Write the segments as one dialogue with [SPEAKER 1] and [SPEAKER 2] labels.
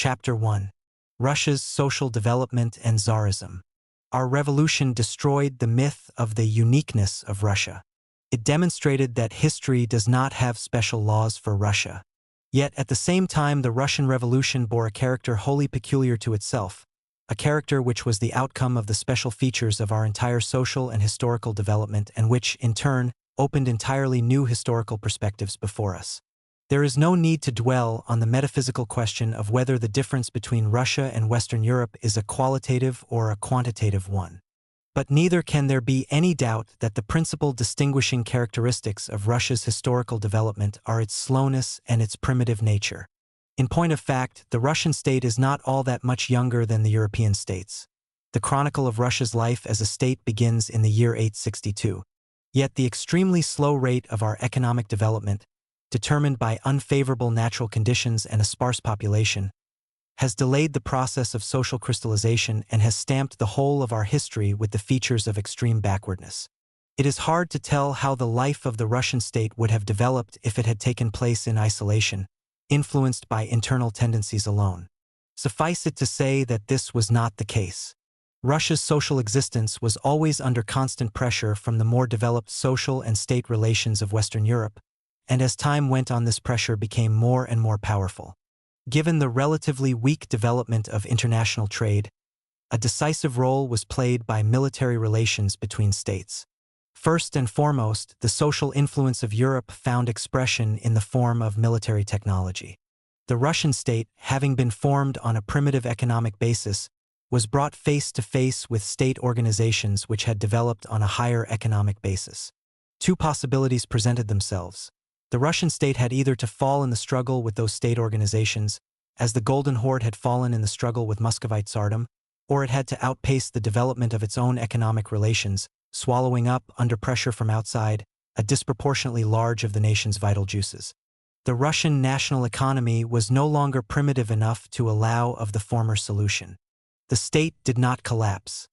[SPEAKER 1] Chapter 1. Russia's Social Development and Tsarism. Our revolution destroyed the myth of the uniqueness of Russia. It demonstrated that history does not have special laws for Russia. Yet at the same time, the Russian Revolution bore a character wholly peculiar to itself, a character which was the outcome of the special features of our entire social and historical development and which, in turn, opened entirely new historical perspectives before us. There is no need to dwell on the metaphysical question of whether the difference between Russia and Western Europe is a qualitative or a quantitative one. But neither can there be any doubt that the principal distinguishing characteristics of Russia's historical development are its slowness and its primitive nature. In point of fact, the Russian state is not all that much younger than the European states. The chronicle of Russia's life as a state begins in the year 862. Yet the extremely slow rate of our economic development, determined by unfavorable natural conditions and a sparse population, has delayed the process of social crystallization and has stamped the whole of our history with the features of extreme backwardness. It is hard to tell how the life of the Russian state would have developed if it had taken place in isolation, influenced by internal tendencies alone. Suffice it to say that this was not the case. Russia's social existence was always under constant pressure from the more developed social and state relations of Western Europe, and as time went on, this pressure became more and more powerful. Given the relatively weak development of international trade, a decisive role was played by military relations between states. First and foremost, the social influence of Europe found expression in the form of military technology. The Russian state, having been formed on a primitive economic basis, was brought face to face with state organizations which had developed on a higher economic basis. Two possibilities presented themselves. The Russian state had either to fall in the struggle with those state organizations, as the Golden Horde had fallen in the struggle with Muscovite Tsardom, or it had to outpace the development of its own economic relations, swallowing up, under pressure from outside, a disproportionately large of the nation's vital juices. The Russian national economy was no longer primitive enough to allow of the former solution. The state did not collapse.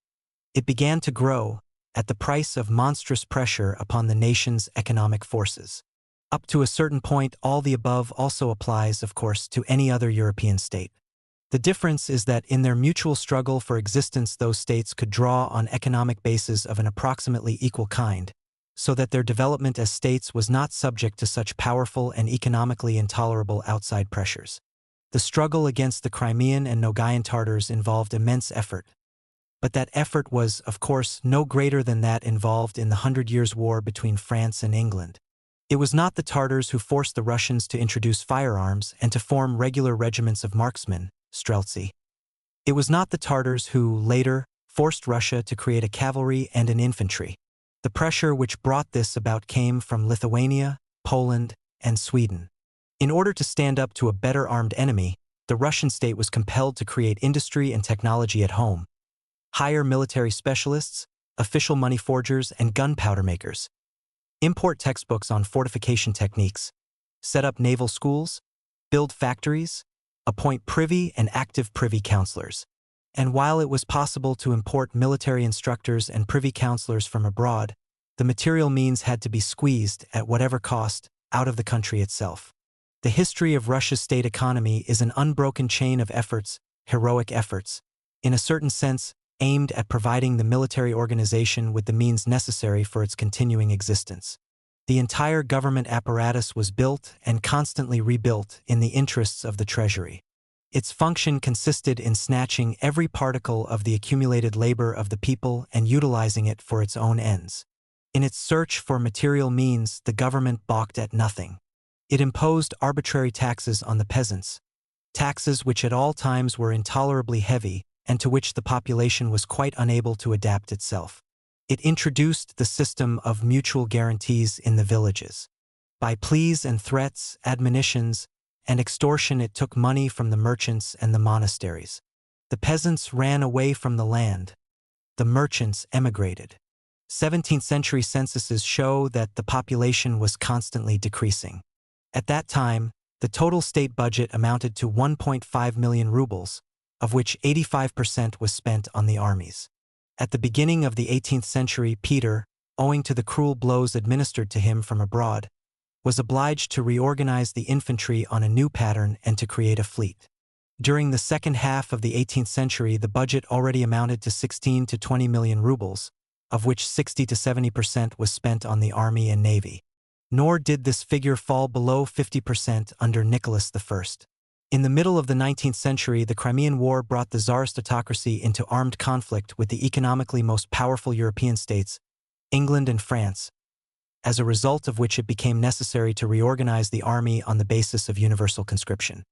[SPEAKER 1] It began to grow, at the price of monstrous pressure upon the nation's economic forces. Up to a certain point, all the above also applies, of course, to any other European state. The difference is that in their mutual struggle for existence, those states could draw on economic bases of an approximately equal kind, so that their development as states was not subject to such powerful and economically intolerable outside pressures. The struggle against the Crimean and Nogayan Tatars involved immense effort. But that effort was, of course, no greater than that involved in the 100 Years' War between France and England. It was not the Tatars who forced the Russians to introduce firearms and to form regular regiments of marksmen, streltsy. It was not the Tatars who, later, forced Russia to create a cavalry and an infantry. The pressure which brought this about came from Lithuania, Poland, and Sweden. In order to stand up to a better armed enemy, the Russian state was compelled to create industry and technology at home, hire military specialists, official money forgers, and gunpowder makers, import textbooks on fortification techniques, set up naval schools, build factories, appoint privy and active privy councillors. And while it was possible to import military instructors and privy councillors from abroad, the material means had to be squeezed, at whatever cost, out of the country itself. The history of Russia's state economy is an unbroken chain of efforts, heroic efforts, in a certain sense, aimed at providing the military organization with the means necessary for its continuing existence. The entire government apparatus was built and constantly rebuilt in the interests of the treasury. Its function consisted in snatching every particle of the accumulated labor of the people and utilizing it for its own ends. In its search for material means, the government balked at nothing. It imposed arbitrary taxes on the peasants, taxes which at all times were intolerably heavy, and to which the population was quite unable to adapt itself. It introduced the system of mutual guarantees in the villages. By pleas and threats, admonitions, and extortion, it took money from the merchants and the monasteries. The peasants ran away from the land. The merchants emigrated. 17th century censuses show that the population was constantly decreasing. At that time, the total state budget amounted to 1.5 million rubles, of which 85% was spent on the armies. At the beginning of the 18th century, Peter, owing to the cruel blows administered to him from abroad, was obliged to reorganize the infantry on a new pattern and to create a fleet. During the second half of the 18th century, the budget already amounted to 16 to 20 million rubles, of which 60 to 70% was spent on the army and navy. Nor did this figure fall below 50% under Nicholas I. In the middle of the 19th century, the Crimean War brought the Tsarist autocracy into armed conflict with the economically most powerful European states, England and France, as a result of which it became necessary to reorganize the army on the basis of universal conscription.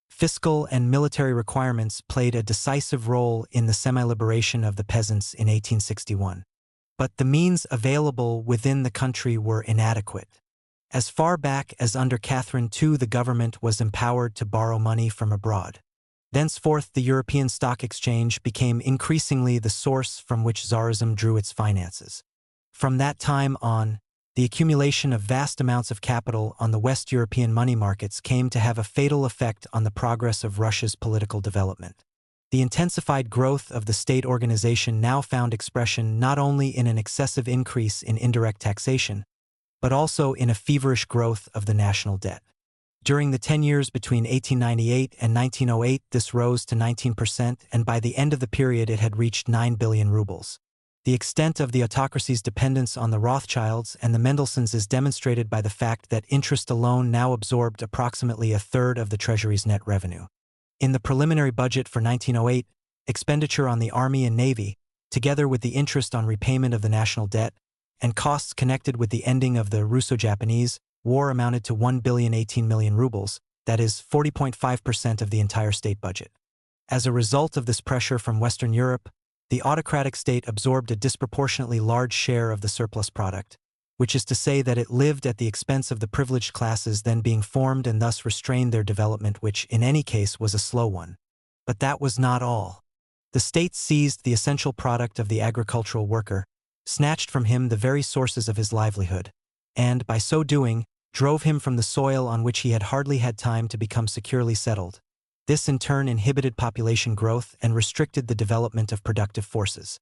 [SPEAKER 1] Fiscal and military requirements played a decisive role in the semi-liberation of the peasants in 1861. But the means available within the country were inadequate. As far back as under Catherine II, the government was empowered to borrow money from abroad. Thenceforth, the European Stock Exchange became increasingly the source from which Tsarism drew its finances. From that time on, the accumulation of vast amounts of capital on the West European money markets came to have a fatal effect on the progress of Russia's political development. The intensified growth of the state organization now found expression not only in an excessive increase in indirect taxation, but also in a feverish growth of the national debt. During the 10 years between 1898 and 1908, this rose to 19%, and by the end of the period it had reached 9 billion rubles. The extent of the autocracy's dependence on the Rothschilds and the Mendelssohns is demonstrated by the fact that interest alone now absorbed approximately a third of the Treasury's net revenue. In the preliminary budget for 1908, expenditure on the Army and Navy, together with the interest on repayment of the national debt, and costs connected with the ending of the Russo-Japanese War amounted to 1,018 million rubles, that is, 40.5% of the entire state budget. As a result of this pressure from Western Europe, the autocratic state absorbed a disproportionately large share of the surplus product, which is to say that it lived at the expense of the privileged classes then being formed and thus restrained their development, which in any case was a slow one. But that was not all. The state seized the essential product of the agricultural worker, snatched from him the very sources of his livelihood, and, by so doing, drove him from the soil on which he had hardly had time to become securely settled. This in turn inhibited population growth and restricted the development of productive forces.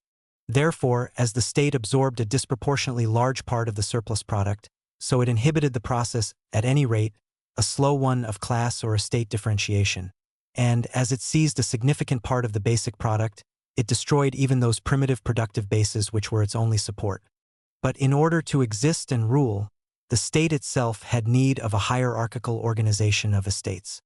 [SPEAKER 1] Therefore, as the state absorbed a disproportionately large part of the surplus product, so it inhibited the process, at any rate, a slow one of class or estate differentiation. And, as it seized a significant part of the basic product, it destroyed even those primitive productive bases which were its only support. But in order to exist and rule, the state itself had need of a hierarchical organization of estates.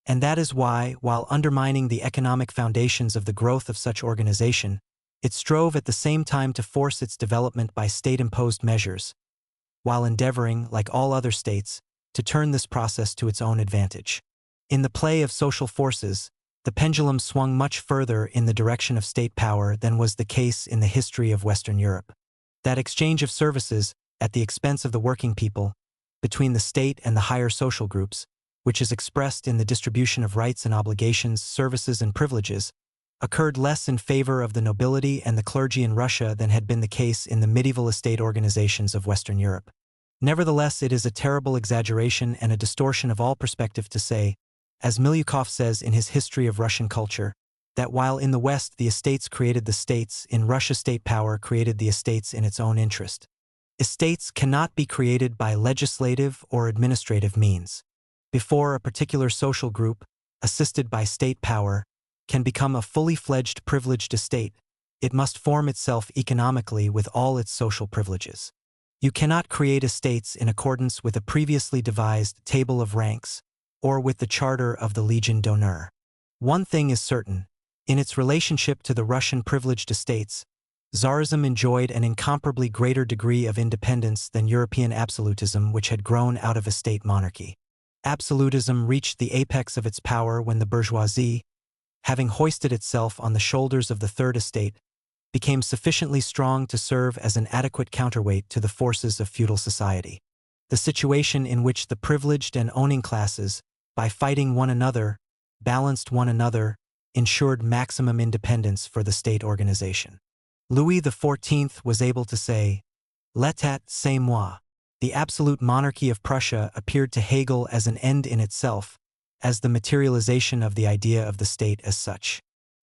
[SPEAKER 1] And that is why, while undermining the economic foundations of the growth of such organization, it strove at the same time to force its development by state-imposed measures, while endeavoring, like all other states, to turn this process to its own advantage. In the play of social forces, the pendulum swung much further in the direction of state power than was the case in the history of Western Europe. That exchange of services, at the expense of the working people, between the state and the higher social groups, which is expressed in the distribution of rights and obligations, services and privileges, occurred less in favor of the nobility and the clergy in Russia than had been the case in the medieval estate organizations of Western Europe. Nevertheless, it is a terrible exaggeration and a distortion of all perspective to say, as Milyukov says in his History of Russian Culture, that while in the West the estates created the states, in Russia state power created the estates in its own interest. Estates cannot be created by legislative or administrative means. Before a particular social group, assisted by state power, can become a fully fledged privileged estate, it must form itself economically with all its social privileges. You cannot create estates in accordance with a previously devised table of ranks, or with the charter of the Legion d'honneur. One thing is certain: in its relationship to the Russian privileged estates, Tsarism enjoyed an incomparably greater degree of independence than European absolutism, which had grown out of a state monarchy. Absolutism reached the apex of its power when the bourgeoisie, having hoisted itself on the shoulders of the Third Estate, became sufficiently strong to serve as an adequate counterweight to the forces of feudal society. The situation in which the privileged and owning classes, by fighting one another, balanced one another, ensured maximum independence for the state organization. Louis XIV was able to say, "L'état, c'est moi." The absolute monarchy of Prussia appeared to Hegel as an end in itself, as the materialization of the idea of the state as such.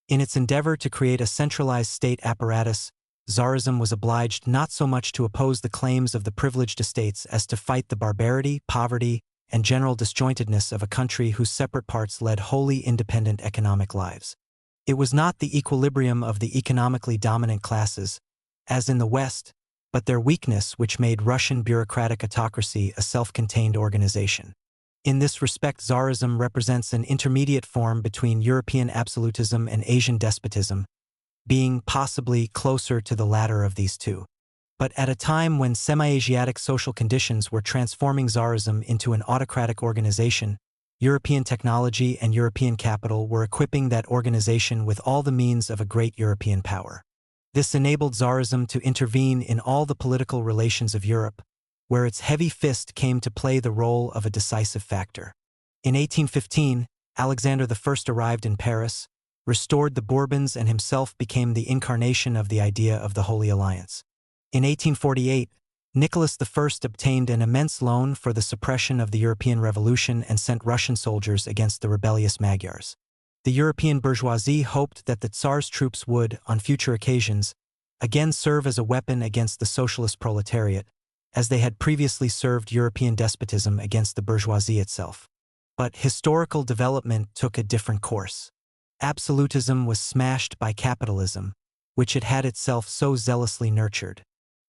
[SPEAKER 1] In its endeavor to create a centralized state apparatus, Tsarism was obliged not so much to oppose the claims of the privileged estates as to fight the barbarity, poverty, and general disjointedness of a country whose separate parts led wholly independent economic lives. It was not the equilibrium of the economically dominant classes, as in the West, but their weakness which made Russian bureaucratic autocracy a self-contained organization. In this respect, Tsarism represents an intermediate form between European absolutism and Asian despotism, being possibly closer to the latter of these two. But at a time when semi-Asiatic social conditions were transforming Tsarism into an autocratic organization, European technology and European capital were equipping that organization with all the means of a great European power. This enabled Tsarism to intervene in all the political relations of Europe, where its heavy fist came to play the role of a decisive factor. In 1815, Alexander I arrived in Paris, restored the Bourbons, and himself became the incarnation of the idea of the Holy Alliance. In 1848, Nicholas I obtained an immense loan for the suppression of the European Revolution and sent Russian soldiers against the rebellious Magyars. The European bourgeoisie hoped that the Tsar's troops would, on future occasions, again serve as a weapon against the socialist proletariat, as they had previously served European despotism against the bourgeoisie itself. But historical development took a different course. Absolutism was smashed by capitalism, which it had itself so zealously nurtured.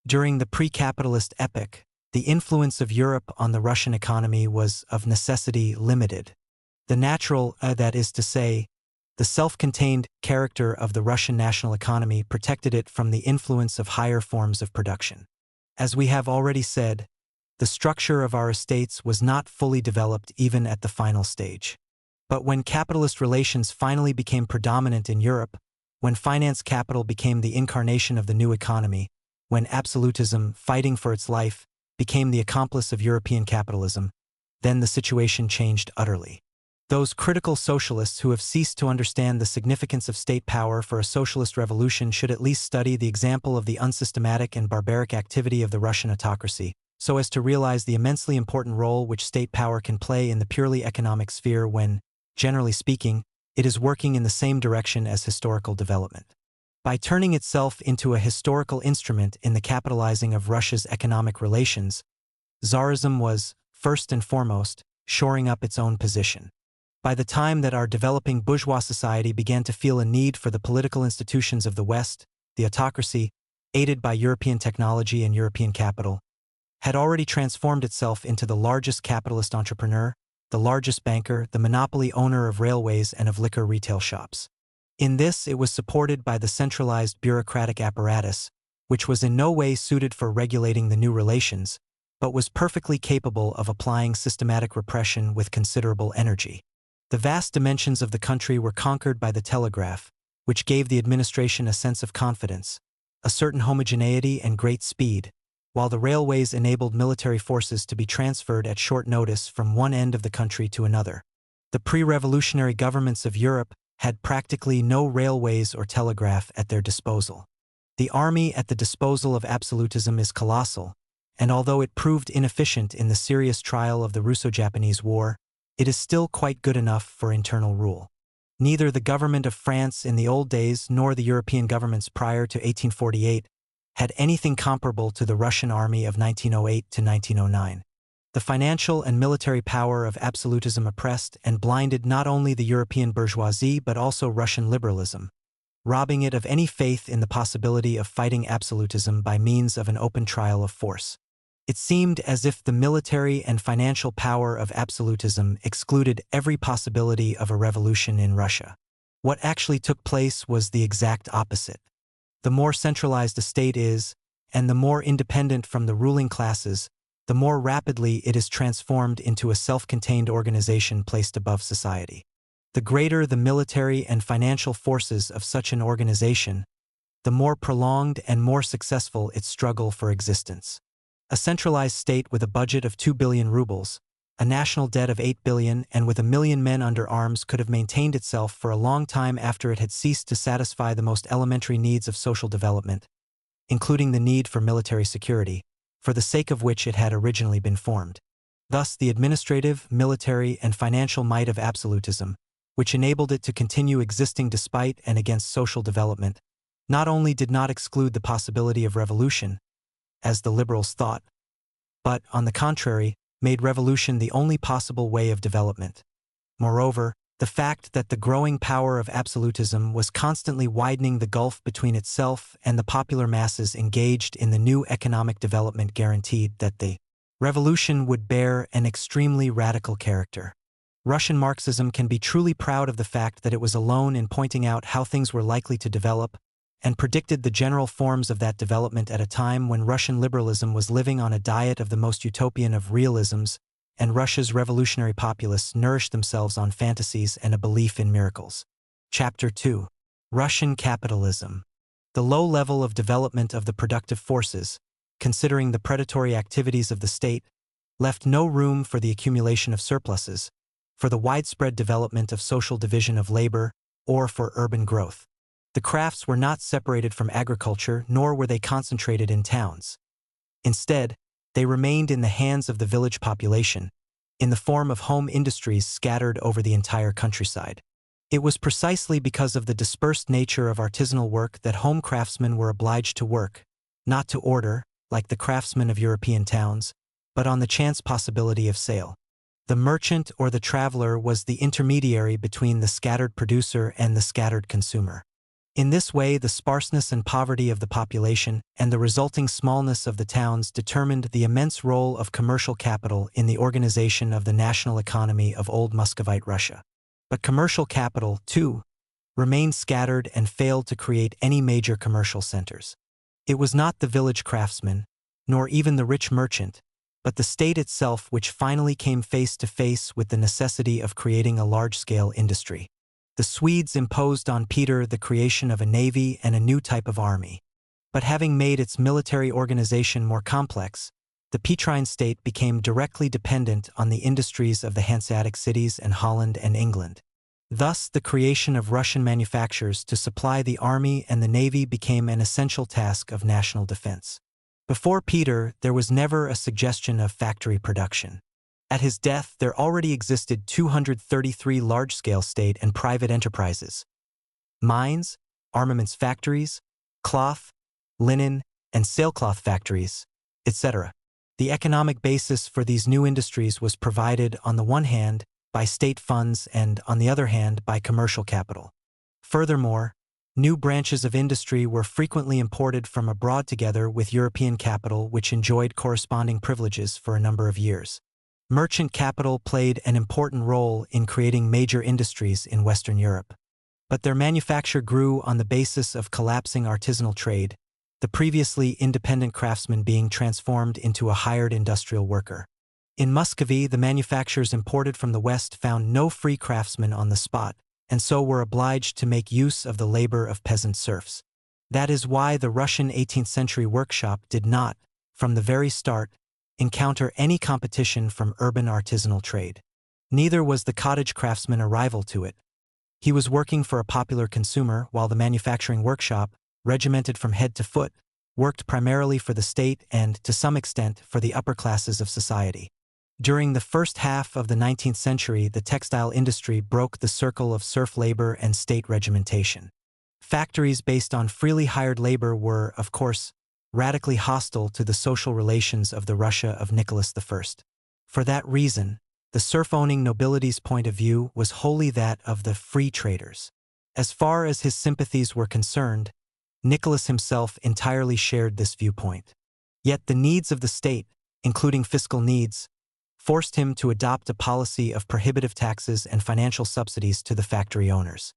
[SPEAKER 1] During the pre-capitalist epoch, the influence of Europe on the Russian economy was of necessity limited. The natural, that is to say, the self-contained character of the Russian national economy protected it from the influence of higher forms of production. As we have already said, the structure of our estates was not fully developed even at the final stage. But when capitalist relations finally became predominant in Europe, when finance capital became the incarnation of the new economy, when absolutism, fighting for its life, became the accomplice of European capitalism, then the situation changed utterly. Those critical socialists who have ceased to understand the significance of state power for a socialist revolution should at least study the example of the unsystematic and barbaric activity of the Russian autocracy, so as to realize the immensely important role which state power can play in the purely economic sphere when, generally speaking, it is working in the same direction as historical development. By turning itself into a historical instrument in the capitalizing of Russia's economic relations, Tsarism was, first and foremost, shoring up its own position. By the time that our developing bourgeois society began to feel a need for the political institutions of the West, the autocracy, aided by European technology and European capital, had already transformed itself into the largest capitalist entrepreneur, the largest banker, the monopoly owner of railways and of liquor retail shops. In this, it was supported by the centralized bureaucratic apparatus, which was in no way suited for regulating the new relations, but was perfectly capable of applying systematic repression with considerable energy. The vast dimensions of the country were conquered by the telegraph, which gave the administration a sense of confidence, a certain homogeneity and great speed, while the railways enabled military forces to be transferred at short notice from one end of the country to another. The pre-revolutionary governments of Europe had practically no railways or telegraph at their disposal. The army at the disposal of absolutism is colossal, and although it proved inefficient in the serious trial of the Russo-Japanese War, it is still quite good enough for internal rule. Neither the government of France in the old days nor the European governments prior to 1848 had anything comparable to the Russian army of 1908 to 1909. The financial and military power of absolutism oppressed and blinded not only the European bourgeoisie but also Russian liberalism, robbing it of any faith in the possibility of fighting absolutism by means of an open trial of force. It seemed as if the military and financial power of absolutism excluded every possibility of a revolution in Russia. What actually took place was the exact opposite. The more centralized a state is, and the more independent from the ruling classes, the more rapidly it is transformed into a self-contained organization placed above society. The greater the military and financial forces of such an organization, the more prolonged and more successful its struggle for existence. A centralized state with a budget of 2 billion rubles, a national debt of 8 billion, and with 1 million men under arms could have maintained itself for a long time after it had ceased to satisfy the most elementary needs of social development, including the need for military security, for the sake of which it had originally been formed. Thus, the administrative, military, and financial might of absolutism, which enabled it to continue existing despite and against social development, not only did not exclude the possibility of revolution, as the liberals thought, but, on the contrary, made revolution the only possible way of development. Moreover, the fact that the growing power of absolutism was constantly widening the gulf between itself and the popular masses engaged in the new economic development guaranteed that the revolution would bear an extremely radical character. Russian Marxism can be truly proud of the fact that it was alone in pointing out how things were likely to develop and predicted the general forms of that development at a time when Russian liberalism was living on a diet of the most utopian of realisms, and Russia's revolutionary populace nourished themselves on fantasies and a belief in miracles. Chapter 2. Russian Capitalism. The low level of development of the productive forces, considering the predatory activities of the state, left no room for the accumulation of surpluses, for the widespread development of social division of labor, or for urban growth. The crafts were not separated from agriculture, nor were they concentrated in towns. Instead, they remained in the hands of the village population, in the form of home industries scattered over the entire countryside. It was precisely because of the dispersed nature of artisanal work that home craftsmen were obliged to work, not to order, like the craftsmen of European towns, but on the chance possibility of sale. The merchant or the traveler was the intermediary between the scattered producer and the scattered consumer. In this way, the sparseness and poverty of the population and the resulting smallness of the towns determined the immense role of commercial capital in the organization of the national economy of old Muscovite Russia. But commercial capital, too, remained scattered and failed to create any major commercial centers. It was not the village craftsman, nor even the rich merchant, but the state itself which finally came face to face with the necessity of creating a large-scale industry. The Swedes imposed on Peter the creation of a navy and a new type of army. But having made its military organization more complex, the Petrine state became directly dependent on the industries of the Hanseatic cities and Holland and England. Thus, the creation of Russian manufactures to supply the army and the navy became an essential task of national defense. Before Peter, there was never a suggestion of factory production. At his death, there already existed 233 large-scale state and private enterprises: mines, armaments factories, cloth, linen, and sailcloth factories, etc. The economic basis for these new industries was provided, on the one hand, by state funds and, on the other hand, by commercial capital. Furthermore, new branches of industry were frequently imported from abroad together with European capital, which enjoyed corresponding privileges for a number of years. Merchant capital played an important role in creating major industries in Western Europe. But their manufacture grew on the basis of collapsing artisanal trade, the previously independent craftsman being transformed into a hired industrial worker. In Muscovy, the manufactures imported from the West found no free craftsmen on the spot, and so were obliged to make use of the labor of peasant serfs. That is why the Russian 18th-century workshop did not, from the very start, encounter any competition from urban artisanal trade. Neither was the cottage craftsman a rival to it. He was working for a popular consumer, while the manufacturing workshop, regimented from head to foot, worked primarily for the state and, to some extent, for the upper classes of society. During the first half of the 19th century, the textile industry broke the circle of serf labor and state regimentation. Factories based on freely hired labor were, of course, radically hostile to the social relations of the Russia of Nicholas I. For that reason, the serf-owning nobility's point of view was wholly that of the free traders. As far as his sympathies were concerned, Nicholas himself entirely shared this viewpoint. Yet the needs of the state, including fiscal needs, forced him to adopt a policy of prohibitive taxes and financial subsidies to the factory owners.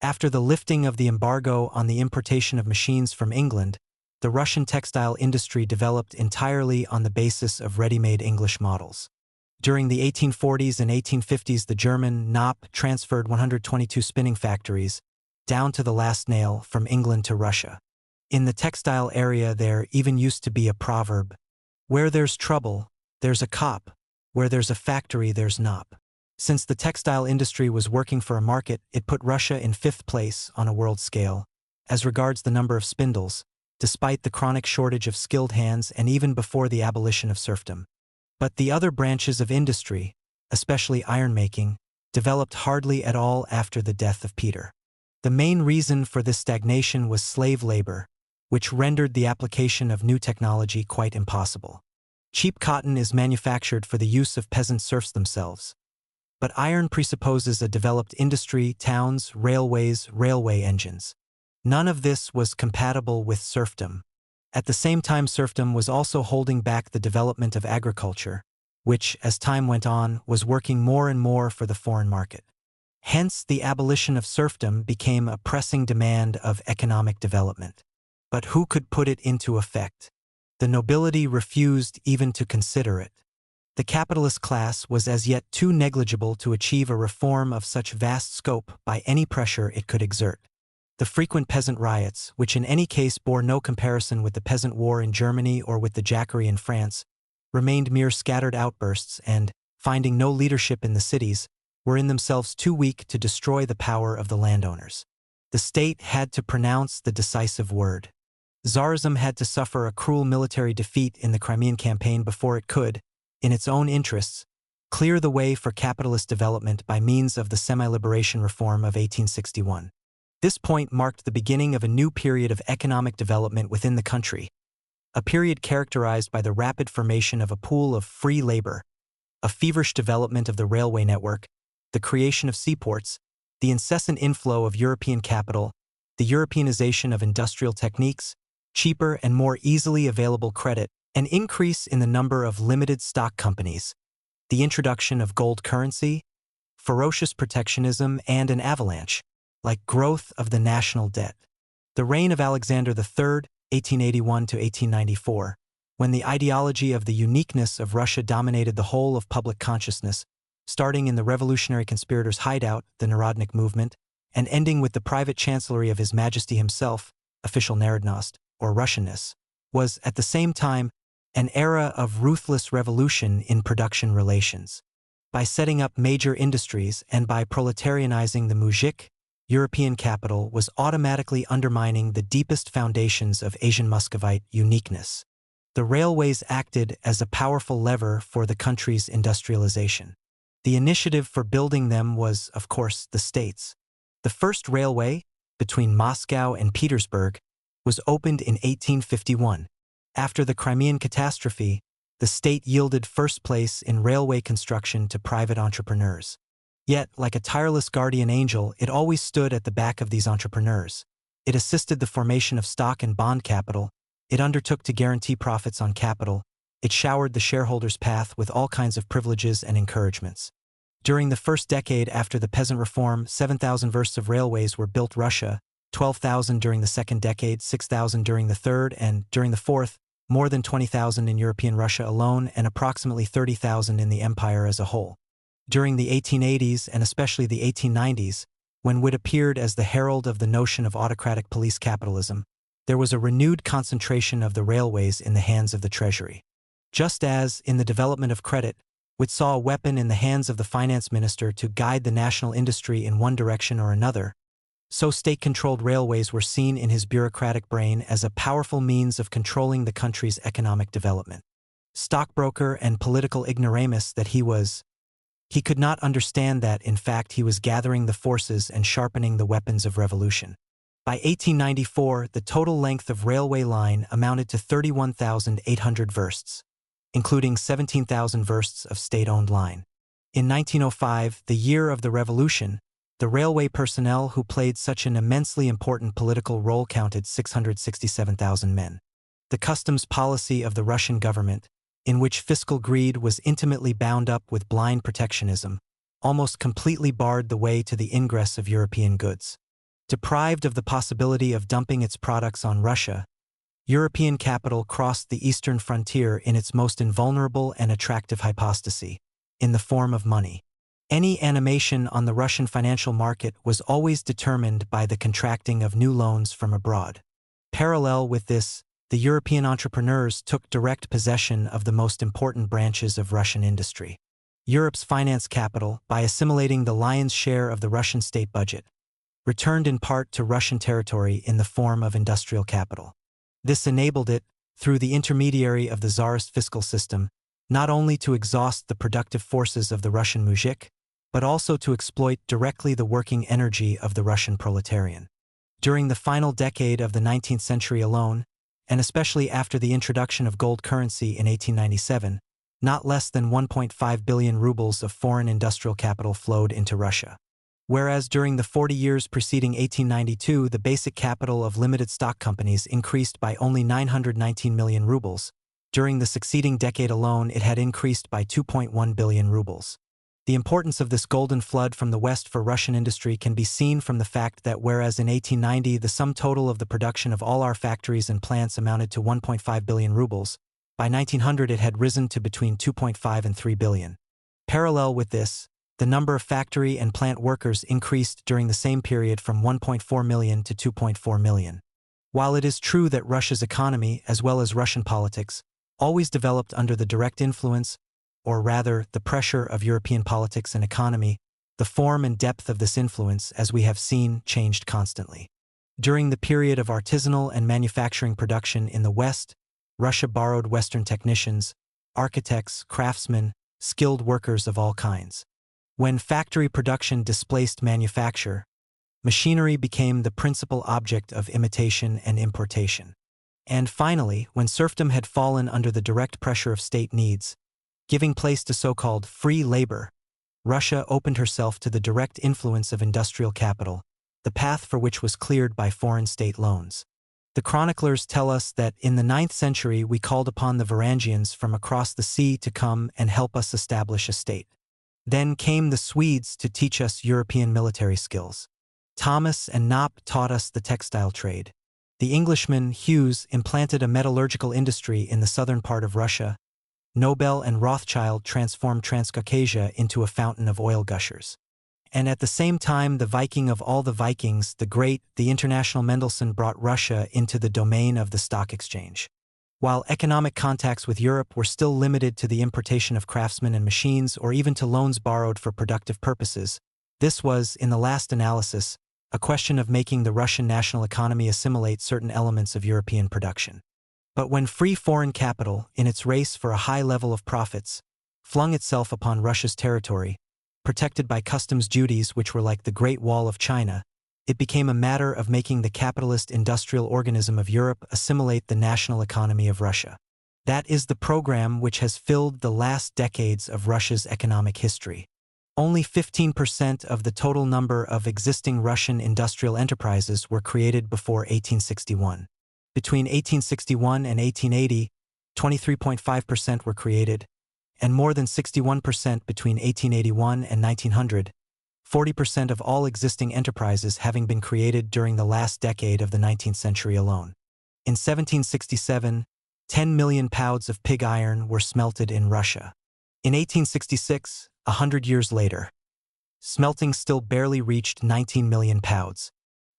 [SPEAKER 1] After the lifting of the embargo on the importation of machines from England, the Russian textile industry developed entirely on the basis of ready-made English models. During the 1840s and 1850s, the German Knopp transferred 122 spinning factories, down to the last nail, from England to Russia. In the textile area, there even used to be a proverb: "Where there's trouble, there's a cop. Where there's a factory, there's Knopp." Since the textile industry was working for a market, it put Russia in fifth place on a world scale, as regards the number of spindles, despite the chronic shortage of skilled hands and even before the abolition of serfdom. But the other branches of industry, especially iron-making, developed hardly at all after the death of Peter. The main reason for this stagnation was slave labor, which rendered the application of new technology quite impossible. Cheap cotton is manufactured for the use of peasant serfs themselves. But iron presupposes a developed industry, towns, railways, railway engines. None of this was compatible with serfdom. At the same time, serfdom was also holding back the development of agriculture, which, as time went on, was working more and more for the foreign market. Hence, the abolition of serfdom became a pressing demand of economic development. But who could put it into effect? The nobility refused even to consider it. The capitalist class was as yet too negligible to achieve a reform of such vast scope by any pressure it could exert. The frequent peasant riots, which in any case bore no comparison with the peasant war in Germany or with the Jacquerie in France, remained mere scattered outbursts and, finding no leadership in the cities, were in themselves too weak to destroy the power of the landowners. The state had to pronounce the decisive word. Tsarism had to suffer a cruel military defeat in the Crimean campaign before it could, in its own interests, clear the way for capitalist development by means of the semi-liberation reform of 1861. This point marked the beginning of a new period of economic development within the country, a period characterized by the rapid formation of a pool of free labor, a feverish development of the railway network, the creation of seaports, the incessant inflow of European capital, the Europeanization of industrial techniques, cheaper and more easily available credit, an increase in the number of limited stock companies, the introduction of gold currency, ferocious protectionism, and an avalanche, like growth of the national debt. The reign of Alexander III, 1881 to 1894, when the ideology of the uniqueness of Russia dominated the whole of public consciousness, starting in the revolutionary conspirators' hideout, the Narodnik movement, and ending with the private chancellery of His Majesty himself, official Narodnost, or Russianness, was, at the same time, an era of ruthless revolution in production relations. By setting up major industries and by proletarianizing the muzhik, European capital was automatically undermining the deepest foundations of Asian Muscovite uniqueness. The railways acted as a powerful lever for the country's industrialization. The initiative for building them was, of course, the state's. The first railway, between Moscow and Petersburg, was opened in 1851. After the Crimean catastrophe, the state yielded first place in railway construction to private entrepreneurs. Yet, like a tireless guardian angel, it always stood at the back of these entrepreneurs. It assisted the formation of stock and bond capital, it undertook to guarantee profits on capital, it showered the shareholders' path with all kinds of privileges and encouragements. During the first decade after the peasant reform, 7,000 versts of railways were built Russia, 12,000 during the second decade, 6,000 during the third, and, during the fourth, more than 20,000 in European Russia alone and approximately 30,000 in the empire as a whole. During the 1880s and especially the 1890s, when Witt appeared as the herald of the notion of autocratic police capitalism, there was a renewed concentration of the railways in the hands of the treasury. Just as, in the development of credit, Witt saw a weapon in the hands of the finance minister to guide the national industry in one direction or another, so state-controlled railways were seen in his bureaucratic brain as a powerful means of controlling the country's economic development. Stockbroker and political ignoramus that he was, he could not understand that, in fact, he was gathering the forces and sharpening the weapons of revolution. By 1894, the total length of railway line amounted to 31,800 versts, including 17,000 versts of state-owned line. In 1905, the year of the revolution, the railway personnel who played such an immensely important political role counted 667,000 men. The customs policy of the Russian government, in which fiscal greed was intimately bound up with blind protectionism, almost completely barred the way to the ingress of European goods. Deprived of the possibility of dumping its products on Russia, European capital crossed the eastern frontier in its most invulnerable and attractive hypostasy, in the form of money. Any animation on the Russian financial market was always determined by the contracting of new loans from abroad. Parallel with this, the European entrepreneurs took direct possession of the most important branches of Russian industry. Europe's finance capital, by assimilating the lion's share of the Russian state budget, returned in part to Russian territory in the form of industrial capital. This enabled it, through the intermediary of the Tsarist fiscal system, not only to exhaust the productive forces of the Russian muzhik, but also to exploit directly the working energy of the Russian proletarian. During the final decade of the 19th century alone, and especially after the introduction of gold currency in 1897, not less than 1.5 billion rubles of foreign industrial capital flowed into Russia. Whereas during the 40 years preceding 1892, the basic capital of limited stock companies increased by only 919 million rubles, during the succeeding decade alone it had increased by 2.1 billion rubles. The importance of this golden flood from the West for Russian industry can be seen from the fact that whereas in 1890 the sum total of the production of all our factories and plants amounted to 1.5 billion rubles, by 1900 it had risen to between 2.5 and 3 billion. Parallel with this, the number of factory and plant workers increased during the same period from 1.4 million to 2.4 million. While it is true that Russia's economy, as well as Russian politics, always developed under the direct influence, or rather the pressure of European politics and economy, the form and depth of this influence, as we have seen, changed constantly. During the period of artisanal and manufacturing production in the West, Russia borrowed Western technicians, architects, craftsmen, skilled workers of all kinds. When factory production displaced manufacture, machinery became the principal object of imitation and importation. And finally, when serfdom had fallen under the direct pressure of state needs, giving place to so-called free labor, Russia opened herself to the direct influence of industrial capital, the path for which was cleared by foreign state loans. The chroniclers tell us that in the 9th century we called upon the Varangians from across the sea to come and help us establish a state. Then came the Swedes to teach us European military skills. Thomas and Knopp taught us the textile trade. The Englishman Hughes implanted a metallurgical industry in the southern part of Russia. Nobel and Rothschild transformed Transcaucasia into a fountain of oil gushers. And at the same time, the Viking of all the Vikings, the great, the International Mendelssohn brought Russia into the domain of the stock exchange. While economic contacts with Europe were still limited to the importation of craftsmen and machines or even to loans borrowed for productive purposes, this was, in the last analysis, a question of making the Russian national economy assimilate certain elements of European production. But when free foreign capital, in its race for a high level of profits, flung itself upon Russia's territory, protected by customs duties which were like the Great Wall of China, it became a matter of making the capitalist industrial organism of Europe assimilate the national economy of Russia. That is the program which has filled the last decades of Russia's economic history. Only 15% of the total number of existing Russian industrial enterprises were created before 1861. Between 1861 and 1880, 23.5% were created, and more than 61% between 1881 and 1900, 40% of all existing enterprises having been created during the last decade of the 19th century alone. In 1767, 10 million pounds of pig iron were smelted in Russia. In 1866, 100 years later, smelting still barely reached 19 million pounds.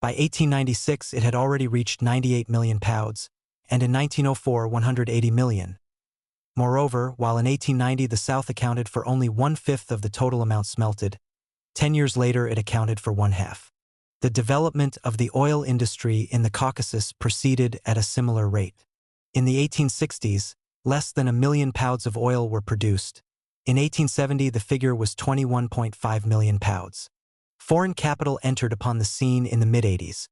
[SPEAKER 1] By 1896, it had already reached 98 million pounds, and in 1904, 180 million. Moreover, while in 1890 the South accounted for only 1/5 of the total amount smelted, 10 years later it accounted for 1/2. The development of the oil industry in the Caucasus proceeded at a similar rate. In the 1860s, less than 1 million pounds of oil were produced. In 1870 the figure was 21.5 million pounds. Foreign capital entered upon the scene in the mid-80s,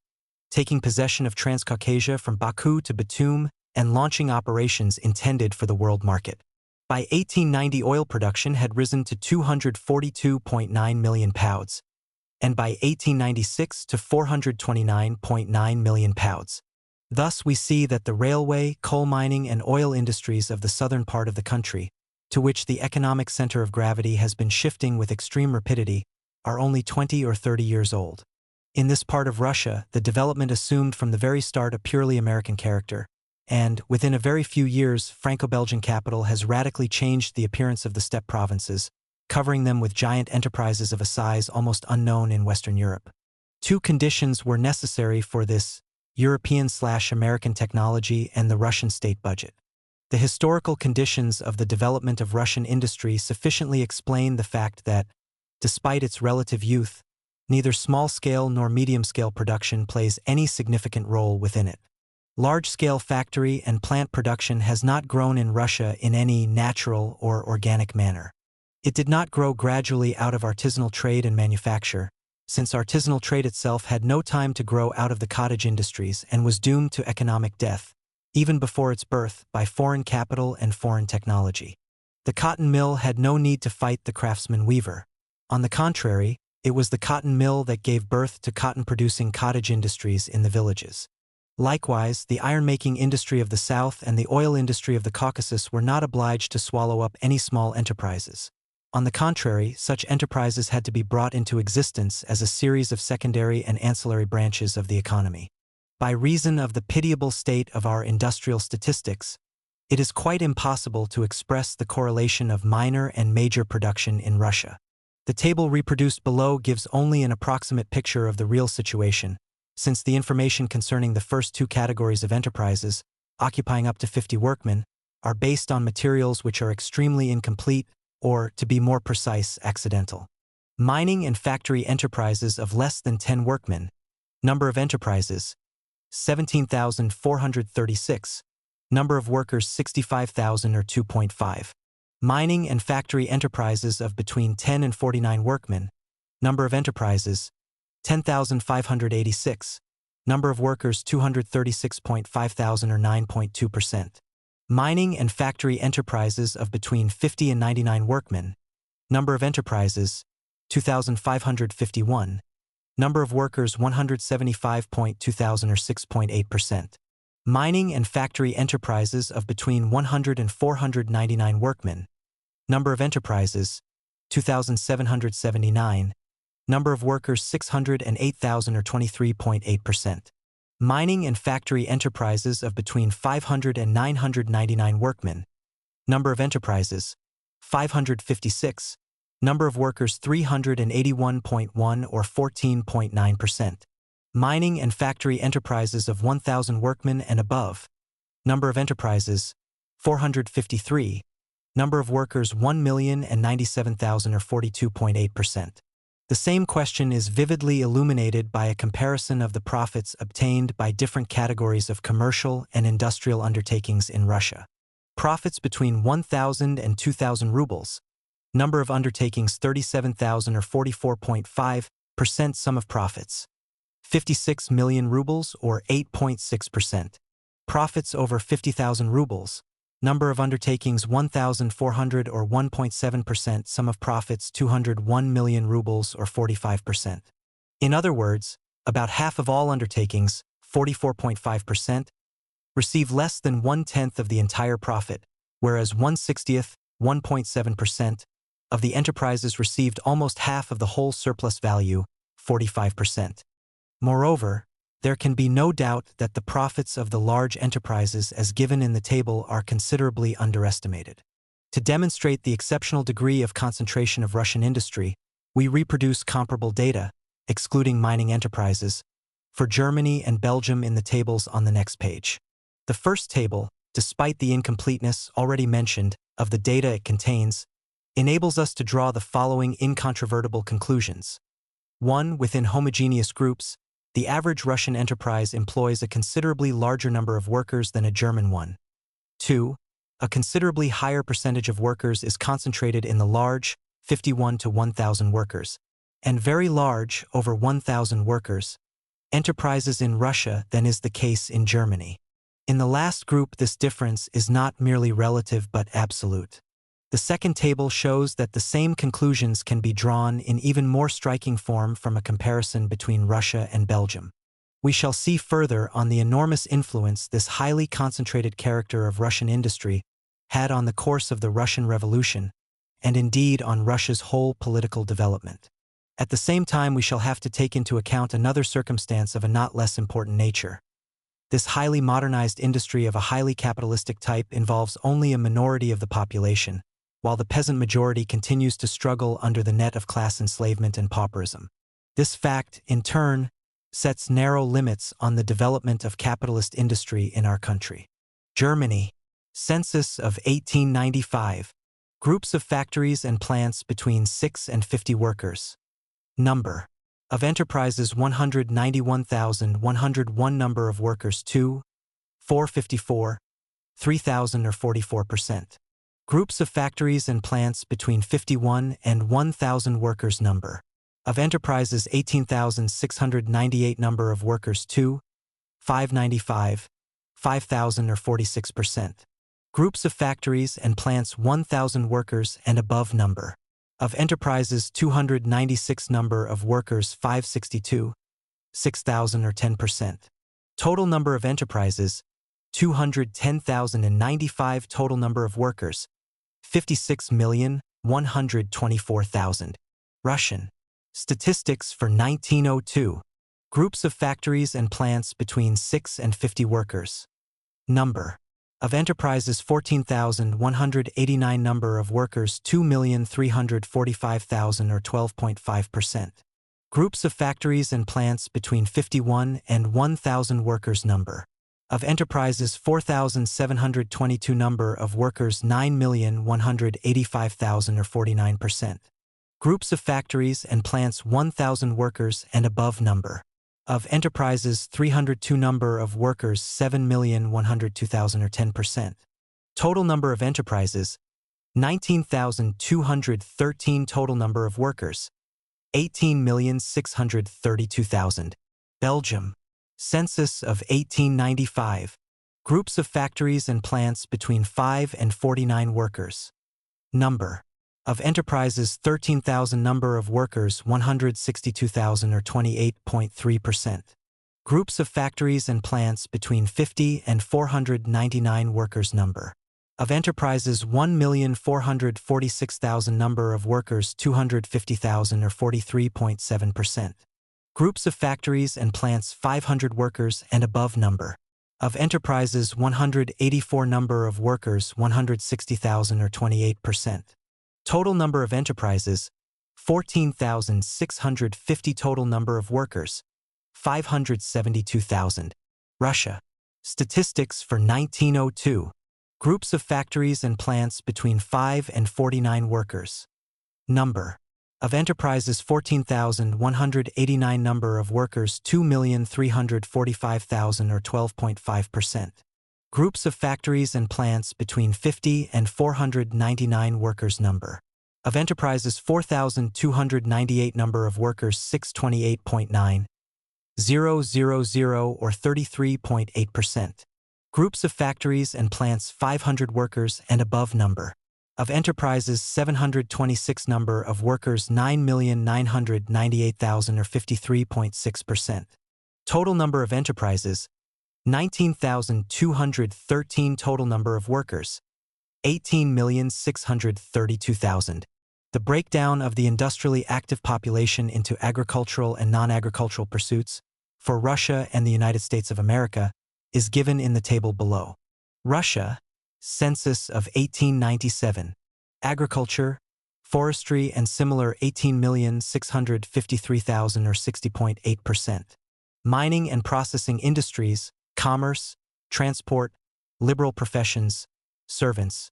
[SPEAKER 1] taking possession of Transcaucasia from Baku to Batum and launching operations intended for the world market. By 1890 oil production had risen to 242.9 million pounds, and by 1896 to 429.9 million pounds. Thus we see that the railway, coal mining and oil industries of the southern part of the country, to which the economic center of gravity has been shifting with extreme rapidity, are only 20 or 30 years old. In this part of Russia, the development assumed from the very start a purely American character, and, within a very few years, Franco-Belgian capital has radically changed the appearance of the steppe provinces, covering them with giant enterprises of a size almost unknown in Western Europe. Two conditions were necessary for this: European/American technology and the Russian state budget. The historical conditions of the development of Russian industry sufficiently explain the fact that, despite its relative youth, neither small-scale nor medium-scale production plays any significant role within it. Large-scale factory and plant production has not grown in Russia in any natural or organic manner. It did not grow gradually out of artisanal trade and manufacture, since artisanal trade itself had no time to grow out of the cottage industries and was doomed to economic death. even before its birth, by foreign capital and foreign technology. The cotton mill had no need to fight the craftsman weaver. On the contrary, it was the cotton mill that gave birth to cotton-producing cottage industries in the villages. Likewise, the iron-making industry of the South and the oil industry of the Caucasus were not obliged to swallow up any small enterprises. On the contrary, such enterprises had to be brought into existence as a series of secondary and ancillary branches of the economy. By reason of the pitiable state of our industrial statistics, it is quite impossible to express the correlation of minor and major production in Russia. The table reproduced below gives only an approximate picture of the real situation, since the information concerning the first two categories of enterprises, occupying up to 50 workmen, are based on materials which are extremely incomplete, or, to be more precise, accidental. Mining and factory enterprises of less than 10 workmen. Number of enterprises, 17,436. Number of workers, 65,000 or 2.5. Mining and factory enterprises of between 10 and 49 workmen. Number of enterprises, 10,586. Number of workers, 236.5 thousand or 9.2%. Mining and factory enterprises of between 50 and 99 workmen. Number of enterprises, 2,551. Number of workers, 175.2 thousand or 6.8%. Mining and factory enterprises of between 100 and 499 workmen. Number of enterprises, 2,779. Number of workers, 608,000 or 23.8%. Mining and factory enterprises of between 500 and 999 workmen. Number of enterprises, 556. Number of workers, 381.1 or 14.9%. Mining and factory enterprises of 1,000 workmen and above. Number of enterprises, 453. Number of workers, 1,097,000 or 42.8%. The same question is vividly illuminated by a comparison of the profits obtained by different categories of commercial and industrial undertakings in Russia. Profits between 1,000 and 2,000 rubles. Number of undertakings, 37,000 or 44.5%. Sum of profits, 56 million rubles or 8.6%. Profits over 50,000 rubles. Number of undertakings, 1,400 or 1.7%. Sum of profits, 201 million rubles or 45%. In other words, about half of all undertakings, 44.5%, receive less than 1/10 of the entire profit, whereas 1/60, 1.7%, of the enterprises received almost half of the whole surplus value, 45%. Moreover, there can be no doubt that the profits of the large enterprises as given in the table are considerably underestimated. To demonstrate the exceptional degree of concentration of Russian industry, we reproduce comparable data, excluding mining enterprises, for Germany and Belgium in the tables on the next page. The first table, despite the incompleteness already mentioned of the data it contains, enables us to draw the following incontrovertible conclusions. 1. Within homogeneous groups, the average Russian enterprise employs a considerably larger number of workers than a German one. 2. A considerably higher percentage of workers is concentrated in the large, 51 to 1,000 workers, and very large, over 1,000 workers, enterprises in Russia than is the case in Germany. In the last group, this difference is not merely relative but absolute. The second table shows that the same conclusions can be drawn in even more striking form from a comparison between Russia and Belgium. We shall see further on the enormous influence this highly concentrated character of Russian industry had on the course of the Russian Revolution, and indeed on Russia's whole political development. At the same time, we shall have to take into account another circumstance of a not less important nature. This highly modernized industry of a highly capitalistic type involves only a minority of the population, while the peasant majority continues to struggle under the net of class enslavement and pauperism. This fact, in turn, sets narrow limits on the development of capitalist industry in our country. Germany. Census of 1895. Groups of factories and plants between 6 and 50 workers. Number of enterprises, 191,101. Number of workers, 2, 454, 3,000 or 44%. Groups of factories and plants between 51 and 1,000 workers. Number of enterprises, 18,698. Number of workers, 2, 595, 5,000 or 46%. Groups of factories and plants 1,000 workers and above number. Of enterprises 296 number of workers 562, 6,000 or 10%. Total number of enterprises 210,095. Total number of workers 56,124,000. Russian. Statistics for 1902. Groups of factories and plants between 6 and 50 workers. Number of enterprises 14,189. Number of workers 2,345,000 or 12.5%. Groups of factories and plants between 51 and 1,000 workers. Number of enterprises 4,722. Number of workers 9,185,000 or 49%. Groups of factories and plants 1,000 workers and above. Number of enterprises 302. Number of workers 7,102,000 or 10%. Total number of enterprises 19,213. Total number of workers 18,632,000. Belgium. Census of 1895. Groups of factories and plants between 5 and 49 workers. Number of enterprises 13,000. Number of workers 162,000 or 28.3%. Groups of factories and plants between 50 and 499 workers. Number of enterprises 1,446,000. Number of workers 250,000 or 43.7%. Groups of factories and plants 500 workers and above. Number of enterprises 184. Number of workers 160,000 or 28%. Total number of enterprises 14,650. Total number of workers 572,000. Russia. Statistics for 1902. Groups of factories and plants between 5 and 49 workers. Number of enterprises 14,189. Number of workers 2,345,000 or 12.5%. Groups of factories and plants between 50 and 499 workers. Number of enterprises 4,298. Number of workers 628.9, 000 or 33.8%. Groups of factories and plants 500 workers and above. Number of enterprises 726. Number of workers 9,998,000 or 53.6%. Total number of enterprises 19,213. Total number of workers 18,632,000. The breakdown of the industrially active population into agricultural and non-agricultural pursuits for Russia and the United States of America is given in the table below. Russia. Census of 1897. Agriculture, forestry and similar 18,653,000 or 60.8%. Mining and processing industries, commerce, transport, liberal professions, servants,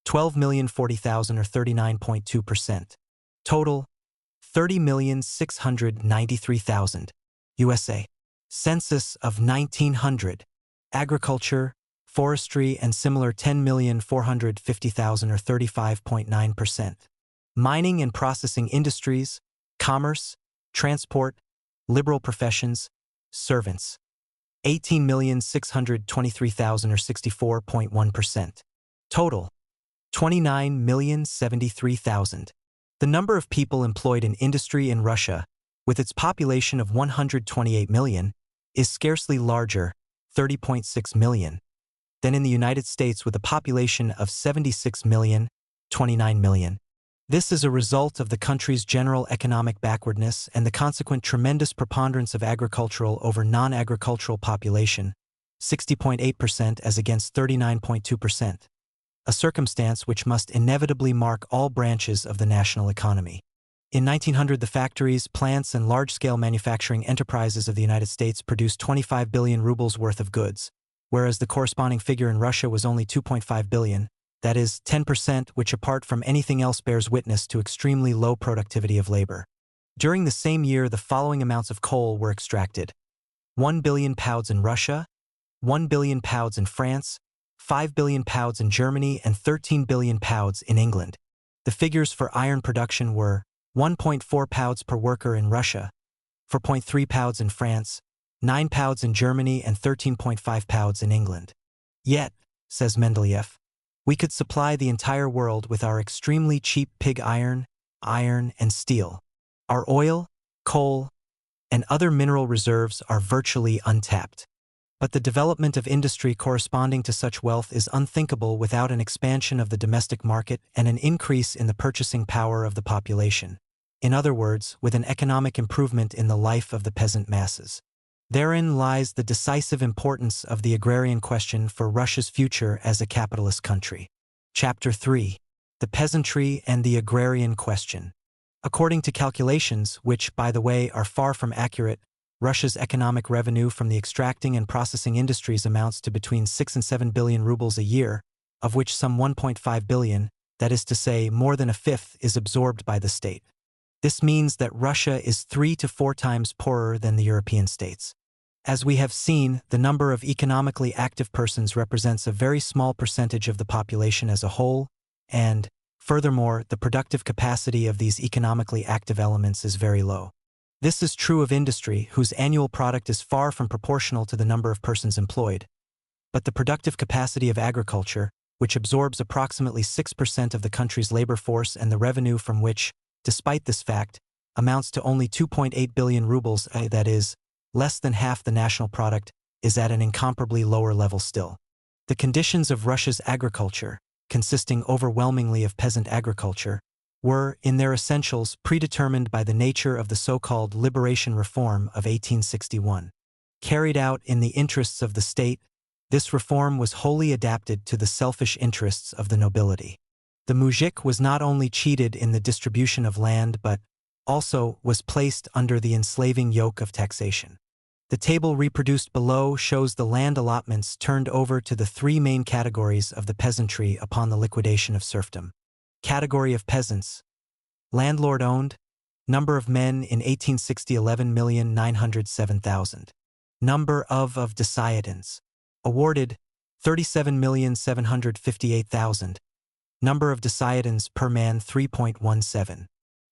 [SPEAKER 1] 12,040,000 or 39.2%. Total, 30,693,000. USA. Census of 1900. Agriculture, forestry and similar 10,450,000 or 35.9%. Mining and processing industries, commerce, transport, liberal professions, servants, 18,623,000 or 64.1%. Total, 29,073,000. The number of people employed in industry in Russia, with its population of 128 million, is scarcely larger, 30.6 million, than in the United States with a population of 76 million, 29 million. This is a result of the country's general economic backwardness and the consequent tremendous preponderance of agricultural over non-agricultural population, 60.8% as against 39.2%, a circumstance which must inevitably mark all branches of the national economy. In 1900, the factories, plants, and large-scale manufacturing enterprises of the United States produced 25 billion rubles worth of goods, whereas the corresponding figure in Russia was only 2.5 billion, that is, 10%, which apart from anything else bears witness to extremely low productivity of labor. During the same year, the following amounts of coal were extracted: 1 billion pounds in Russia, 1 billion pounds in France, 5 billion pounds in Germany, and 13 billion pounds in England. The figures for iron production were 1.4 pounds per worker in Russia, 4.3 pounds in France, 9 pounds in Germany and 13.5 pounds in England. Yet, says Mendeleev, we could supply the entire world with our extremely cheap pig iron, and steel. Our oil, coal, and other mineral reserves are virtually untapped. But the development of industry corresponding to such wealth is unthinkable without an expansion of the domestic market and an increase in the purchasing power of the population. In other words, with an economic improvement in the life of the peasant masses. Therein lies the decisive importance of the agrarian question for Russia's future as a capitalist country. Chapter 3. The Peasantry and the Agrarian Question. According to calculations, which, by the way, are far from accurate, Russia's economic revenue from the extracting and processing industries amounts to between 6 and 7 billion rubles a year, of which some 1.5 billion, that is to say, more than a fifth, is absorbed by the state. This means that Russia is 3 to 4 times poorer than the European states. As we have seen, the number of economically active persons represents a very small percentage of the population as a whole, and, furthermore, the productive capacity of these economically active elements is very low. This is true of industry, whose annual product is far from proportional to the number of persons employed. But the productive capacity of agriculture, which absorbs approximately 6% of the country's labor force and the revenue from which, despite this fact, amounts to only 2.8 billion rubles, that is, less than half the national product, is at an incomparably lower level still. The conditions of Russia's agriculture, consisting overwhelmingly of peasant agriculture, were, in their essentials, predetermined by the nature of the so-called Liberation Reform of 1861. Carried out in the interests of the state, this reform was wholly adapted to the selfish interests of the nobility. The muzhik was not only cheated in the distribution of land but also was placed under the enslaving yoke of taxation. The table reproduced below shows the land allotments turned over to the 3 main categories of the peasantry upon the liquidation of serfdom. Category of peasants. Landlord-owned. Number of men in 1860 11,907,000. Number of deciadins. Awarded 37,758,000. Number of deciadins per man 3.17.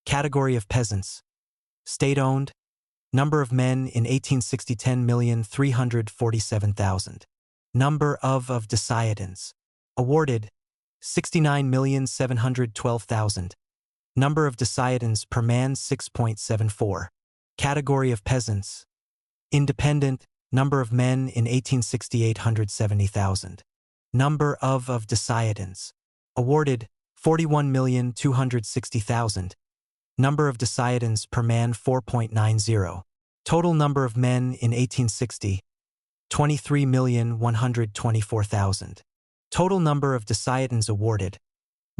[SPEAKER 1] Category of peasants. State-owned. Number of men in 1860 10,347,000. Number of deciadins. Awarded 69,712,000. Number of deciadins per man 6.74. Category of peasants. Independent. Number of men in 1860 870,000. Number of deciadins. Awarded 41,260,000. Number of deciadins per man 4.90. Total number of men in 1860, 23,124,000. Total number of deciadins awarded,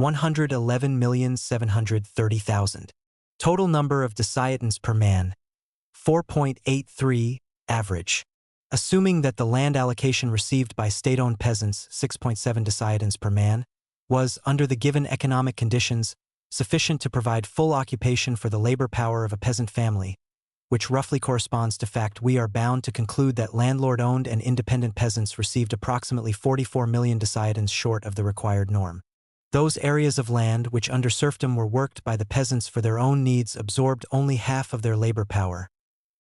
[SPEAKER 1] 111,730,000. Total number of deciadins per man, 4.83, average. Assuming that the land allocation received by state-owned peasants, 6.7 deciadins per man, was, under the given economic conditions, sufficient to provide full occupation for the labor power of a peasant family, which roughly corresponds to fact, we are bound to conclude that landlord-owned and independent peasants received approximately 44 million deciadins short of the required norm. Those areas of land which under serfdom were worked by the peasants for their own needs absorbed only half of their labor power,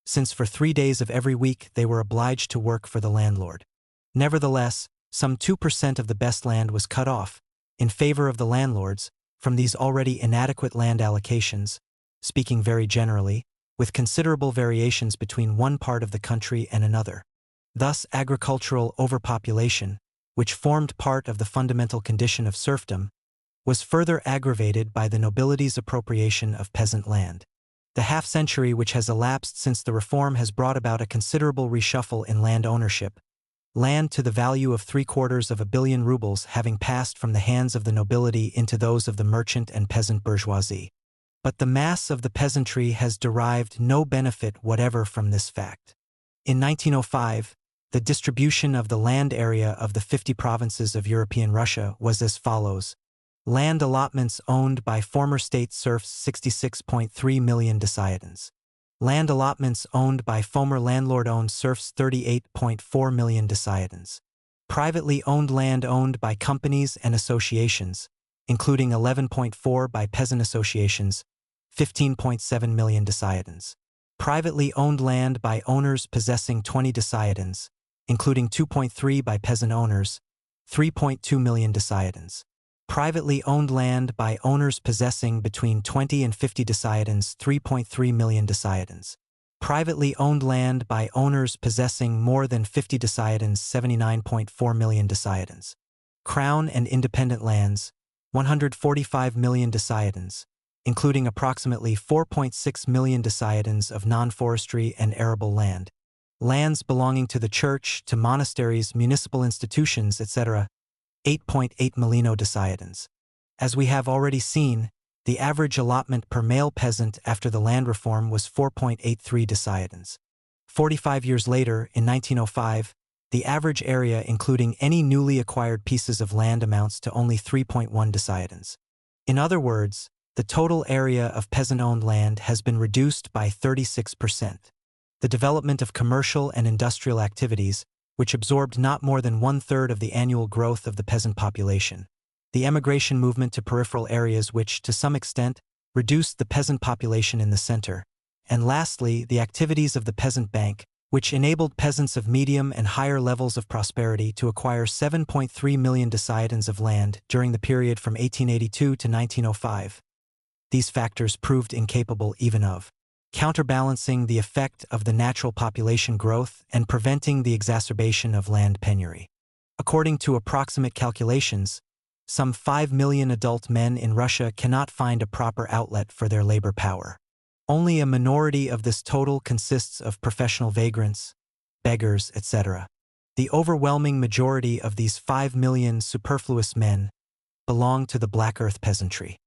[SPEAKER 1] since for 3 days of every week they were obliged to work for the landlord. Nevertheless, some 2% of the best land was cut off, in favor of the landlords, from these already inadequate land allocations, speaking very generally, with considerable variations between one part of the country and another. Thus, agricultural overpopulation, which formed part of the fundamental condition of serfdom, was further aggravated by the nobility's appropriation of peasant land. The half-century which has elapsed since the reform has brought about a considerable reshuffle in land ownership, land to the value of 750 million rubles having passed from the hands of the nobility into those of the merchant and peasant bourgeoisie. But the mass of the peasantry has derived no benefit whatever from this fact. In 1905, the distribution of the land area of the 50 provinces of European Russia was as follows. Land allotments owned by former state serfs 66.3 million deciadins. Land allotments owned by former landlord-owned serfs 38.4 million deciadins. Privately owned land owned by companies and associations, including 11.4 by peasant associations, 15.7 million deciadins. Privately owned land by owners possessing 20 desiatins, including 2.3 by peasant owners, 3.2 million desiatins. Privately owned land by owners possessing between 20 and 50 desiatins, 3.3 million desiatins. Privately owned land by owners possessing more than 50 desiatins, 79.4 million desiatins. Crown and independent lands, 145 million desiatins, including approximately 4.6 million desiatins of non-forestry and arable land. Lands belonging to the church, to monasteries, municipal institutions, etc., 8.8 millino desiatins. As we have already seen, the average allotment per male peasant after the land reform was 4.83 desiatins. 45 years later, in 1905, the average area including any newly acquired pieces of land amounts to only 3.1 desiatins. In other words, the total area of peasant-owned land has been reduced by 36%. The development of commercial and industrial activities, which absorbed not more than one-third of the annual growth of the peasant population. The emigration movement to peripheral areas which, to some extent, reduced the peasant population in the center. And lastly, the activities of the peasant bank, which enabled peasants of medium and higher levels of prosperity to acquire 7.3 million desiatins of land during the period from 1882 to 1905. These factors proved incapable even of counterbalancing the effect of the natural population growth and preventing the exacerbation of land penury. According to approximate calculations, some 5 million adult men in Russia cannot find a proper outlet for their labor power. Only a minority of this total consists of professional vagrants, beggars, etc. The overwhelming majority of these 5 million superfluous men belong to the Black Earth peasantry.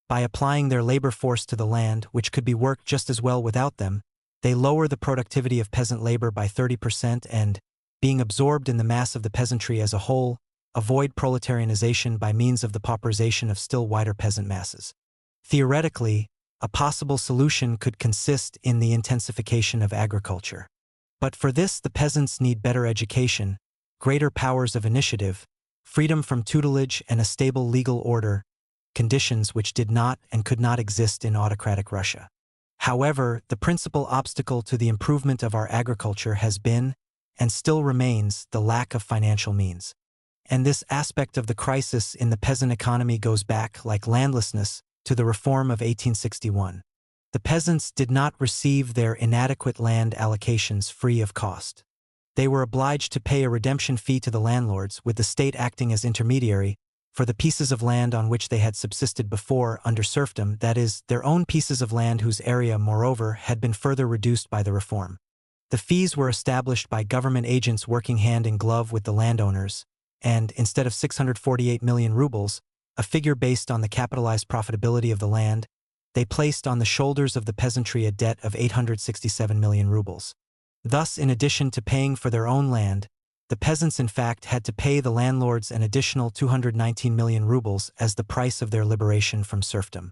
[SPEAKER 1] By applying their labor force to the land, which could be worked just as well without them, they lower the productivity of peasant labor by 30% and, being absorbed in the mass of the peasantry as a whole, avoid proletarianization by means of the pauperization of still wider peasant masses. Theoretically, a possible solution could consist in the intensification of agriculture. But for this the peasants need better education, greater powers of initiative, freedom from tutelage and a stable legal order, conditions which did not and could not exist in autocratic Russia. However, the principal obstacle to the improvement of our agriculture has been, and still remains, the lack of financial means. And this aspect of the crisis in the peasant economy goes back, like landlessness, to the reform of 1861. The peasants did not receive their inadequate land allocations free of cost. They were obliged to pay a redemption fee to the landlords, with the state acting as intermediary, for the pieces of land on which they had subsisted before under serfdom, that is, their own pieces of land whose area, moreover, had been further reduced by the reform. The fees were established by government agents working hand in glove with the landowners, and, instead of 648 million rubles, a figure based on the capitalized profitability of the land, they placed on the shoulders of the peasantry a debt of 867 million rubles. Thus, in addition to paying for their own land, the peasants in fact had to pay the landlords an additional 219 million rubles as the price of their liberation from serfdom.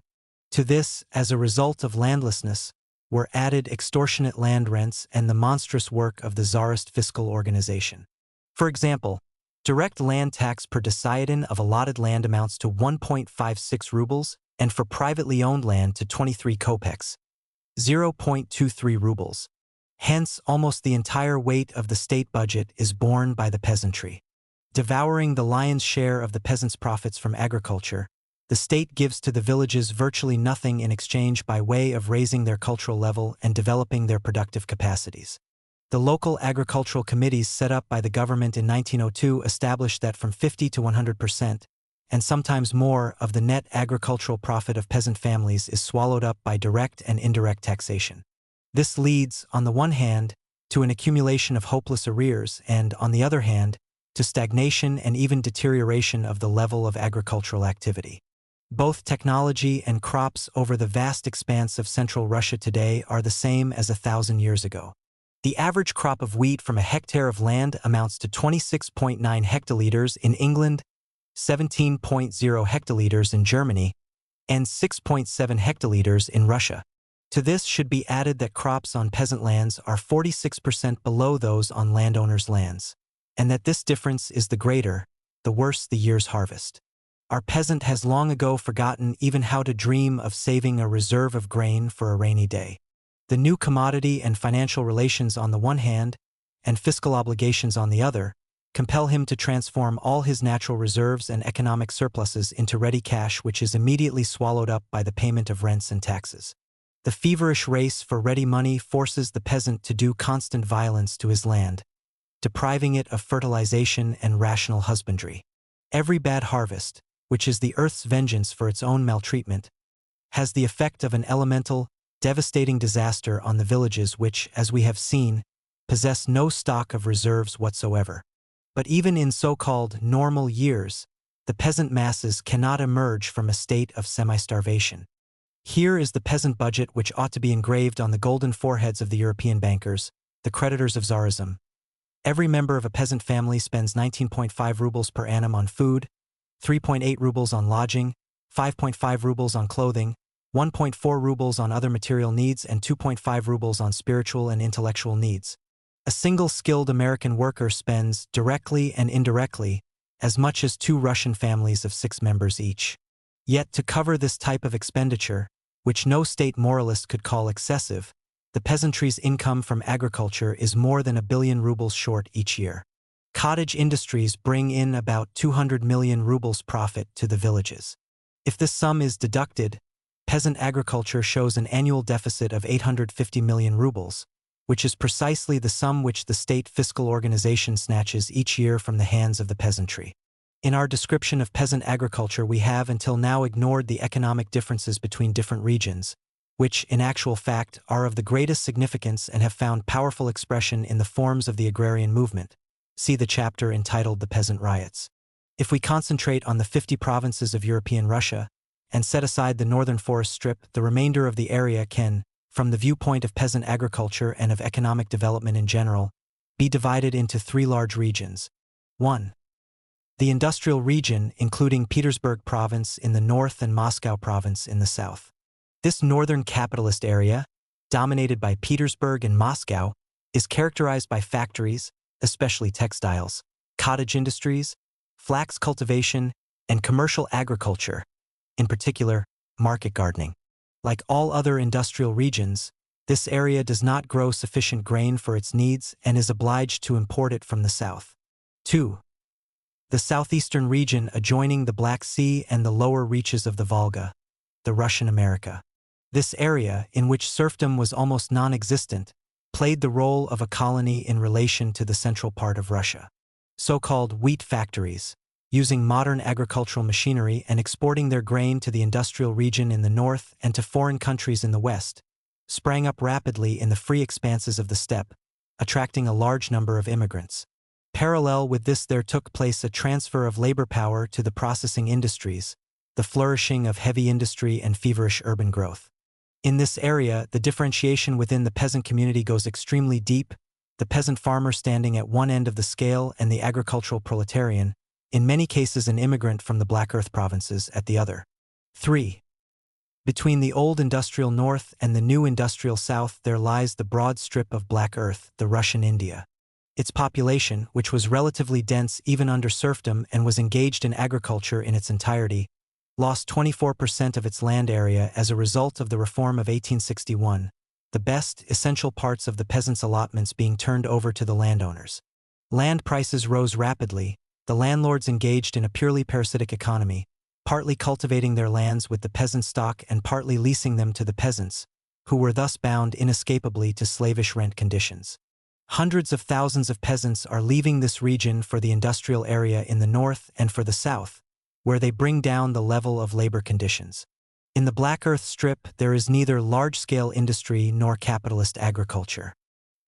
[SPEAKER 1] To this, as a result of landlessness, were added extortionate land rents and the monstrous work of the Tsarist fiscal organization. For example, direct land tax per desiatin of allotted land amounts to 1.56 rubles, and for privately owned land to 23 kopecks, 0.23 rubles. Hence, almost the entire weight of the state budget is borne by the peasantry. Devouring the lion's share of the peasants' profits from agriculture, the state gives to the villages virtually nothing in exchange by way of raising their cultural level and developing their productive capacities. The local agricultural committees set up by the government in 1902 established that from 50 to 100%, and sometimes more, of the net agricultural profit of peasant families is swallowed up by direct and indirect taxation. This leads, on the one hand, to an accumulation of hopeless arrears and, on the other hand, to stagnation and even deterioration of the level of agricultural activity. Both technology and crops over the vast expanse of central Russia today are the same as 1,000 years ago. The average crop of wheat from a hectare of land amounts to 26.9 hectoliters in England, 17.0 hectoliters in Germany, and 6.7 hectoliters in Russia. To this should be added that crops on peasant lands are 46% below those on landowners' lands, and that this difference is the greater, the worse the year's harvest. Our peasant has long ago forgotten even how to dream of saving a reserve of grain for a rainy day. The new commodity and financial relations on the one hand, and fiscal obligations on the other, compel him to transform all his natural reserves and economic surpluses into ready cash, which is immediately swallowed up by the payment of rents and taxes. The feverish race for ready money forces the peasant to do constant violence to his land, depriving it of fertilization and rational husbandry. Every bad harvest, which is the earth's vengeance for its own maltreatment, has the effect of an elemental, devastating disaster on the villages which, as we have seen, possess no stock of reserves whatsoever. But even in so-called normal years, the peasant masses cannot emerge from a state of semi-starvation. Here is the peasant budget which ought to be engraved on the golden foreheads of the European bankers, the creditors of Tsarism. Every member of a peasant family spends 19.5 rubles per annum on food, 3.8 rubles on lodging, 5.5 rubles on clothing, 1.4 rubles on other material needs, and 2.5 rubles on spiritual and intellectual needs. A single skilled American worker spends, directly and indirectly, as much as 2 Russian families of 6 members each. Yet to cover this type of expenditure, which no state moralist could call excessive, the peasantry's income from agriculture is more than 1 billion rubles short each year. Cottage industries bring in about 200 million rubles profit to the villages. If this sum is deducted, peasant agriculture shows an annual deficit of 850 million rubles, which is precisely the sum which the state fiscal organization snatches each year from the hands of the peasantry. In our description of peasant agriculture, we have until now ignored the economic differences between different regions, which, in actual fact, are of the greatest significance and have found powerful expression in the forms of the agrarian movement. See the chapter entitled The Peasant Riots. If we concentrate on the 50 provinces of European Russia and set aside the northern forest strip, the remainder of the area can, from the viewpoint of peasant agriculture and of economic development in general, be divided into 3 large regions. 1. The industrial region, including Petersburg province in the north and Moscow province in the south. This northern capitalist area, dominated by Petersburg and Moscow, is characterized by factories, especially textiles, cottage industries, flax cultivation, and commercial agriculture, in particular, market gardening. Like all other industrial regions, this area does not grow sufficient grain for its needs and is obliged to import it from the south. 2. The southeastern region adjoining the Black Sea and the lower reaches of the Volga, the Russian America. This area, in which serfdom was almost non-existent, played the role of a colony in relation to the central part of Russia. So-called wheat factories, using modern agricultural machinery and exporting their grain to the industrial region in the north and to foreign countries in the west, sprang up rapidly in the free expanses of the steppe, attracting a large number of immigrants. Parallel with this, there took place a transfer of labor power to the processing industries, the flourishing of heavy industry and feverish urban growth. In this area, the differentiation within the peasant community goes extremely deep, the peasant farmer standing at one end of the scale and the agricultural proletarian, in many cases an immigrant from the Black Earth provinces, at the other. 3. Between the old industrial north and the new industrial south there lies the broad strip of Black Earth, the Russian India. Its population, which was relatively dense even under serfdom and was engaged in agriculture in its entirety, lost 24% of its land area as a result of the reform of 1861, the best, essential parts of the peasants' allotments being turned over to the landowners. Land prices rose rapidly, the landlords engaged in a purely parasitic economy, partly cultivating their lands with the peasant stock and partly leasing them to the peasants, who were thus bound inescapably to slavish rent conditions. Hundreds of thousands of peasants are leaving this region for the industrial area in the north and for the south, where they bring down the level of labor conditions. In the Black Earth Strip, there is neither large-scale industry nor capitalist agriculture.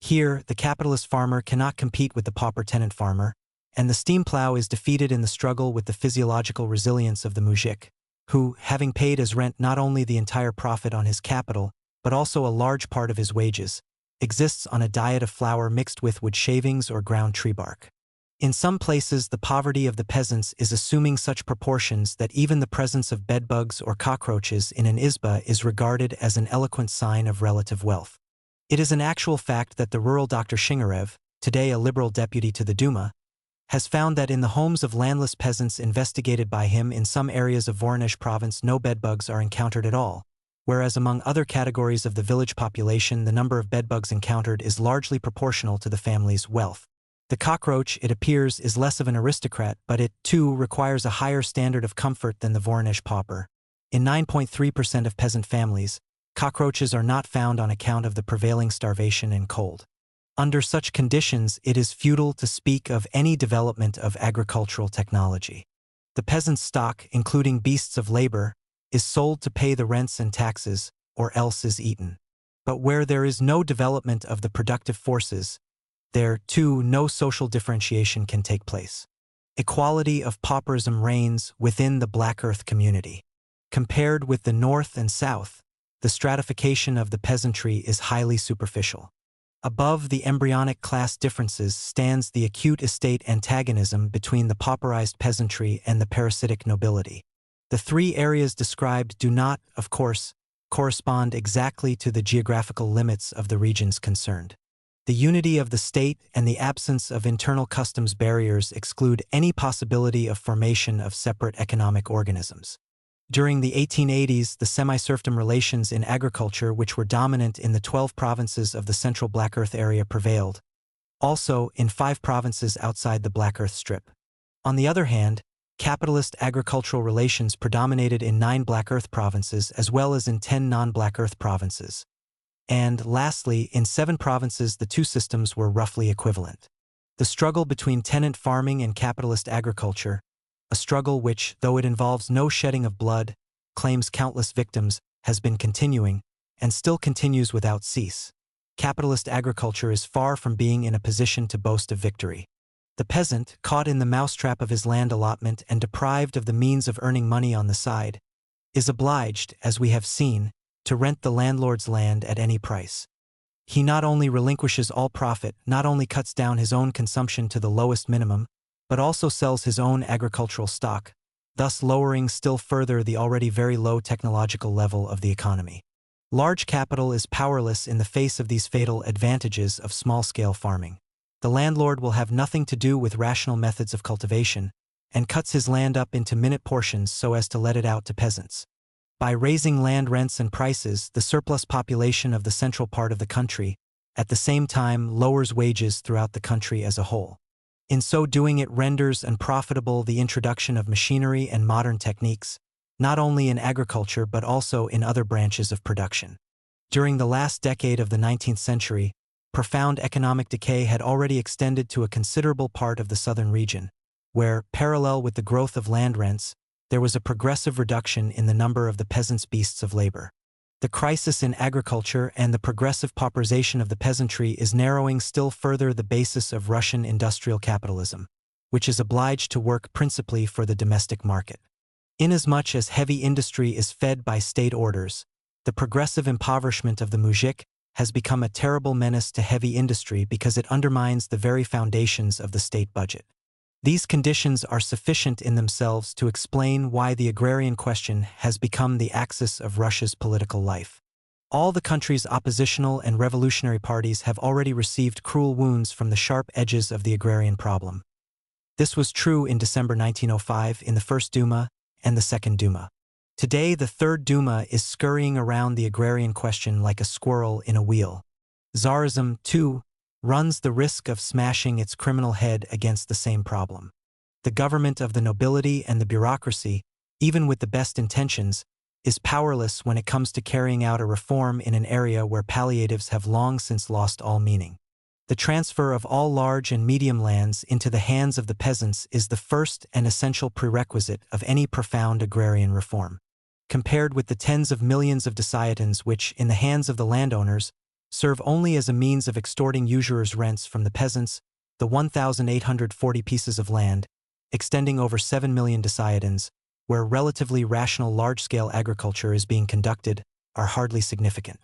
[SPEAKER 1] Here, the capitalist farmer cannot compete with the pauper tenant farmer, and the steam plow is defeated in the struggle with the physiological resilience of the mujik, who, having paid as rent not only the entire profit on his capital, but also a large part of his wages, exists on a diet of flour mixed with wood shavings or ground tree bark. In some places, the poverty of the peasants is assuming such proportions that even the presence of bedbugs or cockroaches in an izba is regarded as an eloquent sign of relative wealth. It is an actual fact that the rural Dr. Shingarev, today a liberal deputy to the Duma, has found that in the homes of landless peasants investigated by him in some areas of Voronezh province no bedbugs are encountered at all, whereas among other categories of the village population the number of bedbugs encountered is largely proportional to the family's wealth. The cockroach, it appears, is less of an aristocrat, but it, too, requires a higher standard of comfort than the Voronezh pauper. In 9.3% of peasant families, cockroaches are not found on account of the prevailing starvation and cold. Under such conditions, it is futile to speak of any development of agricultural technology. The peasant's stock, including beasts of labor, is sold to pay the rents and taxes, or else is eaten. But where there is no development of the productive forces, there, too, no social differentiation can take place. Equality of pauperism reigns within the Black Earth community. Compared with the North and South, the stratification of the peasantry is highly superficial. Above the embryonic class differences stands the acute estate antagonism between the pauperized peasantry and the parasitic nobility. The three areas described do not, of course, correspond exactly to the geographical limits of the regions concerned. The unity of the state and the absence of internal customs barriers exclude any possibility of formation of separate economic organisms. During the 1880s, the semi-serfdom relations in agriculture, which were dominant in the 12 provinces of the central Black Earth area, prevailed, also in 5 provinces outside the Black Earth Strip. On the other hand, capitalist agricultural relations predominated in 9 Black Earth provinces as well as in 10 non-Black Earth provinces. And, lastly, in 7 provinces the two systems were roughly equivalent. The struggle between tenant farming and capitalist agriculture, a struggle which, though it involves no shedding of blood, claims countless victims, has been continuing, and still continues without cease. Capitalist agriculture is far from being in a position to boast of victory. The peasant, caught in the mousetrap of his land allotment and deprived of the means of earning money on the side, is obliged, as we have seen, to rent the landlord's land at any price. He not only relinquishes all profit, not only cuts down his own consumption to the lowest minimum, but also sells his own agricultural stock, thus lowering still further the already very low technological level of the economy. Large capital is powerless in the face of these fatal advantages of small-scale farming. The landlord will have nothing to do with rational methods of cultivation, and cuts his land up into minute portions so as to let it out to peasants. By raising land rents and prices, the surplus population of the central part of the country, at the same time, lowers wages throughout the country as a whole. In so doing, it renders unprofitable the introduction of machinery and modern techniques, not only in agriculture but also in other branches of production. During the last decade of the 19th century, profound economic decay had already extended to a considerable part of the southern region, where, parallel with the growth of land rents, there was a progressive reduction in the number of the peasants' beasts of labor. The crisis in agriculture and the progressive pauperization of the peasantry is narrowing still further the basis of Russian industrial capitalism, which is obliged to work principally for the domestic market. Inasmuch as heavy industry is fed by state orders, the progressive impoverishment of the muzhik has become a terrible menace to heavy industry because it undermines the very foundations of the state budget. These conditions are sufficient in themselves to explain why the agrarian question has become the axis of Russia's political life. All the country's oppositional and revolutionary parties have already received cruel wounds from the sharp edges of the agrarian problem. This was true in December 1905 in the First Duma and the Second Duma. Today, the Third Duma is scurrying around the agrarian question like a squirrel in a wheel. Tsarism, too, runs the risk of smashing its criminal head against the same problem. The government of the nobility and the bureaucracy, even with the best intentions, is powerless when it comes to carrying out a reform in an area where palliatives have long since lost all meaning. The transfer of all large and medium lands into the hands of the peasants is the first and essential prerequisite of any profound agrarian reform. Compared with the tens of millions of dessiatins which, in the hands of the landowners, serve only as a means of extorting usurers' rents from the peasants, the 1,840 pieces of land, extending over 7 million dessiatins, where relatively rational large-scale agriculture is being conducted, are hardly significant.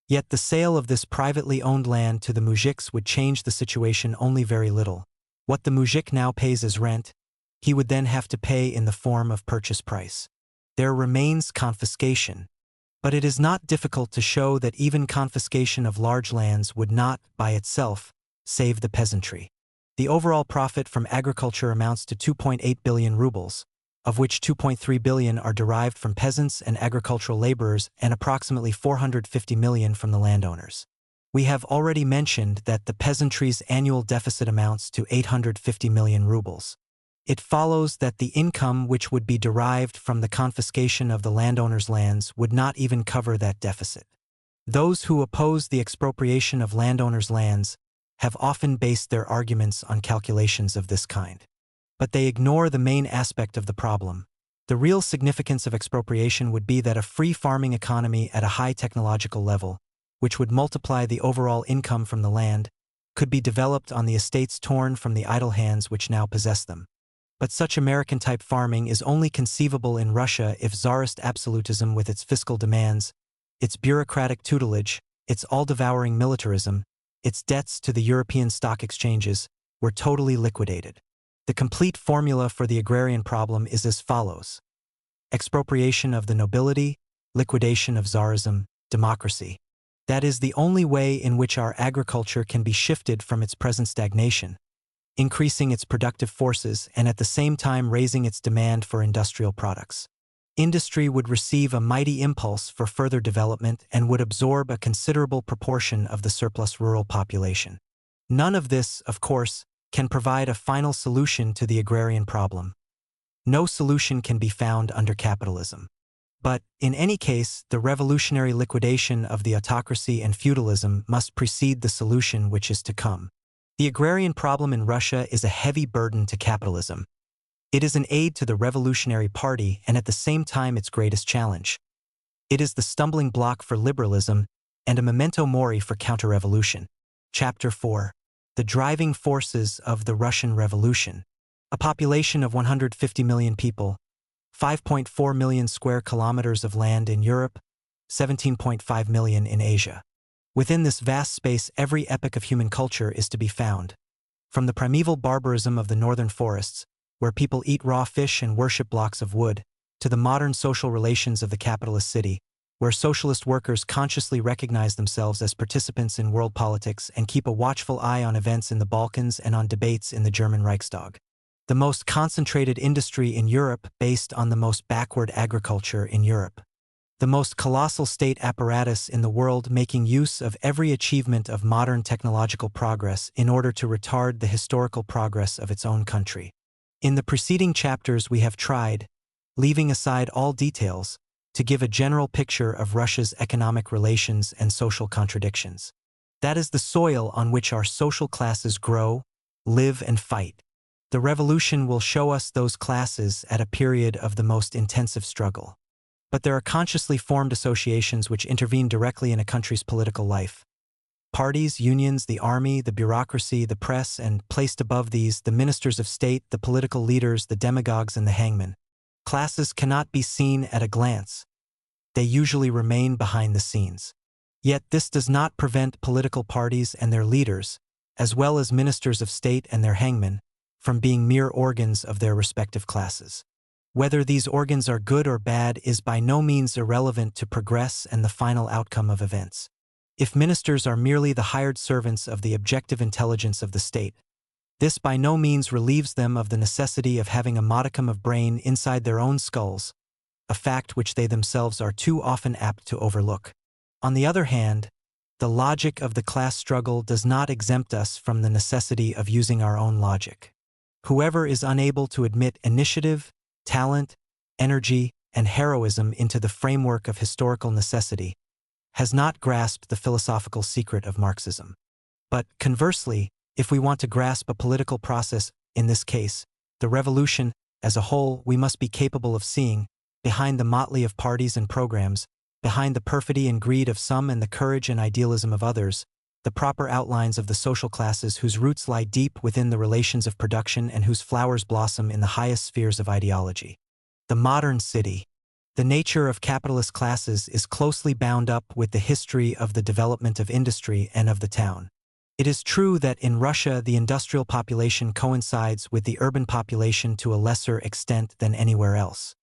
[SPEAKER 1] Yet the sale of this privately owned land to the mujiks would change the situation only very little. What the mujik now pays as rent, he would then have to pay in the form of purchase price. There remains confiscation. But it is not difficult to show that even confiscation of large lands would not, by itself, save the peasantry. The overall profit from agriculture amounts to 2.8 billion rubles, of which 2.3 billion are derived from peasants and agricultural laborers and approximately 450 million from the landowners. We have already mentioned that the peasantry's annual deficit amounts to 850 million rubles. It follows that the income which would be derived from the confiscation of the landowners' lands would not even cover that deficit. Those who oppose the expropriation of landowners' lands have often based their arguments on calculations of this kind. But they ignore the main aspect of the problem. The real significance of expropriation would be that a free farming economy at a high technological level, which would multiply the overall income from the land, could be developed on the estates torn from the idle hands which now possess them. But such American-type farming is only conceivable in Russia if Tsarist absolutism with its fiscal demands, its bureaucratic tutelage, its all-devouring militarism, its debts to the European stock exchanges, were totally liquidated. The complete formula for the agrarian problem is as follows: expropriation of the nobility, liquidation of Tsarism, democracy. That is the only way in which our agriculture can be shifted from its present stagnation, increasing its productive forces and at the same time raising its demand for industrial products. Industry would receive a mighty impulse for further development and would absorb a considerable proportion of the surplus rural population. None of this, of course, can provide a final solution to the agrarian problem. No solution can be found under capitalism. But, in any case, the revolutionary liquidation of the autocracy and feudalism must precede the solution which is to come. The agrarian problem in Russia is a heavy burden to capitalism. It is an aid to the Revolutionary Party and at the same time its greatest challenge. It is the stumbling block for liberalism and a memento mori for counter-revolution. Chapter 4. The driving forces of the Russian Revolution. A population of 150 million people, 5.4 million square kilometers of land in Europe, 17.5 million in Asia. Within this vast space, every epoch of human culture is to be found. From the primeval barbarism of the northern forests, where people eat raw fish and worship blocks of wood, to the modern social relations of the capitalist city, where socialist workers consciously recognize themselves as participants in world politics and keep a watchful eye on events in the Balkans and on debates in the German Reichstag. The most concentrated industry in Europe based on the most backward agriculture in Europe. The most colossal state apparatus in the world making use of every achievement of modern technological progress in order to retard the historical progress of its own country. In the preceding chapters we have tried, leaving aside all details, to give a general picture of Russia's economic relations and social contradictions. That is the soil on which our social classes grow, live and fight. The revolution will show us those classes at a period of the most intensive struggle. But there are consciously formed associations which intervene directly in a country's political life. Parties, unions, the army, the bureaucracy, the press, and, placed above these, the ministers of state, the political leaders, the demagogues, and the hangmen. Classes cannot be seen at a glance. They usually remain behind the scenes. Yet this does not prevent political parties and their leaders, as well as ministers of state and their hangmen, from being mere organs of their respective classes. Whether these organs are good or bad is by no means irrelevant to progress and the final outcome of events. If ministers are merely the hired servants of the objective intelligence of the state, this by no means relieves them of the necessity of having a modicum of brain inside their own skulls, a fact which they themselves are too often apt to overlook. On the other hand, the logic of the class struggle does not exempt us from the necessity of using our own logic. Whoever is unable to admit initiative, talent, energy, and heroism into the framework of historical necessity has not grasped the philosophical secret of Marxism. But, conversely, if we want to grasp a political process, in this case, the revolution, as a whole, we must be capable of seeing, behind the motley of parties and programs, behind the perfidy and greed of some and the courage and idealism of others, the proper outlines of the social classes whose roots lie deep within the relations of production and whose flowers blossom in the highest spheres of ideology. The modern city. The nature of capitalist classes is closely bound up with the history of the development of industry and of the town. It is true that in Russia the industrial population coincides with the urban population to a lesser extent than anywhere else.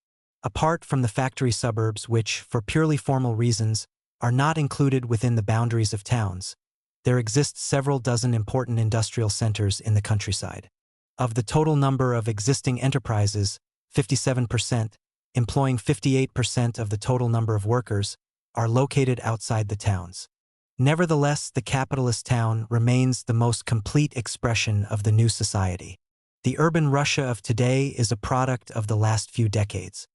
[SPEAKER 1] Apart from the factory suburbs which, for purely formal reasons, are not included within the boundaries of towns, there exist several dozen important industrial centers in the countryside. Of the total number of existing enterprises, 57%, employing 58% of the total number of workers, are located outside the towns. Nevertheless, the capitalist town remains the most complete expression of the new society. The urban Russia of today is a product of the last few decades.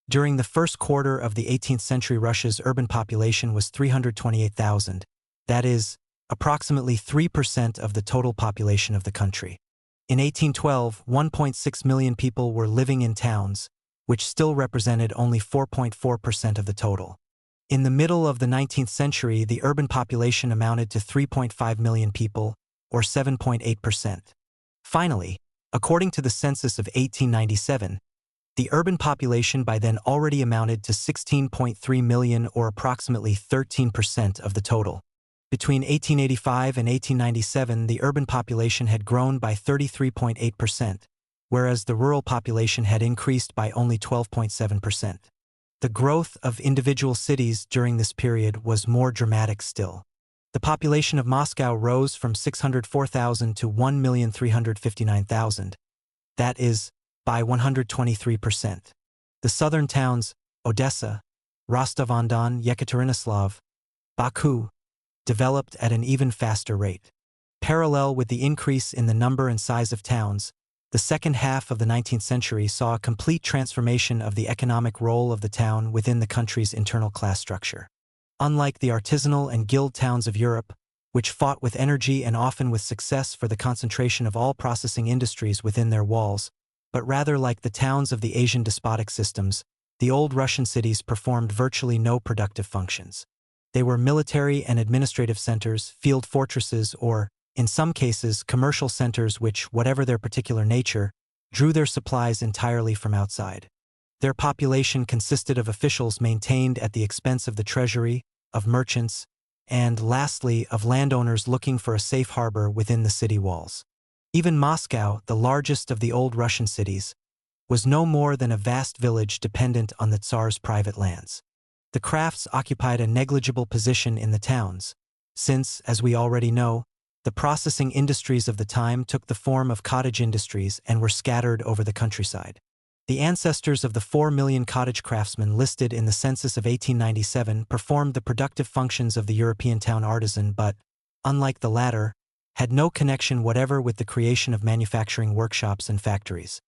[SPEAKER 1] During the first quarter of the 18th century, Russia's urban population was 328,000, that is, approximately 3% of the total population of the country. In 1812, 1.6 million people were living in towns, which still represented only 4.4% of the total. In the middle of the 19th century, the urban population amounted to 3.5 million people, or 7.8%. Finally, according to the census of 1897, the urban population by then already amounted to 16.3 million, or approximately 13% of the total. Between 1885 and 1897, the urban population had grown by 33.8%, whereas the rural population had increased by only 12.7%. The growth of individual cities during this period was more dramatic still. The population of Moscow rose from 604,000 to 1,359,000, that is, by 123%. The southern towns, Odessa, Rostov-on-Don, Yekaterinoslav, Baku, developed at an even faster rate. Parallel with the increase in the number and size of towns, the second half of the 19th century saw a complete transformation of the economic role of the town within the country's internal class structure. Unlike the artisanal and guild towns of Europe, which fought with energy and often with success for the concentration of all processing industries within their walls, but rather like the towns of the Asian despotic systems, the old Russian cities performed virtually no productive functions. They were military and administrative centers, field fortresses, or, in some cases, commercial centers which, whatever their particular nature, drew their supplies entirely from outside. Their population consisted of officials maintained at the expense of the treasury, of merchants, and, lastly, of landowners looking for a safe harbor within the city walls. Even Moscow, the largest of the old Russian cities, was no more than a vast village dependent on the Tsar's private lands. The crafts occupied a negligible position in the towns, since, as we already know, the processing industries of the time took the form of cottage industries and were scattered over the countryside. The ancestors of the 4 million cottage craftsmen listed in the census of 1897 performed the productive functions of the European town artisan but, unlike the latter, had no connection whatever with the creation of manufacturing workshops and factories.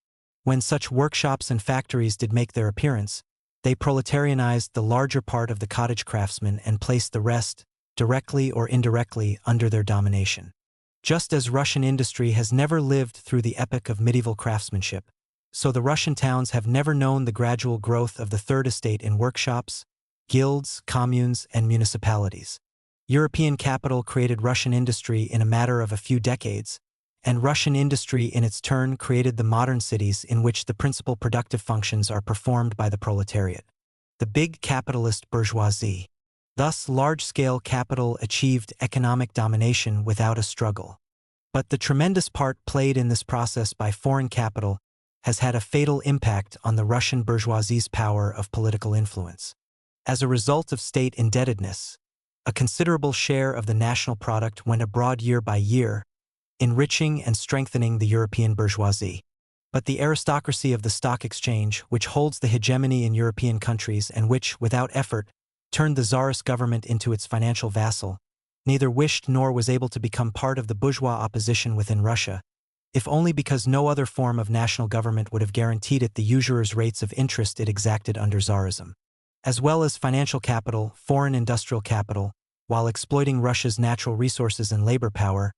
[SPEAKER 1] When such workshops and factories did make their appearance, they proletarianized the larger part of the cottage craftsmen and placed the rest, directly or indirectly, under their domination. Just as Russian industry has never lived through the epoch of medieval craftsmanship, so the Russian towns have never known the gradual growth of the third estate in workshops, guilds, communes, and municipalities. European capital created Russian industry in a matter of a few decades, and Russian industry in its turn created the modern cities in which the principal productive functions are performed by the proletariat, the big capitalist bourgeoisie. Thus, large-scale capital achieved economic domination without a struggle. But the tremendous part played in this process by foreign capital has had a fatal impact on the Russian bourgeoisie's power of political influence. As a result of state indebtedness, a considerable share of the national product went abroad year by year, enriching and strengthening the European bourgeoisie. But the aristocracy of the stock exchange, which holds the hegemony in European countries and which, without effort, turned the Tsarist government into its financial vassal, neither wished nor was able to become part of the bourgeois opposition within Russia, if only because no other form of national government would have guaranteed it the usurer's rates of interest it exacted under Tsarism. As well as financial capital, foreign industrial capital, while exploiting Russia's natural resources and labor power,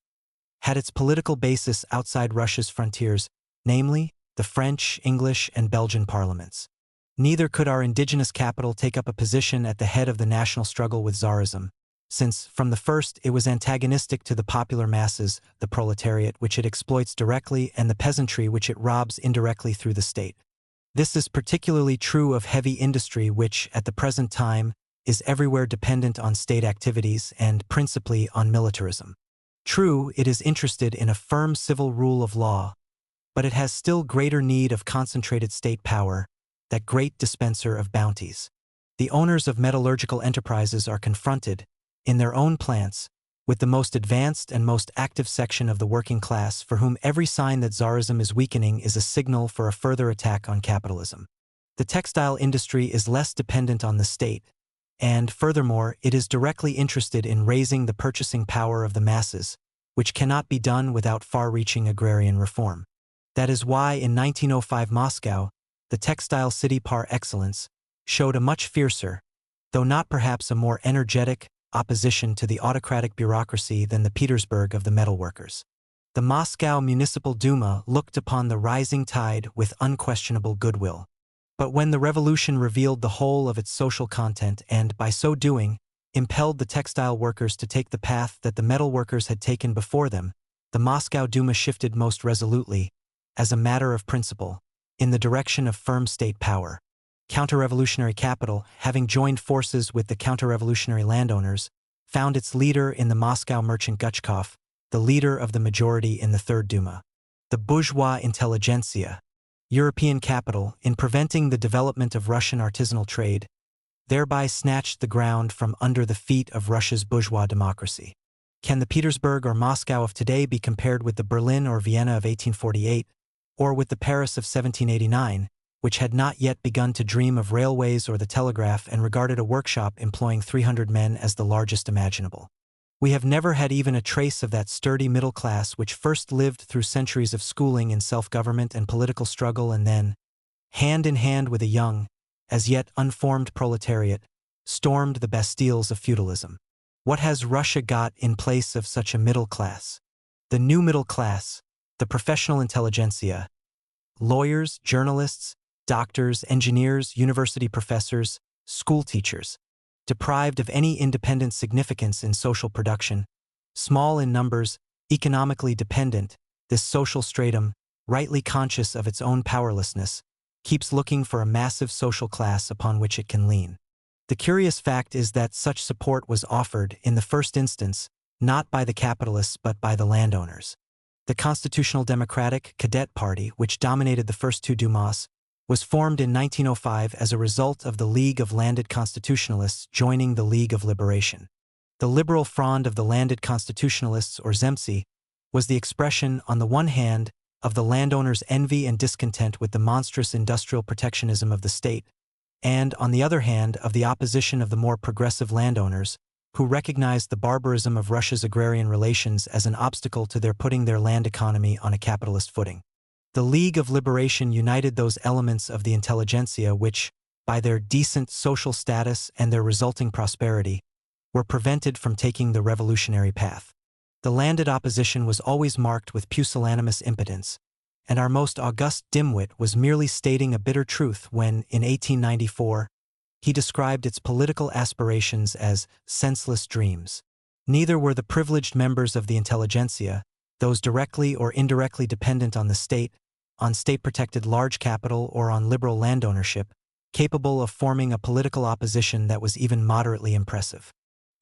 [SPEAKER 1] had its political basis outside Russia's frontiers, namely, the French, English, and Belgian parliaments. Neither could our indigenous capital take up a position at the head of the national struggle with Tsarism, since, from the first, it was antagonistic to the popular masses, the proletariat, which it exploits directly, and the peasantry, which it robs indirectly through the state. This is particularly true of heavy industry, which, at the present time, is everywhere dependent on state activities and, principally, on militarism. True, it is interested in a firm civil rule of law, but it has still greater need of concentrated state power, that great dispenser of bounties. The owners of metallurgical enterprises are confronted, in their own plants, with the most advanced and most active section of the working class for whom every sign that Tsarism is weakening is a signal for a further attack on capitalism. The textile industry is less dependent on the state, and, furthermore, it is directly interested in raising the purchasing power of the masses, which cannot be done without far-reaching agrarian reform. That is why in 1905 Moscow, the textile city par excellence, showed a much fiercer, though not perhaps a more energetic, opposition to the autocratic bureaucracy than the Petersburg of the metalworkers. The Moscow Municipal Duma looked upon the rising tide with unquestionable goodwill. But when the revolution revealed the whole of its social content and, by so doing, impelled the textile workers to take the path that the metalworkers had taken before them, the Moscow Duma shifted most resolutely, as a matter of principle, in the direction of firm state power. Counter-revolutionary capital, having joined forces with the counter-revolutionary landowners, found its leader in the Moscow merchant Guchkov, the leader of the majority in the Third Duma. The bourgeois intelligentsia, European capital, in preventing the development of Russian artisanal trade, thereby snatched the ground from under the feet of Russia's bourgeois democracy. Can the Petersburg or Moscow of today be compared with the Berlin or Vienna of 1848, or with the Paris of 1789, which had not yet begun to dream of railways or the telegraph and regarded a workshop employing 300 men as the largest imaginable? We have never had even a trace of that sturdy middle class which first lived through centuries of schooling in self-government and political struggle and then, hand in hand with a young, as yet unformed proletariat, stormed the bastilles of feudalism. What has Russia got in place of such a middle class? The new middle class, the professional intelligentsia, lawyers, journalists, doctors, engineers, university professors, school teachers, deprived of any independent significance in social production, small in numbers, economically dependent, this social stratum, rightly conscious of its own powerlessness, keeps looking for a massive social class upon which it can lean. The curious fact is that such support was offered, in the first instance, not by the capitalists but by the landowners. The Constitutional Democratic Cadet Party, which dominated the first two Dumas, was formed in 1905 as a result of the League of Landed Constitutionalists joining the League of Liberation. The Liberal Front of the Landed Constitutionalists, or Zemsty, was the expression, on the one hand, of the landowners' envy and discontent with the monstrous industrial protectionism of the state, and, on the other hand, of the opposition of the more progressive landowners, who recognized the barbarism of Russia's agrarian relations as an obstacle to their putting their land economy on a capitalist footing. The League of Liberation united those elements of the intelligentsia which, by their decent social status and their resulting prosperity, were prevented from taking the revolutionary path. The landed opposition was always marked with pusillanimous impotence, and our most august dimwit was merely stating a bitter truth when, in 1894, he described its political aspirations as senseless dreams. Neither were the privileged members of the intelligentsia, those directly or indirectly dependent on the state, on state-protected large capital or on liberal land ownership, capable of forming a political opposition that was even moderately impressive.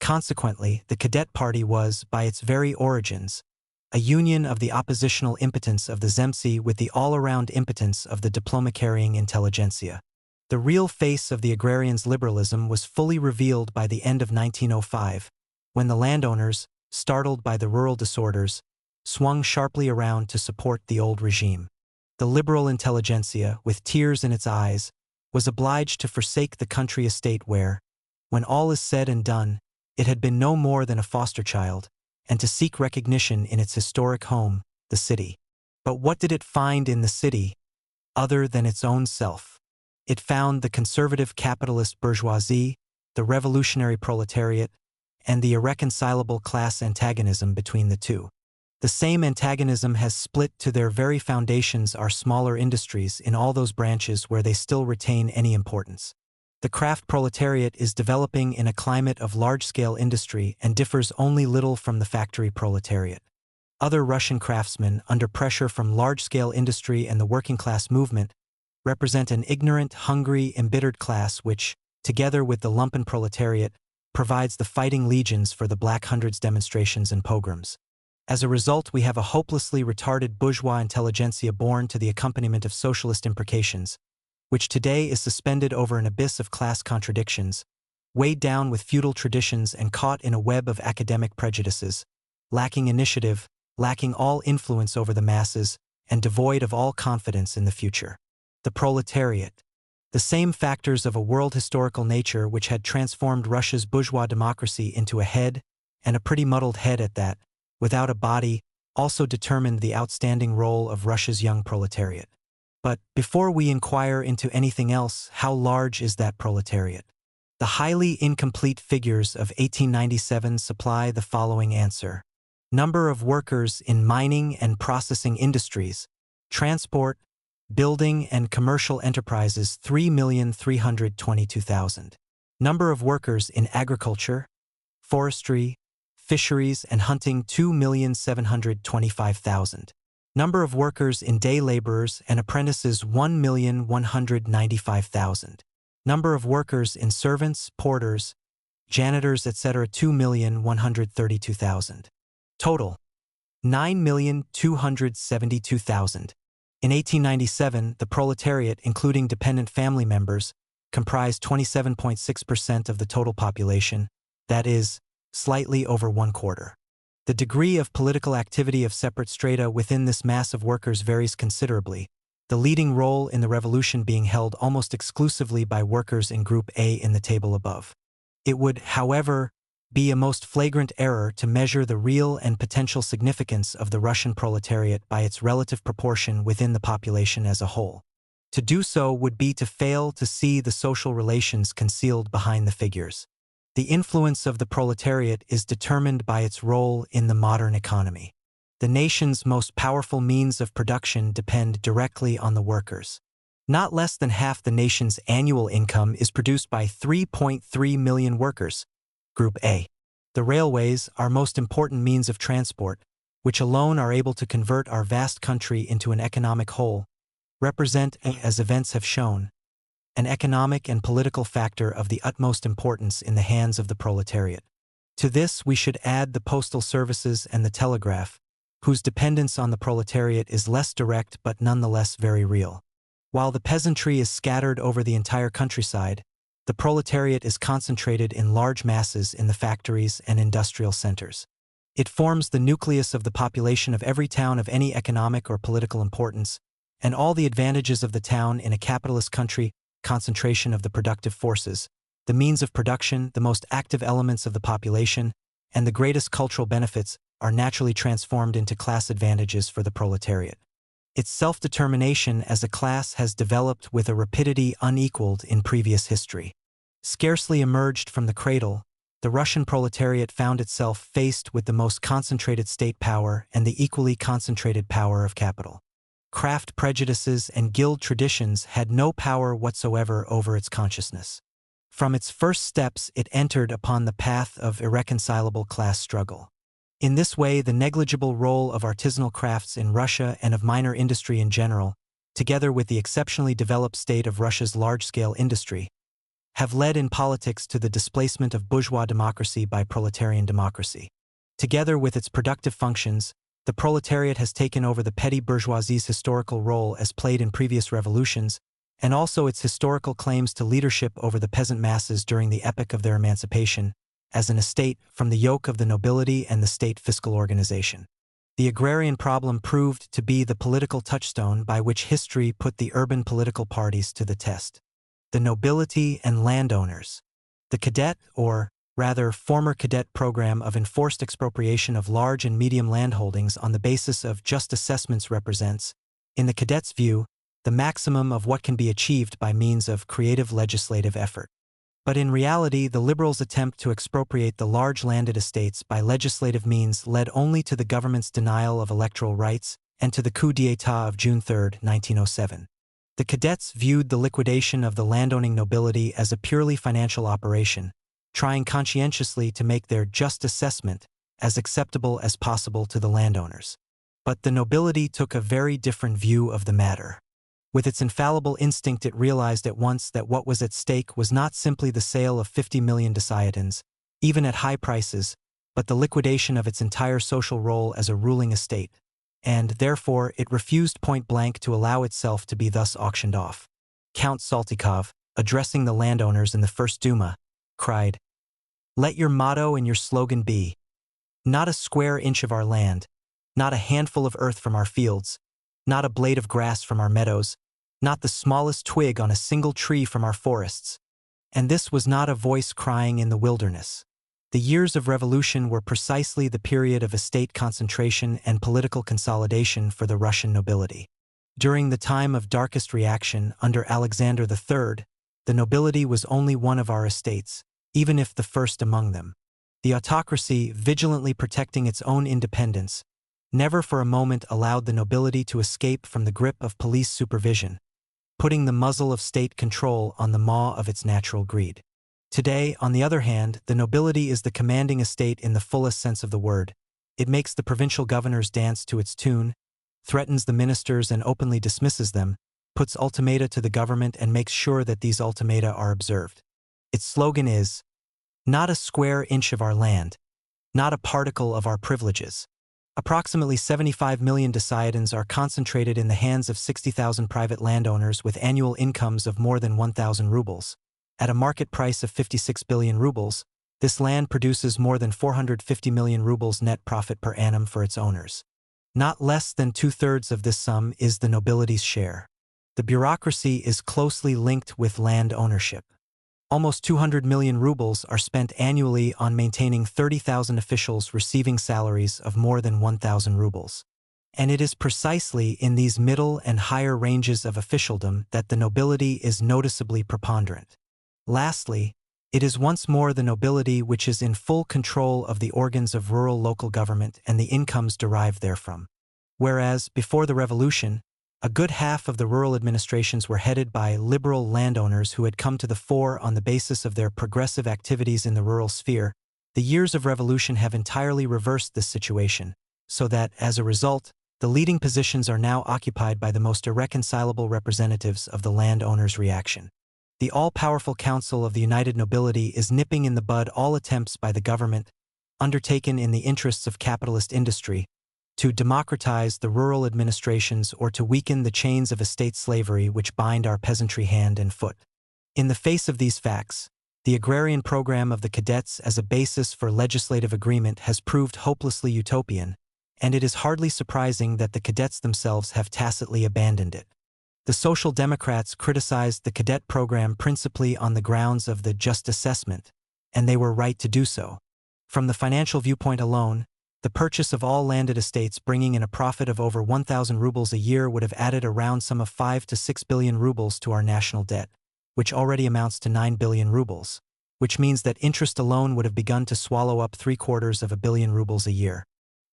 [SPEAKER 1] Consequently, the Cadet Party was, by its very origins, a union of the oppositional impotence of the Zemsty with the all-around impotence of the diploma-carrying intelligentsia. The real face of the agrarians' liberalism was fully revealed by the end of 1905, when the landowners, startled by the rural disorders, swung sharply around to support the old regime. The liberal intelligentsia, with tears in its eyes, was obliged to forsake the country estate where, when all is said and done, it had been no more than a foster child, and to seek recognition in its historic home, the city. But what did it find in the city, other than its own self? It found the conservative capitalist bourgeoisie, the revolutionary proletariat, and the irreconcilable class antagonism between the two. The same antagonism has split to their very foundations our smaller industries in all those branches where they still retain any importance. The craft proletariat is developing in a climate of large-scale industry and differs only little from the factory proletariat. Other Russian craftsmen, under pressure from large-scale industry and the working-class movement, represent an ignorant, hungry, embittered class which, together with the lumpen proletariat, provides the fighting legions for the Black Hundreds demonstrations and pogroms. As a result, we have a hopelessly retarded bourgeois intelligentsia born to the accompaniment of socialist imprecations, which today is suspended over an abyss of class contradictions, weighed down with feudal traditions and caught in a web of academic prejudices, lacking initiative, lacking all influence over the masses, and devoid of all confidence in the future. The proletariat. The same factors of a world historical nature which had transformed Russia's bourgeois democracy into a head, and a pretty muddled head at that, without a body, also determined the outstanding role of Russia's young proletariat. But before we inquire into anything else, how large is that proletariat? The highly incomplete figures of 1897 supply the following answer. Number of workers in mining and processing industries, transport, building and commercial enterprises 3,322,000. Number of workers in agriculture, forestry, fisheries and hunting 2,725,000. Number of workers in day laborers and apprentices 1,195,000. Number of workers in servants, porters, janitors, etc. 2,132,000. Total 9,272,000. In 1897, the proletariat, including dependent family members, comprised 27.6% of the total population, that is, slightly over 1/4. The degree of political activity of separate strata within this mass of workers varies considerably, the leading role in the revolution being held almost exclusively by workers in Group A in the table above. It would, however, be a most flagrant error to measure the real and potential significance of the Russian proletariat by its relative proportion within the population as a whole. To do so would be to fail to see the social relations concealed behind the figures. The influence of the proletariat is determined by its role in the modern economy. The nation's most powerful means of production depend directly on the workers. Not less than half the nation's annual income is produced by 3.3 million workers. Group A. The railways, our most important means of transport, which alone are able to convert our vast country into an economic whole, represent, as events have shown, an economic and political factor of the utmost importance in the hands of the proletariat. To this we should add the postal services and the telegraph, whose dependence on the proletariat is less direct but nonetheless very real. While the peasantry is scattered over the entire countryside, the proletariat is concentrated in large masses in the factories and industrial centers. It forms the nucleus of the population of every town of any economic or political importance, and all the advantages of the town in a capitalist country, concentration of the productive forces, the means of production, the most active elements of the population, and the greatest cultural benefits are naturally transformed into class advantages for the proletariat. Its self-determination as a class has developed with a rapidity unequaled in previous history. Scarcely emerged from the cradle, the Russian proletariat found itself faced with the most concentrated state power and the equally concentrated power of capital. Craft prejudices and guild traditions had no power whatsoever over its consciousness. From its first steps it entered upon the path of irreconcilable class struggle. In this way, the negligible role of artisanal crafts in Russia and of minor industry in general, together with the exceptionally developed state of Russia's large-scale industry, have led in politics to the displacement of bourgeois democracy by proletarian democracy. Together with its productive functions, the proletariat has taken over the petty bourgeoisie's historical role as played in previous revolutions, and also its historical claims to leadership over the peasant masses during the epoch of their emancipation, as an estate from the yoke of the nobility and the state fiscal organization. The agrarian problem proved to be the political touchstone by which history put the urban political parties to the test. The nobility and landowners. The cadet, or rather former cadet program of enforced expropriation of large and medium landholdings on the basis of just assessments represents, in the cadets' view, the maximum of what can be achieved by means of creative legislative effort. But in reality, the liberals' attempt to expropriate the large landed estates by legislative means led only to the government's denial of electoral rights and to the coup d'état of June 3, 1907. The cadets viewed the liquidation of the landowning nobility as a purely financial operation, trying conscientiously to make their just assessment as acceptable as possible to the landowners. But the nobility took a very different view of the matter. With its infallible instinct, it realized at once that what was at stake was not simply the sale of 50 million dessiatins, even at high prices, but the liquidation of its entire social role as a ruling estate, and, therefore, it refused point-blank to allow itself to be thus auctioned off. Count Saltykov, addressing the landowners in the First Duma, cried. Let your motto and your slogan be, not a square inch of our land, not a handful of earth from our fields, not a blade of grass from our meadows, not the smallest twig on a single tree from our forests. And this was not a voice crying in the wilderness. The years of revolution were precisely the period of estate concentration and political consolidation for the Russian nobility. During the time of darkest reaction under Alexander III, the nobility was only one of our estates, even if the first among them. The autocracy, vigilantly protecting its own independence, never for a moment allowed the nobility to escape from the grip of police supervision, putting the muzzle of state control on the maw of its natural greed. Today, on the other hand, the nobility is the commanding estate in the fullest sense of the word. It makes the provincial governors dance to its tune, threatens the ministers and openly dismisses them, puts ultimata to the government and makes sure that these ultimata are observed. Its slogan is, not a square inch of our land, not a particle of our privileges. Approximately 75 million deciadins are concentrated in the hands of 60,000 private landowners with annual incomes of more than 1,000 rubles. At a market price of 56 billion rubles, this land produces more than 450 million rubles net profit per annum for its owners. Not less than two-thirds of this sum is the nobility's share. The bureaucracy is closely linked with land ownership. Almost 200 million rubles are spent annually on maintaining 30,000 officials receiving salaries of more than 1,000 rubles. And it is precisely in these middle and higher ranges of officialdom that the nobility is noticeably preponderant. Lastly, it is once more the nobility which is in full control of the organs of rural local government and the incomes derived therefrom. Whereas, before the revolution, a good half of the rural administrations were headed by liberal landowners who had come to the fore on the basis of their progressive activities in the rural sphere, the years of revolution have entirely reversed this situation, so that, as a result, the leading positions are now occupied by the most irreconcilable representatives of the landowners' reaction. The all-powerful Council of the United Nobility is nipping in the bud all attempts by the government, undertaken in the interests of capitalist industry, to democratize the rural administrations or to weaken the chains of estate slavery which bind our peasantry hand and foot. In the face of these facts, the agrarian program of the cadets as a basis for legislative agreement has proved hopelessly utopian, and it is hardly surprising that the cadets themselves have tacitly abandoned it. The Social Democrats criticized the cadet program principally on the grounds of the just assessment, and they were right to do so. From the financial viewpoint alone, the purchase of all landed estates bringing in a profit of over 1,000 rubles a year would have added a round sum of 5 to 6 billion rubles to our national debt, which already amounts to 9 billion rubles, which means that interest alone would have begun to swallow up 750 million rubles a year.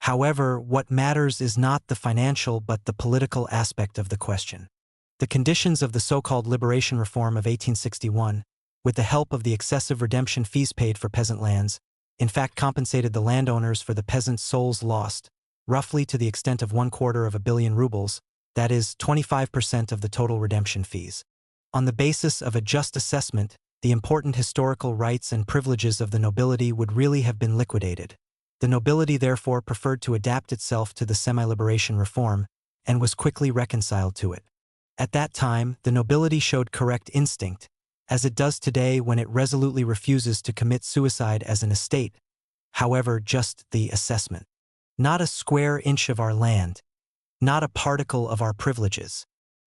[SPEAKER 1] However, what matters is not the financial but the political aspect of the question. The conditions of the so-called Liberation Reform of 1861, with the help of the excessive redemption fees paid for peasant lands, in fact compensated the landowners for the peasants' souls lost, roughly to the extent of 250 million rubles, that is, 25% of the total redemption fees. On the basis of a just assessment, the important historical rights and privileges of the nobility would really have been liquidated. The nobility therefore preferred to adapt itself to the semi-liberation reform, and was quickly reconciled to it. At that time, the nobility showed correct instinct, as it does today when it resolutely refuses to commit suicide as an estate, however just the assessment. Not a square inch of our land, not a particle of our privileges.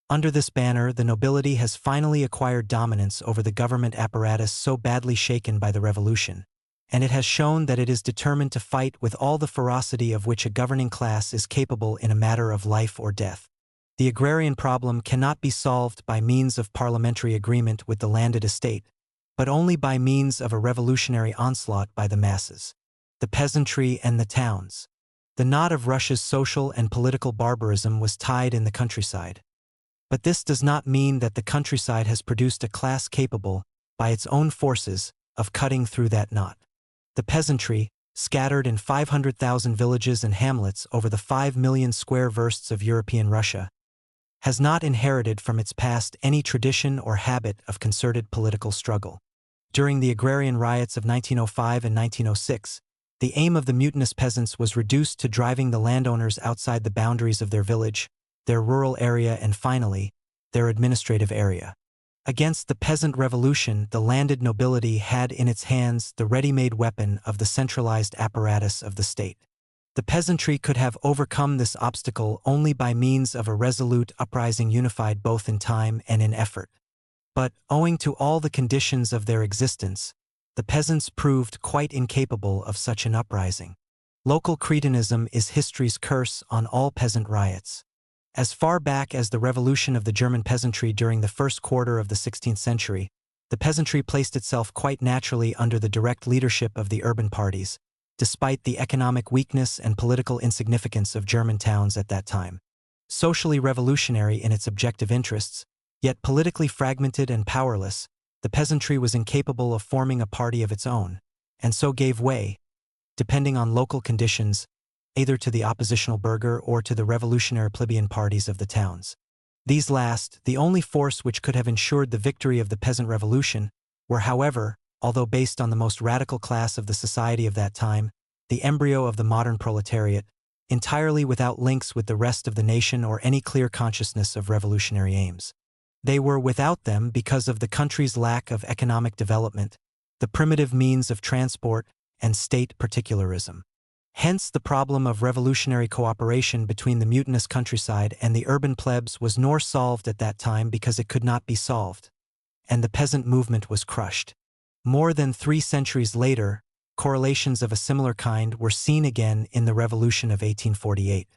[SPEAKER 1] Under this banner, the nobility has finally acquired dominance over the government apparatus so badly shaken by the revolution, and it has shown that it is determined to fight with all the ferocity of which a governing class is capable in a matter of life or death. The agrarian problem cannot be solved by means of parliamentary agreement with the landed estate, but only by means of a revolutionary onslaught by the masses, the peasantry and the towns. The knot of Russia's social and political barbarism was tied in the countryside. But this does not mean that the countryside has produced a class capable, by its own forces, of cutting through that knot. The peasantry, scattered in 500,000 villages and hamlets over the 5 million square versts of European Russia, has not inherited from its past any tradition or habit of concerted political struggle. During the agrarian riots of 1905 and 1906, the aim of the mutinous peasants was reduced to driving the landowners outside the boundaries of their village, their rural area and finally, their administrative area. Against the peasant revolution, the landed nobility had in its hands the ready-made weapon of the centralized apparatus of the state. The peasantry could have overcome this obstacle only by means of a resolute uprising unified both in time and in effort. But, owing to all the conditions of their existence, the peasants proved quite incapable of such an uprising. Local cretinism is history's curse on all peasant riots. As far back as the revolution of the German peasantry during the first quarter of the 16th century, the peasantry placed itself quite naturally under the direct leadership of the urban parties, despite the economic weakness and political insignificance of German towns at that time. Socially revolutionary in its objective interests, yet politically fragmented and powerless, the peasantry was incapable of forming a party of its own, and so gave way, depending on local conditions, either to the oppositional burgher or to the revolutionary plebeian parties of the towns. These last, the only force which could have ensured the victory of the peasant revolution, were however, although based on the most radical class of the society of that time, the embryo of the modern proletariat, entirely without links with the rest of the nation or any clear consciousness of revolutionary aims. They were without them because of the country's lack of economic development, the primitive means of transport, and state particularism. Hence the problem of revolutionary cooperation between the mutinous countryside and the urban plebs was nor solved at that time because it could not be solved, and the peasant movement was crushed. More than 3 centuries later, correlations of a similar kind were seen again in the Revolution of 1848.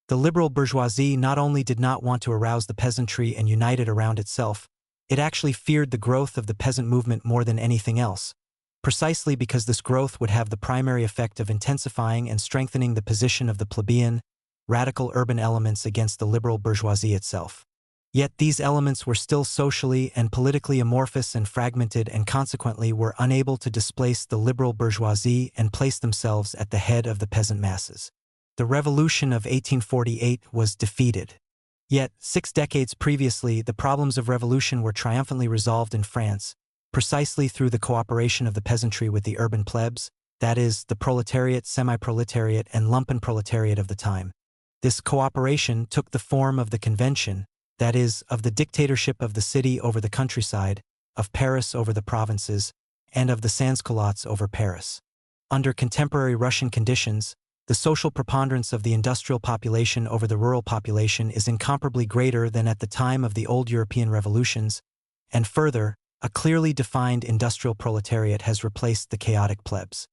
[SPEAKER 1] The liberal bourgeoisie not only did not want to arouse the peasantry and unite it around itself, it actually feared the growth of the peasant movement more than anything else, precisely because this growth would have the primary effect of intensifying and strengthening the position of the plebeian, radical urban elements against the liberal bourgeoisie itself. Yet these elements were still socially and politically amorphous and fragmented and consequently were unable to displace the liberal bourgeoisie and place themselves at the head of the peasant masses. The Revolution of 1848 was defeated. Yet, 6 decades previously, the problems of revolution were triumphantly resolved in France, precisely through the cooperation of the peasantry with the urban plebs, that is, the proletariat, semi-proletariat, and lumpenproletariat of the time. This cooperation took the form of the convention, that is, of the dictatorship of the city over the countryside, of Paris over the provinces, and of the sans-culottes over Paris. Under contemporary Russian conditions, the social preponderance of the industrial population over the rural population is incomparably greater than at the time of the old European revolutions, and further, a clearly defined industrial proletariat has replaced the chaotic plebs.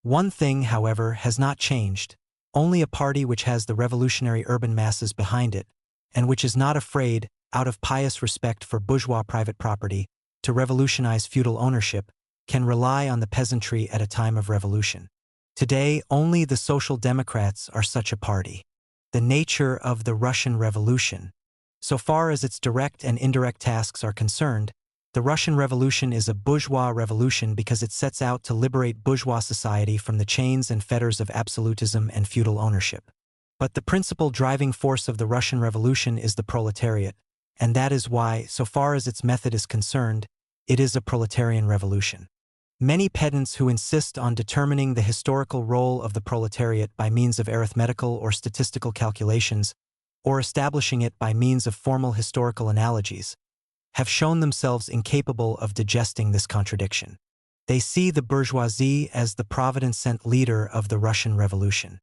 [SPEAKER 1] One thing, however, has not changed: only a party which has the revolutionary urban masses behind it, and which is not afraid, out of pious respect for bourgeois private property, to revolutionize feudal ownership, can rely on the peasantry at a time of revolution. Today, only the Social Democrats are such a party. The nature of the Russian Revolution. So far as its direct and indirect tasks are concerned, the Russian Revolution is a bourgeois revolution because it sets out to liberate bourgeois society from the chains and fetters of absolutism and feudal ownership. But the principal driving force of the Russian Revolution is the proletariat, and that is why, so far as its method is concerned, it is a proletarian revolution. Many pedants who insist on determining the historical role of the proletariat by means of arithmetical or statistical calculations, or establishing it by means of formal historical analogies, have shown themselves incapable of digesting this contradiction. They see the bourgeoisie as the providence-sent leader of the Russian Revolution.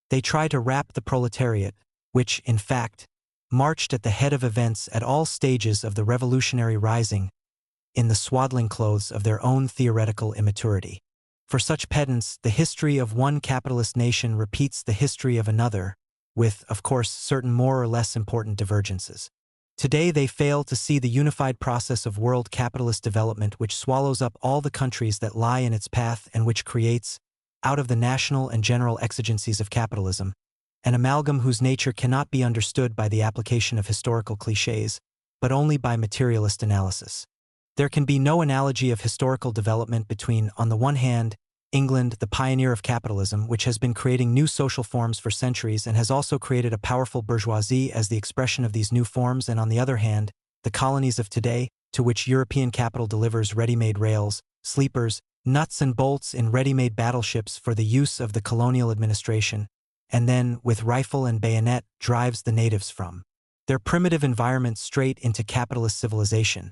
[SPEAKER 1] They try to wrap the proletariat, which, in fact, marched at the head of events at all stages of the revolutionary rising, in the swaddling clothes of their own theoretical immaturity. For such pedants, the history of one capitalist nation repeats the history of another, with, of course, certain more or less important divergences. Today they fail to see the unified process of world capitalist development which swallows up all the countries that lie in its path and which creates, out of the national and general exigencies of capitalism, an amalgam whose nature cannot be understood by the application of historical clichés, but only by materialist analysis. There can be no analogy of historical development between, on the one hand, England, the pioneer of capitalism, which has been creating new social forms for centuries and has also created a powerful bourgeoisie as the expression of these new forms, and on the other hand, the colonies of today, to which European capital delivers ready-made rails, sleepers, nuts and bolts in ready-made battleships for the use of the colonial administration, and then, with rifle and bayonet, drives the natives from their primitive environment straight into capitalist civilization.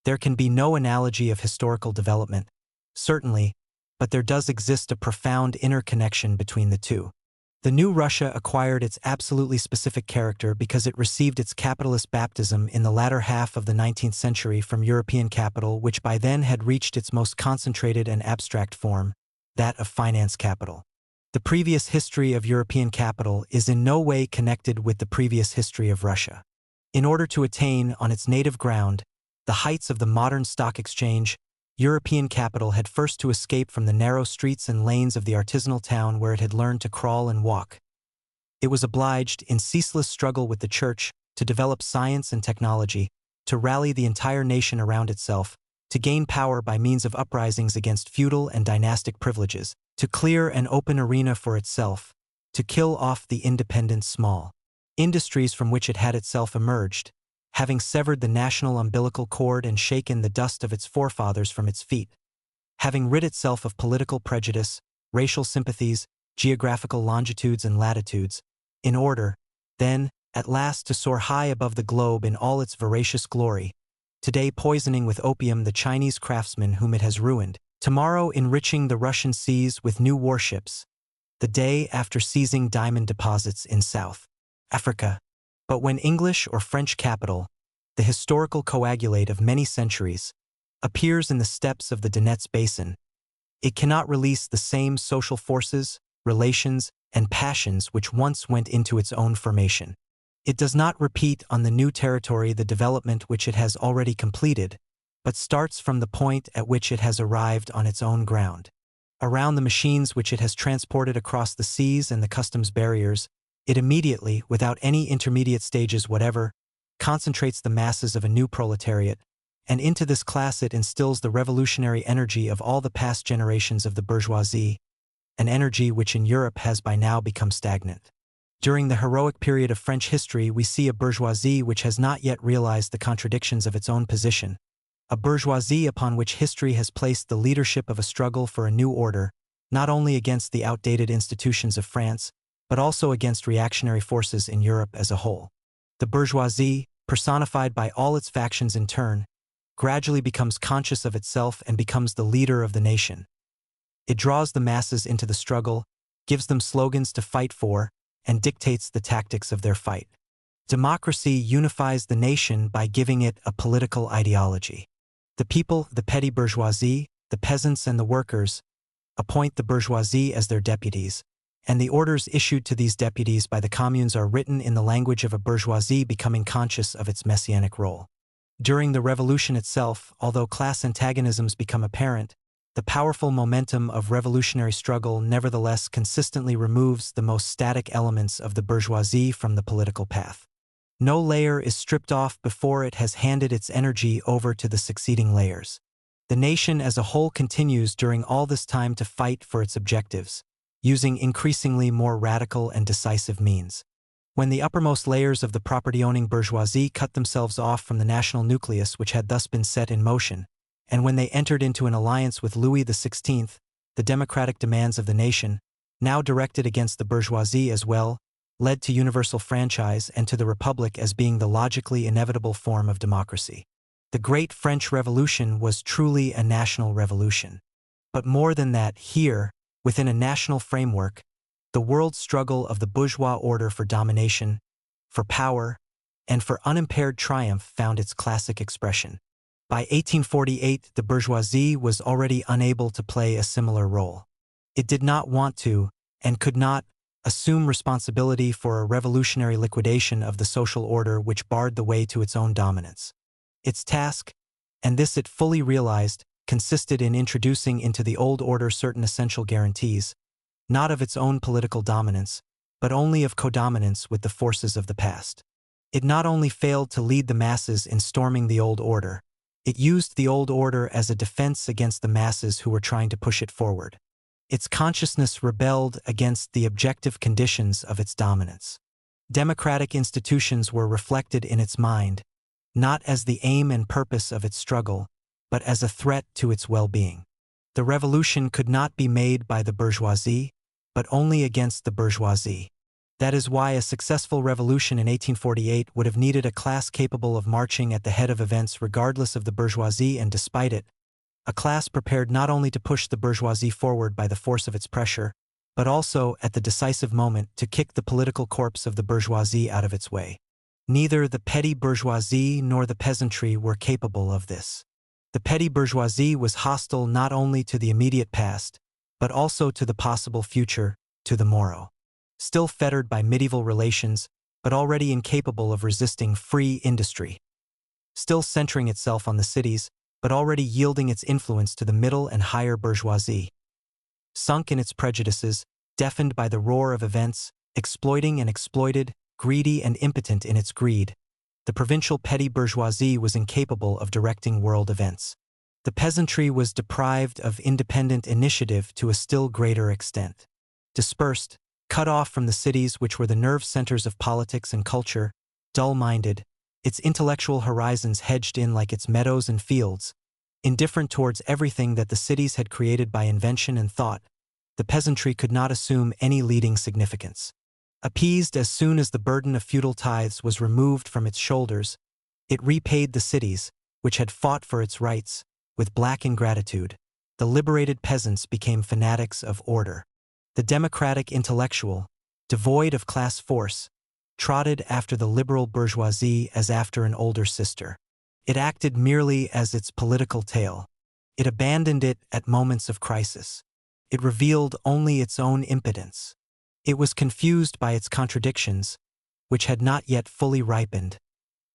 [SPEAKER 1] There can be no analogy of historical development, certainly, but there does exist a profound interconnection between the two. The new Russia acquired its absolutely specific character because it received its capitalist baptism in the latter half of the 19th century from European capital, which by then had reached its most concentrated and abstract form, that of finance capital. The previous history of European capital is in no way connected with the previous history of Russia. In order to attain, on its native ground, the heights of the modern stock exchange, European capital had first to escape from the narrow streets and lanes of the artisanal town where it had learned to crawl and walk. It was obliged, in ceaseless struggle with the church, to develop science and technology, to rally the entire nation around itself, to gain power by means of uprisings against feudal and dynastic privileges, to clear an open arena for itself, to kill off the independent small industries from which it had itself emerged, having severed the national umbilical cord and shaken the dust of its forefathers from its feet, having rid itself of political prejudice, racial sympathies, geographical longitudes and latitudes, in order, then, at last to soar high above the globe in all its voracious glory, today poisoning with opium the Chinese craftsmen whom it has ruined, tomorrow enriching the Russian seas with new warships, the day after seizing diamond deposits in South Africa. But when English or French capital, the historical coagulate of many centuries, appears in the steppes of the Donets Basin, it cannot release the same social forces, relations, and passions which once went into its own formation. It does not repeat on the new territory the development which it has already completed, but starts from the point at which it has arrived on its own ground. Around the machines which it has transported across the seas and the customs barriers, it immediately, without any intermediate stages whatever, concentrates the masses of a new proletariat, and into this class it instills the revolutionary energy of all the past generations of the bourgeoisie, an energy which in Europe has by now become stagnant. During the heroic period of French history, we see a bourgeoisie which has not yet realized the contradictions of its own position, a bourgeoisie upon which history has placed the leadership of a struggle for a new order, not only against the outdated institutions of France, but also against reactionary forces in Europe as a whole. The bourgeoisie, personified by all its factions in turn, gradually becomes conscious of itself and becomes the leader of the nation. It draws the masses into the struggle, gives them slogans to fight for, and dictates the tactics of their fight. Democracy unifies the nation by giving it a political ideology. The people, the petty bourgeoisie, the peasants and the workers, appoint the bourgeoisie as their deputies, and the orders issued to these deputies by the communes are written in the language of a bourgeoisie becoming conscious of its messianic role. During the revolution itself, although class antagonisms become apparent, the powerful momentum of revolutionary struggle nevertheless consistently removes the most static elements of the bourgeoisie from the political path. No layer is stripped off before it has handed its energy over to the succeeding layers. The nation as a whole continues during all this time to fight for its objectives, using increasingly more radical and decisive means. When the uppermost layers of the property-owning bourgeoisie cut themselves off from the national nucleus which had thus been set in motion, and when they entered into an alliance with Louis XVI, the democratic demands of the nation, now directed against the bourgeoisie as well, led to universal franchise and to the republic as being the logically inevitable form of democracy. The Great French Revolution was truly a national revolution. But more than that, here, within a national framework, the world struggle of the bourgeois order for domination, for power, and for unimpaired triumph found its classic expression. By 1848, the bourgeoisie was already unable to play a similar role. It did not want to, and could not, assume responsibility for a revolutionary liquidation of the social order which barred the way to its own dominance. Its task, and this it fully realized, consisted in introducing into the old order certain essential guarantees, not of its own political dominance, but only of codominance with the forces of the past. It not only failed to lead the masses in storming the old order, it used the old order as a defense against the masses who were trying to push it forward. Its consciousness rebelled against the objective conditions of its dominance. Democratic institutions were reflected in its mind, not as the aim and purpose of its struggle, but as a threat to its well-being. The revolution could not be made by the bourgeoisie, but only against the bourgeoisie. That is why a successful revolution in 1848 would have needed a class capable of marching at the head of events regardless of the bourgeoisie, and despite it, a class prepared not only to push the bourgeoisie forward by the force of its pressure, but also, at the decisive moment, to kick the political corpse of the bourgeoisie out of its way. Neither the petty bourgeoisie nor the peasantry were capable of this. The petty bourgeoisie was hostile not only to the immediate past, but also to the possible future, to the morrow. Still fettered by medieval relations, but already incapable of resisting free industry. Still centering itself on the cities, but already yielding its influence to the middle and higher bourgeoisie. Sunk in its prejudices, deafened by the roar of events, exploiting and exploited, greedy and impotent in its greed, the provincial petty bourgeoisie was incapable of directing world events. The peasantry was deprived of independent initiative to a still greater extent. Dispersed, cut off from the cities which were the nerve centers of politics and culture, dull-minded, its intellectual horizons hedged in like its meadows and fields, indifferent towards everything that the cities had created by invention and thought, the peasantry could not assume any leading significance. Appeased as soon as the burden of feudal tithes was removed from its shoulders, it repaid the cities, which had fought for its rights, with black ingratitude. The liberated peasants became fanatics of order. The democratic intellectual, devoid of class force, trotted after the liberal bourgeoisie as after an older sister. It acted merely as its political tail. It abandoned it at moments of crisis. It revealed only its own impotence. It was confused by its contradictions, which had not yet fully ripened,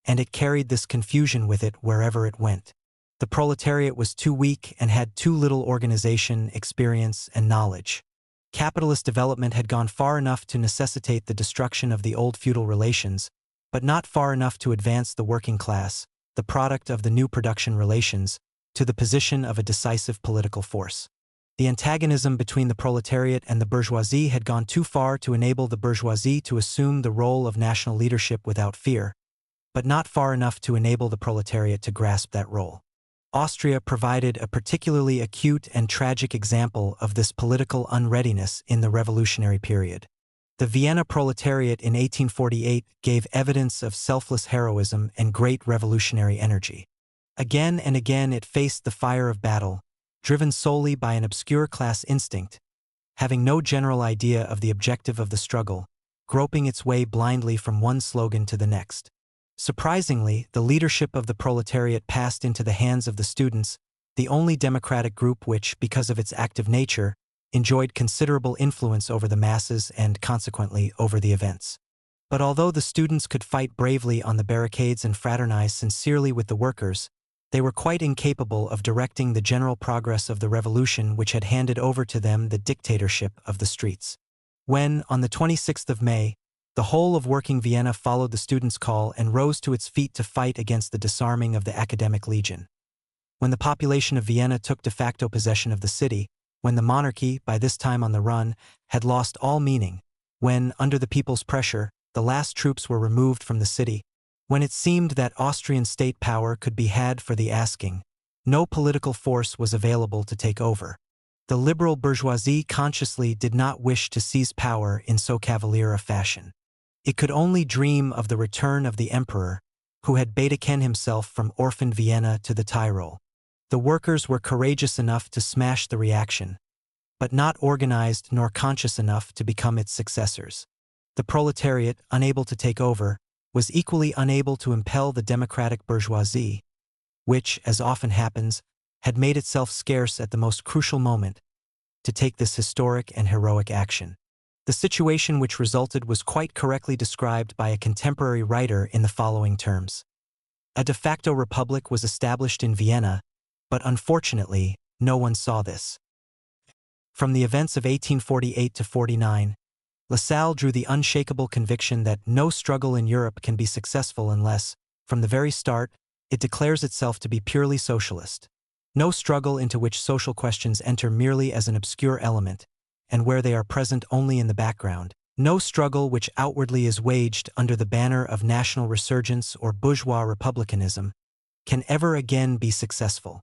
[SPEAKER 1] and it carried this confusion with it wherever it went. The proletariat was too weak and had too little organization, experience, and knowledge. Capitalist development had gone far enough to necessitate the destruction of the old feudal relations, but not far enough to advance the working class, the product of the new production relations, to the position of a decisive political force. The antagonism between the proletariat and the bourgeoisie had gone too far to enable the bourgeoisie to assume the role of national leadership without fear, but not far enough to enable the proletariat to grasp that role. Austria provided a particularly acute and tragic example of this political unreadiness in the revolutionary period. The Vienna proletariat in 1848 gave evidence of selfless heroism and great revolutionary energy. Again and again it faced the fire of battle, driven solely by an obscure class instinct, having no general idea of the objective of the struggle, groping its way blindly from one slogan to the next. Surprisingly, the leadership of the proletariat passed into the hands of the students, the only democratic group which, because of its active nature, enjoyed considerable influence over the masses and, consequently, over the events. But although the students could fight bravely on the barricades and fraternize sincerely with the workers, they were quite incapable of directing the general progress of the revolution which had handed over to them the dictatorship of the streets. When, on the 26th of May, the whole of working Vienna followed the students' call and rose to its feet to fight against the disarming of the Academic Legion. When the population of Vienna took de facto possession of the city, when the monarchy, by this time on the run, had lost all meaning, when, under the people's pressure, the last troops were removed from the city, when it seemed that Austrian state power could be had for the asking, no political force was available to take over. The liberal bourgeoisie consciously did not wish to seize power in so cavalier a fashion. It could only dream of the return of the emperor, who had Baedeker himself from orphaned Vienna to the Tyrol. The workers were courageous enough to smash the reaction, but not organized nor conscious enough to become its successors. The proletariat, unable to take over, was equally unable to impel the democratic bourgeoisie, which, as often happens, had made itself scarce at the most crucial moment, to take this historic and heroic action. The situation which resulted was quite correctly described by a contemporary writer in the following terms. A de facto republic was established in Vienna, but unfortunately, no one saw this. From the events of 1848 to 49, Lassalle drew the unshakable conviction that no struggle in Europe can be successful unless, from the very start, it declares itself to be purely socialist. No struggle into which social questions enter merely as an obscure element, and where they are present only in the background. No struggle which outwardly is waged under the banner of national resurgence or bourgeois republicanism can ever again be successful.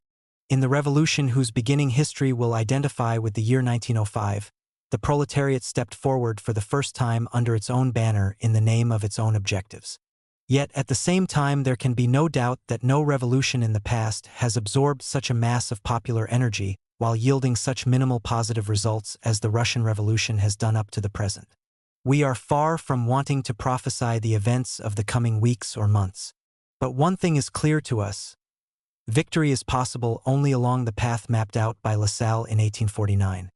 [SPEAKER 1] In the revolution whose beginning history will identify with the year 1905, The proletariat stepped forward for the first time under its own banner in the name of its own objectives. Yet at the same time there can be no doubt that no revolution in the past has absorbed such a mass of popular energy while yielding such minimal positive results as the Russian Revolution has done up to the present. We are far from wanting to prophesy the events of the coming weeks or months. But one thing is clear to us. Victory is possible only along the path mapped out by Lassalle in 1849.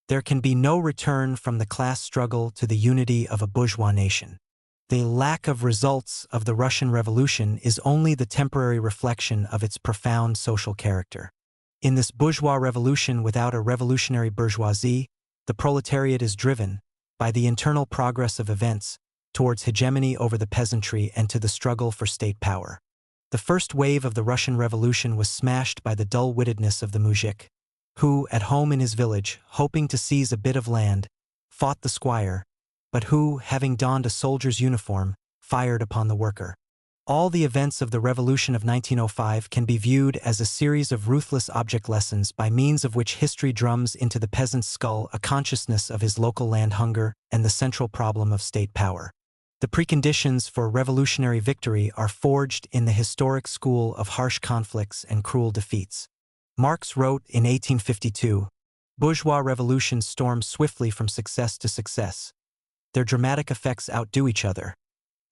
[SPEAKER 1] There can be no return from the class struggle to the unity of a bourgeois nation. The lack of results of the Russian Revolution is only the temporary reflection of its profound social character. In this bourgeois revolution without a revolutionary bourgeoisie, the proletariat is driven, by the internal progress of events, towards hegemony over the peasantry and to the struggle for state power. The first wave of the Russian Revolution was smashed by the dull-wittedness of the muzhik, who, at home in his village, hoping to seize a bit of land, fought the squire, but who, having donned a soldier's uniform, fired upon the worker. All the events of the Revolution of 1905 can be viewed as a series of ruthless object lessons by means of which history drums into the peasant's skull a consciousness of his local land hunger and the central problem of state power. The preconditions for revolutionary victory are forged in the historic school of harsh conflicts and cruel defeats. Marx wrote in 1852, "Bourgeois revolutions storm swiftly from success to success. Their dramatic effects outdo each other.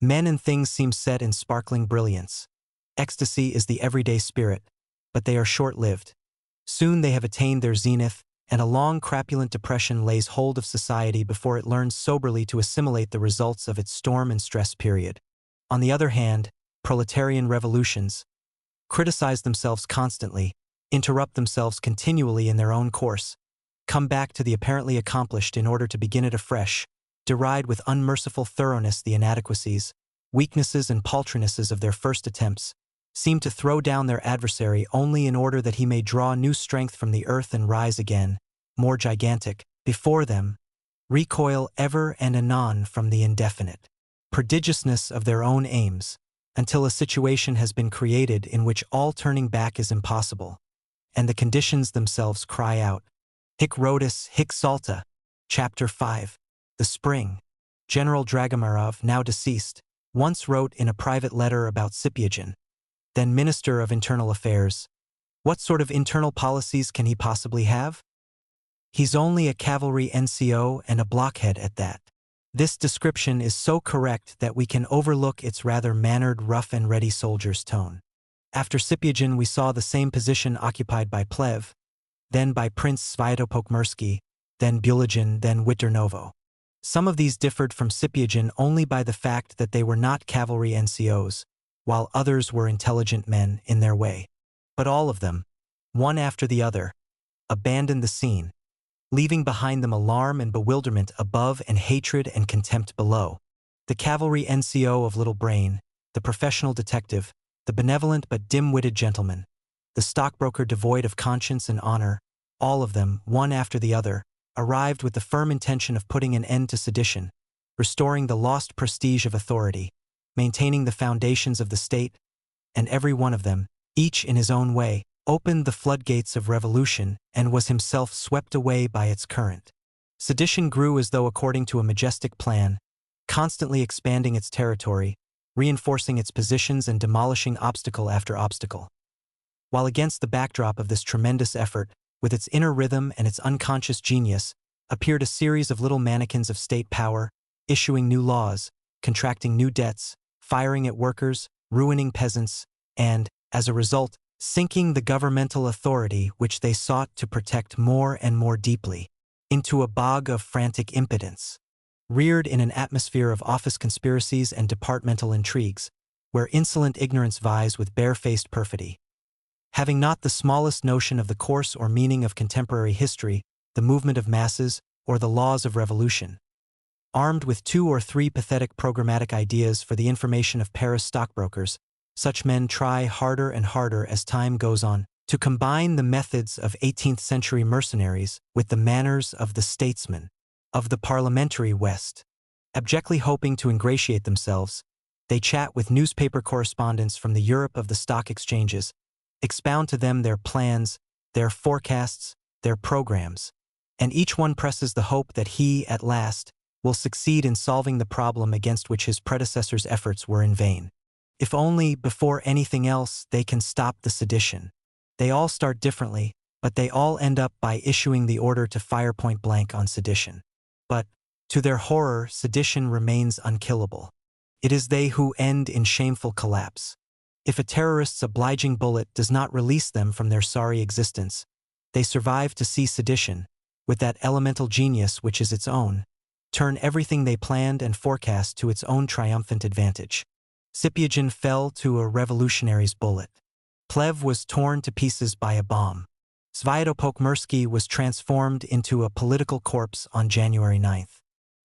[SPEAKER 1] Men and things seem set in sparkling brilliance. Ecstasy is the everyday spirit, but they are short-lived. Soon they have attained their zenith, and a long crapulent depression lays hold of society before it learns soberly to assimilate the results of its storm and stress period." On the other hand, proletarian revolutions criticize themselves constantly, interrupt themselves continually in their own course, come back to the apparently accomplished in order to begin it afresh, deride with unmerciful thoroughness the inadequacies, weaknesses and paltrinesses of their first attempts, seem to throw down their adversary only in order that he may draw new strength from the earth and rise again, more gigantic, before them, recoil ever and anon from the indefinite prodigiousness of their own aims, until a situation has been created in which all turning back is impossible, and the conditions themselves cry out, "Hic Rhodus, hic Salta." Chapter 5. The Spring. General Dragomarov, now deceased, once wrote in a private letter about Sipyagin, then Minister of Internal Affairs, "What sort of internal policies can he possibly have? He's only a cavalry NCO and a blockhead at that." This description is so correct that we can overlook its rather mannered, rough and ready soldier's tone. After Sipyagin we saw the same position occupied by Plev, then by Prince Sviatopokmersky, then Buligin, then Witternovo. Some of these differed from Sipyagin only by the fact that they were not cavalry NCOs, while others were intelligent men in their way. But all of them, one after the other, abandoned the scene, leaving behind them alarm and bewilderment above and hatred and contempt below. The cavalry NCO of little brain, the professional detective, the benevolent but dim-witted gentleman, the stockbroker devoid of conscience and honor, all of them, one after the other, arrived with the firm intention of putting an end to sedition, restoring the lost prestige of authority, maintaining the foundations of the state, and every one of them, each in his own way, opened the floodgates of revolution and was himself swept away by its current. Sedition grew as though according to a majestic plan, constantly expanding its territory, reinforcing its positions and demolishing obstacle after obstacle. While against the backdrop of this tremendous effort, with its inner rhythm and its unconscious genius, appeared a series of little mannequins of state power, issuing new laws, contracting new debts, firing at workers, ruining peasants, and, as a result, sinking the governmental authority which they sought to protect more and more deeply, into a bog of frantic impotence, reared in an atmosphere of office conspiracies and departmental intrigues, where insolent ignorance vies with barefaced perfidy. Having not the smallest notion of the course or meaning of contemporary history, the movement of masses, or the laws of revolution, armed with 2 or 3 pathetic programmatic ideas for the information of Paris stockbrokers, such men try harder and harder as time goes on to combine the methods of 18th-century mercenaries with the manners of the statesmen of the parliamentary West. Abjectly hoping to ingratiate themselves, they chat with newspaper correspondents from the Europe of the stock exchanges, expound to them their plans, their forecasts, their programs, and each one presses the hope that he, at last, will succeed in solving the problem against which his predecessors' efforts were in vain. If only, before anything else, they can stop the sedition. They all start differently, but they all end up by issuing the order to fire point blank on sedition. But, to their horror, sedition remains unkillable. It is they who end in shameful collapse. If a terrorist's obliging bullet does not release them from their sorry existence, they survive to see sedition, with that elemental genius which is its own, turn everything they planned and forecast to its own triumphant advantage. Scipion fell to a revolutionary's bullet. Plehve was torn to pieces by a bomb. Sviatopolk-Mirsky was transformed into a political corpse on January 9th.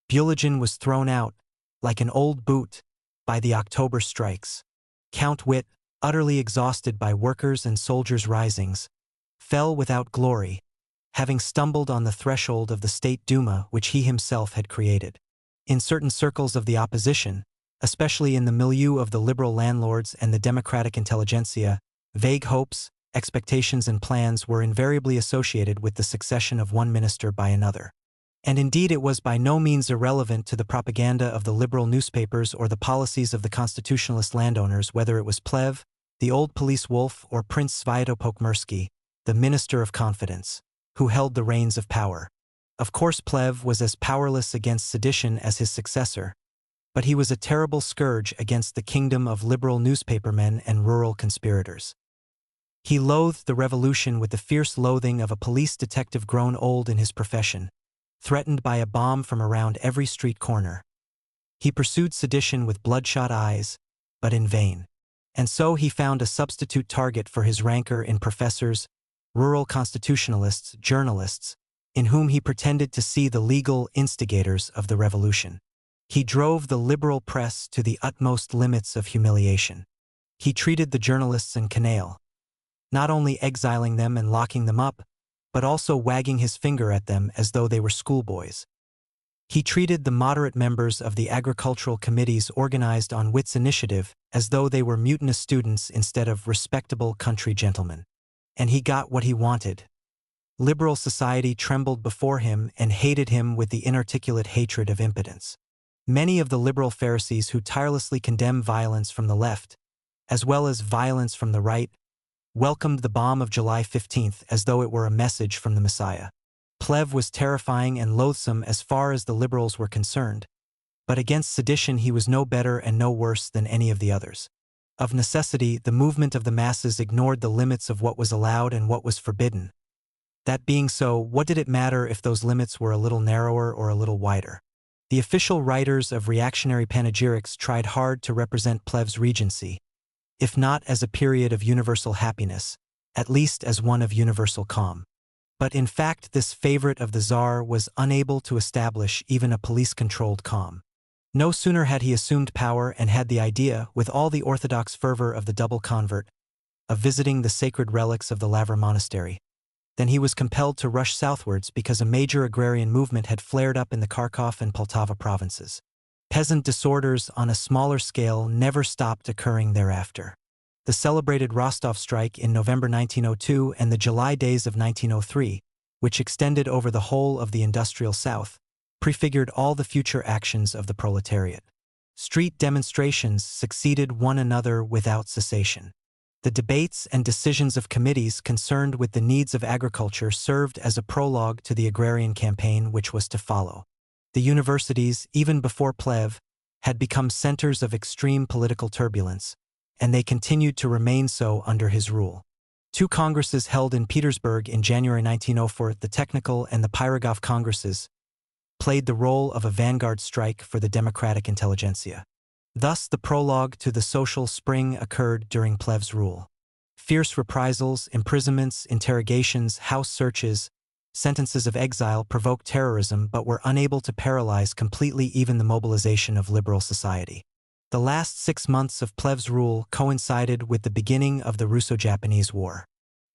[SPEAKER 1] Bulygin was thrown out, like an old boot, by the October strikes. Count Witt, utterly exhausted by workers' and soldiers' risings, fell without glory, having stumbled on the threshold of the State Duma which he himself had created. In certain circles of the opposition, especially in the milieu of the liberal landlords and the democratic intelligentsia, vague hopes, expectations and plans were invariably associated with the succession of one minister by another. And indeed it was by no means irrelevant to the propaganda of the liberal newspapers or the policies of the constitutionalist landowners whether it was Plehve, the old police wolf, or Prince Sviatopolk-Mirsky, the minister of confidence, who held the reins of power. Of course Plehve was as powerless against sedition as his successor, but he was a terrible scourge against the kingdom of liberal newspapermen and rural conspirators. He loathed the revolution with the fierce loathing of a police detective grown old in his profession, threatened by a bomb from around every street corner. He pursued sedition with bloodshot eyes, but in vain. And so he found a substitute target for his rancor in professors, rural constitutionalists, journalists, in whom he pretended to see the legal instigators of the revolution. He drove the liberal press to the utmost limits of humiliation. He treated the journalists in canaille, not only exiling them and locking them up, but also wagging his finger at them as though they were schoolboys. He treated the moderate members of the agricultural committees organized on Witt's initiative as though they were mutinous students instead of respectable country gentlemen. And he got what he wanted. Liberal society trembled before him and hated him with the inarticulate hatred of impotence. Many of the liberal Pharisees who tirelessly condemn violence from the left, as well as violence from the right, welcomed the bomb of July 15th as though it were a message from the Messiah. Plehve was terrifying and loathsome as far as the liberals were concerned, but against sedition he was no better and no worse than any of the others. Of necessity, the movement of the masses ignored the limits of what was allowed and what was forbidden. That being so, what did it matter if those limits were a little narrower or a little wider? The official writers of reactionary panegyrics tried hard to represent Plehve's regency, if not as a period of universal happiness, at least as one of universal calm. But in fact this favorite of the Tsar was unable to establish even a police-controlled calm. No sooner had he assumed power and had the idea, with all the orthodox fervor of the double convert, of visiting the sacred relics of the Lavra monastery, than he was compelled to rush southwards because a major agrarian movement had flared up in the Kharkov and Poltava provinces. Peasant disorders on a smaller scale never stopped occurring thereafter. The celebrated Rostov strike in November 1902 and the July days of 1903, which extended over the whole of the industrial South, prefigured all the future actions of the proletariat. Street demonstrations succeeded one another without cessation. The debates and decisions of committees concerned with the needs of agriculture served as a prologue to the agrarian campaign which was to follow. The universities, even before Plehve, had become centers of extreme political turbulence, and they continued to remain so under his rule. Two congresses held in Petersburg in January 1904, the Technical and the Pirogov Congresses, played the role of a vanguard strike for the democratic intelligentsia. Thus the prologue to the social spring occurred during Plehve's rule. Fierce reprisals, imprisonments, interrogations, house searches, sentences of exile provoked terrorism but were unable to paralyze completely even the mobilization of liberal society. The last 6 months of Plehve's rule coincided with the beginning of the Russo-Japanese War.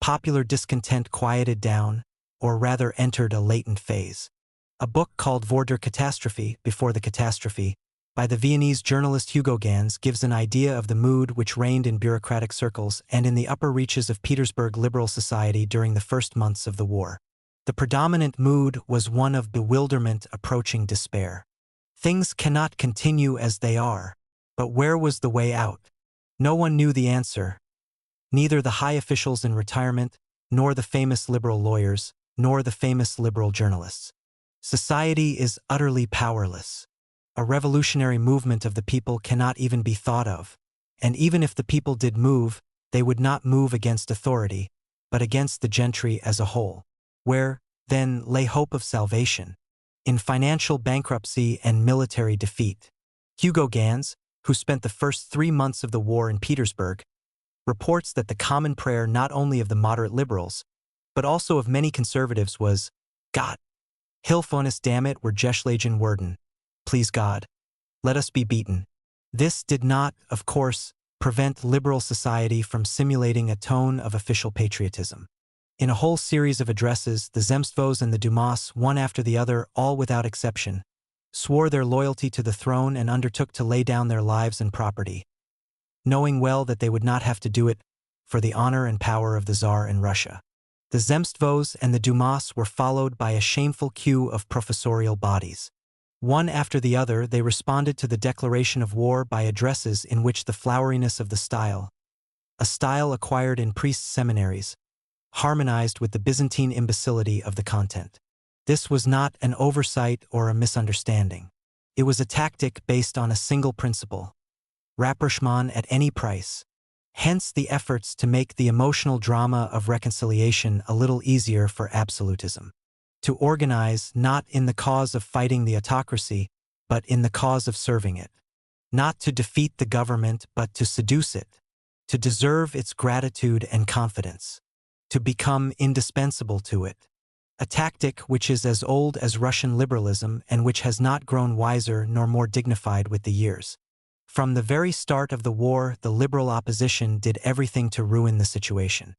[SPEAKER 1] Popular discontent quieted down, or rather entered a latent phase. A book called Vor der Katastrophe, Before the Catastrophe, by the Viennese journalist Hugo Gans gives an idea of the mood which reigned in bureaucratic circles and in the upper reaches of Petersburg liberal society during the first months of the war. The predominant mood was one of bewilderment approaching despair. Things cannot continue as they are. But where was the way out? No one knew the answer. Neither the high officials in retirement, nor the famous liberal lawyers, nor the famous liberal journalists. Society is utterly powerless. A revolutionary movement of the people cannot even be thought of. And even if the people did move, they would not move against authority, but against the gentry as a whole. Where, then, lay hope of salvation? In financial bankruptcy and military defeat. Hugo Gans, who spent the first 3 months of the war in Petersburg, reports that the common prayer not only of the moderate liberals, but also of many conservatives was, "God, hilf uns damit wir geschlagen werden. Please God, let us be beaten." This did not, of course, prevent liberal society from simulating a tone of official patriotism. In a whole series of addresses, the Zemstvos and the Dumas, one after the other, all without exception, swore their loyalty to the throne and undertook to lay down their lives and property, knowing well that they would not have to do it for the honor and power of the Tsar in Russia. The Zemstvos and the Dumas were followed by a shameful queue of professorial bodies. One after the other, they responded to the declaration of war by addresses in which the floweriness of the style, a style acquired in priests' seminaries, harmonized with the Byzantine imbecility of the content. This was not an oversight or a misunderstanding. It was a tactic based on a single principle: rapprochement at any price. Hence the efforts to make the emotional drama of reconciliation a little easier for absolutism. To organize not in the cause of fighting the autocracy, but in the cause of serving it. Not to defeat the government, but to seduce it. To deserve its gratitude and confidence. To become indispensable to it. A tactic which is as old as Russian liberalism and which has not grown wiser nor more dignified with the years. From the very start of the war, the liberal opposition did everything to ruin the situation.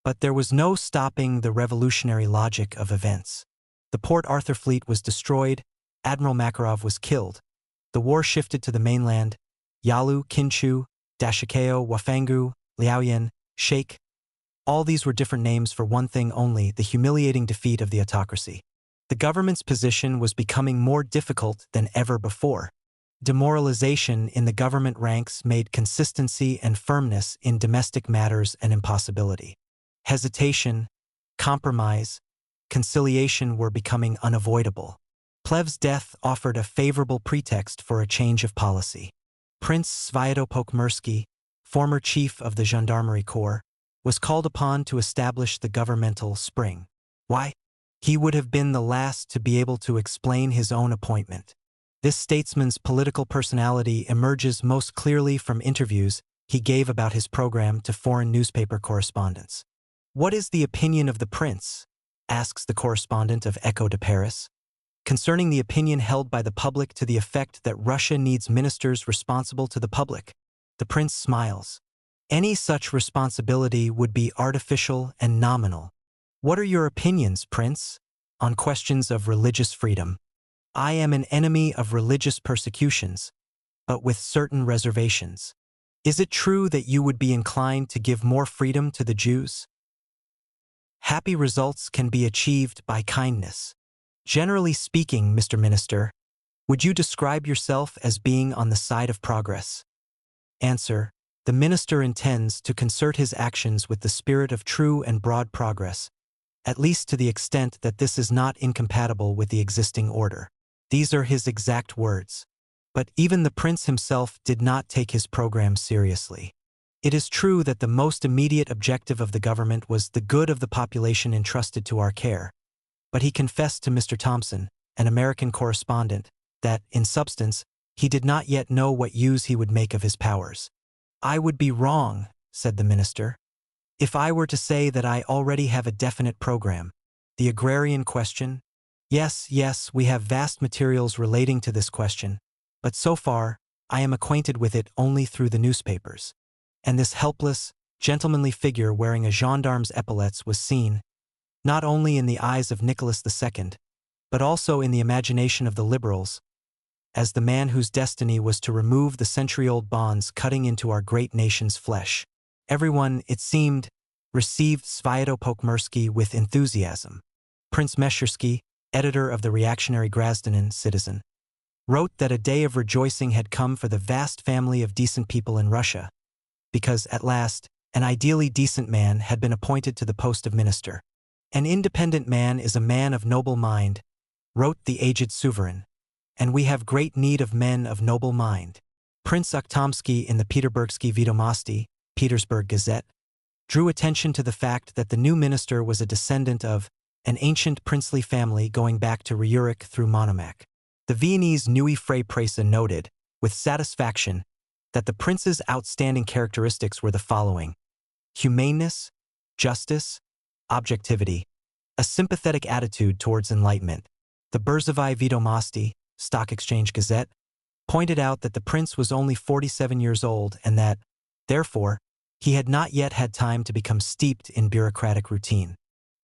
[SPEAKER 1] But there was no stopping the revolutionary logic of events. The Port Arthur fleet was destroyed, Admiral Makarov was killed. The war shifted to the mainland, Yalu, Kinchu, Dashikeo, Wafangu, Liaoyan, Sheikh. All these were different names for one thing only: the humiliating defeat of the autocracy. The government's position was becoming more difficult than ever before. Demoralization in the government ranks made consistency and firmness in domestic matters an impossibility. Hesitation, compromise, conciliation were becoming unavoidable. Plev's death offered a favorable pretext for a change of policy. Prince Sviatopolk Mirsky, former chief of the Gendarmerie Corps, was called upon to establish the governmental spring. Why? He would have been the last to be able to explain his own appointment. This statesman's political personality emerges most clearly from interviews he gave about his program to foreign newspaper correspondents. "What is the opinion of the prince?" asks the correspondent of Echo de Paris. "Concerning the opinion held by the public to the effect that Russia needs ministers responsible to the public." The prince smiles. "Any such responsibility would be artificial and nominal." "What are your opinions, Prince, on questions of religious freedom?" "I am an enemy of religious persecutions, but with certain reservations." "Is it true that you would be inclined to give more freedom to the Jews?" "Happy results can be achieved by kindness." "Generally speaking, Mr. Minister, would you describe yourself as being on the side of progress?" Answer: the minister intends to concert his actions with the spirit of true and broad progress, at least to the extent that this is not incompatible with the existing order. These are his exact words. But even the prince himself did not take his program seriously. It is true that the most immediate objective of the government was the good of the population entrusted to our care. But he confessed to Mr. Thompson, an American correspondent, that, in substance, he did not yet know what use he would make of his powers. "I would be wrong," said the minister, "if I were to say that I already have a definite program. The agrarian question? Yes, we have vast materials relating to this question, but so far, I am acquainted with it only through the newspapers." And this helpless, gentlemanly figure wearing a gendarme's epaulettes was seen, not only in the eyes of Nicholas II, but also in the imagination of the liberals, as the man whose destiny was to remove the century-old bonds cutting into our great nation's flesh. Everyone, it seemed, received Sviatopolk Mirsky with enthusiasm. Prince Meshchersky, editor of the reactionary Grazdanin Citizen, wrote that a day of rejoicing had come for the vast family of decent people in Russia, because, at last, an ideally decent man had been appointed to the post of minister. An independent man is a man of noble mind, wrote the aged sovereign, and we have great need of men of noble mind. Prince Ukhtomsky in the Peterburgsky Vedomosti, Petersburg Gazette, drew attention to the fact that the new minister was a descendant of an ancient princely family going back to Ryurich through Monomakh. The Viennese Neue Freie Presse noted, with satisfaction, that the prince's outstanding characteristics were the following: humaneness, justice, objectivity, a sympathetic attitude towards enlightenment. The Berzovai Vedomosti, Stock Exchange Gazette, pointed out that the prince was only 47 years old and that, therefore, he had not yet had time to become steeped in bureaucratic routine.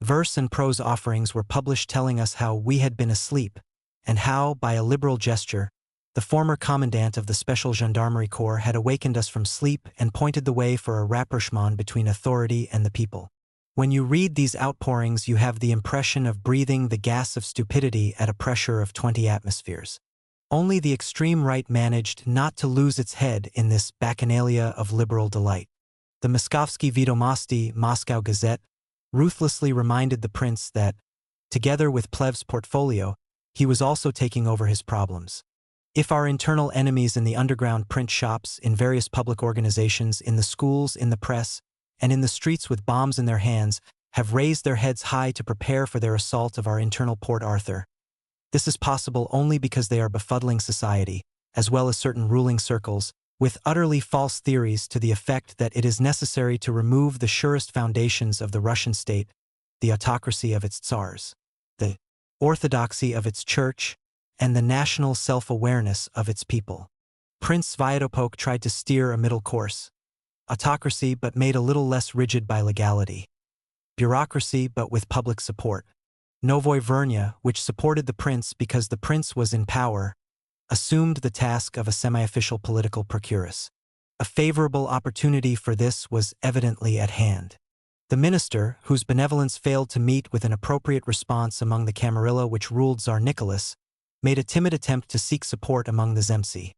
[SPEAKER 1] Verse and prose offerings were published telling us how we had been asleep, and how, by a liberal gesture, the former commandant of the Special Gendarmerie Corps had awakened us from sleep and pointed the way for a rapprochement between authority and the people. When you read these outpourings, you have the impression of breathing the gas of stupidity at a pressure of 20 atmospheres. Only the extreme right managed not to lose its head in this bacchanalia of liberal delight. The Moskovsky Vedomosti, Moscow Gazette, ruthlessly reminded the prince that, together with Plev's portfolio, he was also taking over his problems. If our internal enemies in the underground print shops, in various public organizations, in the schools, in the press, and in the streets with bombs in their hands, have raised their heads high to prepare for their assault of our internal Port Arthur, this is possible only because they are befuddling society, as well as certain ruling circles, with utterly false theories to the effect that it is necessary to remove the surest foundations of the Russian state, the autocracy of its tsars, the orthodoxy of its church, and the national self-awareness of its people. Prince Svyatopolk tried to steer a middle course. Autocracy, but made a little less rigid by legality. Bureaucracy, but with public support. Novoye Vremya, which supported the prince because the prince was in power, assumed the task of a semi-official political procuress. A favorable opportunity for this was evidently at hand. The minister, whose benevolence failed to meet with an appropriate response among the Camarilla which ruled Tsar Nicholas, made a timid attempt to seek support among the Zemsty.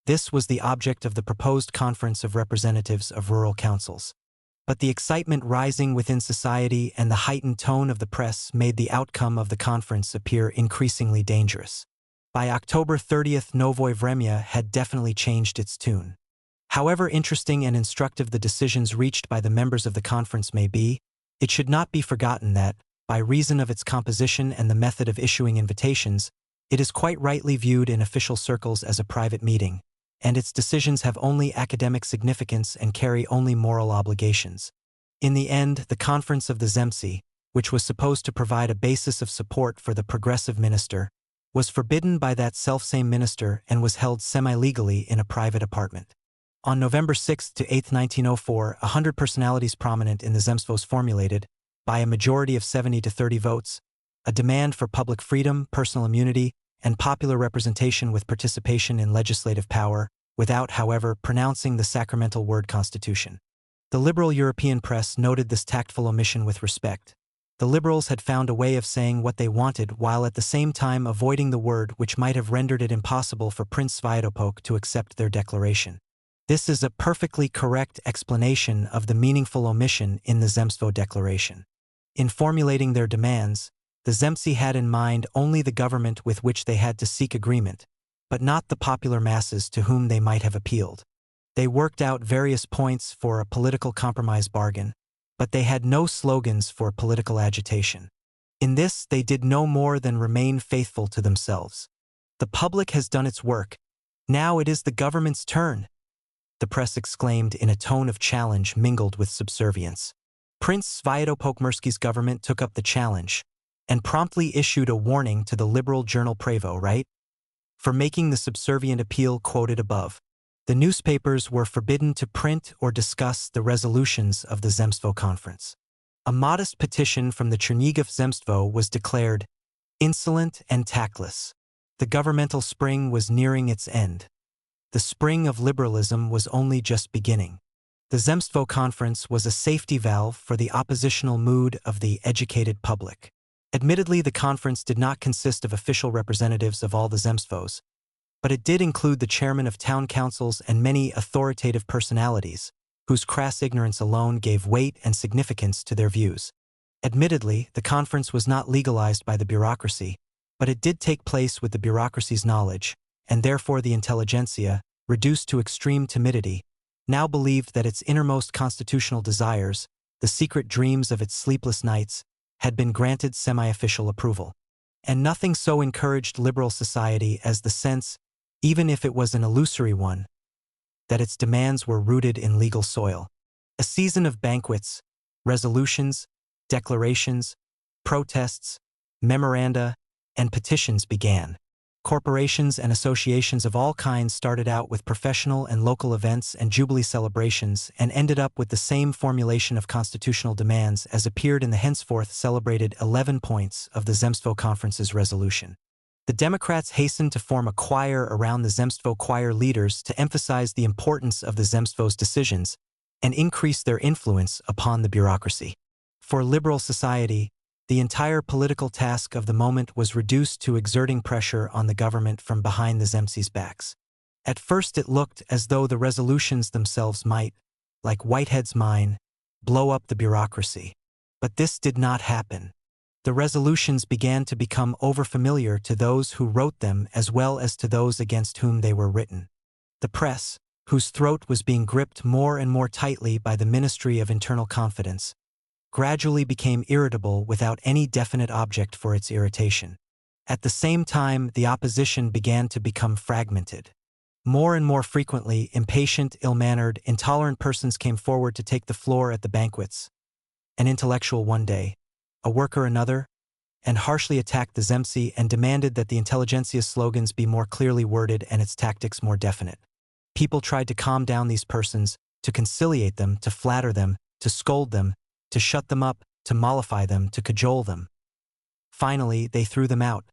[SPEAKER 1] This was the object of the proposed Conference of Representatives of Rural Councils. But the excitement rising within society and the heightened tone of the press made the outcome of the conference appear increasingly dangerous. By October 30th, Novoye Vremya had definitely changed its tune. However interesting and instructive the decisions reached by the members of the conference may be, it should not be forgotten that, by reason of its composition and the method of issuing invitations, it is quite rightly viewed in official circles as a private meeting, and its decisions have only academic significance and carry only moral obligations. In the end, the Conference of the Zemsty, which was supposed to provide a basis of support for the progressive minister, was forbidden by that selfsame minister and was held semi-legally in a private apartment. On November 6 to 8, 1904, 100 personalities prominent in the Zemstvos formulated, by a majority of 70 to 30 votes, a demand for public freedom, personal immunity, and popular representation with participation in legislative power, without, however, pronouncing the sacramental word constitution. The liberal European press noted this tactful omission with respect. The liberals had found a way of saying what they wanted while at the same time avoiding the word which might have rendered it impossible for Prince Svyatopolk to accept their declaration. This is a perfectly correct explanation of the meaningful omission in the Zemstvo Declaration. In formulating their demands, the Zemsty had in mind only the government with which they had to seek agreement, but not the popular masses to whom they might have appealed. They worked out various points for a political compromise bargain, but they had no slogans for political agitation. In this, they did no more than remain faithful to themselves. The public has done its work. Now it is the government's turn, the press exclaimed in a tone of challenge mingled with subservience. Prince Svyatopolk-Mirsky's government took up the challenge and promptly issued a warning to the liberal journal Pravo, right? For making the subservient appeal quoted above. The newspapers were forbidden to print or discuss the resolutions of the Zemstvo Conference. A modest petition from the Chernigov Zemstvo was declared insolent and tactless. The governmental spring was nearing its end. The spring of liberalism was only just beginning. The Zemstvo Conference was a safety valve for the oppositional mood of the educated public. Admittedly, the conference did not consist of official representatives of all the Zemstvos, but it did include the chairman of town councils and many authoritative personalities, whose crass ignorance alone gave weight and significance to their views. Admittedly, the conference was not legalized by the bureaucracy, but it did take place with the bureaucracy's knowledge, and therefore the intelligentsia, reduced to extreme timidity, now believed that its innermost constitutional desires, the secret dreams of its sleepless nights, had been granted semi-official approval. And nothing so encouraged liberal society as the sense, even if it was an illusory one, that its demands were rooted in legal soil. A season of banquets, resolutions, declarations, protests, memoranda, and petitions began. Corporations and associations of all kinds started out with professional and local events and jubilee celebrations and ended up with the same formulation of constitutional demands as appeared in the henceforth celebrated 11 points of the Zemstvo Conference's resolution. The Democrats hastened to form a choir around the Zemstvo choir leaders to emphasize the importance of the Zemstvos' decisions and increase their influence upon the bureaucracy. For liberal society, the entire political task of the moment was reduced to exerting pressure on the government from behind the Zemstvos' backs. At first it looked as though the resolutions themselves might, like Whitehead's mine, blow up the bureaucracy. But this did not happen. The resolutions began to become overfamiliar to those who wrote them as well as to those against whom they were written. The press, whose throat was being gripped more and more tightly by the Ministry of Internal Confidence, gradually became irritable without any definite object for its irritation. At the same time, the opposition began to become fragmented. More and more frequently, impatient, ill-mannered, intolerant persons came forward to take the floor at the banquets. An intellectual one day, a worker another, and harshly attacked the Zemstvos and demanded that the intelligentsia's slogans be more clearly worded and its tactics more definite. People tried to calm down these persons, to conciliate them, to flatter them, to scold them, to shut them up, to mollify them, to cajole them. Finally, they threw them out.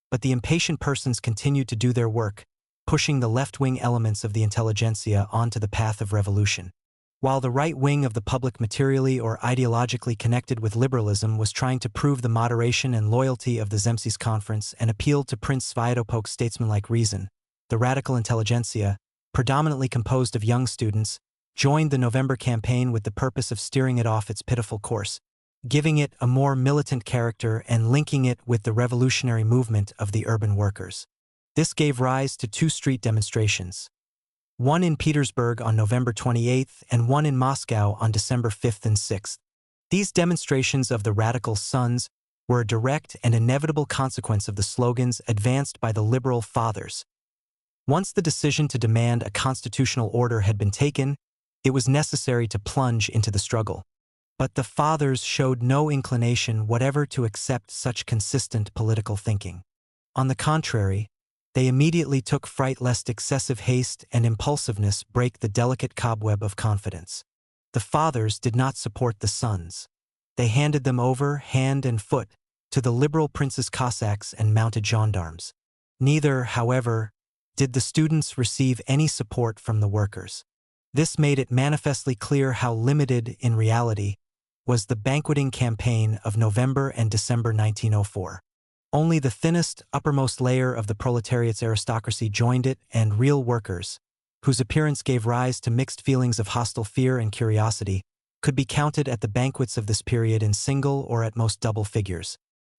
[SPEAKER 1] But the impatient persons continued to do their work, pushing the left-wing elements of the intelligentsia onto the path of revolution, while the right wing of the public materially or ideologically connected with liberalism was trying to prove the moderation and loyalty of the Zemstvos Conference and appealed to Prince Sviatopolk's statesmanlike reason. The radical intelligentsia, predominantly composed of young students, joined the November campaign with the purpose of steering it off its pitiful course, giving it a more militant character and linking it with the revolutionary movement of the urban workers. This gave rise to two street demonstrations, one in Petersburg on November 28th and one in Moscow on December 5th and 6th. These demonstrations of the radical sons were a direct and inevitable consequence of the slogans advanced by the liberal fathers. Once the decision to demand a constitutional order had been taken, it was necessary to plunge into the struggle. But the fathers showed no inclination whatever to accept such consistent political thinking. On the contrary, they immediately took fright lest excessive haste and impulsiveness break the delicate cobweb of confidence. The fathers did not support the sons. They handed them over, hand and foot, to the liberal prince's Cossacks and mounted gendarmes. Neither, however, did the students receive any support from the workers. This made it manifestly clear how limited, in reality, was the banqueting campaign of November and December 1904. Only the thinnest, uppermost layer of the proletariat's aristocracy joined it, and real workers, whose appearance gave rise to mixed feelings of hostile fear and curiosity, could be counted at the banquets of this period in single or at most double figures.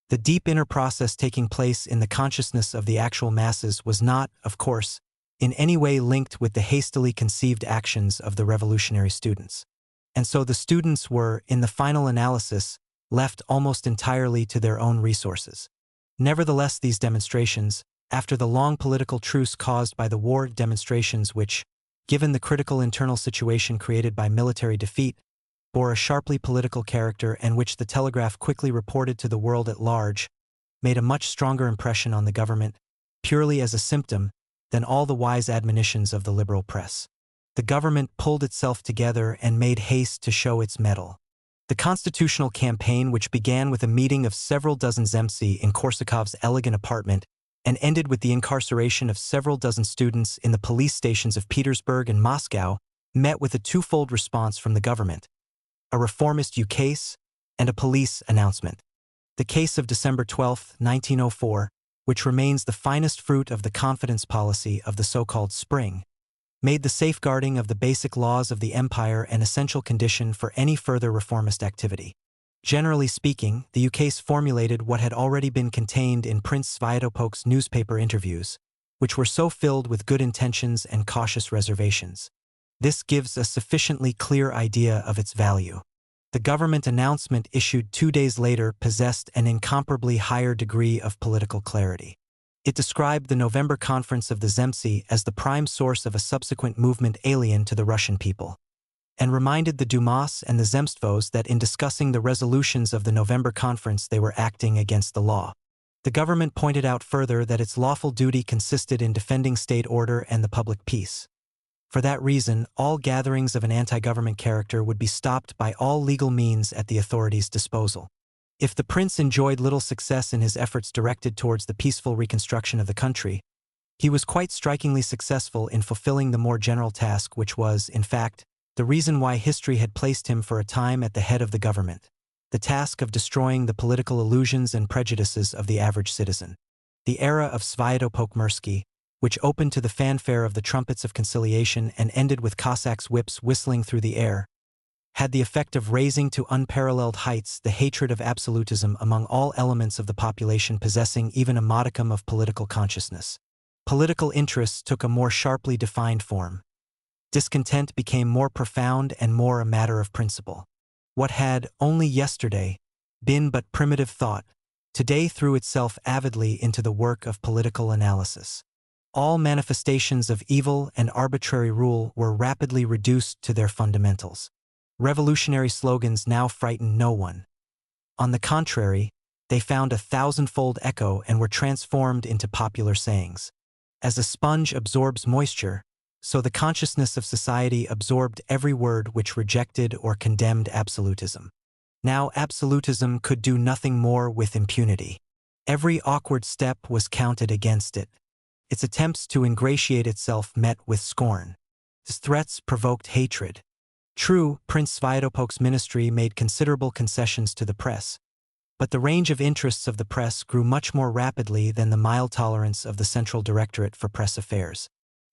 [SPEAKER 1] The deep inner process taking place in the consciousness of the actual masses was not, of course, in any way linked with the hastily conceived actions of the revolutionary students. And so the students were, in the final analysis, left almost entirely to their own resources. Nevertheless, these demonstrations, after the long political truce caused by the war demonstrations which, given the critical internal situation created by military defeat, bore a sharply political character and which the Telegraph quickly reported to the world at large, made a much stronger impression on the government, purely as a symptom, than all the wise admonitions of the liberal press. The government pulled itself together and made haste to show its mettle. The constitutional campaign, which began with a meeting of several dozen Zemstvos in Korsakov's elegant apartment and ended with the incarceration of several dozen students in the police stations of Petersburg and Moscow, met with a twofold response from the government: a reformist ukase and a police announcement. The case of December 12, 1904, which remains the finest fruit of the confidence policy of the so-called Spring, made the safeguarding of the basic laws of the empire an essential condition for any further reformist activity. Generally speaking, the UK's formulated what had already been contained in Prince Sviatopolk's newspaper interviews, which were so filled with good intentions and cautious reservations. This gives a sufficiently clear idea of its value. The government announcement issued 2 days later possessed an incomparably higher degree of political clarity. It described the November conference of the Zemsty as the prime source of a subsequent movement alien to the Russian people, and reminded the Dumas and the Zemstvos that in discussing the resolutions of the November conference they were acting against the law. The government pointed out further that its lawful duty consisted in defending state order and the public peace. For that reason, all gatherings of an anti-government character would be stopped by all legal means at the authorities' disposal. If the prince enjoyed little success in his efforts directed towards the peaceful reconstruction of the country, he was quite strikingly successful in fulfilling the more general task which was, in fact, the reason why history had placed him for a time at the head of the government, the task of destroying the political illusions and prejudices of the average citizen. The era of Sviatopolk-Mirsky, which opened to the fanfare of the trumpets of conciliation and ended with Cossacks' whips whistling through the air, had the effect of raising to unparalleled heights the hatred of absolutism among all elements of the population possessing even a modicum of political consciousness. Political interests took a more sharply defined form. Discontent became more profound and more a matter of principle. What had, only yesterday, been but primitive thought, today threw itself avidly into the work of political analysis. All manifestations of evil and arbitrary rule were rapidly reduced to their fundamentals. Revolutionary slogans now frightened no one. On the contrary, they found a thousandfold echo and were transformed into popular sayings. As a sponge absorbs moisture, so the consciousness of society absorbed every word which rejected or condemned absolutism. Now absolutism could do nothing more with impunity. Every awkward step was counted against it. Its attempts to ingratiate itself met with scorn. Its threats provoked hatred. True, Prince Sviatopolk's ministry made considerable concessions to the press, but the range of interests of the press grew much more rapidly than the mild tolerance of the Central Directorate for Press Affairs.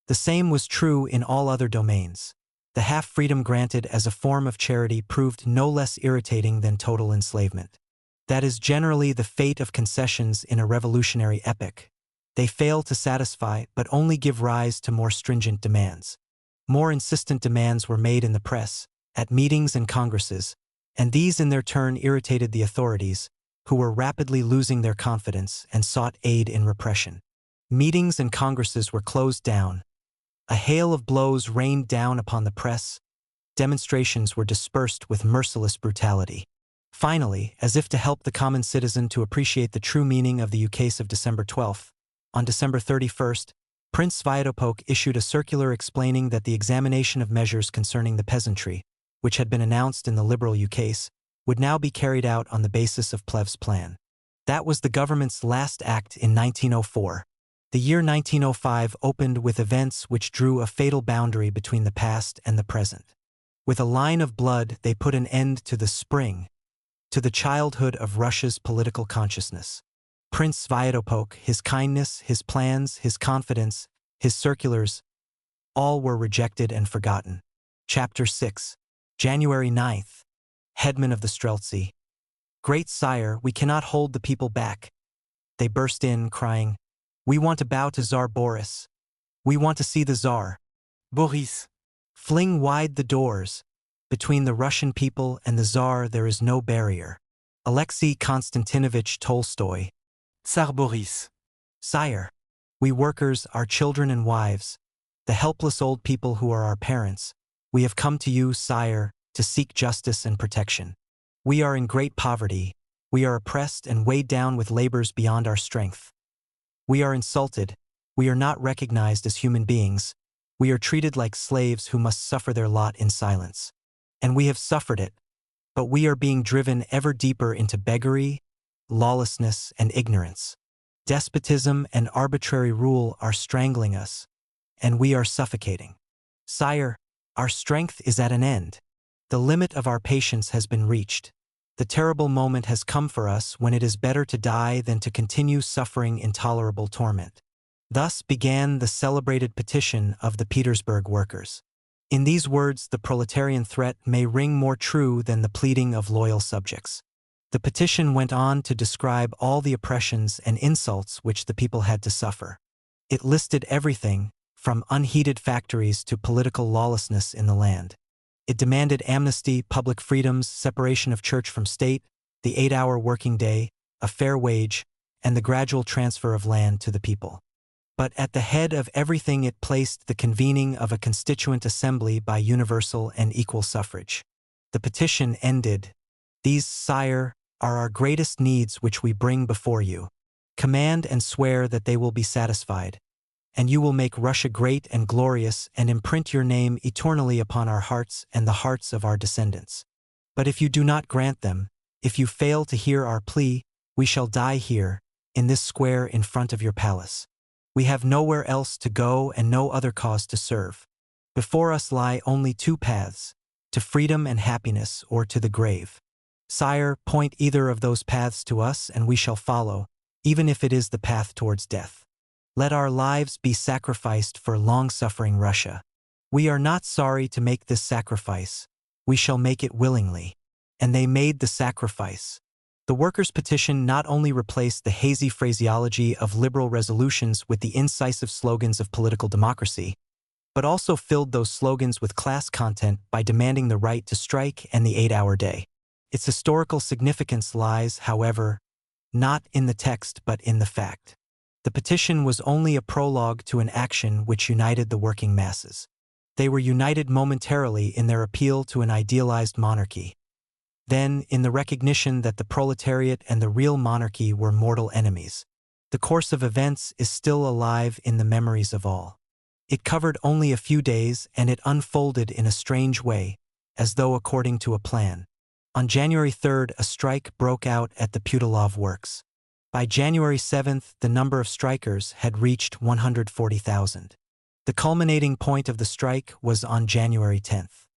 [SPEAKER 1] The same was true in all other domains. The half-freedom granted as a form of charity proved no less irritating than total enslavement. That is generally the fate of concessions in a revolutionary epoch. They fail to satisfy but only give rise to more stringent demands. More insistent demands were made in the press, at meetings and congresses, and these in their turn irritated the authorities, who were rapidly losing their confidence and sought aid in repression. Meetings and congresses were closed down. A hail of blows rained down upon the press. Demonstrations were dispersed with merciless brutality. Finally, as if to help the common citizen to appreciate the true meaning of the ukase of December 12, on December 31st, Prince Sviatopolk issued a circular explaining that the examination of measures concerning the peasantry, which had been announced in the liberal ukase, would now be carried out on the basis of Plev's plan. That was the government's last act in 1904. The year 1905 opened with events which drew a fatal boundary between the past and the present. With a line of blood, they put an end to the spring, to the childhood of Russia's political consciousness. Prince Sviatopolk, his kindness, his plans, his confidence, his circulars, all were rejected and forgotten. Chapter 6. January 9th. Headman of the Streltsy. Great sire, we cannot hold the people back. They burst in, crying, "We want to bow to Tsar Boris. We want to see the Tsar. Boris, fling wide the doors. Between the Russian people and the Tsar there is no barrier." Alexei Konstantinovich Tolstoy. Tsar Boris. Sire, we workers, our children and wives, the helpless old people who are our parents, we have come to you, sire, to seek justice and protection. We are in great poverty. We are oppressed and weighed down with labors beyond our strength. We are insulted. We are not recognized as human beings. We are treated like slaves who must suffer their lot in silence. And we have suffered it, but we are being driven ever deeper into beggary, lawlessness, and ignorance. Despotism and arbitrary rule are strangling us, and we are suffocating. Sire, our strength is at an end. The limit of our patience has been reached. The terrible moment has come for us when it is better to die than to continue suffering intolerable torment. Thus began the celebrated petition of the Petersburg workers. In these words, the proletarian threat may ring more true than the pleading of loyal subjects. The petition went on to describe all the oppressions and insults which the people had to suffer. It listed everything, from unheated factories to political lawlessness in the land. It demanded amnesty, public freedoms, separation of church from state, the 8-hour working day, a fair wage, and the gradual transfer of land to the people. But at the head of everything it placed the convening of a constituent assembly by universal and equal suffrage. The petition ended, "These, sire, are our greatest needs which we bring before you. Command and swear that they will be satisfied, and you will make Russia great and glorious and imprint your name eternally upon our hearts and the hearts of our descendants. But if you do not grant them, if you fail to hear our plea, we shall die here, in this square in front of your palace. We have nowhere else to go and no other cause to serve. Before us lie only two paths, to freedom and happiness or to the grave. Sire, point either of those paths to us and we shall follow, even if it is the path towards death. Let our lives be sacrificed for long-suffering Russia. We are not sorry to make this sacrifice. We shall make it willingly." And they made the sacrifice. The workers' petition not only replaced the hazy phraseology of liberal resolutions with the incisive slogans of political democracy, but also filled those slogans with class content by demanding the right to strike and the 8-hour day. Its historical significance lies, however, not in the text but in the fact. The petition was only a prologue to an action which united the working masses. They were united momentarily in their appeal to an idealized monarchy. Then, in the recognition that the proletariat and the real monarchy were mortal enemies. The course of events is still alive in the memories of all. It covered only a few days and it unfolded in a strange way, as though according to a plan. On January 3rd, a strike broke out at the Putilov works. By January 7th, the number of strikers had reached 140,000. The culminating point of the strike was on January 10th.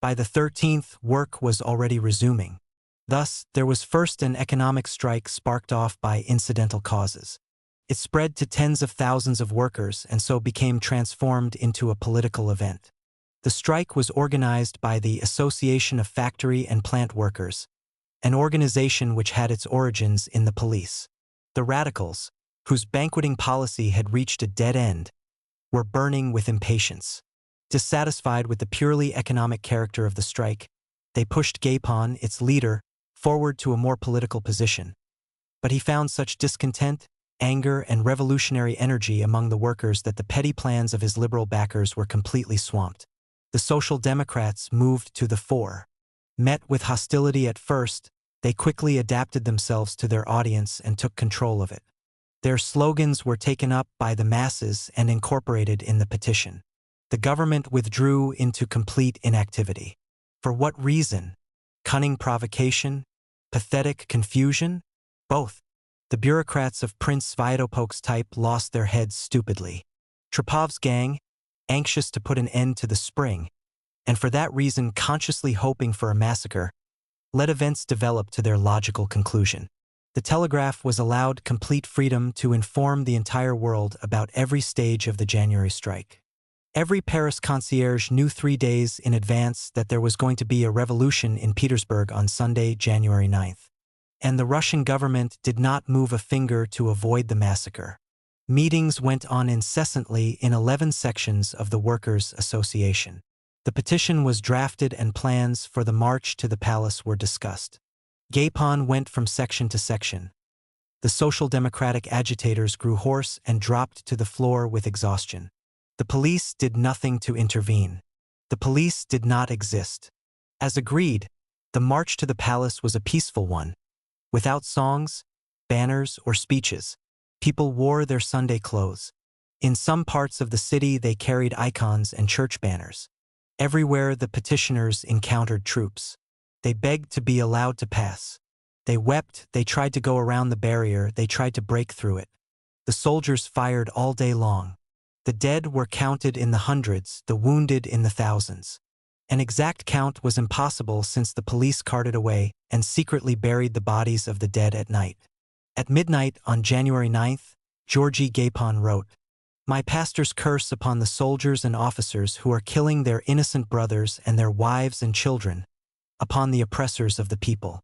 [SPEAKER 1] By the 13th, work was already resuming. Thus, there was first an economic strike sparked off by incidental causes. It spread to tens of thousands of workers and so became transformed into a political event. The strike was organized by the Association of Factory and Plant Workers, an organization which had its origins in the police. The radicals, whose banqueting policy had reached a dead end, were burning with impatience. Dissatisfied with the purely economic character of the strike, they pushed Gapon, its leader, forward to a more political position. But he found such discontent, anger, and revolutionary energy among the workers that the petty plans of his liberal backers were completely swamped. The Social Democrats moved to the fore. Met with hostility at first, they quickly adapted themselves to their audience and took control of it. Their slogans were taken up by the masses and incorporated in the petition. The government withdrew into complete inactivity. For what reason? Cunning provocation? Pathetic confusion? Both. The bureaucrats of Prince Sviatopolk's type lost their heads stupidly. Trepov's gang, anxious to put an end to the spring, and for that reason consciously hoping for a massacre, let events develop to their logical conclusion. The telegraph was allowed complete freedom to inform the entire world about every stage of the January strike. Every Paris concierge knew 3 days in advance that there was going to be a revolution in Petersburg on Sunday, January 9th. And the Russian government did not move a finger to avoid the massacre. Meetings went on incessantly in 11 sections of the Workers' Association. The petition was drafted and plans for the march to the palace were discussed. Gapon went from section to section. The Social Democratic agitators grew hoarse and dropped to the floor with exhaustion. The police did nothing to intervene. The police did not exist. As agreed, the march to the palace was a peaceful one. Without songs, banners, or speeches, people wore their Sunday clothes. In some parts of the city they carried icons and church banners. Everywhere the petitioners encountered troops. They begged to be allowed to pass. They wept, they tried to go around the barrier, they tried to break through it. The soldiers fired all day long. The dead were counted in the hundreds, the wounded in the thousands. An exact count was impossible since the police carted away and secretly buried the bodies of the dead at night. At midnight on January 9th, Georgy Gapon wrote, "My pastor's curse upon the soldiers and officers who are killing their innocent brothers and their wives and children, upon the oppressors of the people.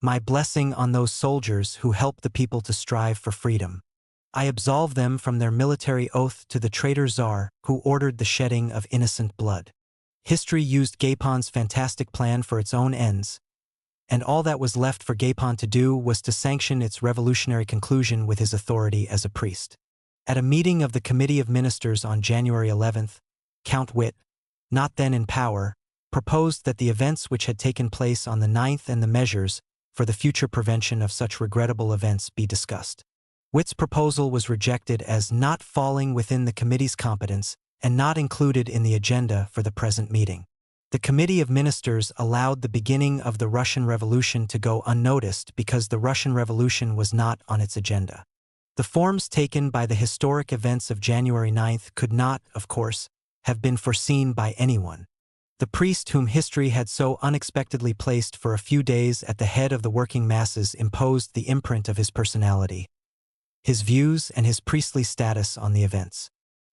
[SPEAKER 1] My blessing on those soldiers who help the people to strive for freedom. I absolve them from their military oath to the traitor Tsar who ordered the shedding of innocent blood." History used Gapon's fantastic plan for its own ends, and all that was left for Gapon to do was to sanction its revolutionary conclusion with his authority as a priest. At a meeting of the Committee of Ministers on January 11th, Count Witt, not then in power, proposed that the events which had taken place on the 9th and the measures for the future prevention of such regrettable events be discussed. Witt's proposal was rejected as not falling within the committee's competence and not included in the agenda for the present meeting. The Committee of Ministers allowed the beginning of the Russian Revolution to go unnoticed because the Russian Revolution was not on its agenda. The forms taken by the historic events of January 9th could not, of course, have been foreseen by anyone. The priest whom history had so unexpectedly placed for a few days at the head of the working masses imposed the imprint of his personality, his views, and his priestly status on the events.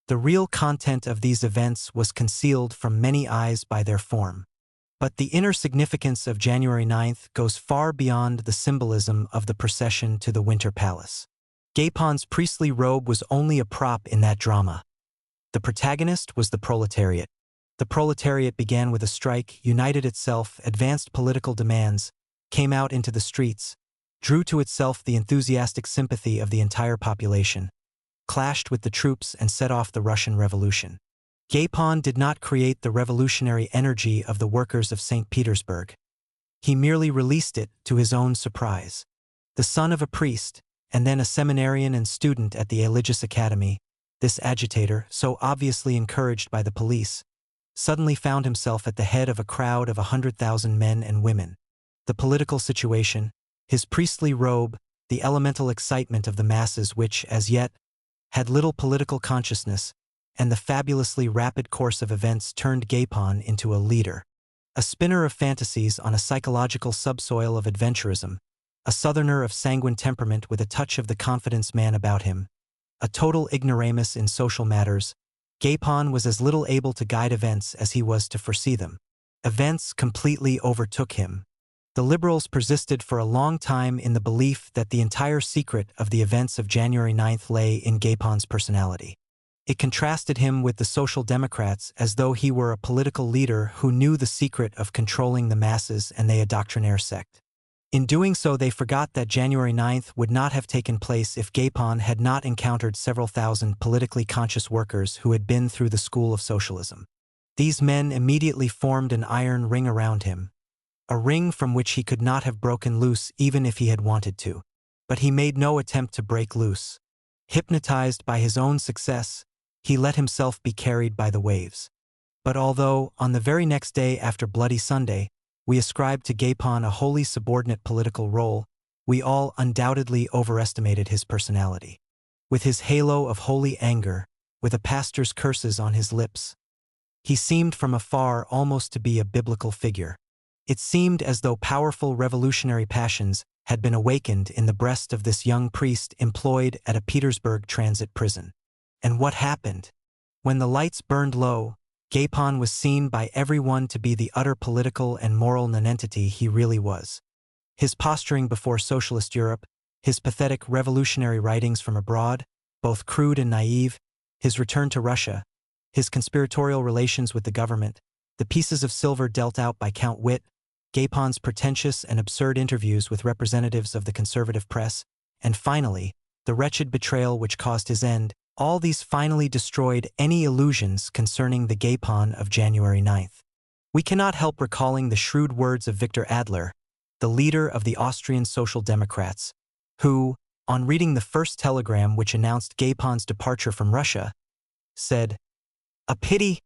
[SPEAKER 1] The real content of these events was concealed from many eyes by their form. But the inner significance of January 9th goes far beyond the symbolism of the procession to the Winter Palace. Gapon's priestly robe was only a prop in that drama. The protagonist was the proletariat. The proletariat began with a strike, united itself, advanced political demands, came out into the streets, drew to itself the enthusiastic sympathy of the entire population, clashed with the troops and set off the Russian Revolution. Gapon did not create the revolutionary energy of the workers of St. Petersburg. He merely released it to his own surprise. The son of a priest, and then a seminarian and student at the Religious Academy, this agitator, so obviously encouraged by the police, suddenly found himself at the head of a crowd of 100,000 men and women. The political situation, his priestly robe, the elemental excitement of the masses which, as yet, had little political consciousness, and the fabulously rapid course of events turned Gapon into a leader. A spinner of fantasies on a psychological subsoil of adventurism, a southerner of sanguine temperament with a touch of the confidence man about him, a total ignoramus in social matters, Gapon was as little able to guide events as he was to foresee them. Events completely overtook him. The liberals persisted for a long time in the belief that the entire secret of the events of January 9th lay in Gapon's personality. It contrasted him with the Social Democrats as though he were a political leader who knew the secret of controlling the masses, and they a doctrinaire sect. In doing so, they forgot that January 9th would not have taken place if Gapon had not encountered several thousand politically conscious workers who had been through the school of socialism. These men immediately formed an iron ring around him, a ring from which he could not have broken loose even if he had wanted to. But he made no attempt to break loose. Hypnotized by his own success, he let himself be carried by the waves. But although, on the very next day after Bloody Sunday, we ascribed to Gapon a wholly subordinate political role, we all undoubtedly overestimated his personality. With his halo of holy anger, with a pastor's curses on his lips, he seemed from afar almost to be a biblical figure. It seemed as though powerful revolutionary passions had been awakened in the breast of this young priest employed at a Petersburg transit prison. And what happened? When the lights burned low, Gapon was seen by everyone to be the utter political and moral nonentity he really was. His posturing before socialist Europe, his pathetic revolutionary writings from abroad, both crude and naive, his return to Russia, his conspiratorial relations with the government, the pieces of silver dealt out by Count Witt, Gapon's pretentious and absurd interviews with representatives of the conservative press, and finally, the wretched betrayal which caused his end, all these finally destroyed any illusions concerning the Gapon of January 9th. We cannot help recalling the shrewd words of Victor Adler, the leader of the Austrian Social Democrats, who, on reading the first telegram which announced Gapon's departure from Russia, said, "A pity!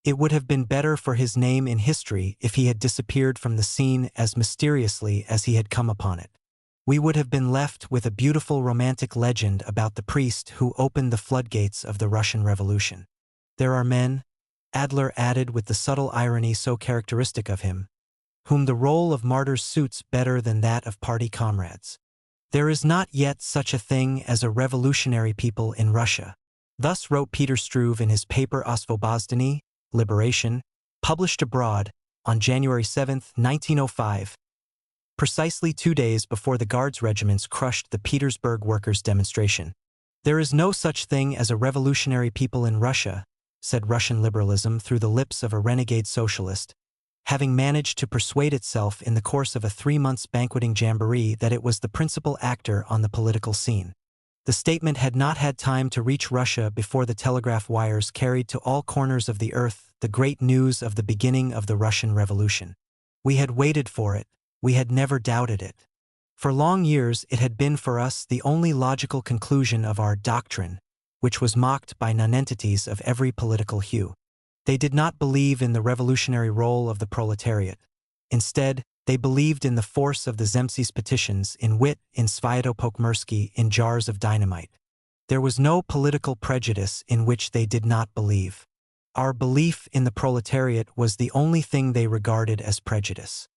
[SPEAKER 1] It would have been better for his name in history if he had disappeared from the scene as mysteriously as he had come upon it. We would have been left with a beautiful romantic legend about the priest who opened the floodgates of the Russian Revolution. There are men, Adler added with the subtle irony so characteristic of him, whom the role of martyrs suits better than that of party comrades. There is not yet such a thing as a revolutionary people in Russia. Thus wrote Peter Struve in his paper Osvobozdenie, Liberation, published abroad, on January 7, 1905, precisely 2 days before the Guards regiments crushed the Petersburg workers' demonstration. There is no such thing as a revolutionary people in Russia, said Russian liberalism through the lips of a renegade socialist, having managed to persuade itself in the course of a 3 months banqueting jamboree that it was the principal actor on the political scene. The statement had not had time to reach Russia before the telegraph wires carried to all corners of the earth the great news of the beginning of the Russian Revolution. We had waited for it, we had never doubted it. For long years it had been for us the only logical conclusion of our doctrine, which was mocked by nonentities of every political hue. They did not believe in the revolutionary role of the proletariat. Instead, they believed in the force of the Zemsky's petitions, in wit, in Sviatopokmersky, in jars of dynamite. There was no political prejudice in which they did not believe. Our belief in the proletariat was the only thing they regarded as prejudice.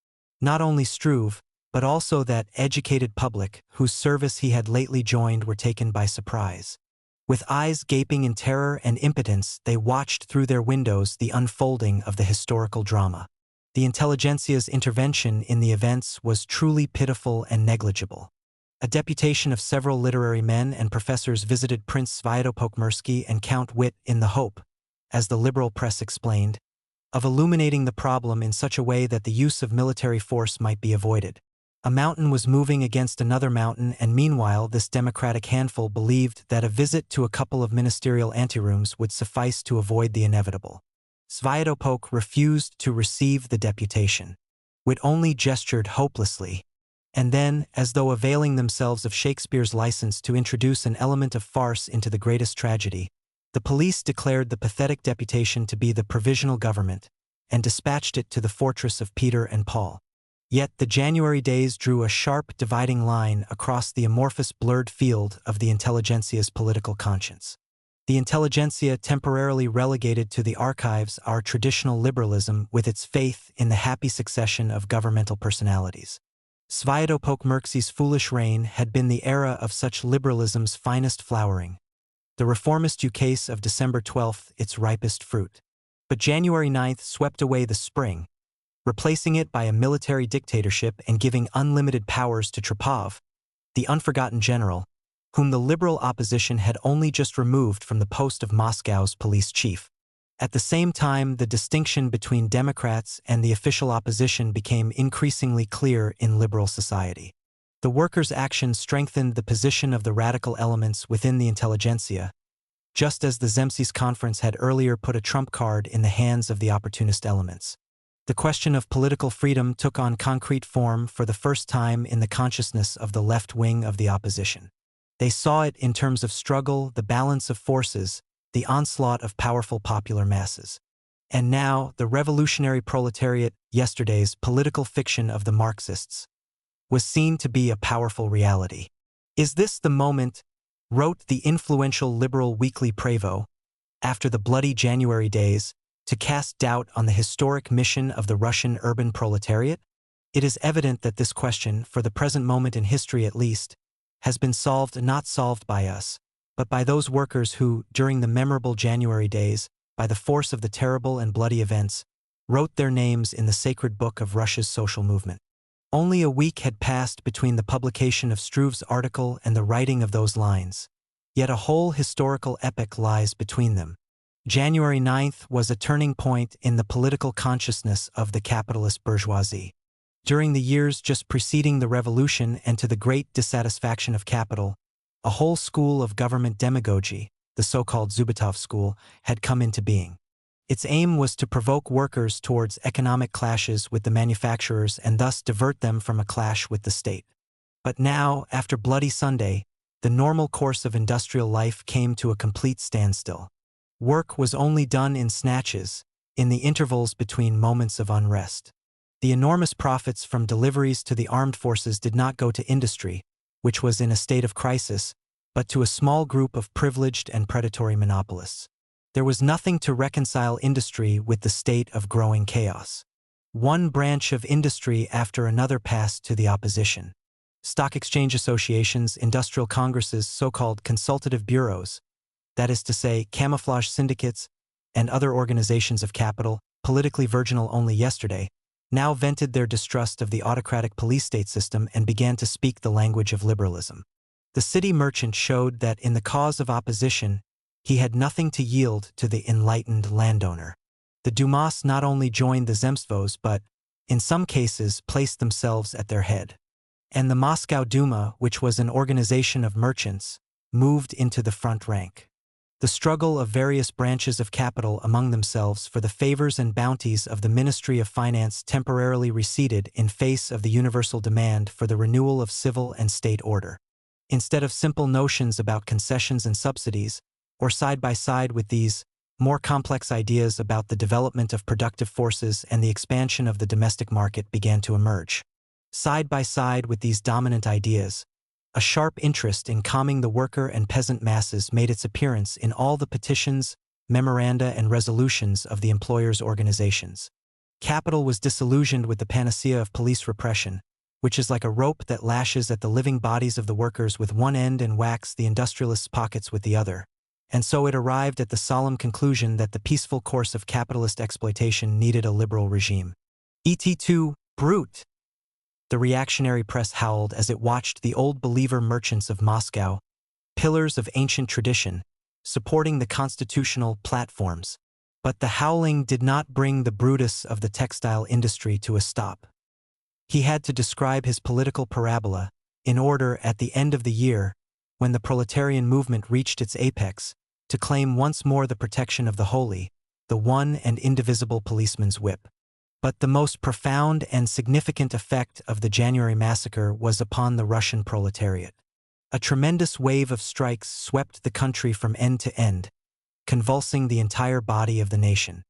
[SPEAKER 1] Not only Struve, but also that educated public whose service he had lately joined were taken by surprise. With eyes gaping in terror and impotence, they watched through their windows the unfolding of the historical drama. The intelligentsia's intervention in the events was truly pitiful and negligible. A deputation of several literary men and professors visited Prince Sviatopokmersky and Count Witt in the hope, as the liberal press explained, of illuminating the problem in such a way that the use of military force might be avoided. A mountain was moving against another mountain, and meanwhile this democratic handful believed that a visit to a couple of ministerial anterooms would suffice to avoid the inevitable. Sviatopok refused to receive the deputation. Witt only gestured hopelessly, and then, as though availing themselves of Shakespeare's license to introduce an element of farce into the greatest tragedy, the police declared the pathetic deputation to be the provisional government, and dispatched it to the fortress of Peter and Paul. Yet the January days drew a sharp dividing line across the amorphous blurred field of the intelligentsia's political conscience. The intelligentsia temporarily relegated to the archives our traditional liberalism with its faith in the happy succession of governmental personalities. Sviatopokmersky's foolish reign had been the era of such liberalism's finest flowering, the reformist ukase of December 12th its ripest fruit. But January 9th swept away the spring, replacing it by a military dictatorship and giving unlimited powers to Trepov, the unforgotten general, whom the liberal opposition had only just removed from the post of Moscow's police chief. At the same time, the distinction between Democrats and the official opposition became increasingly clear in liberal society. The workers' action strengthened the position of the radical elements within the intelligentsia, just as the Zemsky's conference had earlier put a trump card in the hands of the opportunist elements. The question of political freedom took on concrete form for the first time in the consciousness of the left wing of the opposition. They saw it in terms of struggle, the balance of forces, the onslaught of powerful popular masses. And now, the revolutionary proletariat, yesterday's political fiction of the Marxists, was seen to be a powerful reality. Is this the moment, wrote the influential liberal weekly Prevo, after the bloody January days, to cast doubt on the historic mission of the Russian urban proletariat? It is evident that this question, for the present moment in history at least, has been solved not solved by us, but by those workers who, during the memorable January days, by the force of the terrible and bloody events, wrote their names in the sacred book of Russia's social movement. Only a week had passed between the publication of Struve's article and the writing of those lines, yet a whole historical epoch lies between them. January 9th was a turning point in the political consciousness of the capitalist bourgeoisie. During the years just preceding the revolution and to the great dissatisfaction of capital, a whole school of government demagogy, the so-called Zubetov school, had come into being. Its aim was to provoke workers towards economic clashes with the manufacturers and thus divert them from a clash with the state. But now, after Bloody Sunday, the normal course of industrial life came to a complete standstill. Work was only done in snatches, in the intervals between moments of unrest. The enormous profits from deliveries to the armed forces did not go to industry, which was in a state of crisis, but to a small group of privileged and predatory monopolists. There was nothing to reconcile industry with the state of growing chaos. One branch of industry after another passed to the opposition. Stock exchange associations, industrial congresses, so-called consultative bureaus, that is to say, camouflage syndicates, and other organizations of capital, politically virginal only yesterday, now vented their distrust of the autocratic police state system and began to speak the language of liberalism. The city merchant showed that in the cause of opposition, he had nothing to yield to the enlightened landowner. The Dumas not only joined the Zemstvos but, in some cases, placed themselves at their head. And the Moscow Duma, which was an organization of merchants, moved into the front rank. The struggle of various branches of capital among themselves for the favors and bounties of the Ministry of Finance temporarily receded in face of the universal demand for the renewal of civil and state order. Instead of simple notions about concessions and subsidies, or side by side with these, more complex ideas about the development of productive forces and the expansion of the domestic market began to emerge. Side by side with these dominant ideas, a sharp interest in calming the worker and peasant masses made its appearance in all the petitions, memoranda, and resolutions of the employers' organizations. Capital was disillusioned with the panacea of police repression, which is like a rope that lashes at the living bodies of the workers with one end and whacks the industrialists' pockets with the other. And so it arrived at the solemn conclusion that the peaceful course of capitalist exploitation needed a liberal regime. Et brute! The reactionary press howled as it watched the old believer merchants of Moscow, pillars of ancient tradition, supporting the constitutional platforms. But the howling did not bring the Brutus of the textile industry to a stop. He had to describe his political parabola, in order at the end of the year, when the proletarian movement reached its apex, to claim once more the protection of the holy, the one and indivisible policeman's whip. But the most profound and significant effect of the January massacre was upon the Russian proletariat. A tremendous wave of strikes swept the country from end to end, convulsing the entire body of the nation.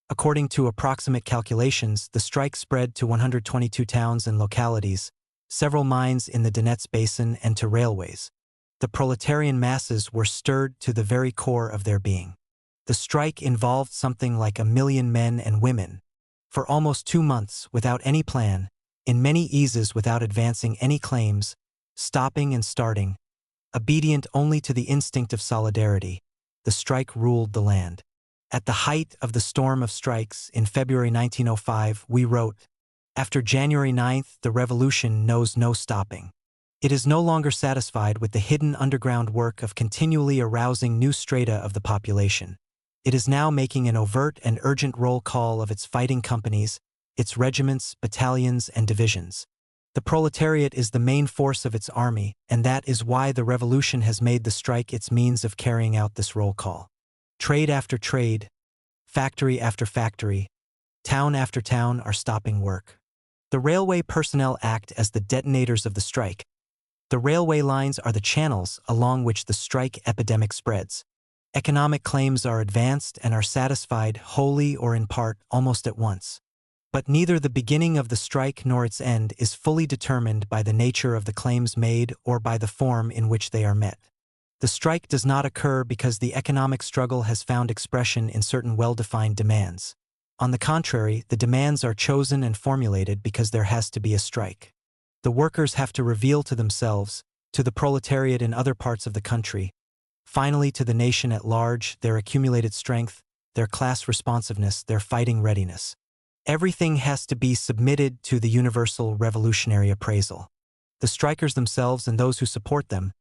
[SPEAKER 1] According to approximate calculations, the strike spread to 122 towns and localities, several mines in the Donets basin, and to railways. The proletarian masses were stirred to the very core of their being. The strike involved something like 1 million men and women. For almost 2 months, without any plan, in many eases without advancing any claims, stopping and starting, obedient only to the instinct of solidarity, the strike ruled the land. At the height of the storm of strikes in February 1905, we wrote, "After January 9th, the revolution knows no stopping. It is no longer satisfied with the hidden underground work of continually arousing new strata of the population. It is now making an overt and urgent roll call of its fighting companies, its regiments, battalions, and divisions. The proletariat is the main force of its army, and that is why the revolution has made the strike its means of carrying out this roll call. Trade after trade, factory after factory, town after town are stopping work. The railway personnel act as the detonators of the strike. The railway lines are the channels along which the strike epidemic spreads. Economic claims are advanced and are satisfied wholly or in part almost at once. But neither the beginning of the strike nor its end is fully determined by the nature of the claims made or by the form in which they are met. The strike does not occur because the economic struggle has found expression in certain well-defined demands. On the contrary, the demands are chosen and formulated because there has to be a strike. The workers have to reveal to themselves, to the proletariat in other parts of the country, finally to the nation at large, their accumulated strength, their class responsiveness, their fighting readiness. Everything has to be submitted to the universal revolutionary appraisal. The strikers themselves and those who support them,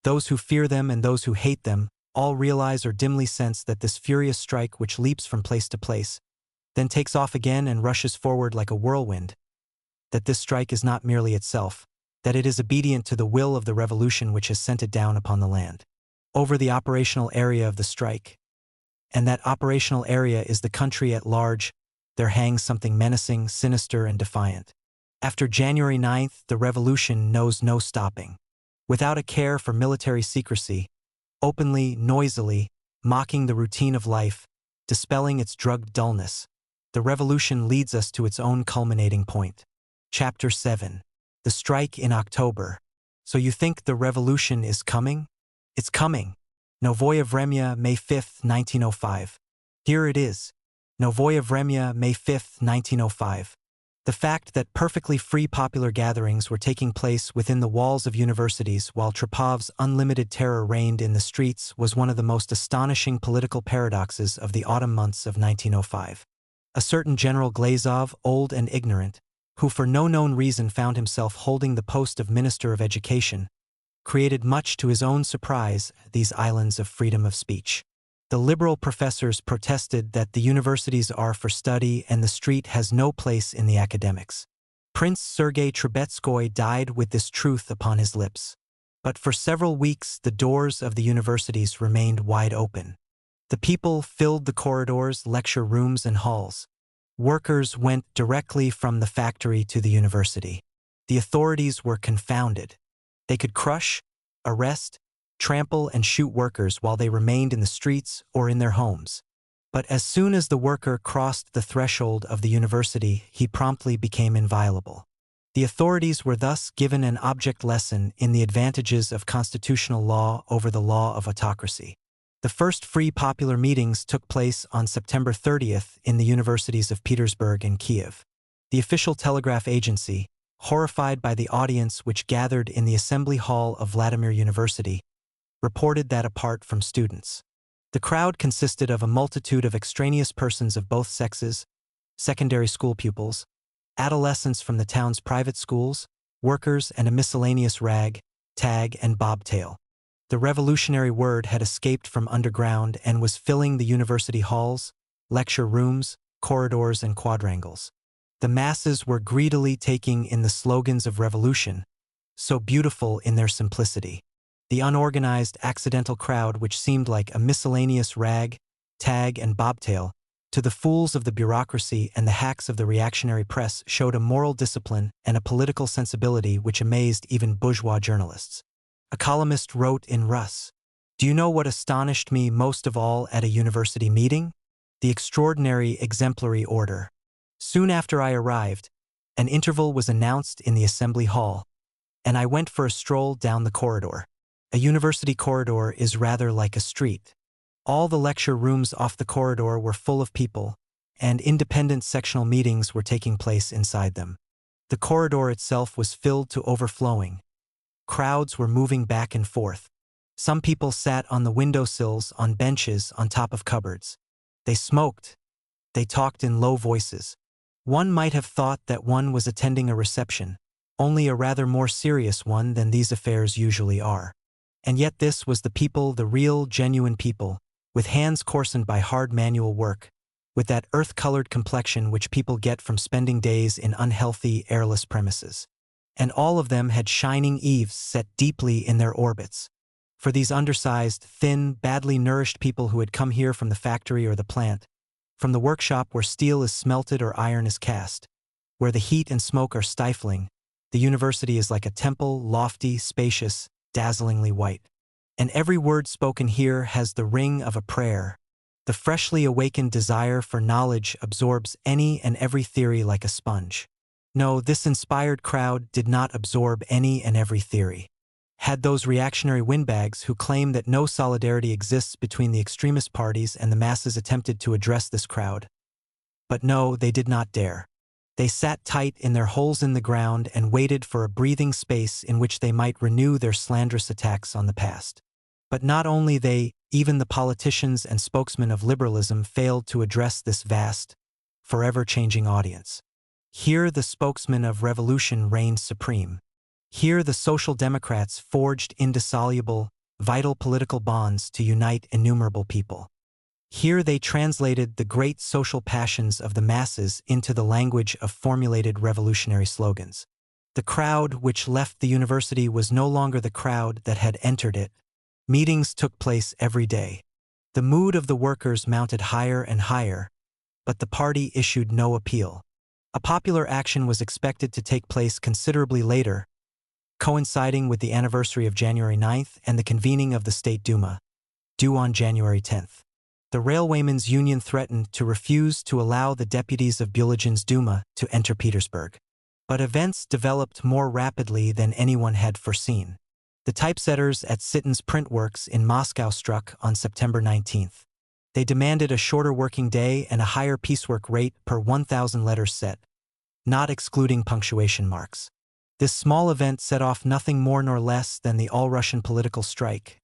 [SPEAKER 1] those who fear them and those who hate them, all realize or dimly sense that this furious strike which leaps from place to place, then takes off again and rushes forward like a whirlwind, that this strike is not merely itself, that it is obedient to the will of the revolution which has sent it down upon the land. Over the operational area of the strike, and that operational area is the country at large, there hangs something menacing, sinister, and defiant. After January 9th, the revolution knows no stopping. Without a care for military secrecy, openly, noisily, mocking the routine of life, dispelling its drugged dullness, the revolution leads us to its own culminating point. Chapter 7. The Strike in October. So you think the revolution is coming? It's coming. Novoye Vremya, May 5, 1905. Here it is. Novoye Vremya, May 5, 1905. The fact that perfectly free popular gatherings were taking place within the walls of universities while Trepov's unlimited terror reigned in the streets was one of the most astonishing political paradoxes of the autumn months of 1905. A certain General Glazov, old and ignorant, who for no known reason found himself holding the post of Minister of Education, created much to his own surprise these islands of freedom of speech. The liberal professors protested that the universities are for study and the street has no place in the academics. Prince Sergei Trubetskoy died with this truth upon his lips. But for several weeks the doors of the universities remained wide open. The people filled the corridors, lecture rooms, and halls. Workers went directly from the factory to the university. The authorities were confounded. They could crush, arrest, trample, and shoot workers while they remained in the streets or in their homes. But as soon as the worker crossed the threshold of the university, he promptly became inviolable. The authorities were thus given an object lesson in the advantages of constitutional law over the law of autocracy. The first free popular meetings took place on September 30th in the universities of Petersburg and Kiev. The official telegraph agency, horrified by the audience which gathered in the assembly hall of Vladimir University, reported that apart from students, the crowd consisted of a multitude of extraneous persons of both sexes, secondary school pupils, adolescents from the town's private schools, workers, and a miscellaneous rag, tag, and bobtail. The revolutionary word had escaped from underground and was filling the university halls, lecture rooms, corridors, and quadrangles. The masses were greedily taking in the slogans of revolution, so beautiful in their simplicity. The unorganized, accidental crowd, which seemed like a miscellaneous rag, tag, and bobtail, to the fools of the bureaucracy and the hacks of the reactionary press, showed a moral discipline and a political sensibility which amazed even bourgeois journalists. A columnist wrote in Rus, "Do you know what astonished me most of all at a university meeting? The extraordinary exemplary order. Soon after I arrived, an interval was announced in the assembly hall, and I went for a stroll down the corridor. A university corridor is rather like a street. All the lecture rooms off the corridor were full of people, and independent sectional meetings were taking place inside them. The corridor itself was filled to overflowing. Crowds were moving back and forth. Some people sat on the windowsills, on benches, on top of cupboards. They smoked. They talked in low voices. One might have thought that one was attending a reception, only a rather more serious one than these affairs usually are. And yet this was the people, the real, genuine people, with hands coarsened by hard manual work, with that earth-colored complexion which people get from spending days in unhealthy, airless premises. And all of them had shining eaves set deeply in their orbits. For these undersized, thin, badly nourished people who had come here from the factory or the plant, from the workshop where steel is smelted or iron is cast, where the heat and smoke are stifling, the university is like a temple, lofty, spacious, dazzlingly white. And every word spoken here has the ring of a prayer. The freshly awakened desire for knowledge absorbs any and every theory like a sponge. No, this inspired crowd did not absorb any and every theory. Had those reactionary windbags who claim that no solidarity exists between the extremist parties and the masses attempted to address this crowd. But no, they did not dare. They sat tight in their holes in the ground and waited for a breathing space in which they might renew their slanderous attacks on the past. But not only they, even the politicians and spokesmen of liberalism failed to address this vast, forever changing audience. Here the spokesman of revolution reigned supreme. Here the Social Democrats forged indissoluble, vital political bonds to unite innumerable people. Here they translated the great social passions of the masses into the language of formulated revolutionary slogans. The crowd which left the university was no longer the crowd that had entered it. Meetings took place every day. The mood of the workers mounted higher and higher, but the party issued no appeal. A popular action was expected to take place considerably later, coinciding with the anniversary of January 9th and the convening of the State Duma, due on January 10th. The Railwaymen's Union threatened to refuse to allow the deputies of Bulygin's Duma to enter Petersburg. But events developed more rapidly than anyone had foreseen. The typesetters at Sitton's print works in Moscow struck on September 19th. They demanded a shorter working day and a higher piecework rate per 1,000 letters set, not excluding punctuation marks. This small event set off nothing more nor less than the all-Russian political strike.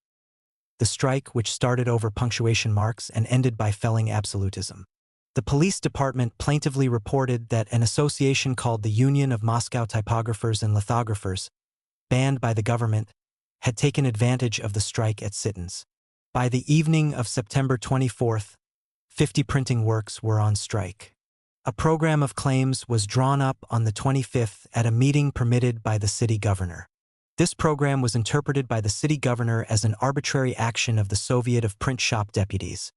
[SPEAKER 1] The strike which started over punctuation marks and ended by felling absolutism. The police department plaintively reported that an association called the Union of Moscow Typographers and Lithographers, banned by the government, had taken advantage of the strike at Sitton's. By the evening of September 24th, 50 printing works were on strike. A program of claims was drawn up on the 25th at a meeting permitted by the city governor. This program was interpreted by the city governor as an arbitrary action of the Soviet of Print Shop Deputies,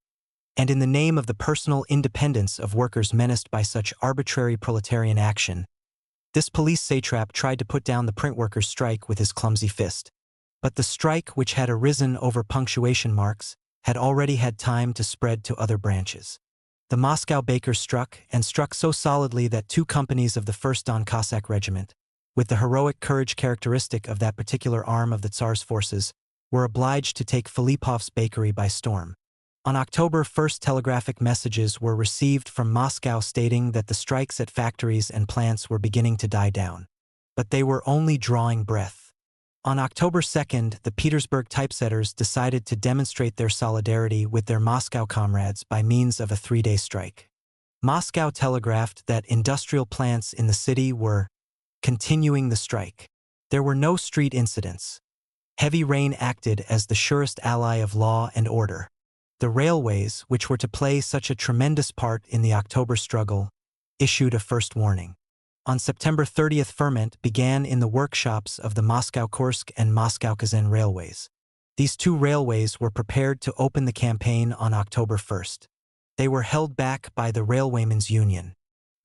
[SPEAKER 1] and in the name of the personal independence of workers menaced by such arbitrary proletarian action, this police satrap tried to put down the print workers' strike with his clumsy fist. But the strike, which had arisen over punctuation marks, had already had time to spread to other branches. The Moscow bakers struck, and struck so solidly that 2 companies of the 1st Don Cossack Regiment, with the heroic courage characteristic of that particular arm of the Tsar's forces, were obliged to take Filipov's bakery by storm. On October 1st, telegraphic messages were received from Moscow stating that the strikes at factories and plants were beginning to die down. But they were only drawing breath. On October 2nd, the Petersburg typesetters decided to demonstrate their solidarity with their Moscow comrades by means of a 3-day strike. Moscow telegraphed that industrial plants in the city were continuing the strike. There were no street incidents. Heavy rain acted as the surest ally of law and order. The railways, which were to play such a tremendous part in the October struggle, issued a first warning. On September 30th, ferment began in the workshops of the Moscow-Kursk and Moscow-Kazan railways. These 2 railways were prepared to open the campaign on October 1st. They were held back by the Railwaymen's Union.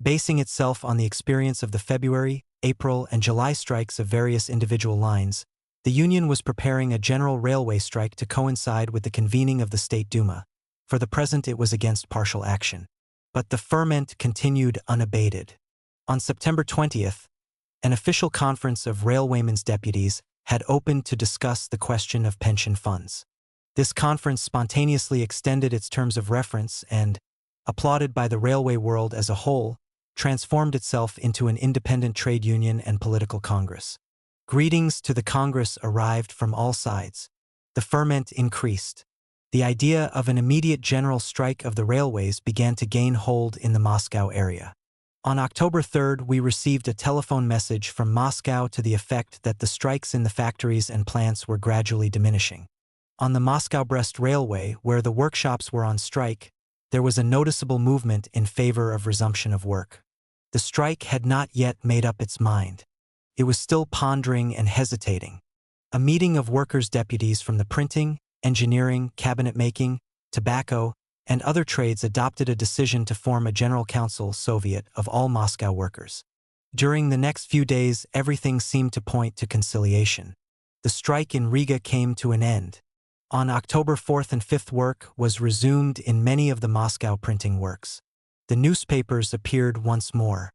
[SPEAKER 1] Basing itself on the experience of the February, April, and July strikes of various individual lines, the Union was preparing a general railway strike to coincide with the convening of the State Duma. For the present it was against partial action. But the ferment continued unabated. On September 20th, an official conference of railwaymen's deputies had opened to discuss the question of pension funds. This conference spontaneously extended its terms of reference and, applauded by the railway world as a whole, transformed itself into an independent trade union and political congress. Greetings to the Congress arrived from all sides. The ferment increased. The idea of an immediate general strike of the railways began to gain hold in the Moscow area. On October 3rd, we received a telephone message from Moscow to the effect that the strikes in the factories and plants were gradually diminishing. On the Moscow-Brest Railway, where the workshops were on strike, there was a noticeable movement in favor of resumption of work. The strike had not yet made up its mind. It was still pondering and hesitating. A meeting of workers' deputies from the printing, engineering, cabinet-making, tobacco, and other trades adopted a decision to form a General Council Soviet of all Moscow workers. During the next few days, everything seemed to point to conciliation. The strike in Riga came to an end. On October 4th and 5th, work was resumed in many of the Moscow printing works. The newspapers appeared once more.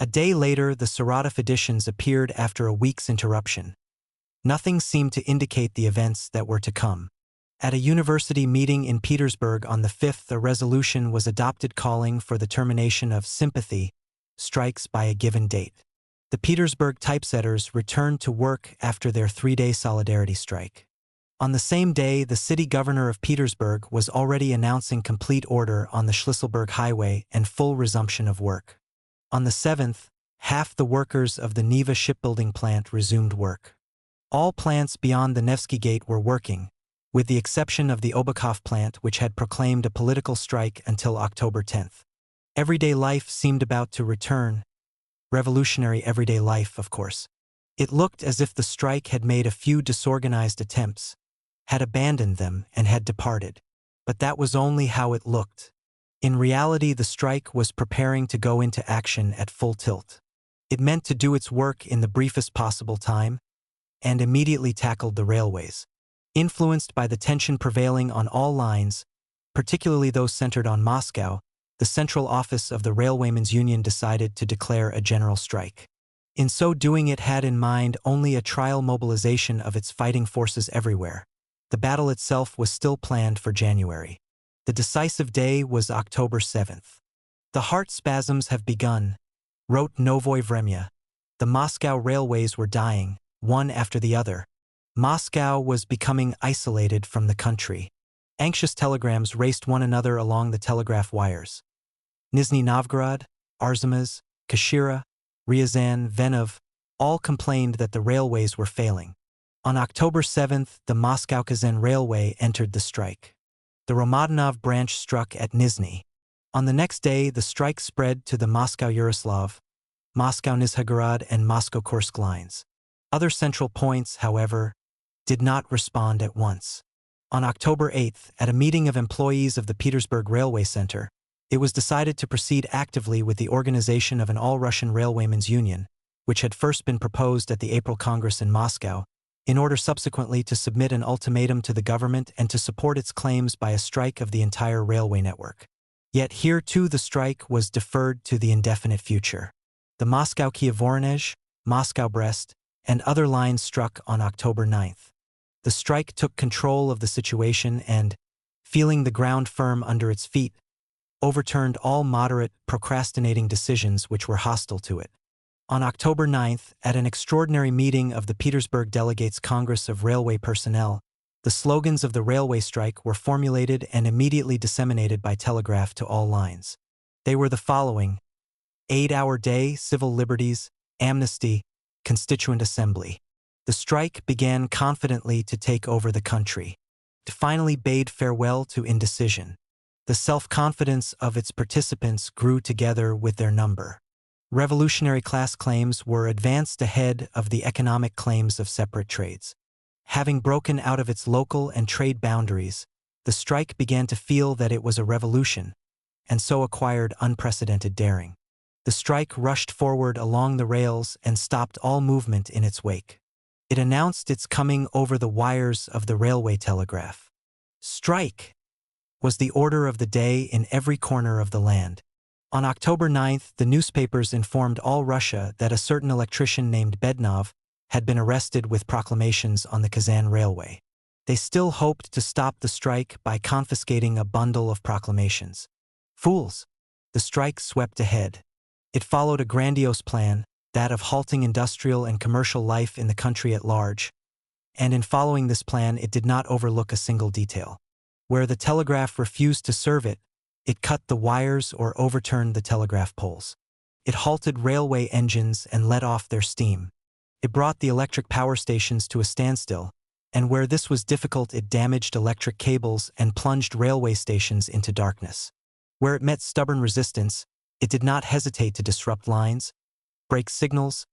[SPEAKER 1] A day later, the Saratov editions appeared after a week's interruption. Nothing seemed to indicate the events that were to come. At a university meeting in Petersburg on the 5th, a resolution was adopted calling for the termination of sympathy strikes by a given date. The Petersburg typesetters returned to work after their 3-day solidarity strike. On the same day, the city governor of Petersburg was already announcing complete order on the Schlisselburg Highway and full resumption of work. On the 7th, half the workers of the Neva shipbuilding plant resumed work. All plants beyond the Nevsky Gate were working, with the exception of the Obukhov plant, which had proclaimed a political strike until October 10th. Everyday life seemed about to return. Revolutionary everyday life, of course. It looked as if the strike had made a few disorganized attempts, had abandoned them, and had departed. But that was only how it looked. In reality, the strike was preparing to go into action at full tilt. It meant to do its work in the briefest possible time, and immediately tackled the railways. Influenced by the tension prevailing on all lines, particularly those centered on Moscow, the central office of the Railwaymen's Union decided to declare a general strike. In so doing, it had in mind only a trial mobilization of its fighting forces everywhere. The battle itself was still planned for January. The decisive day was October 7th. "The heart spasms have begun," wrote Novoye Vremya. The Moscow railways were dying, one after the other. Moscow was becoming isolated from the country. Anxious telegrams raced one another along the telegraph wires. Nizhny Novgorod, Arzamas, Kashira, Ryazan, Venov all complained that the railways were failing. On October 7th, the Moscow-Kazan Railway entered the strike. The Romodanov branch struck at Nizhny. On the next day, the strike spread to the Moscow-Yaroslav, Moscow-Nizhegorod, and Moscow-Kursk lines. Other central points, however, did not respond at once. On October 8th, at a meeting of employees of the Petersburg Railway Center, it was decided to proceed actively with the organization of an all-Russian railwaymen's union, which had first been proposed at the April Congress in Moscow, in order subsequently to submit an ultimatum to the government and to support its claims by a strike of the entire railway network. Yet here too the strike was deferred to the indefinite future. The Moscow-Kiev-Voronezh, Moscow-Brest, and other lines struck on October 9th. The strike took control of the situation and, feeling the ground firm under its feet, overturned all moderate, procrastinating decisions which were hostile to it. On October 9th, at an extraordinary meeting of the Petersburg Delegates' Congress of Railway Personnel, the slogans of the railway strike were formulated and immediately disseminated by telegraph to all lines. They were the following: 8-hour day, civil liberties, amnesty, constituent assembly. The strike began confidently to take over the country. It finally bade farewell to indecision. The self-confidence of its participants grew together with their number. Revolutionary class claims were advanced ahead of the economic claims of separate trades. Having broken out of its local and trade boundaries, the strike began to feel that it was a revolution, and so acquired unprecedented daring. The strike rushed forward along the rails and stopped all movement in its wake. It announced its coming over the wires of the railway telegraph. "Strike!" was the order of the day in every corner of the land. On October 9th, the newspapers informed all Russia that a certain electrician named Bednov had been arrested with proclamations on the Kazan Railway. They still hoped to stop the strike by confiscating a bundle of proclamations. Fools! The strike swept ahead. It followed a grandiose plan, that of halting industrial and commercial life in the country at large, and in following this plan it did not overlook a single detail. Where the telegraph refused to serve it, it cut the wires or overturned the telegraph poles. It halted railway engines and let off their steam. It brought the electric power stations to a standstill, and where this was difficult it damaged electric cables and plunged railway stations into darkness. Where it met stubborn resistance, it did not hesitate to disrupt lines, break signals,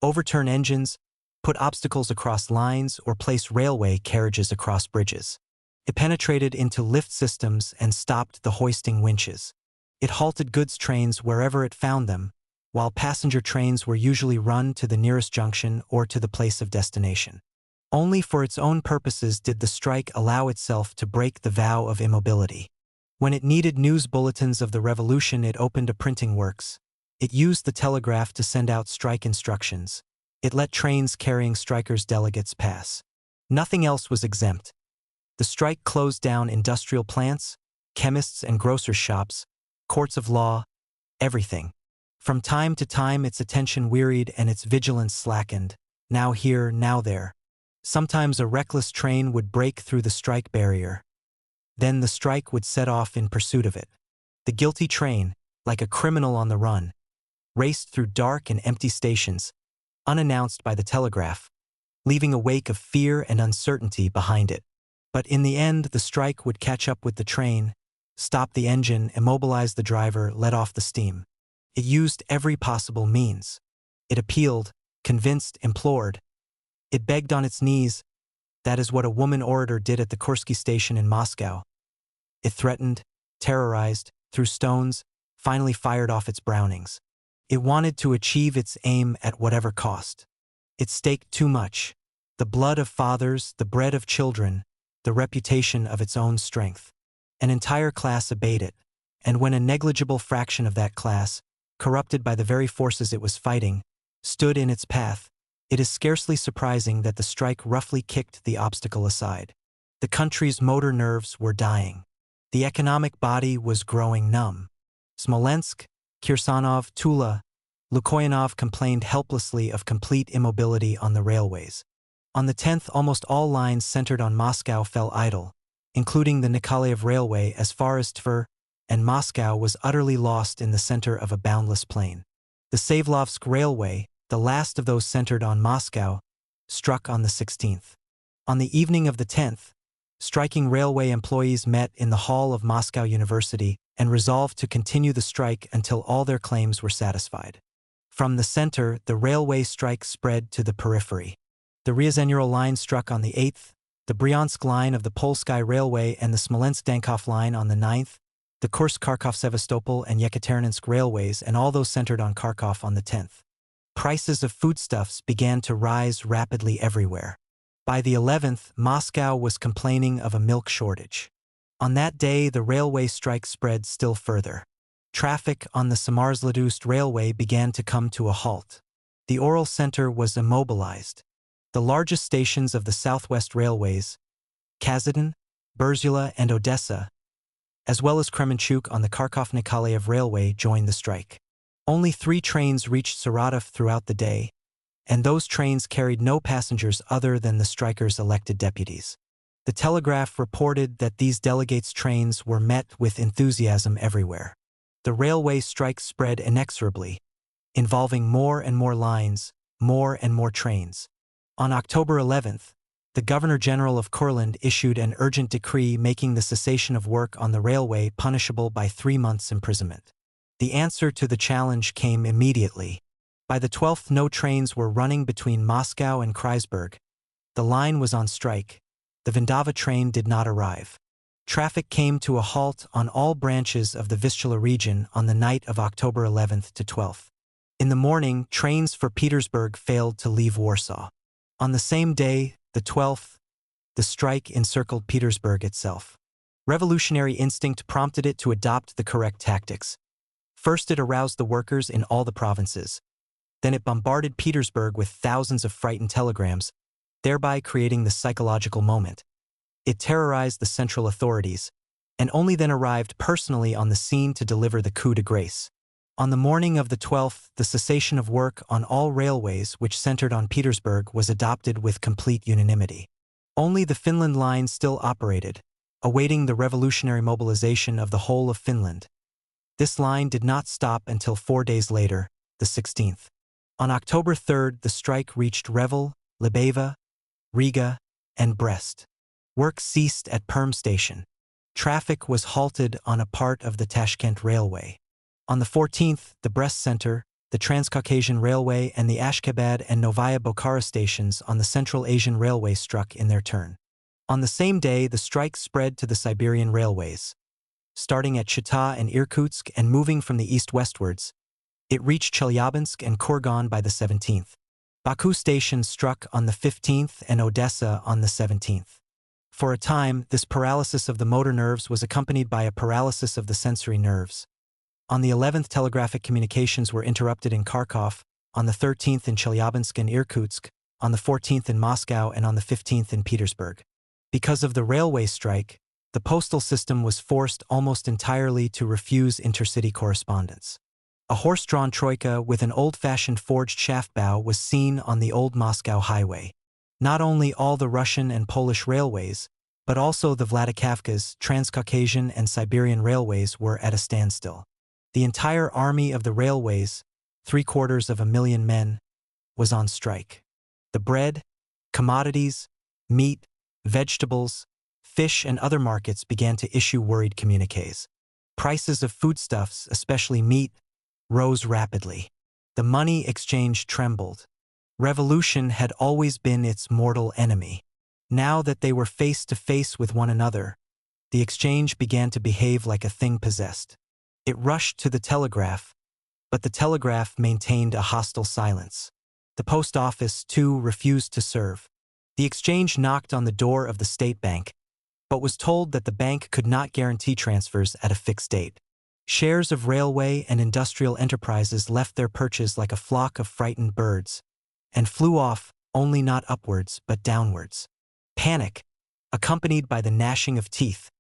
[SPEAKER 1] overturn engines, put obstacles across lines, or place railway carriages across bridges. It penetrated into lift systems and stopped the hoisting winches. It halted goods trains wherever it found them, while passenger trains were usually run to the nearest junction or to the place of destination. Only for its own purposes did the strike allow itself to break the vow of immobility. When it needed news bulletins of the revolution, it opened a printing works. It used the telegraph to send out strike instructions. It let trains carrying strikers' delegates pass. Nothing else was exempt. The strike closed down industrial plants, chemists' and grocers' shops, courts of law, everything. From time to time its attention wearied and its vigilance slackened, now here, now there. Sometimes a reckless train would break through the strike barrier. Then the strike would set off in pursuit of it. The guilty train, like a criminal on the run, raced through dark and empty stations, unannounced by the telegraph, leaving a wake of fear and uncertainty behind it. But in the end, the strike would catch up with the train, stop the engine, immobilize the driver, let off the steam. It used every possible means. It appealed, convinced, implored. It begged on its knees. That is what a woman orator did at the Kursky station in Moscow. It threatened, terrorized, threw stones, finally fired off its Brownings. It wanted to achieve its aim at whatever cost. It staked too much: the blood of fathers, the bread of children, the reputation of its own strength. An entire class obeyed it, and when a negligible fraction of that class, corrupted by the very forces it was fighting, stood in its path, it is scarcely surprising that the strike roughly kicked the obstacle aside. The country's motor nerves were dying. The economic body was growing numb. Smolensk, Kirsanov, Tula, Lukoyanov complained helplessly of complete immobility on the railways. On the 10th, almost all lines centered on Moscow fell idle, including the Nikolaev Railway as far as Tver, and Moscow was utterly lost in the center of a boundless plain. The Savlovsk Railway, the last of those centered on Moscow, struck on the 16th. On the evening of the 10th, striking railway employees met in the hall of Moscow University and resolved to continue the strike until all their claims were satisfied. From the center, the railway strike spread to the periphery. The Ryazan-Ural line struck on the 8th, the Bryansk line of the Polsky Railway and the Smolensk-Dankov line on the 9th, the Kursk-Kharkov-Sevastopol and Yekaterinsk railways and all those centered on Kharkov on the 10th. Prices of foodstuffs began to rise rapidly everywhere. By the 11th, Moscow was complaining of a milk shortage. On that day, the railway strike spread still further. Traffic on the Samars-Ladust railway began to come to a halt. The Oral Center was immobilized. The largest stations of the Southwest Railways, Kazan, Berzula, and Odessa, as well as Kremenchuk on the Kharkov-Nikolaev Railway, joined the strike. Only 3 trains reached Saratov throughout the day, and those trains carried no passengers other than the strikers' elected deputies. The Telegraph reported that these delegates' trains were met with enthusiasm everywhere. The railway strike spread inexorably, involving more and more lines, more and more trains. On October 11th, the Governor-General of Kurland issued an urgent decree making the cessation of work on the railway punishable by 3 months' imprisonment. The answer to the challenge came immediately. By the 12th, no trains were running between Moscow and Kreisberg. The line was on strike. The Vindava train did not arrive. Traffic came to a halt on all branches of the Vistula region on the night of October 11th to 12th. In the morning, trains for Petersburg failed to leave Warsaw. On the same day, the 12th, the strike encircled Petersburg itself. Revolutionary instinct prompted it to adopt the correct tactics. First, it aroused the workers in all the provinces. Then it bombarded Petersburg with thousands of frightened telegrams, thereby creating the psychological moment. It terrorized the central authorities, and only then arrived personally on the scene to deliver the coup de grace. On the morning of the 12th, the cessation of work on all railways which centered on Petersburg was adopted with complete unanimity. Only the Finland line still operated, awaiting the revolutionary mobilization of the whole of Finland. This line did not stop until 4 days later, the 16th. On October 3rd, the strike reached Revel, Libeva, Riga, and Brest. Work ceased at Perm station. Traffic was halted on a part of the Tashkent Railway. On the 14th, the Brest Center, the Transcaucasian Railway, and the Ashkabad and Novaya Bokhara stations on the Central Asian Railway struck in their turn. On the same day, the strike spread to the Siberian railways. Starting at Chita and Irkutsk and moving from the east westwards, it reached Chelyabinsk and Kurgan by the 17th. Baku station struck on the 15th and Odessa on the 17th. For a time, this paralysis of the motor nerves was accompanied by a paralysis of the sensory nerves. On the 11th, telegraphic communications were interrupted in Kharkov, on the 13th in Chelyabinsk and Irkutsk, on the 14th in Moscow, and on the 15th in Petersburg. Because of the railway strike, the postal system was forced almost entirely to refuse intercity correspondence. A horse-drawn troika with an old-fashioned forged shaft bow was seen on the old Moscow highway. Not only all the Russian and Polish railways, but also the Vladikavkaz, Transcaucasian, and Siberian railways were at a standstill. The entire army of the railways, 750,000 men, was on strike. The bread, commodities, meat, vegetables, fish, and other markets began to issue worried communiques. Prices of foodstuffs, especially meat, rose rapidly. The money exchange trembled. Revolution had always been its mortal enemy. Now that they were face to face with one another, the exchange began to behave like a thing possessed. It rushed to the telegraph, but the telegraph maintained a hostile silence. The post office, too, refused to serve. The exchange knocked on the door of the state bank, but was told that the bank could not guarantee transfers at a fixed date. Shares of railway and industrial enterprises left their perches like a flock of frightened birds, and flew off, only not upwards but downwards. Panic, accompanied by the gnashing of teeth,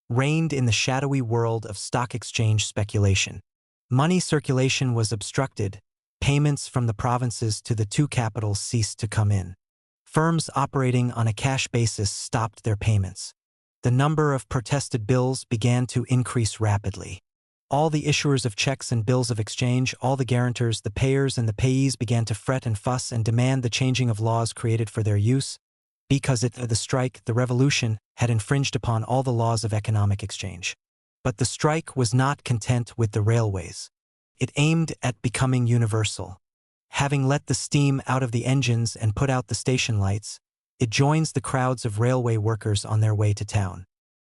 [SPEAKER 1] reigned in the shadowy world of stock exchange speculation. Money circulation was obstructed, payments from the provinces to the two capitals ceased to come in. Firms operating on a cash basis stopped their payments. The number of protested bills began to increase rapidly. All the issuers of checks and bills of exchange, all the guarantors, the payers and the payees began to fret and fuss and demand the changing of laws created for their use, because the strike, the revolution, had infringed upon all the laws of economic exchange. But the strike was not content with the railways. It aimed at becoming universal. Having let the steam out of the engines and put out the station lights, it joins the crowds of railway workers on their way to town.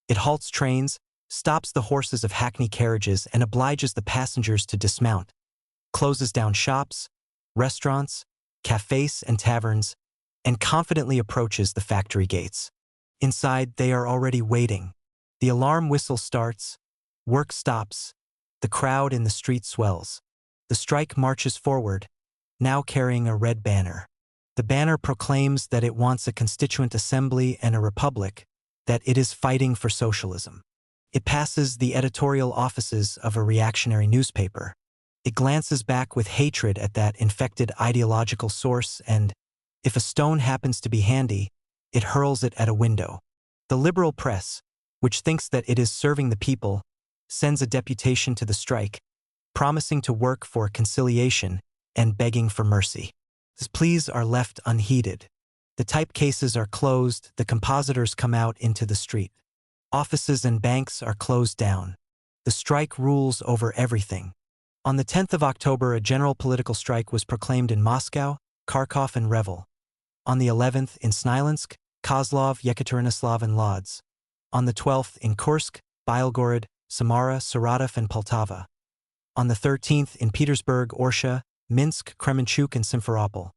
[SPEAKER 1] It halts trains, stops the horses of hackney carriages and obliges the passengers to dismount, closes down shops, restaurants, cafes and taverns, and confidently approaches the factory gates. Inside, they are already waiting. The alarm whistle starts, work stops, the crowd in the street swells. The strike marches forward, now carrying a red banner. The banner proclaims that it wants a constituent assembly and a republic, that it is fighting for socialism. It passes the editorial offices of a reactionary newspaper. It glances back with hatred at that infected ideological source and, if a stone happens to be handy, it hurls it at a window. The liberal press, which thinks that it is serving the people, sends a deputation to the strike, promising to work for conciliation and begging for mercy. His pleas are left unheeded. The type cases are closed, the compositors come out into the street. Offices and banks are closed down. The strike rules over everything. On the 10th of October, a general political strike was proclaimed in Moscow, Kharkov and Revel. On the 11th in Smolensk, Kozlov, Yekaterinoslav and Lodz. On the 12th in Kursk, Belgorod, Samara, Saratov and Poltava. On the 13th in Petersburg, Orsha, Minsk, Kremenchuk and Simferopol.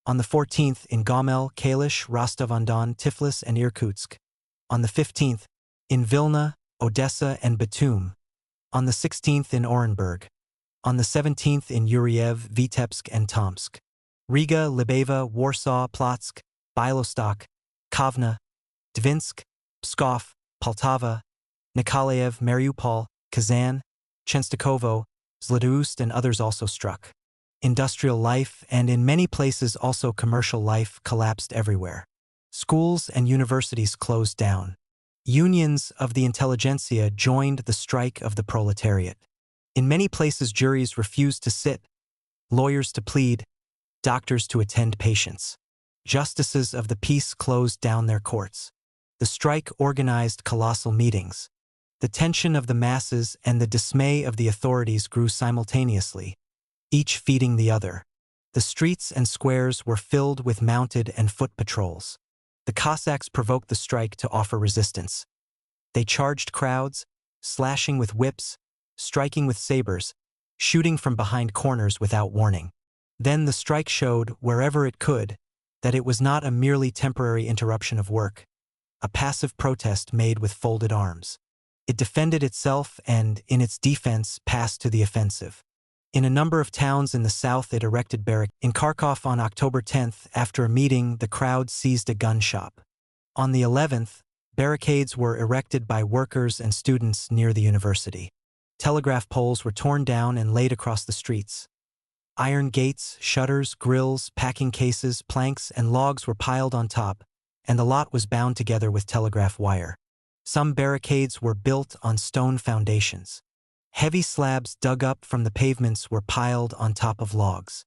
[SPEAKER 1] On the 14th in Gomel, Kalish, Rostov-on-Don, Tiflis and Irkutsk. On the 15th in Vilna, Odessa and Batum. On the 16th in Orenburg. On the 17th in Yuriev, Vitebsk and Tomsk. Riga, Libeva, Warsaw, Plotsk, Bialystok, Kovna, Dvinsk, Pskov, Poltava, Nikolaev, Mariupol, Kazan, Chenstokovo, Zlatoust and others also struck. Industrial life and in many places also commercial life collapsed everywhere. Schools and universities closed down. Unions of the intelligentsia joined the strike of the proletariat. In many places juries refused to sit, lawyers to plead, doctors to attend patients. Justices of the peace closed down their courts. The strike organized colossal meetings. The tension of the masses and the dismay of the authorities grew simultaneously, each feeding the other. The streets and squares were filled with mounted and foot patrols. The Cossacks provoked the strike to offer resistance. They charged crowds, slashing with whips, striking with sabers, shooting from behind corners without warning. Then the strike showed, wherever it could, that it was not a merely temporary interruption of work, a passive protest made with folded arms. It defended itself and, in its defense, passed to the offensive. In a number of towns in the south it erected barricades. In Kharkov on October 10th, after a meeting, the crowd seized a gun shop. On the 11th, barricades were erected by workers and students near the university. Telegraph poles were torn down and laid across the streets. Iron gates, shutters, grills, packing cases, planks, and logs were piled on top, and the lot was bound together with telegraph wire. Some barricades were built on stone foundations. Heavy slabs dug up from the pavements were piled on top of logs.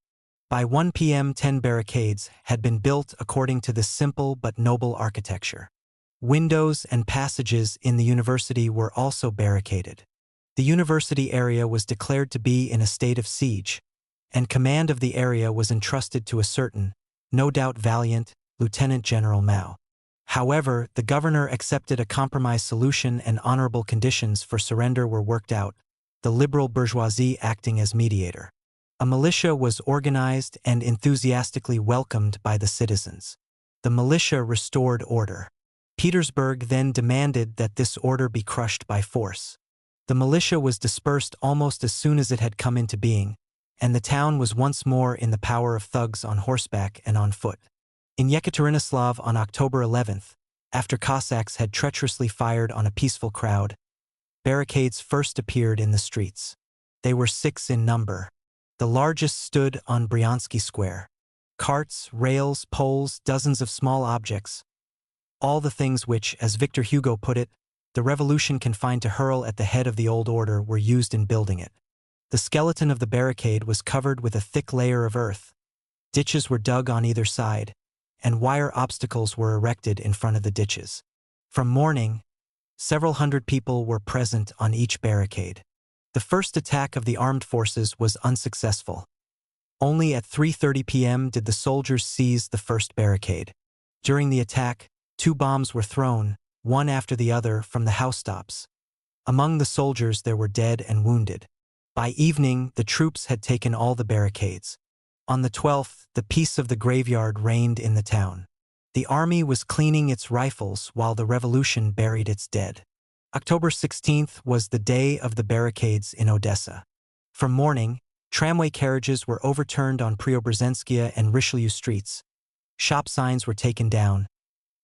[SPEAKER 1] By 1 p.m. 10 barricades had been built according to this simple but noble architecture. Windows and passages in the university were also barricaded. The university area was declared to be in a state of siege, and command of the area was entrusted to a certain, no doubt valiant, Lieutenant General Mao. However, the governor accepted a compromise solution and honorable conditions for surrender were worked out, the liberal bourgeoisie acting as mediator. A militia was organized and enthusiastically welcomed by the citizens. The militia restored order. Petersburg then demanded that this order be crushed by force. The militia was dispersed almost as soon as it had come into being, and the town was once more in the power of thugs on horseback and on foot. In Yekaterinoslav on October 11th, after Cossacks had treacherously fired on a peaceful crowd, barricades first appeared in the streets. They were 6 in number. The largest stood on Bryansky Square. Carts, rails, poles, dozens of small objects. All the things which, as Victor Hugo put it, the revolution confined to hurl at the head of the old order were used in building it. The skeleton of the barricade was covered with a thick layer of earth. Ditches were dug on either side, and wire obstacles were erected in front of the ditches. From morning, several hundred people were present on each barricade. The first attack of the armed forces was unsuccessful. Only at 3:30 p.m. did the soldiers seize the first barricade. During the attack, 2 bombs were thrown, one after the other, from the housetops. Among the soldiers there were dead and wounded. By evening, the troops had taken all the barricades. On the 12th, the peace of the graveyard reigned in the town. The army was cleaning its rifles while the revolution buried its dead. October 16th was the day of the barricades in Odessa. From morning, tramway carriages were overturned on Preobrazhenskaya and Richelieu streets. Shop signs were taken down.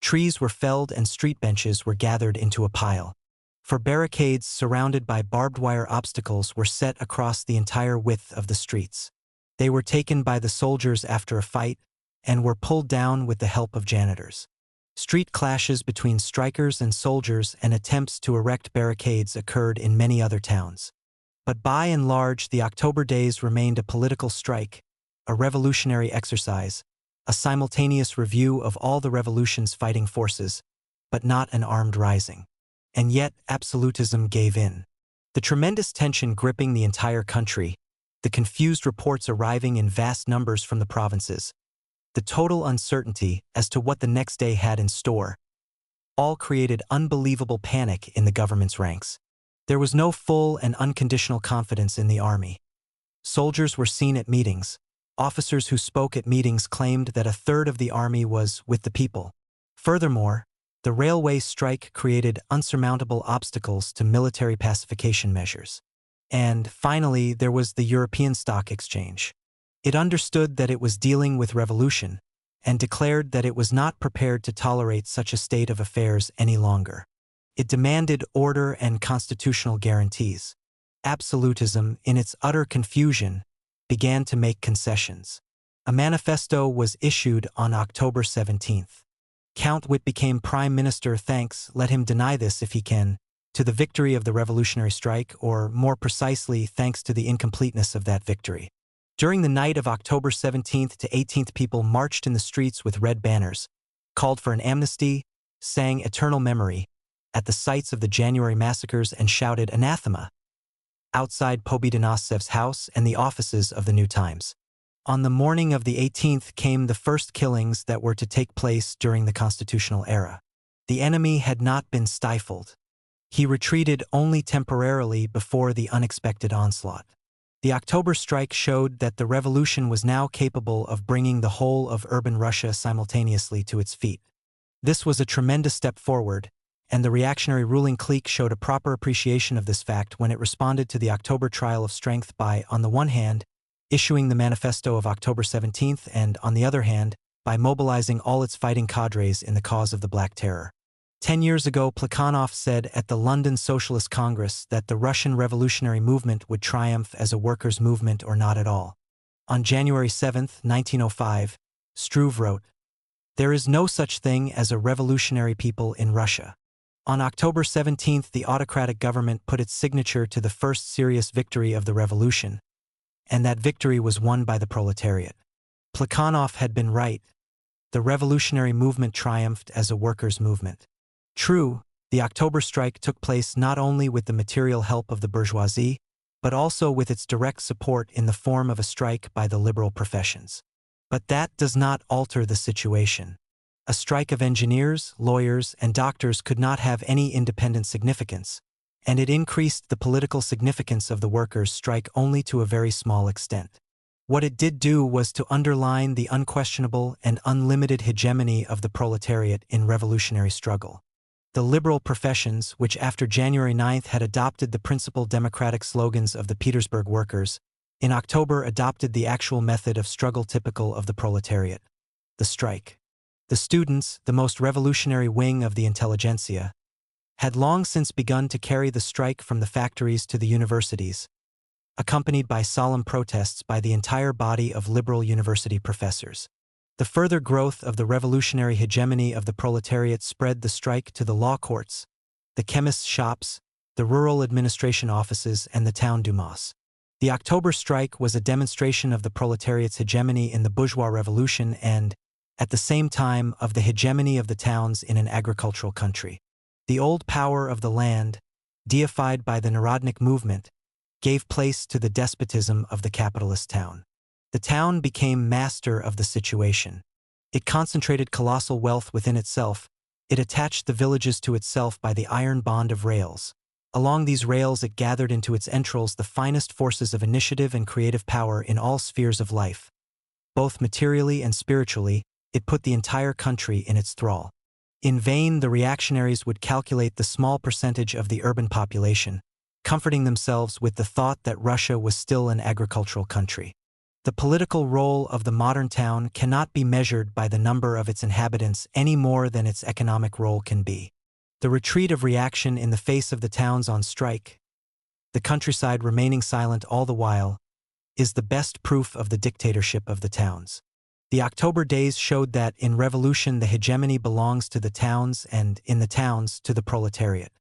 [SPEAKER 1] Trees were felled and street benches were gathered into a pile. For barricades surrounded by barbed wire obstacles were set across the entire width of the streets. They were taken by the soldiers after a fight and were pulled down with the help of janitors. Street clashes between strikers and soldiers and attempts to erect barricades occurred in many other towns. But by and large, the October days remained a political strike, a revolutionary exercise, a simultaneous review of all the revolution's fighting forces, but not an armed rising. And yet, absolutism gave in. The tremendous tension gripping the entire country, the confused reports arriving in vast numbers from the provinces, the total uncertainty as to what the next day had in store, all created unbelievable panic in the government's ranks. There was no full and unconditional confidence in the army. Soldiers were seen at meetings. Officers who spoke at meetings claimed that a third of the army was with the people. Furthermore, the railway strike created unsurmountable obstacles to military pacification measures. And finally, there was the European Stock Exchange. It understood that it was dealing with revolution and declared that it was not prepared to tolerate such a state of affairs any longer. It demanded order and constitutional guarantees. Absolutism, in its utter confusion, began to make concessions. A manifesto was issued on October 17th. Count Witt became prime minister thanks, let him deny this if he can, to the victory of the revolutionary strike, or more precisely, thanks to the incompleteness of that victory. During the night of October 17th to 18th, people marched in the streets with red banners, called for an amnesty, sang eternal memory at the sites of the January massacres, and shouted anathema outside Pobedonostsev's house and the offices of the New Times. On the morning of the 18th came the first killings that were to take place during the constitutional era. The enemy had not been stifled. He retreated only temporarily before the unexpected onslaught. The October strike showed that the revolution was now capable of bringing the whole of urban Russia simultaneously to its feet. This was a tremendous step forward, and the reactionary ruling clique showed a proper appreciation of this fact when it responded to the October trial of strength by, on the one hand, issuing the manifesto of October 17th and, on the other hand, by mobilizing all its fighting cadres in the cause of the Black Terror. 10 years ago, Plekhanov said at the London Socialist Congress that the Russian revolutionary movement would triumph as a workers' movement or not at all. On January 7, 1905, Struve wrote, "There is no such thing as a revolutionary people in Russia." On October 17th, the autocratic government put its signature to the first serious victory of the revolution, and that victory was won by the proletariat. Plekhanov had been right. The revolutionary movement triumphed as a workers' movement. True, the October strike took place not only with the material help of the bourgeoisie, but also with its direct support in the form of a strike by the liberal professions. But that does not alter the situation. A strike of engineers, lawyers, and doctors could not have any independent significance, and it increased the political significance of the workers' strike only to a very small extent. What it did do was to underline the unquestionable and unlimited hegemony of the proletariat in revolutionary struggle. The liberal professions, which after January 9th had adopted the principal democratic slogans of the Petersburg workers, in October adopted the actual method of struggle typical of the proletariat: the strike. The students, the most revolutionary wing of the intelligentsia, had long since begun to carry the strike from the factories to the universities, accompanied by solemn protests by the entire body of liberal university professors. The further growth of the revolutionary hegemony of the proletariat spread the strike to the law courts, the chemists' shops, the rural administration offices, and the town dumas. The October strike was a demonstration of the proletariat's hegemony in the bourgeois revolution and, at the same time, of the hegemony of the towns in an agricultural country. The old power of the land, deified by the Narodnik movement, gave place to the despotism of the capitalist town. The town became master of the situation. It concentrated colossal wealth within itself. It attached the villages to itself by the iron bond of rails. Along these rails it gathered into its entrails the finest forces of initiative and creative power in all spheres of life. Both materially and spiritually, it put the entire country in its thrall. In vain the reactionaries would calculate the small percentage of the urban population, comforting themselves with the thought that Russia was still an agricultural country. The political role of the modern town cannot be measured by the number of its inhabitants any more than its economic role can be. The retreat of reaction in the face of the towns on strike, the countryside remaining silent all the while, is the best proof of the dictatorship of the towns. The October days showed that in revolution the hegemony belongs to the towns and, in the towns, to the proletariat.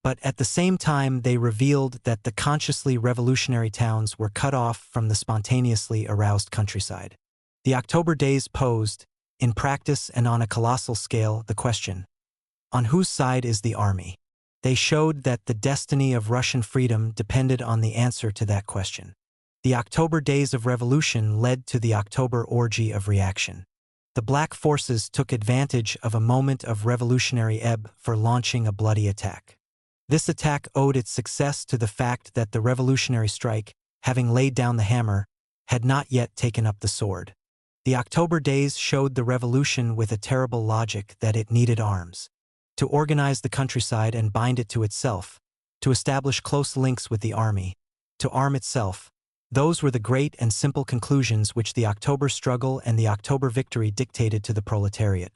[SPEAKER 1] But at the same time they revealed that the consciously revolutionary towns were cut off from the spontaneously aroused countryside. The October days posed, in practice and on a colossal scale, the question: on whose side is the army? They showed that the destiny of Russian freedom depended on the answer to that question. The October days of revolution led to the October orgy of reaction. The black forces took advantage of a moment of revolutionary ebb for launching a bloody attack. This attack owed its success to the fact that the revolutionary strike, having laid down the hammer, had not yet taken up the sword. The October days showed the revolution with a terrible logic that it needed arms. To organize the countryside and bind it to itself, to establish close links with the army, to arm itself, those were the great and simple conclusions which the October struggle and the October victory dictated to the proletariat.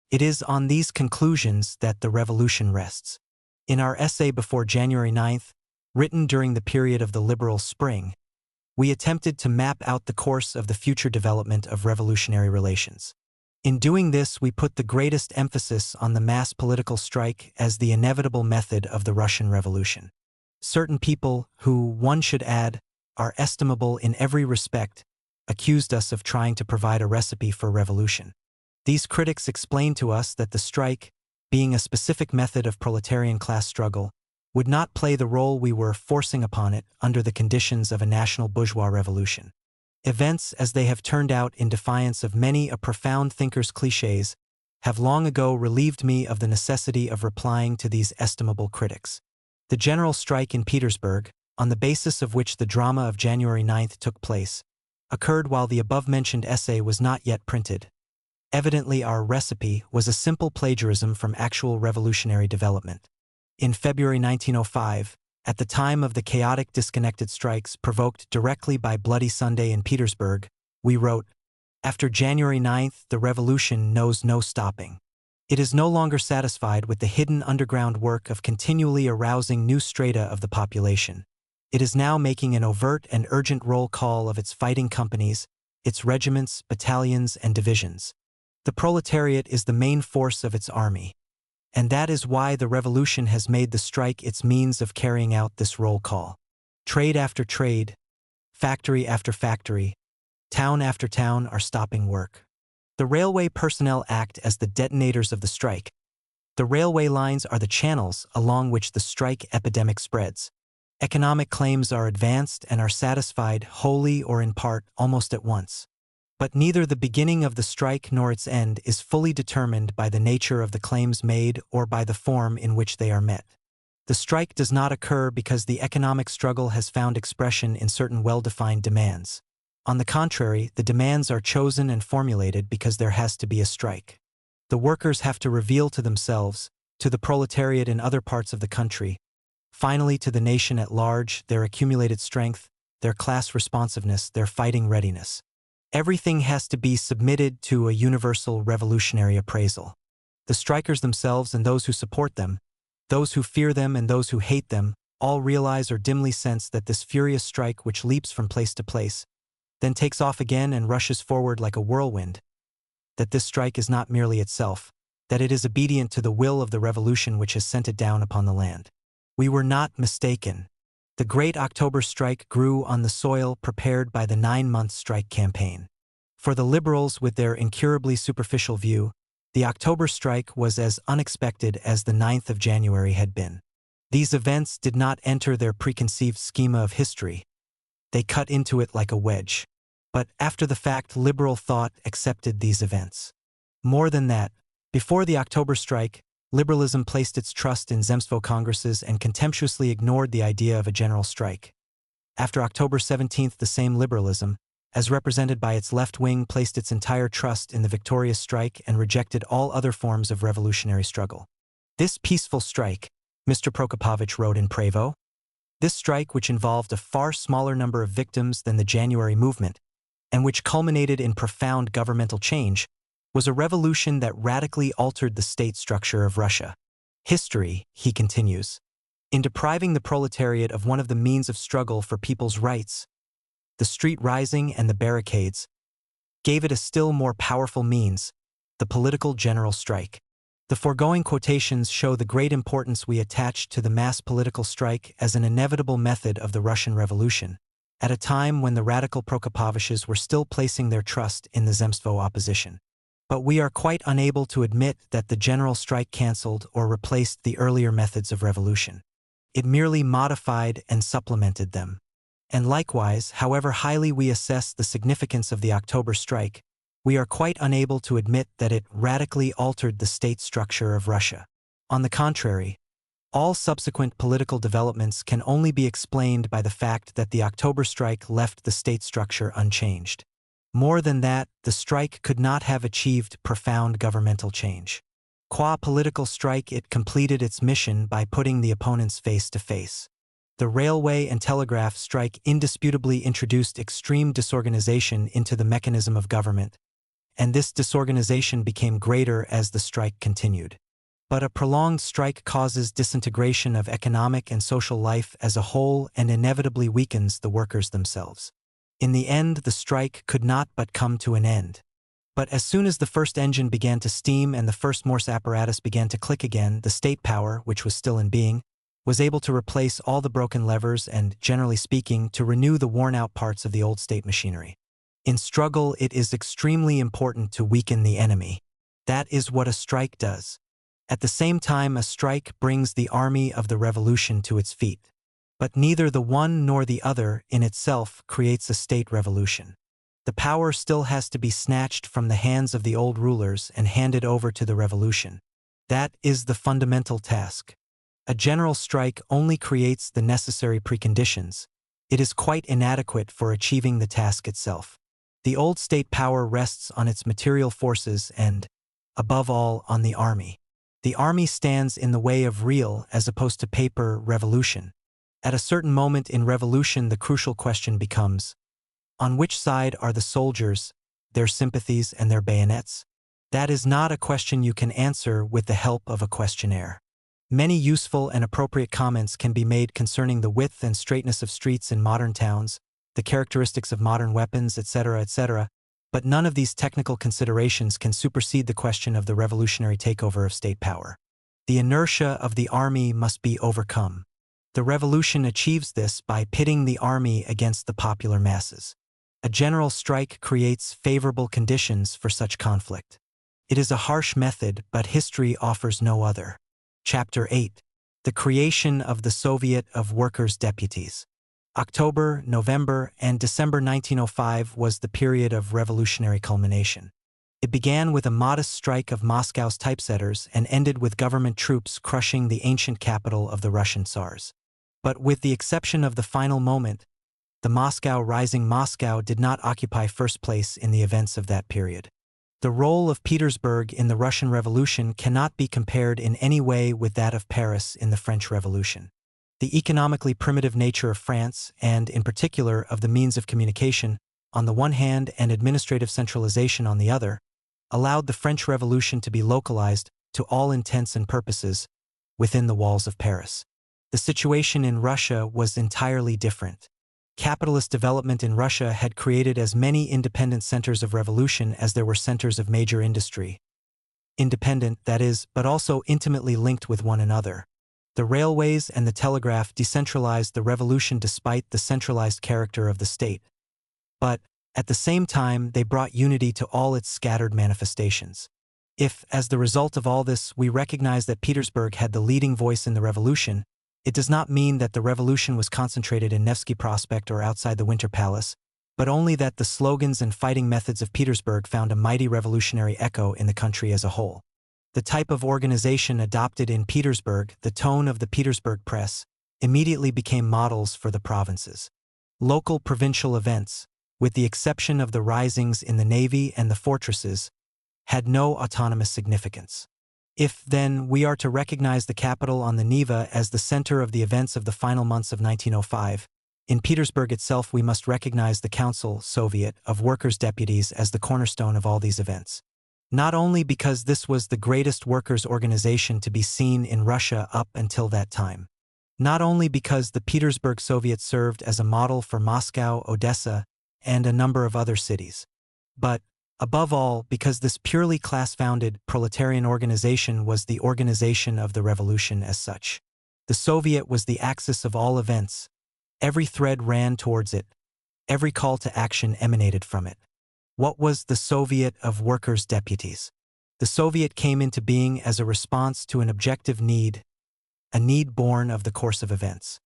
[SPEAKER 1] It is on these conclusions that the revolution rests. In our essay before January 9th, written during the period of the liberal spring, we attempted to map out the course of the future development of revolutionary relations. In doing this, we put the greatest emphasis on the mass political strike as the inevitable method of the Russian Revolution. Certain people, who, one should add, are estimable in every respect, accused us of trying to provide a recipe for revolution. These critics explained to us that the strike, being a specific method of proletarian class struggle, would not play the role we were forcing upon it under the conditions of a national bourgeois revolution. Events, as they have turned out in defiance of many a profound thinker's clichés, have long ago relieved me of the necessity of replying to these estimable critics. The general strike in Petersburg, on the basis of which the drama of January 9th took place, occurred while the above-mentioned essay was not yet printed. Evidently our recipe was a simple plagiarism from actual revolutionary development. In February 1905, at the time of the chaotic disconnected strikes provoked directly by Bloody Sunday in Petersburg, we wrote, "After January 9th, the revolution knows no stopping. It is no longer satisfied with the hidden underground work of continually arousing new strata of the population. It is now making an overt and urgent roll call of its fighting companies, its regiments, battalions, and divisions. The proletariat is the main force of its army, and that is why the revolution has made the strike its means of carrying out this roll call. Trade after trade, factory after factory, town after town are stopping work. The railway personnel act as the detonators of the strike. The railway lines are the channels along which the strike epidemic spreads. Economic claims are advanced and are satisfied wholly or in part almost at once. But neither the beginning of the strike nor its end is fully determined by the nature of the claims made or by the form in which they are met. The strike does not occur because the economic struggle has found expression in certain well-defined demands. On the contrary, the demands are chosen and formulated because there has to be a strike. The workers have to reveal to themselves, to the proletariat in other parts of the country, finally to the nation at large, their accumulated strength, their class responsiveness, their fighting readiness. Everything has to be submitted to a universal revolutionary appraisal. The strikers themselves and those who support them, those who fear them and those who hate them, all realize or dimly sense that this furious strike which leaps from place to place, then takes off again and rushes forward like a whirlwind, that this strike is not merely itself, that it is obedient to the will of the revolution which has sent it down upon the land. We were not mistaken. The great October strike grew on the soil prepared by the 9-month strike campaign. For the liberals, with their incurably superficial view, the October strike was as unexpected as the 9th of January had been. These events did not enter their preconceived schema of history. They cut into it like a wedge. But after the fact, liberal thought accepted these events. More than that, before the October strike, liberalism placed its trust in Zemstvo congresses and contemptuously ignored the idea of a general strike. After October 17th, the same liberalism, as represented by its left wing, placed its entire trust in the victorious strike and rejected all other forms of revolutionary struggle. This peaceful strike, Mr. Prokopovich wrote in Prevo, this strike, which involved a far smaller number of victims than the January movement, and which culminated in profound governmental change, was a revolution that radically altered the state structure of Russia. History, he continues, in depriving the proletariat of one of the means of struggle for people's rights, the street rising and the barricades, gave it a still more powerful means, the political general strike. The foregoing quotations show the great importance we attach to the mass political strike as an inevitable method of the Russian Revolution, at a time when the radical Prokopoviches were still placing their trust in the Zemstvo opposition. But we are quite unable to admit that the general strike cancelled or replaced the earlier methods of revolution. It merely modified and supplemented them. And likewise, however highly we assess the significance of the October strike, we are quite unable to admit that it radically altered the state structure of Russia. On the contrary, all subsequent political developments can only be explained by the fact that the October strike left the state structure unchanged. More than that, the strike could not have achieved profound governmental change. Qua political strike, it completed its mission by putting the opponents face to face. The railway and telegraph strike indisputably introduced extreme disorganization into the mechanism of government, and this disorganization became greater as the strike continued. But a prolonged strike causes disintegration of economic and social life as a whole and inevitably weakens the workers themselves. In the end, the strike could not but come to an end. But as soon as the first engine began to steam and the first Morse apparatus began to click again, the state power, which was still in being, was able to replace all the broken levers and, generally speaking, to renew the worn-out parts of the old state machinery. In struggle, it is extremely important to weaken the enemy. That is what a strike does. At the same time, a strike brings the army of the revolution to its feet. But neither the one nor the other in itself creates a state revolution. The power still has to be snatched from the hands of the old rulers and handed over to the revolution. That is the fundamental task. A general strike only creates the necessary preconditions. It is quite inadequate for achieving the task itself. The old state power rests on its material forces and, above all, on the army. The army stands in the way of real, as opposed to paper, revolution. At a certain moment in revolution, the crucial question becomes, on which side are the soldiers, their sympathies and their bayonets? That is not a question you can answer with the help of a questionnaire. Many useful and appropriate comments can be made concerning the width and straightness of streets in modern towns, the characteristics of modern weapons, etc., etc., but none of these technical considerations can supersede the question of the revolutionary takeover of state power. The inertia of the army must be overcome. The revolution achieves this by pitting the army against the popular masses. A general strike creates favorable conditions for such conflict. It is a harsh method, but history offers no other. Chapter 8. The creation of the Soviet of Workers' Deputies. October, November, and December 1905 was the period of revolutionary culmination. It began with a modest strike of Moscow's typesetters and ended with government troops crushing the ancient capital of the Russian Tsars. But with the exception of the final moment, the Moscow Rising Moscow did not occupy first place in the events of that period. The role of Petersburg in the Russian Revolution cannot be compared in any way with that of Paris in the French Revolution. The economically primitive nature of France, and in particular of the means of communication, on the one hand and administrative centralization on the other, allowed the French Revolution to be localized, to all intents and purposes, within the walls of Paris. The situation in Russia was entirely different. Capitalist development in Russia had created as many independent centers of revolution as there were centers of major industry. Independent, that is, but also intimately linked with one another. The railways and the telegraph decentralized the revolution despite the centralized character of the state. But, at the same time, they brought unity to all its scattered manifestations. If, as the result of all this, we recognize that Petersburg had the leading voice in the revolution, it does not mean that the revolution was concentrated in Nevsky Prospect or outside the Winter Palace, but only that the slogans and fighting methods of Petersburg found a mighty revolutionary echo in the country as a whole. The type of organization adopted in Petersburg, the tone of the Petersburg press, immediately became models for the provinces. Local provincial events, with the exception of the risings in the navy and the fortresses, had no autonomous significance. If, then, we are to recognize the capital on the Neva as the center of the events of the final months of 1905, in Petersburg itself we must recognize the Council, Soviet, of Workers' Deputies as the cornerstone of all these events. Not only because this was the greatest workers' organization to be seen in Russia up until that time. Not only because the Petersburg Soviet served as a model for Moscow, Odessa, and a number of other cities. But, above all, because this purely class-founded proletarian organization was the organization of the revolution as such. The Soviet was the axis of all events. Every thread ran towards it. Every call to action emanated from it. What was the Soviet of Workers' Deputies? The Soviet came into being as a response to an objective need, a need born of the course of events.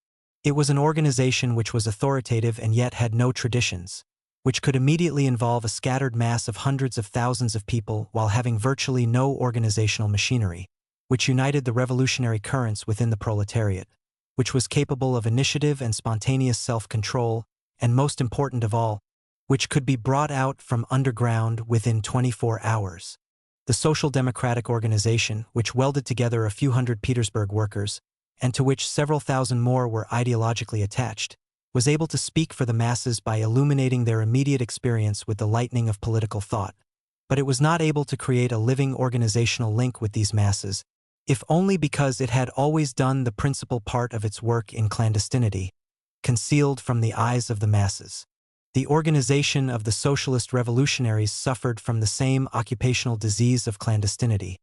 [SPEAKER 1] It was an organization which was authoritative and yet had no traditions, which could immediately involve a scattered mass of hundreds of thousands of people while having virtually no organizational machinery, which united the revolutionary currents within the proletariat, which was capable of initiative and spontaneous self-control, and most important of all, which could be brought out from underground within 24 hours. The Social Democratic Organization, which welded together a few hundred Petersburg workers, and to which several thousand more were ideologically attached, was able to speak for the masses by illuminating their immediate experience with the lightning of political thought. But it was not able to create a living organizational link with these masses, if only because it had always done the principal part of its work in clandestinity, concealed from the eyes of the masses. The organization of the socialist revolutionaries suffered from the same occupational disease of clandestinity,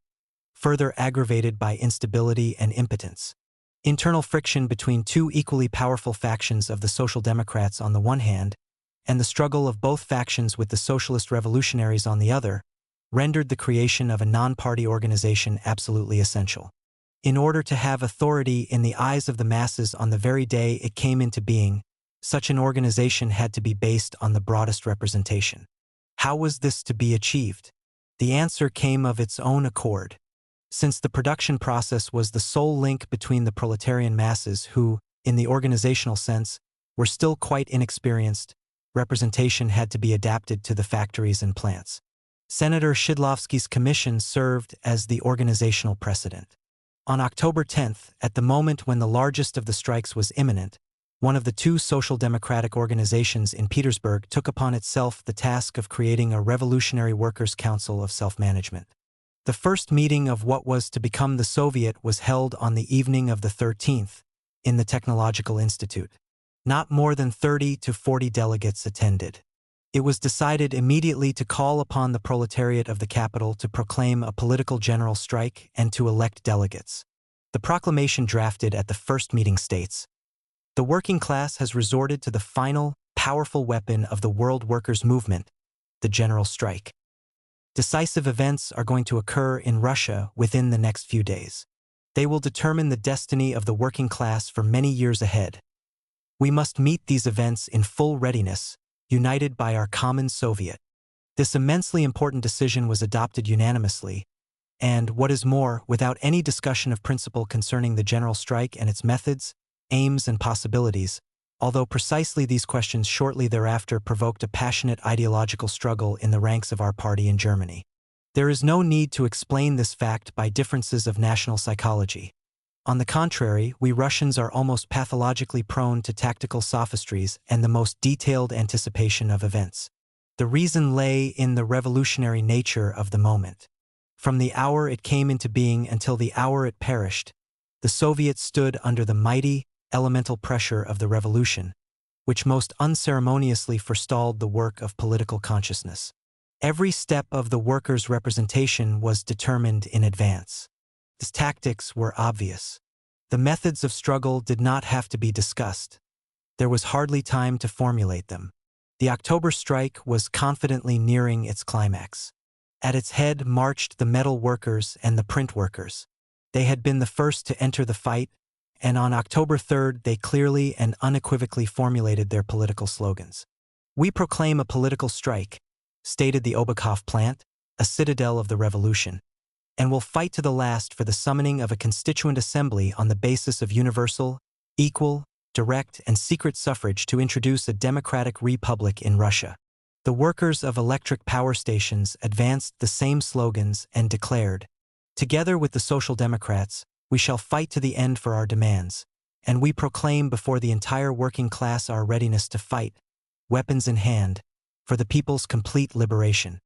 [SPEAKER 1] further aggravated by instability and impotence. Internal friction between two equally powerful factions of the Social Democrats on the one hand, and the struggle of both factions with the socialist revolutionaries on the other, rendered the creation of a non-party organization absolutely essential. In order to have authority in the eyes of the masses on the very day it came into being, such an organization had to be based on the broadest representation. How was this to be achieved? The answer came of its own accord. Since the production process was the sole link between the proletarian masses who, in the organizational sense, were still quite inexperienced, representation had to be adapted to the factories and plants. Senator Shidlovsky's commission served as the organizational precedent. On October 10th, at the moment when the largest of the strikes was imminent, one of the two social democratic organizations in Petersburg took upon itself the task of creating a revolutionary workers' council of self-management. The first meeting of what was to become the Soviet was held on the evening of the 13th, in the Technological Institute. Not more than 30 to 40 delegates attended. It was decided immediately to call upon the proletariat of the capital to proclaim a political general strike and to elect delegates. The proclamation drafted at the first meeting states, "The working class has resorted to the final, powerful weapon of the world workers' movement, the general strike. Decisive events are going to occur in Russia within the next few days. They will determine the destiny of the working class for many years ahead. We must meet these events in full readiness, united by our common Soviet." This immensely important decision was adopted unanimously, and, what is more, without any discussion of principle concerning the general strike and its methods, aims and possibilities, although precisely these questions shortly thereafter provoked a passionate ideological struggle in the ranks of our party in Germany. There is no need to explain this fact by differences of national psychology. On the contrary, we Russians are almost pathologically prone to tactical sophistries and the most detailed anticipation of events. The reason lay in the revolutionary nature of the moment. From the hour it came into being until the hour it perished, the Soviets stood under the mighty, elemental pressure of the revolution, which most unceremoniously forestalled the work of political consciousness. Every step of the workers' representation was determined in advance. The tactics were obvious. The methods of struggle did not have to be discussed. There was hardly time to formulate them. The October strike was confidently nearing its climax. At its head marched the metal workers and the print workers. They had been the first to enter the fight, and on October 3rd they clearly and unequivocally formulated their political slogans. "We proclaim a political strike," stated the Obakov plant, a citadel of the revolution, "and will fight to the last for the summoning of a constituent assembly on the basis of universal, equal, direct, and secret suffrage to introduce a democratic republic in Russia." The workers of electric power stations advanced the same slogans and declared, "Together with the Social Democrats, we shall fight to the end for our demands, and we proclaim before the entire working class our readiness to fight, weapons in hand, for the people's complete liberation."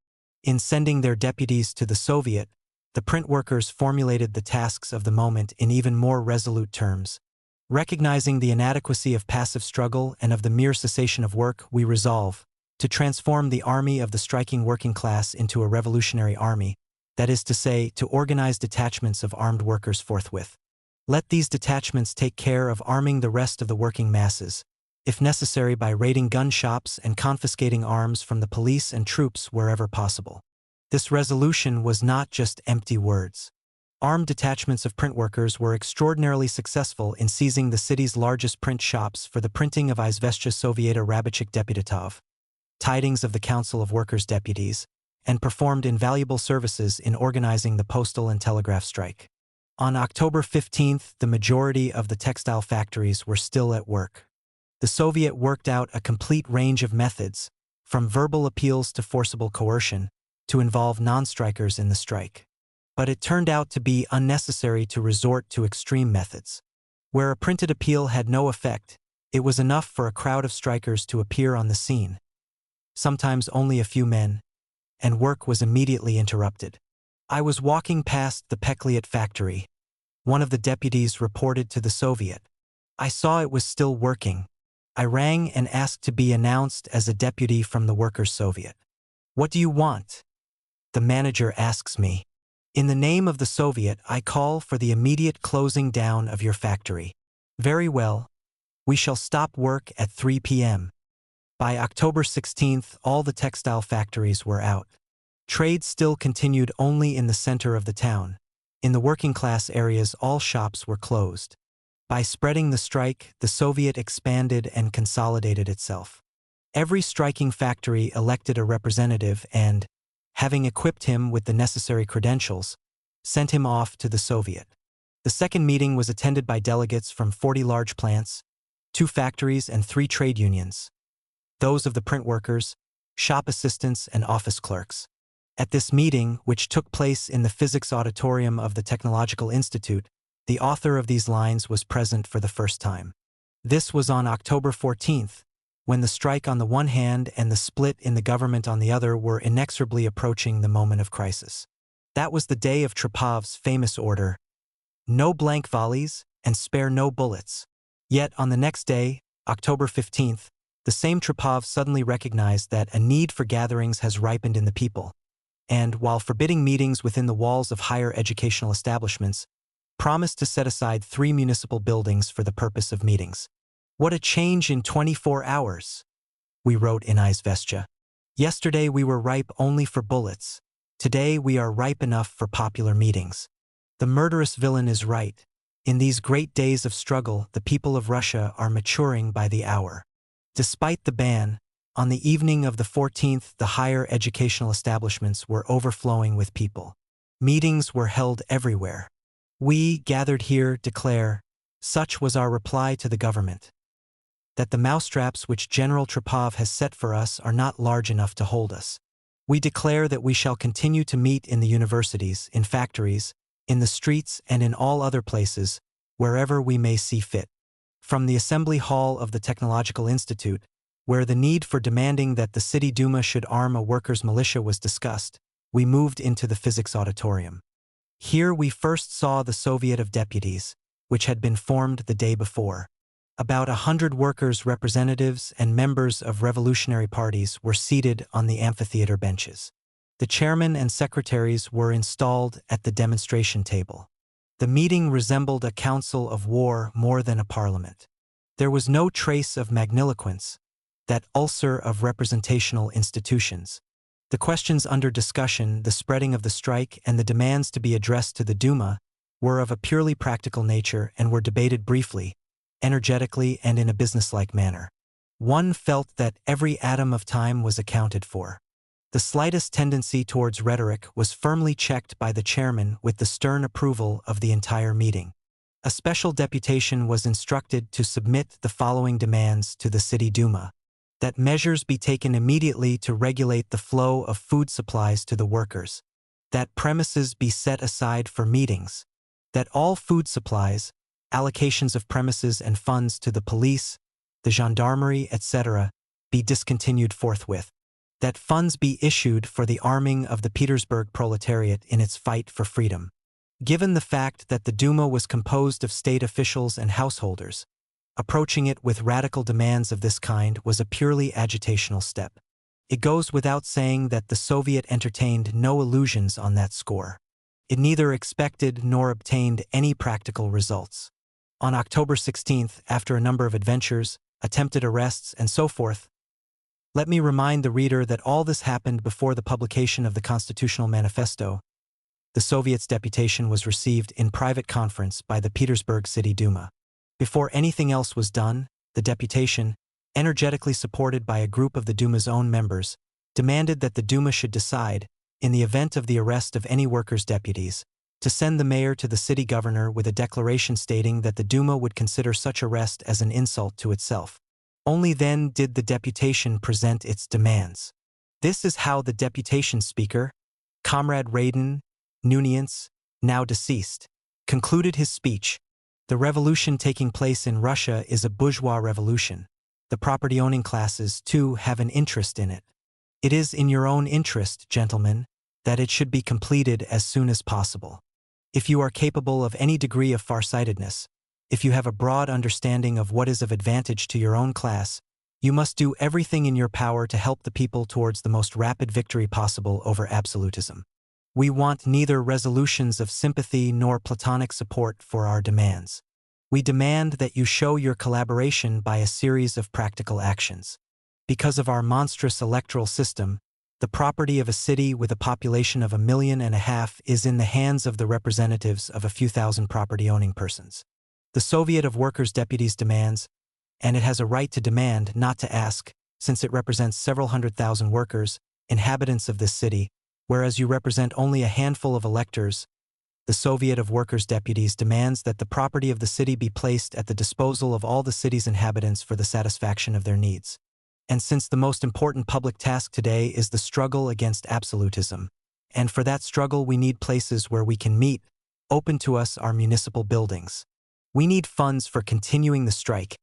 [SPEAKER 1] In sending their deputies to the Soviet, the print workers formulated the tasks of the moment in even more resolute terms. Recognizing the inadequacy of passive struggle and of the mere cessation of work, we resolve to transform the army of the striking working class into a revolutionary army, that is to say, to organize detachments of armed workers forthwith. Let these detachments take care of arming the rest of the working masses, if necessary by raiding gun shops and confiscating arms from the police and troops wherever possible. This resolution was not just empty words. Armed detachments of print workers were extraordinarily successful in seizing the city's largest print shops for the printing of Izvestia Sovieta Rabotchik Deputatov, tidings of the Council of Workers' Deputies, and performed invaluable services in organizing the postal and telegraph strike. On October 15th, the majority of the textile factories were still at work. The Soviet worked out a complete range of methods, from verbal appeals to forcible coercion, to involve non-strikers in the strike. But it turned out to be unnecessary to resort to extreme methods. Where a printed appeal had no effect, it was enough for a crowd of strikers to appear on the scene, sometimes only a few men, and work was immediately interrupted. I was walking past the Pekliot factory. One of the deputies reported to the Soviet. I saw it was still working. I rang and asked to be announced as a deputy from the Workers' Soviet. "What do you want?" the manager asks me. "In the name of the Soviet, I call for the immediate closing down of your factory." "Very well. We shall stop work at 3 p.m. By October 16th, all the textile factories were out. Trade still continued only in the center of the town. In the working class areas, all shops were closed. By spreading the strike, the Soviet expanded and consolidated itself. Every striking factory elected a representative and, having equipped him with the necessary credentials, sent him off to the Soviet. The second meeting was attended by delegates from 40 large plants, 2 factories, and 3 trade unions. Those of the print workers, shop assistants, and office clerks. At this meeting, which took place in the physics auditorium of the Technological Institute, the author of these lines was present for the first time. This was on October 14th, when the strike on the one hand and the split in the government on the other were inexorably approaching the moment of crisis. That was the day of Trepov's famous order, "No blank volleys and spare no bullets." Yet on the next day, October 15th, the same Trepov suddenly recognized that a need for gatherings has ripened in the people, and, while forbidding meetings within the walls of higher educational establishments, promised to set aside 3 municipal buildings for the purpose of meetings. "What a change in 24 hours!" we wrote in Izvestia. "Yesterday we were ripe only for bullets. Today we are ripe enough for popular meetings." The murderous villain is right. In these great days of struggle, the people of Russia are maturing by the hour. Despite the ban, on the evening of the 14th, the higher educational establishments were overflowing with people. Meetings were held everywhere. "We, gathered here, declare," such was our reply to the government, "that the mousetraps which General Trepov has set for us are not large enough to hold us. We declare that we shall continue to meet in the universities, in factories, in the streets, and in all other places, wherever we may see fit. From the Assembly Hall of the Technological Institute, where the need for demanding that the City Duma should arm a workers' militia was discussed, we moved into the Physics Auditorium. Here we first saw the Soviet of Deputies, which had been formed the day before. About 100 workers' representatives and members of revolutionary parties were seated on the amphitheater benches. The chairman and secretaries were installed at the demonstration table. The meeting resembled a council of war more than a parliament. There was no trace of magniloquence, that ulcer of representational institutions. The questions under discussion, the spreading of the strike, and the demands to be addressed to the Duma were of a purely practical nature and were debated briefly, energetically, and in a businesslike manner. One felt that every atom of time was accounted for. The slightest tendency towards rhetoric was firmly checked by the chairman with the stern approval of the entire meeting. A special deputation was instructed to submit the following demands to the City Duma: that measures be taken immediately to regulate the flow of food supplies to the workers, that premises be set aside for meetings, that all food supplies, allocations of premises and funds to the police, the gendarmerie, etc., be discontinued forthwith, that funds be issued for the arming of the Petersburg proletariat in its fight for freedom. Given the fact that the Duma was composed of state officials and householders, approaching it with radical demands of this kind was a purely agitational step. It goes without saying that the Soviet entertained no illusions on that score. It neither expected nor obtained any practical results. On October 16th, after a number of adventures, attempted arrests, and so forth, let me remind the reader that all this happened before the publication of the Constitutional Manifesto. The Soviet's deputation was received in private conference by the Petersburg City Duma. Before anything else was done, the deputation, energetically supported by a group of the Duma's own members, demanded that the Duma should decide, in the event of the arrest of any workers' deputies, to send the mayor to the city governor with a declaration stating that the Duma would consider such arrest as an insult to itself. Only then did the deputation present its demands. This is how the deputation speaker, Comrade Radin Nuniance, now deceased, concluded his speech. The revolution taking place in Russia is a bourgeois revolution. The property-owning classes, too, have an interest in it. It is in your own interest, gentlemen, that it should be completed as soon as possible. If you are capable of any degree of farsightedness, if you have a broad understanding of what is of advantage to your own class, you must do everything in your power to help the people towards the most rapid victory possible over absolutism. We want neither resolutions of sympathy nor platonic support for our demands. We demand that you show your collaboration by a series of practical actions. Because of our monstrous electoral system, the property of a city with a population of 1.5 million is in the hands of the representatives of a few thousand property-owning persons. The Soviet of Workers' Deputies demands, and it has a right to demand, not to ask, since it represents several 100,000 workers, inhabitants of this city, whereas you represent only a handful of electors. The Soviet of Workers' Deputies demands that the property of the city be placed at the disposal of all the city's inhabitants for the satisfaction of their needs. And since the most important public task today is the struggle against absolutism, and for that struggle we need places where we can meet, open to us our municipal buildings. We need funds for continuing the strike.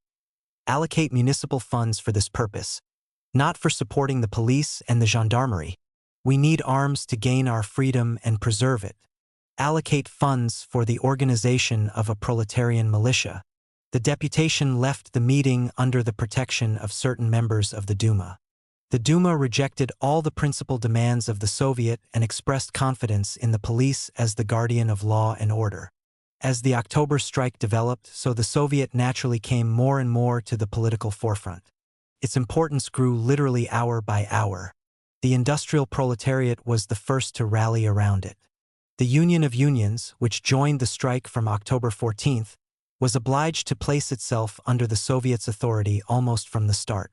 [SPEAKER 1] Allocate municipal funds for this purpose, not for supporting the police and the gendarmerie. We need arms to gain our freedom and preserve it. Allocate funds for the organization of a proletarian militia. The deputation left the meeting under the protection of certain members of the Duma. The Duma rejected all the principal demands of the Soviet and expressed confidence in the police as the guardian of law and order. As the October strike developed, so the Soviet naturally came more and more to the political forefront. Its importance grew literally hour by hour. The industrial proletariat was the first to rally around it. The Union of Unions, which joined the strike from October 14th, was obliged to place itself under the Soviet's authority almost from the start.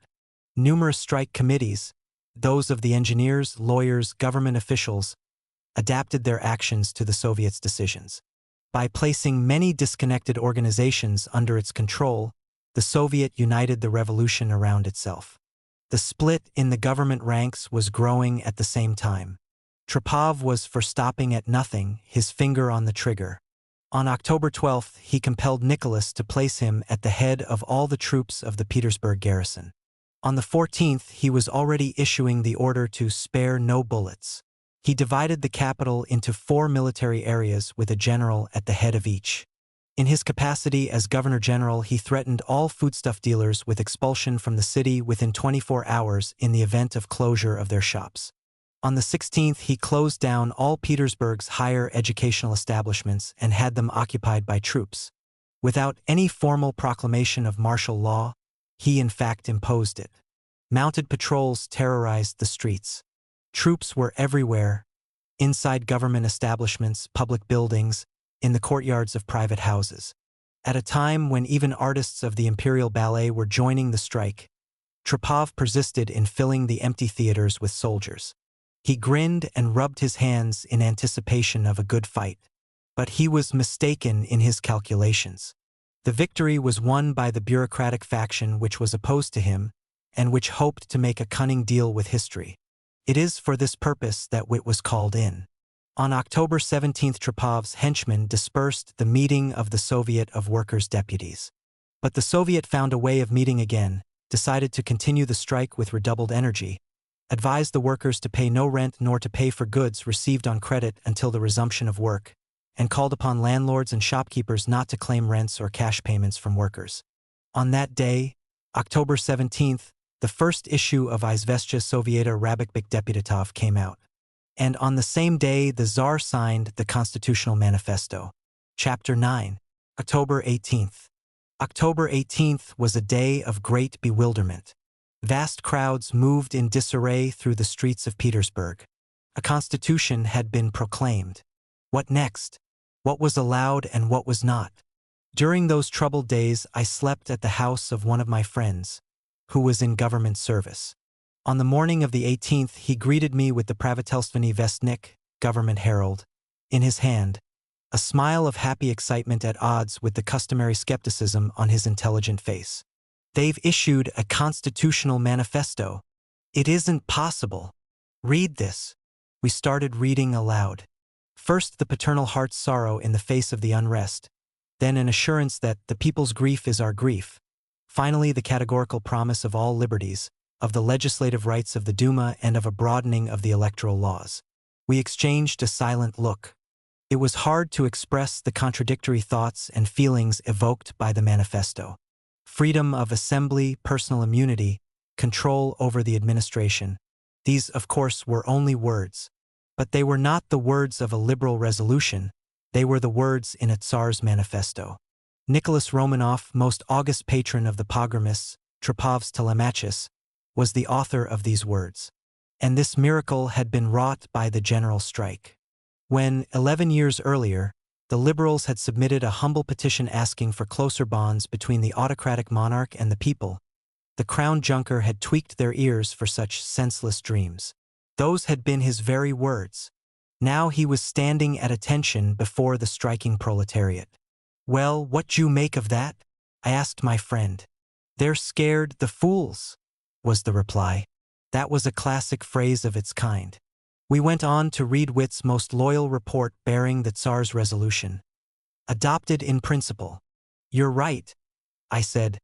[SPEAKER 1] Numerous strike committees, those of the engineers, lawyers, government officials, adapted their actions to the Soviet's decisions. By placing many disconnected organizations under its control, the Soviet united the revolution around itself. The split in the government ranks was growing at the same time. Trepov was for stopping at nothing, his finger on the trigger. On October 12th, he compelled Nicholas to place him at the head of all the troops of the Petersburg garrison. On the 14th, he was already issuing the order to spare no bullets. He divided the capital into 4 military areas with a general at the head of each. In his capacity as governor-general, he threatened all foodstuff dealers with expulsion from the city within 24 hours in the event of closure of their shops. On the 16th, he closed down all Petersburg's higher educational establishments and had them occupied by troops. Without any formal proclamation of martial law, he in fact imposed it. Mounted patrols terrorized the streets. Troops were everywhere, inside government establishments, public buildings, in the courtyards of private houses. At a time when even artists of the Imperial Ballet were joining the strike, Trepov persisted in filling the empty theaters with soldiers. He grinned and rubbed his hands in anticipation of a good fight. But he was mistaken in his calculations. The victory was won by the bureaucratic faction which was opposed to him and which hoped to make a cunning deal with history. It is for this purpose that Witt was called in. On October 17th, Trepov's henchmen dispersed the meeting of the Soviet of Workers' Deputies. But the Soviet found a way of meeting again, decided to continue the strike with redoubled energy, advised the workers to pay no rent nor to pay for goods received on credit until the resumption of work, and called upon landlords and shopkeepers not to claim rents or cash payments from workers. On that day, October 17th, the first issue of Izvestia Sovieta Rabotnik Deputatov came out. And on the same day, the Tsar signed the Constitutional Manifesto. Chapter 9. October 18th. October 18th was a day of great bewilderment. Vast crowds moved in disarray through the streets of Petersburg. A constitution had been proclaimed. What next? What was allowed and what was not? During those troubled days, I slept at the house of one of my friends, who was in government service. On the morning of the 18th, he greeted me with the Pravitelstvenny Vestnik, Government Herald, in his hand, a smile of happy excitement at odds with the customary skepticism on his intelligent face. They've issued a constitutional manifesto. It isn't possible. Read this. We started reading aloud. First, the paternal heart's sorrow in the face of the unrest, then an assurance that the people's grief is our grief. Finally, the categorical promise of all liberties, of the legislative rights of the Duma and of a broadening of the electoral laws. We exchanged a silent look. It was hard to express the contradictory thoughts and feelings evoked by the manifesto. Freedom of assembly, personal immunity, control over the administration. These, of course, were only words. But they were not the words of a liberal resolution, they were the words in a Tsar's manifesto. Nicholas Romanov, most august patron of the pogromists, Trepov's telemachus, was the author of these words. And this miracle had been wrought by the general strike. When, 11 years earlier, the liberals had submitted a humble petition asking for closer bonds between the autocratic monarch and the people, the crown junker had tweaked their ears for such senseless dreams. Those had been his very words. Now he was standing at attention before the striking proletariat. "Well, what do you make of that?" I asked my friend. "They're scared, the fools," was the reply. That was a classic phrase of its kind. We went on to read Witt's most loyal report bearing the Tsar's resolution. Adopted in principle. "You're right," I said.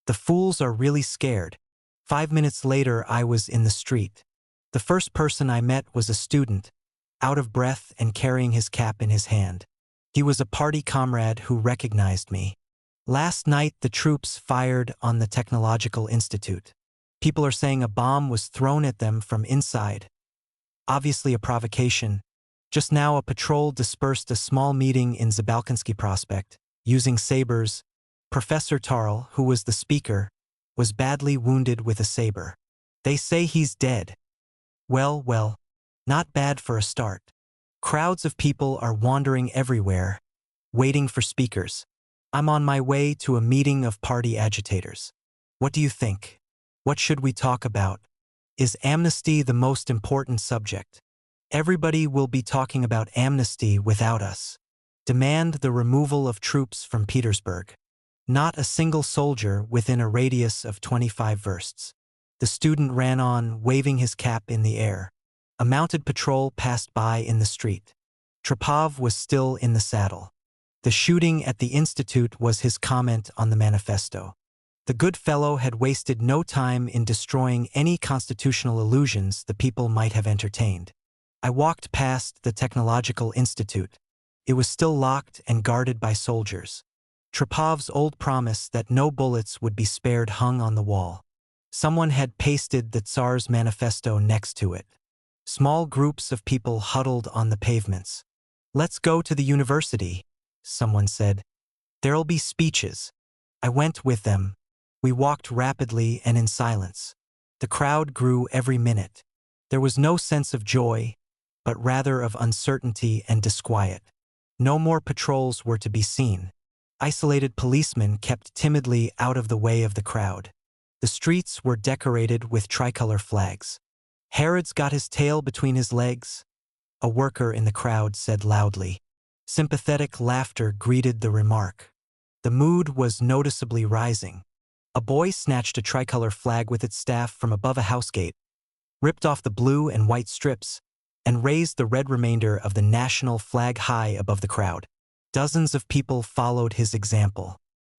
[SPEAKER 1] "The fools are really scared." 5 minutes later, I was in the street. The first person I met was a student, out of breath and carrying his cap in his hand. He was a party comrade who recognized me. "Last night the troops fired on the Technological Institute. People are saying a bomb was thrown at them from inside. Obviously a provocation. Just now a patrol dispersed a small meeting in Zabalkinsky Prospect, using sabers. Professor Tarl, who was the speaker, was badly wounded with a saber. They say he's dead. Well, not bad for a start. Crowds of people are wandering everywhere, waiting for speakers. I'm on my way to a meeting of party agitators. What do you think? What should we talk about? Is amnesty the most important subject? Everybody will be talking about amnesty without us. Demand the removal of troops from Petersburg. Not a single soldier within a radius of 25 versts. The student ran on, waving his cap in the air. A mounted patrol passed by in the street. Trepov was still in the saddle. The shooting at the institute was his comment on the manifesto. The good fellow had wasted no time in destroying any constitutional illusions the people might have entertained. I walked past the Technological Institute. It was still locked and guarded by soldiers. Trepov's old promise that no bullets would be spared hung on the wall. Someone had pasted the Tsar's manifesto next to it. Small groups of people huddled on the pavements. "Let's go to the university," someone said. "There'll be speeches." I went with them. We walked rapidly and in silence. The crowd grew every minute. There was no sense of joy, but rather of uncertainty and disquiet. No more patrols were to be seen. Isolated policemen kept timidly out of the way of the crowd. The streets were decorated with tricolor flags. "Herod's got his tail between his legs," a worker in the crowd said loudly. Sympathetic laughter greeted the remark. The mood was noticeably rising. A boy snatched a tricolor flag with its staff from above a house gate, ripped off the blue and white strips, and raised the red remainder of the national flag high above the crowd. Dozens of people followed his example.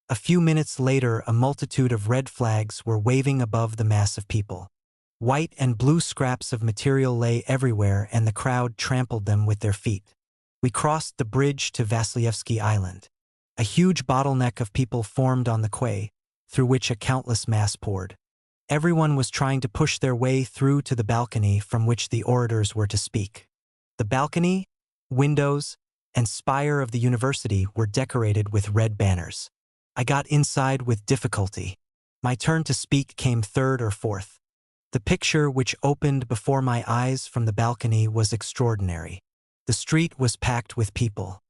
[SPEAKER 1] A few minutes later, a multitude of red flags were waving above the mass of people. White and blue scraps of material lay everywhere, and the crowd trampled them with their feet. We crossed the bridge to Vasilyevsky Island. A huge bottleneck of people formed on the quay, through which a countless mass poured. Everyone was trying to push their way through to the balcony from which the orators were to speak. The balcony, windows, and spire of the university were decorated with red banners. I got inside with difficulty. My turn to speak came third or fourth. The picture which opened before my eyes from the balcony was extraordinary. The street was packed with people.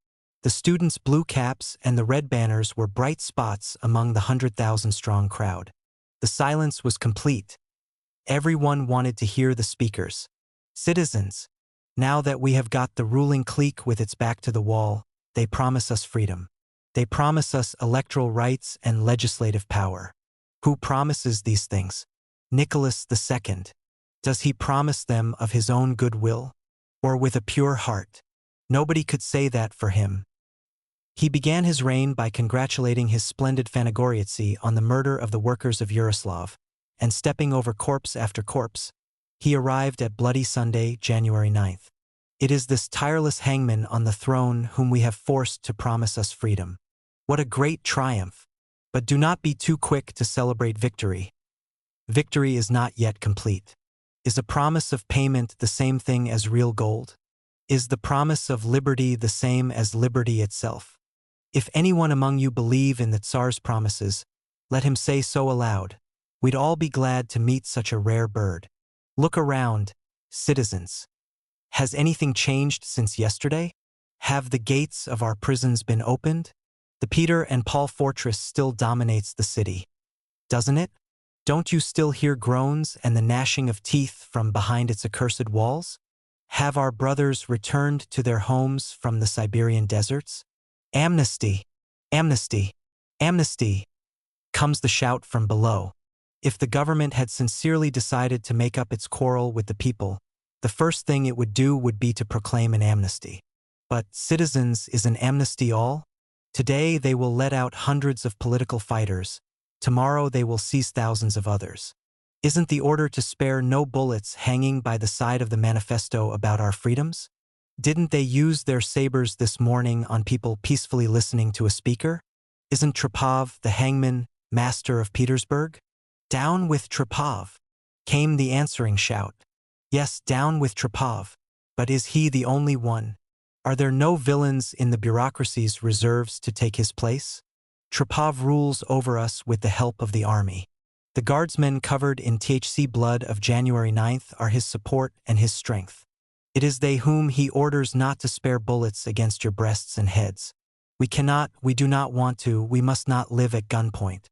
[SPEAKER 1] The students' blue caps and the red banners were bright spots among the 100,000-strong crowd. The silence was complete. Everyone wanted to hear the speakers. "Citizens, now that we have got the ruling clique with its back to the wall, they promise us freedom. They promise us electoral rights and legislative power. Who promises these things? Nicholas II. Does he promise them of his own good will, or with a pure heart? Nobody could say that for him." He began his reign by congratulating his splendid Fanagoriytsi on the murder of the workers of Yaroslav, and stepping over corpse after corpse, he arrived at Bloody Sunday, January 9th. It is this tireless hangman on the throne whom we have forced to promise us freedom. What a great triumph! But do not be too quick to celebrate victory. Victory is not yet complete. Is a promise of payment the same thing as real gold? Is the promise of liberty the same as liberty itself? If anyone among you believe in the Tsar's promises, let him say so aloud. We'd all be glad to meet such a rare bird. Look around, citizens. Has anything changed since yesterday? Have the gates of our prisons been opened? The Peter and Paul fortress still dominates the city, doesn't it? Don't you still hear groans and the gnashing of teeth from behind its accursed walls? Have our brothers returned to their homes from the Siberian deserts? "Amnesty! Amnesty! Amnesty!" comes the shout from below. If the government had sincerely decided to make up its quarrel with the people, the first thing it would do would be to proclaim an amnesty. But, citizens, is an amnesty all? Today they will let out hundreds of political fighters. Tomorrow they will seize thousands of others. Isn't the order to spare no bullets hanging by the side of the manifesto about our freedoms? Didn't they use their sabers this morning on people peacefully listening to a speaker? Isn't Trepov, the hangman, master of Petersburg? "Down with Trepov!" came the answering shout. Yes, down with Trepov. But is he the only one? Are there no villains in the bureaucracy's reserves to take his place? Trepov rules over us with the help of the army. The guardsmen covered in THC blood of January 9th are his support and his strength. It is they whom he orders not to spare bullets against your breasts and heads. We cannot, we do not want to, we must not live at gunpoint.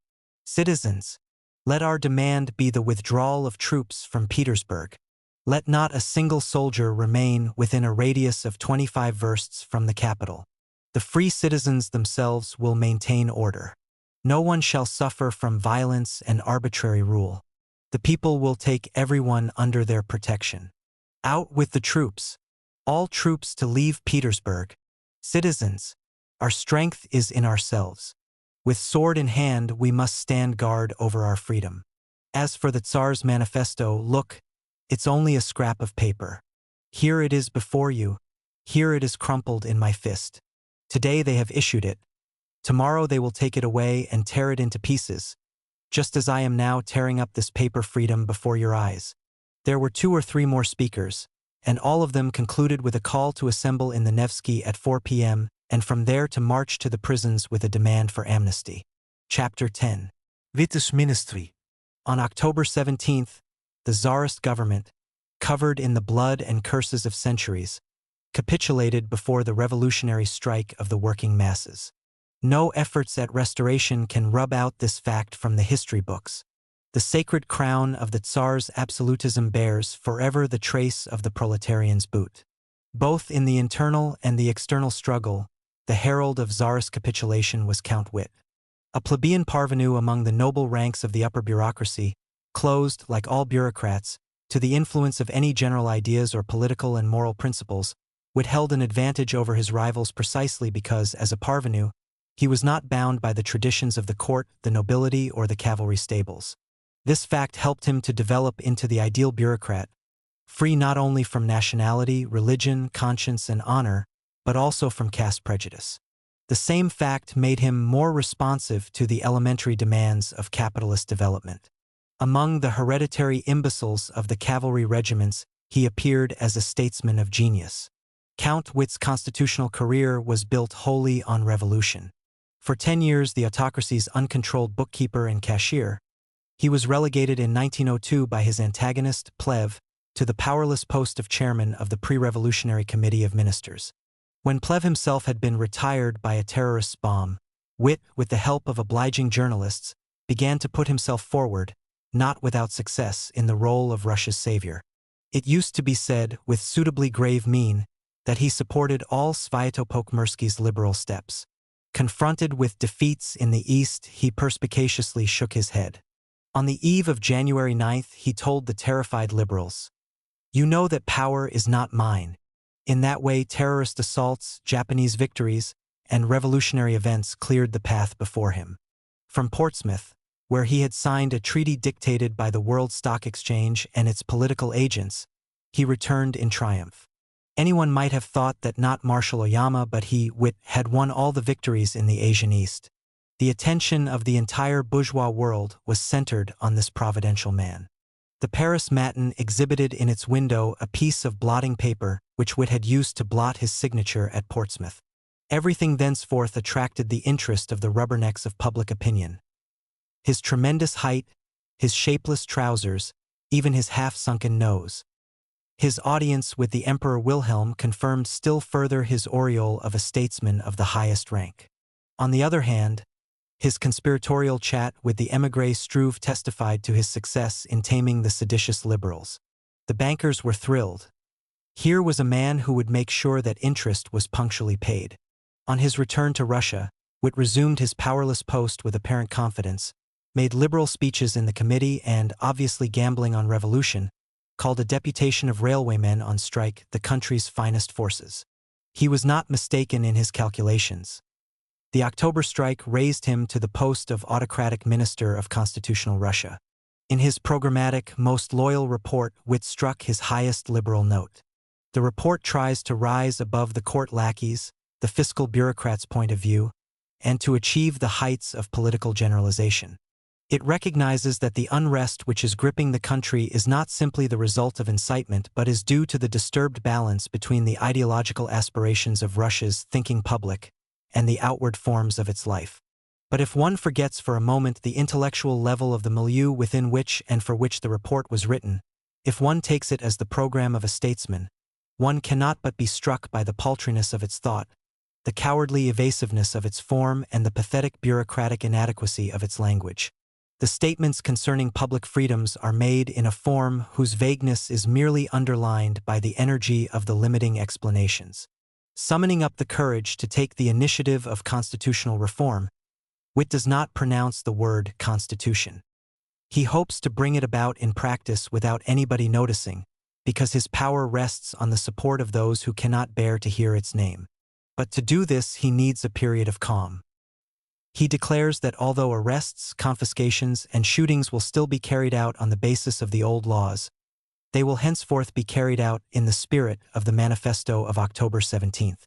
[SPEAKER 1] Citizens, let our demand be the withdrawal of troops from Petersburg. Let not a single soldier remain within a radius of 25 versts from the capital. The free citizens themselves will maintain order. No one shall suffer from violence and arbitrary rule. The people will take everyone under their protection. Out with the troops. All troops to leave Petersburg. Citizens, our strength is in ourselves. With sword in hand, we must stand guard over our freedom. As for the Tsar's manifesto, look, it's only a scrap of paper. Here it is before you. Here it is crumpled in my fist. Today they have issued it. Tomorrow they will take it away and tear it into pieces, just as I am now tearing up this paper freedom before your eyes. There were 2 or 3 more speakers, and all of them concluded with a call to assemble in the Nevsky at 4 p.m., and from there to march to the prisons with a demand for amnesty. Chapter 10. Vitus Ministry. On October 17th, the Tsarist government, covered in the blood and curses of centuries, capitulated before the revolutionary strike of the working masses. No efforts at restoration can rub out this fact from the history books. The sacred crown of the Tsar's absolutism bears forever the trace of the proletarian's boot. Both in the internal and the external struggle, the herald of Tsarist capitulation was Count Witte. A plebeian parvenu among the noble ranks of the upper bureaucracy, closed, like all bureaucrats, to the influence of any general ideas or political and moral principles, Witte held an advantage over his rivals precisely because, as a parvenu, he was not bound by the traditions of the court, the nobility, or the cavalry stables. This fact helped him to develop into the ideal bureaucrat, free not only from nationality, religion, conscience, and honor, but also from caste prejudice. The same fact made him more responsive to the elementary demands of capitalist development. Among the hereditary imbeciles of the cavalry regiments, he appeared as a statesman of genius. Count Witte's constitutional career was built wholly on revolution. For 10 years the autocracy's uncontrolled bookkeeper and cashier, he was relegated in 1902 by his antagonist, Plehve, to the powerless post of chairman of the pre-revolutionary committee of ministers. When Plehve himself had been retired by a terrorist's bomb, Witte, with the help of obliging journalists, began to put himself forward, not without success, in the role of Russia's savior. It used to be said, with suitably grave mien, that he supported all Sviatopolk-Mirsky's liberal steps. Confronted with defeats in the East, he perspicaciously shook his head. On the eve of January 9th, he told the terrified liberals, "You know that power is not mine." In that way, terrorist assaults, Japanese victories, and revolutionary events cleared the path before him. From Portsmouth, where he had signed a treaty dictated by the World Stock Exchange and its political agents, he returned in triumph. Anyone might have thought that not Marshal Oyama but he, Witte, had won all the victories in the Asian East. The attention of the entire bourgeois world was centered on this providential man. The Paris Matin exhibited in its window a piece of blotting paper which Witte had used to blot his signature at Portsmouth. Everything thenceforth attracted the interest of the rubbernecks of public opinion. His tremendous height, his shapeless trousers, even his half-sunken nose. His audience with the Emperor Wilhelm confirmed still further his aureole of a statesman of the highest rank. On the other hand, his conspiratorial chat with the émigré Struve testified to his success in taming the seditious liberals. The bankers were thrilled. Here was a man who would make sure that interest was punctually paid. On his return to Russia, Witte resumed his powerless post with apparent confidence, made liberal speeches in the committee and, obviously gambling on revolution, called a deputation of railwaymen on strike the country's finest forces. He was not mistaken in his calculations. The October strike raised him to the post of autocratic minister of constitutional Russia. In his programmatic, most loyal report, Witte struck his highest liberal note. The report tries to rise above the court lackeys, the fiscal bureaucrats' point of view, and to achieve the heights of political generalization. It recognizes that the unrest which is gripping the country is not simply the result of incitement but is due to the disturbed balance between the ideological aspirations of Russia's thinking public and the outward forms of its life. But if one forgets for a moment the intellectual level of the milieu within which and for which the report was written, if one takes it as the program of a statesman, one cannot but be struck by the paltriness of its thought, the cowardly evasiveness of its form, and the pathetic bureaucratic inadequacy of its language. The statements concerning public freedoms are made in a form whose vagueness is merely underlined by the energy of the limiting explanations. Summoning up the courage to take the initiative of constitutional reform, Witte does not pronounce the word constitution. He hopes to bring it about in practice without anybody noticing, because his power rests on the support of those who cannot bear to hear its name. But to do this, he needs a period of calm. He declares that although arrests, confiscations, and shootings will still be carried out on the basis of the old laws, they will henceforth be carried out in the spirit of the Manifesto of October 17th.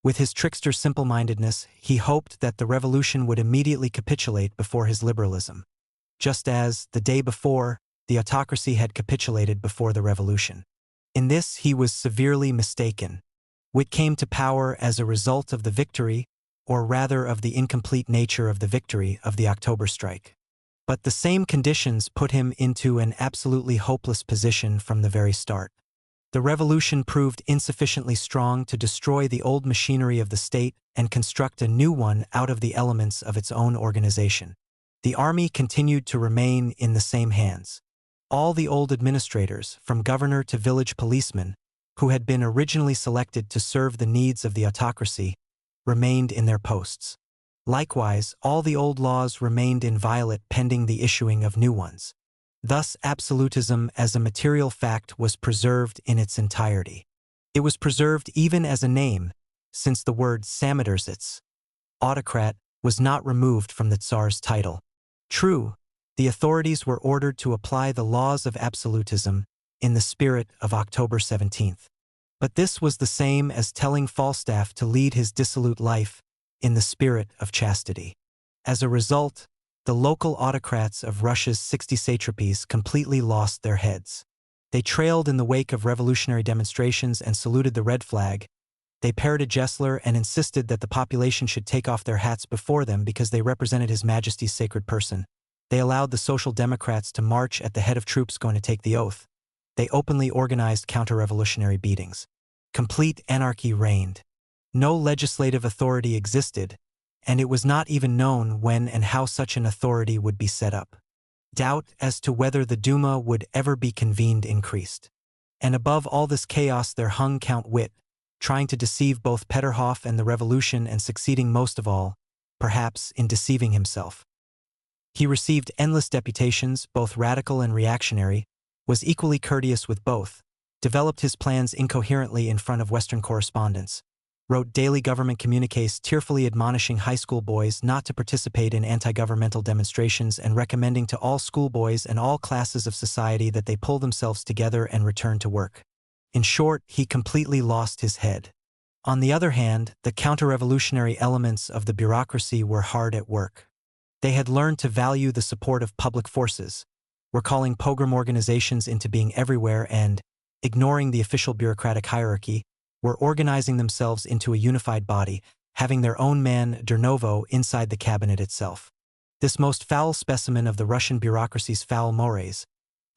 [SPEAKER 1] With his trickster simple-mindedness, he hoped that the revolution would immediately capitulate before his liberalism, just as, the day before, the autocracy had capitulated before the revolution. In this he was severely mistaken. Wit came to power as a result of the victory, or rather of the incomplete nature of the victory of the October strike. But the same conditions put him into an absolutely hopeless position from the very start. The revolution proved insufficiently strong to destroy the old machinery of the state and construct a new one out of the elements of its own organization. The army continued to remain in the same hands. All the old administrators, from governor to village policeman, who had been originally selected to serve the needs of the autocracy, remained in their posts. Likewise, all the old laws remained inviolate pending the issuing of new ones. Thus, absolutism as a material fact was preserved in its entirety. It was preserved even as a name, since the word Samodержец, autocrat, was not removed from the Tsar's title. True, the authorities were ordered to apply the laws of absolutism in the spirit of October 17th. But this was the same as telling Falstaff to lead his dissolute life in the spirit of chastity. As a result, the local autocrats of Russia's 60 satrapies completely lost their heads. They trailed in the wake of revolutionary demonstrations and saluted the red flag. They parroted Gessler and insisted that the population should take off their hats before them because they represented His Majesty's sacred person. They allowed the Social Democrats to march at the head of troops going to take the oath. They openly organized counter-revolutionary beatings. Complete anarchy reigned. No legislative authority existed, and it was not even known when and how such an authority would be set up. Doubt as to whether the Duma would ever be convened increased. And above all this chaos there hung Count Witt, trying to deceive both Peterhof and the revolution and succeeding most of all, perhaps, in deceiving himself. He received endless deputations, both radical and reactionary, was equally courteous with both, developed his plans incoherently in front of Western correspondents, wrote daily government communiques tearfully admonishing high school boys not to participate in anti-governmental demonstrations and recommending to all schoolboys and all classes of society that they pull themselves together and return to work. In short, he completely lost his head. On the other hand, the counter-revolutionary elements of the bureaucracy were hard at work. They had learned to value the support of public forces, were calling pogrom organizations into being everywhere and, ignoring the official bureaucratic hierarchy, were organizing themselves into a unified body, having their own man, Dernovo, inside the cabinet itself. This most foul specimen of the Russian bureaucracy's foul mores,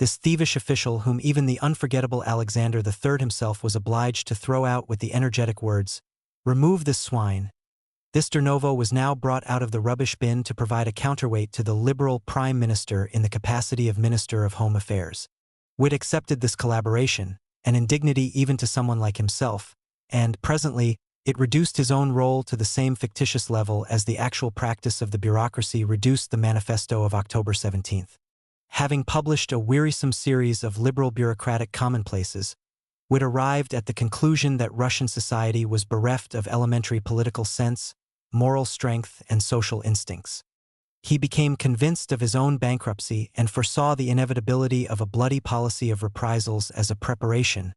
[SPEAKER 1] this thievish official whom even the unforgettable Alexander III himself was obliged to throw out with the energetic words, "Remove this swine." This Dernovo was now brought out of the rubbish bin to provide a counterweight to the liberal prime minister in the capacity of Minister of Home Affairs. Witt accepted this collaboration, an indignity even to someone like himself, and, presently, it reduced his own role to the same fictitious level as the actual practice of the bureaucracy reduced the Manifesto of October 17th. Having published a wearisome series of liberal bureaucratic commonplaces, Witt arrived at the conclusion that Russian society was bereft of elementary political sense, moral strength, and social instincts. He became convinced of his own bankruptcy and foresaw the inevitability of a bloody policy of reprisals as a preparation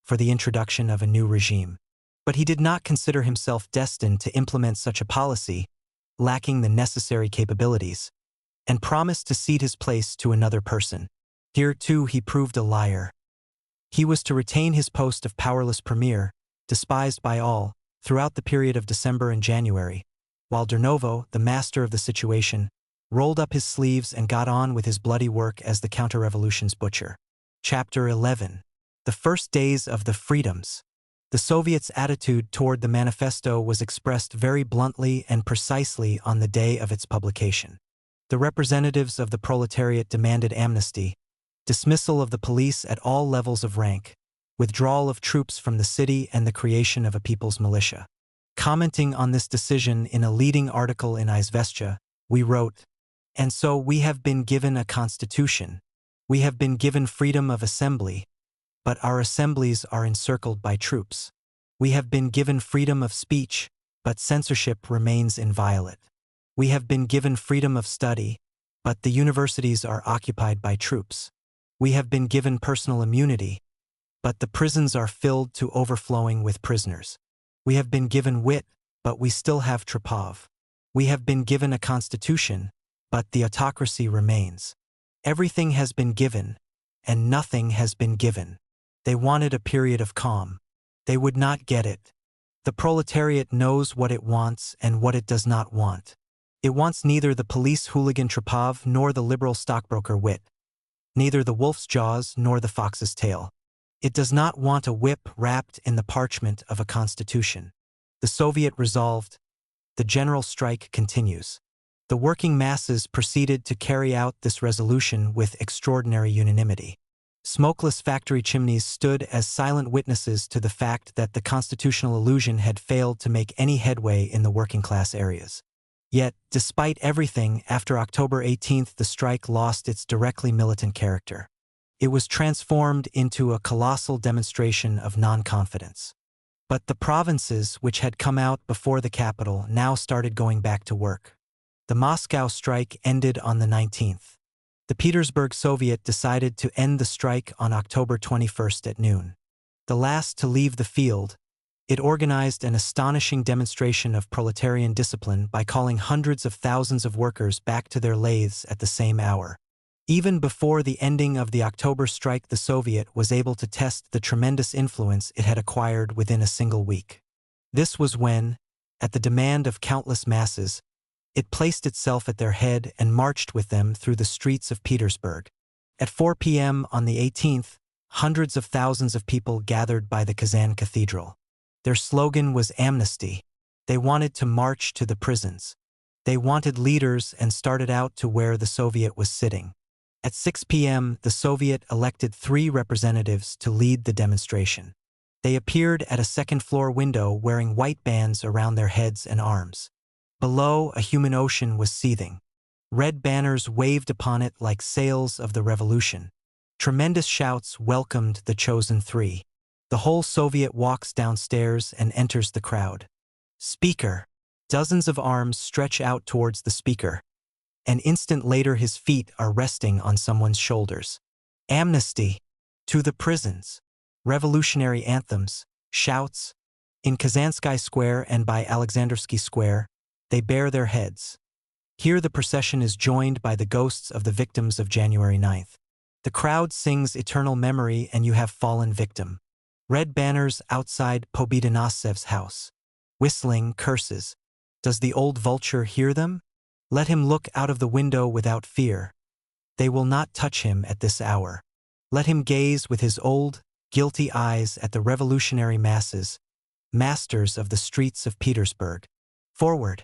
[SPEAKER 1] for the introduction of a new regime. But he did not consider himself destined to implement such a policy, lacking the necessary capabilities, and promised to cede his place to another person. Here, too, he proved a liar. He was to retain his post of powerless premier, despised by all, throughout the period of December and January, while Dernovo, the master of the situation, rolled up his sleeves and got on with his bloody work as the counter-revolution's butcher. Chapter 11. The First Days of the Freedoms. The Soviets' attitude toward the manifesto was expressed very bluntly and precisely on the day of its publication. The representatives of the proletariat demanded amnesty, dismissal of the police at all levels of rank, withdrawal of troops from the city and the creation of a people's militia. Commenting on this decision in a leading article in Izvestia, we wrote, And so we have been given a constitution. We have been given freedom of assembly, but our assemblies are encircled by troops. We have been given freedom of speech, but censorship remains inviolate. We have been given freedom of study, but the universities are occupied by troops. We have been given personal immunity, but the prisons are filled to overflowing with prisoners. We have been given wit, but we still have Trepov. We have been given a constitution, but the autocracy remains. Everything has been given, and nothing has been given. They wanted a period of calm. They would not get it. The proletariat knows what it wants and what it does not want. It wants neither the police hooligan Trepov nor the liberal stockbroker wit, neither the wolf's jaws nor the fox's tail. It does not want a whip wrapped in the parchment of a constitution. The Soviet resolved. The general strike continues. The working masses proceeded to carry out this resolution with extraordinary unanimity. Smokeless factory chimneys stood as silent witnesses to the fact that the constitutional illusion had failed to make any headway in the working-class areas. Yet, despite everything, after October 18th, the strike lost its directly militant character. It was transformed into a colossal demonstration of non-confidence. But the provinces, which had come out before the capital, now started going back to work. The Moscow strike ended on the 19th. The Petersburg Soviet decided to end the strike on October 21st at noon. The last to leave the field, it organized an astonishing demonstration of proletarian discipline by calling hundreds of thousands of workers back to their lathes at the same hour. Even before the ending of the October strike, the Soviet was able to test the tremendous influence it had acquired within a single week. This was when, at the demand of countless masses, it placed itself at their head and marched with them through the streets of Petersburg. At 4 p.m. on the 18th, hundreds of thousands of people gathered by the Kazan Cathedral. Their slogan was amnesty. They wanted to march to the prisons. They wanted leaders and started out to where the Soviet was sitting. At 6 p.m., the Soviet elected 3 representatives to lead the demonstration. They appeared at a second-floor window wearing white bands around their heads and arms. Below, a human ocean was seething. Red banners waved upon it like sails of the revolution. Tremendous shouts welcomed the chosen 3. The whole Soviet walks downstairs and enters the crowd. Speaker. Dozens of arms stretch out towards the speaker. An instant later, his feet are resting on someone's shoulders. Amnesty. To the prisons. Revolutionary anthems, shouts. In Kazansky Square and by Alexandrovsky Square, they bare their heads. Here the procession is joined by the ghosts of the victims of January 9th. The crowd sings eternal memory and you have fallen victim. Red banners outside Pobedonostsev's house. Whistling curses. Does the old vulture hear them? Let him look out of the window without fear. They will not touch him at this hour. Let him gaze with his old, guilty eyes at the revolutionary masses, masters of the streets of Petersburg. Forward.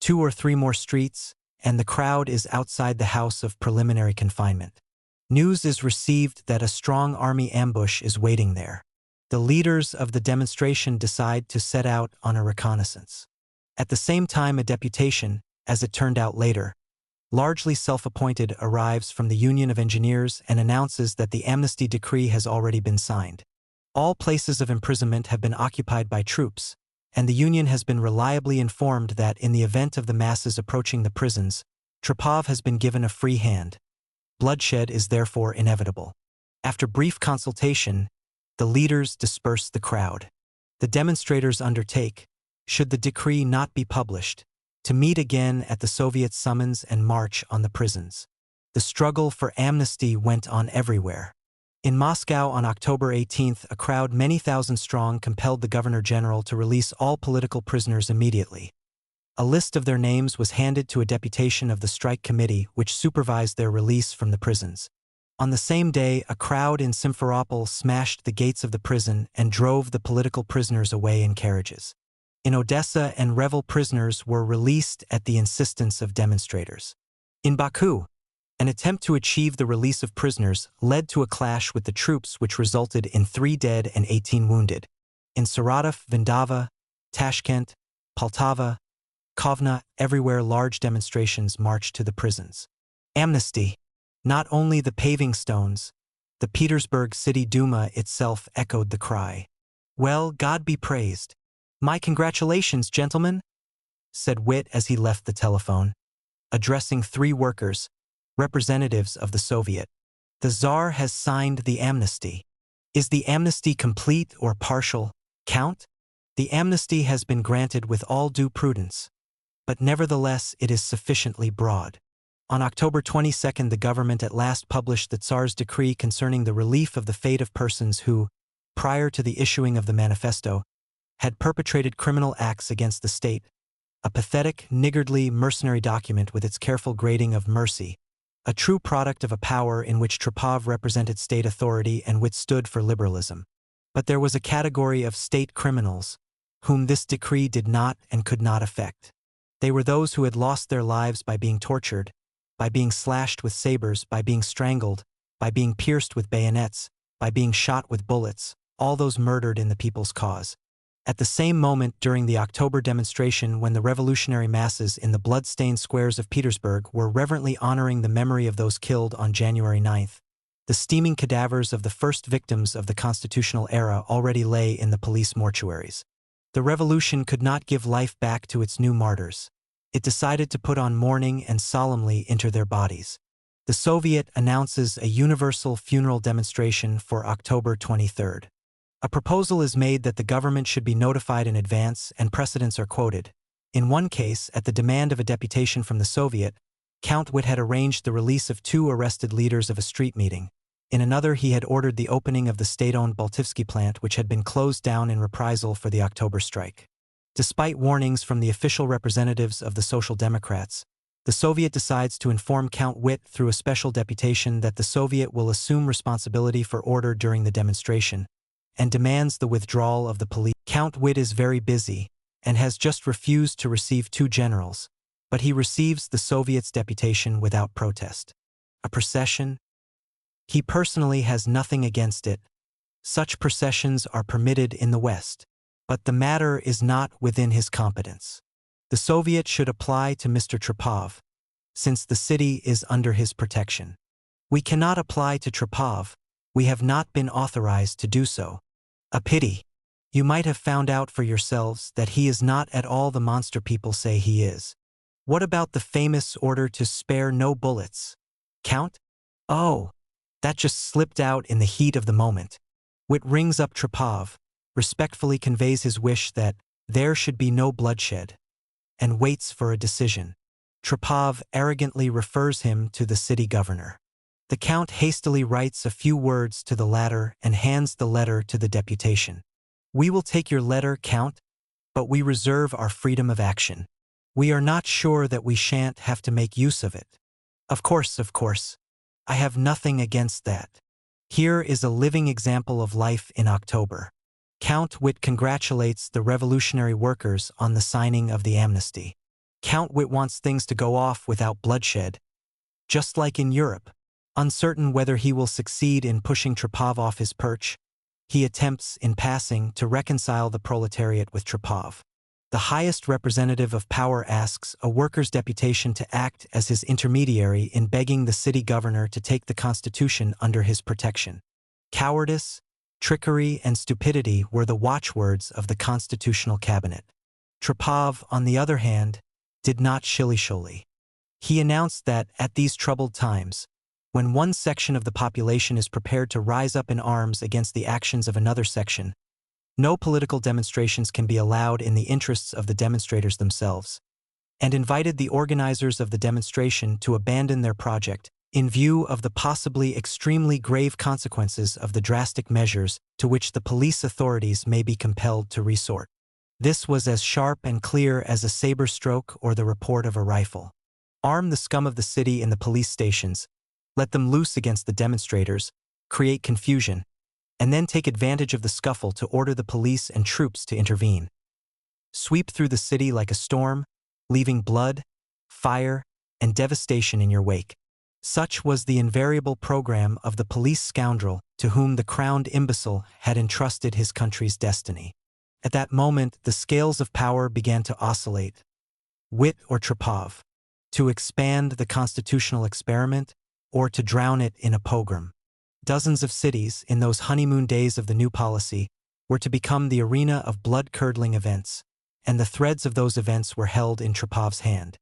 [SPEAKER 1] 2 or 3 more streets, and the crowd is outside the house of preliminary confinement. News is received that a strong army ambush is waiting there. The leaders of the demonstration decide to set out on a reconnaissance. At the same time, a deputation, as it turned out later, largely self-appointed, arrives from the Union of Engineers and announces that the amnesty decree has already been signed. All places of imprisonment have been occupied by troops, and the Union has been reliably informed that in the event of the masses approaching the prisons, Trepov has been given a free hand. Bloodshed is therefore inevitable. After brief consultation, the leaders disperse the crowd. The demonstrators undertake, should the decree not be published, to meet again at the Soviet summons and march on the prisons. The struggle for amnesty went on everywhere. In Moscow on October 18th, a crowd many thousand strong compelled the Governor-General to release all political prisoners immediately. A list of their names was handed to a deputation of the strike committee which supervised their release from the prisons. On the same day, a crowd in Simferopol smashed the gates of the prison and drove the political prisoners away in carriages. In Odessa and Revel, prisoners were released at the insistence of demonstrators. In Baku, an attempt to achieve the release of prisoners led to a clash with the troops which resulted in 3 dead and 18 wounded. In Saratov, Vindava, Tashkent, Poltava, Kovna, everywhere large demonstrations marched to the prisons. Amnesty. Not only the paving stones, the Petersburg City Duma itself echoed the cry. "Well, God be praised. My congratulations, gentlemen," said Witt as he left the telephone, addressing 3 workers, representatives of the Soviet. "The Tsar has signed the amnesty. Is the amnesty complete or partial, Count?" "The amnesty has been granted with all due prudence, but nevertheless it is sufficiently broad." On October 22 the government at last published the Tsar's decree concerning the relief of the fate of persons who, prior to the issuing of the manifesto, had perpetrated criminal acts against the state, a pathetic, niggardly, mercenary document with its careful grading of mercy, a true product of a power in which Trepov represented state authority and Witt stood for liberalism. But there was a category of state criminals, whom this decree did not and could not affect. They were those who had lost their lives by being tortured, by being slashed with sabers, by being strangled, by being pierced with bayonets, by being shot with bullets, all those murdered in the people's cause. At the same moment during the October demonstration when the revolutionary masses in the blood-stained squares of Petersburg were reverently honoring the memory of those killed on January 9th, the steaming cadavers of the first victims of the constitutional era already lay in the police mortuaries. The revolution could not give life back to its new martyrs. It decided to put on mourning and solemnly inter their bodies. The Soviet announces a universal funeral demonstration for October 23rd. A proposal is made that the government should be notified in advance, and precedents are quoted. In one case, at the demand of a deputation from the Soviet, Count Witt had arranged the release of 2 arrested leaders of a street meeting. In another, he had ordered the opening of the state-owned Baltivsky plant, which had been closed down in reprisal for the October strike. Despite warnings from the official representatives of the Social Democrats, the Soviet decides to inform Count Witt through a special deputation that the Soviet will assume responsibility for order during the demonstration, and demands the withdrawal of the police. Count Witt is very busy, and has just refused to receive 2 generals, but he receives the Soviet's deputation without protest. A procession? He personally has nothing against it. Such processions are permitted in the West. But the matter is not within his competence. The Soviet should apply to Mr. Trepov, since the city is under his protection. We cannot apply to Trepov. We have not been authorized to do so. A pity. You might have found out for yourselves that he is not at all the monster people say he is. What about the famous order to spare no bullets, Count? Oh, that just slipped out in the heat of the moment. Witt rings up Trepov, respectfully conveys his wish that there should be no bloodshed, and waits for a decision. Trepov arrogantly refers him to the city governor. The Count hastily writes a few words to the latter and hands the letter to the deputation. "We will take your letter, Count, but we reserve our freedom of action. We are not sure that we shan't have to make use of it." Of course. I have nothing against that. Here is a living example of life in October. Count Witt congratulates the revolutionary workers on the signing of the amnesty. Count Witt wants things to go off without bloodshed, just like in Europe. Uncertain whether he will succeed in pushing Trepov off his perch, he attempts, in passing, to reconcile the proletariat with Trepov. The highest representative of power asks a workers' deputation to act as his intermediary in begging the city governor to take the Constitution under his protection. Cowardice, trickery, and stupidity were the watchwords of the constitutional cabinet. Trepov, on the other hand, did not shilly-sholly. He announced that, at these troubled times, when one section of the population is prepared to rise up in arms against the actions of another section, no political demonstrations can be allowed in the interests of the demonstrators themselves, and invited the organizers of the demonstration to abandon their project in view of the possibly extremely grave consequences of the drastic measures to which the police authorities may be compelled to resort. This was as sharp and clear as a saber stroke or the report of a rifle. Arm the scum of the city in the police stations, let them loose against the demonstrators, create confusion, and then take advantage of the scuffle to order the police and troops to intervene. Sweep through the city like a storm, leaving blood, fire, and devastation in your wake. Such was the invariable program of the police scoundrel to whom the crowned imbecile had entrusted his country's destiny. At that moment, the scales of power began to oscillate. Witt or Trepov? to expand the constitutional experiment, or to drown it in a pogrom. Dozens of cities, in those honeymoon days of the new policy, were to become the arena of blood-curdling events, and the threads of those events were held in Trepov's hand.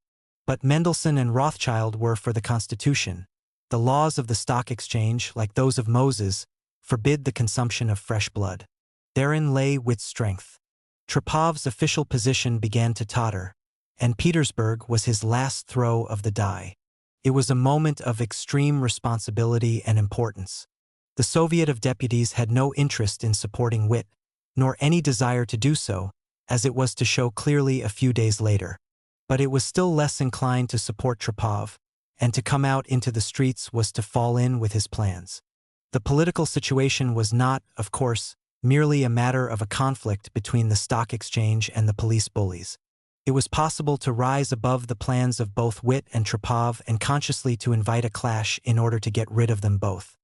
[SPEAKER 1] But Mendelssohn and Rothschild were for the Constitution. The laws of the stock exchange, like those of Moses, forbid the consumption of fresh blood. Therein lay Witt's strength. Trepov's official position began to totter, and Petersburg was his last throw of the die. It was a moment of extreme responsibility and importance. The Soviet of Deputies had no interest in supporting Witt, nor any desire to do so, as it was to show clearly a few days later. But it was still less inclined to support Trepov, and to come out into the streets was to fall in with his plans. The political situation was not, of course, merely a matter of a conflict between the stock exchange and the police bullies. It was possible to rise above the plans of both Witt and Trepov and consciously to invite a clash in order to get rid of them both.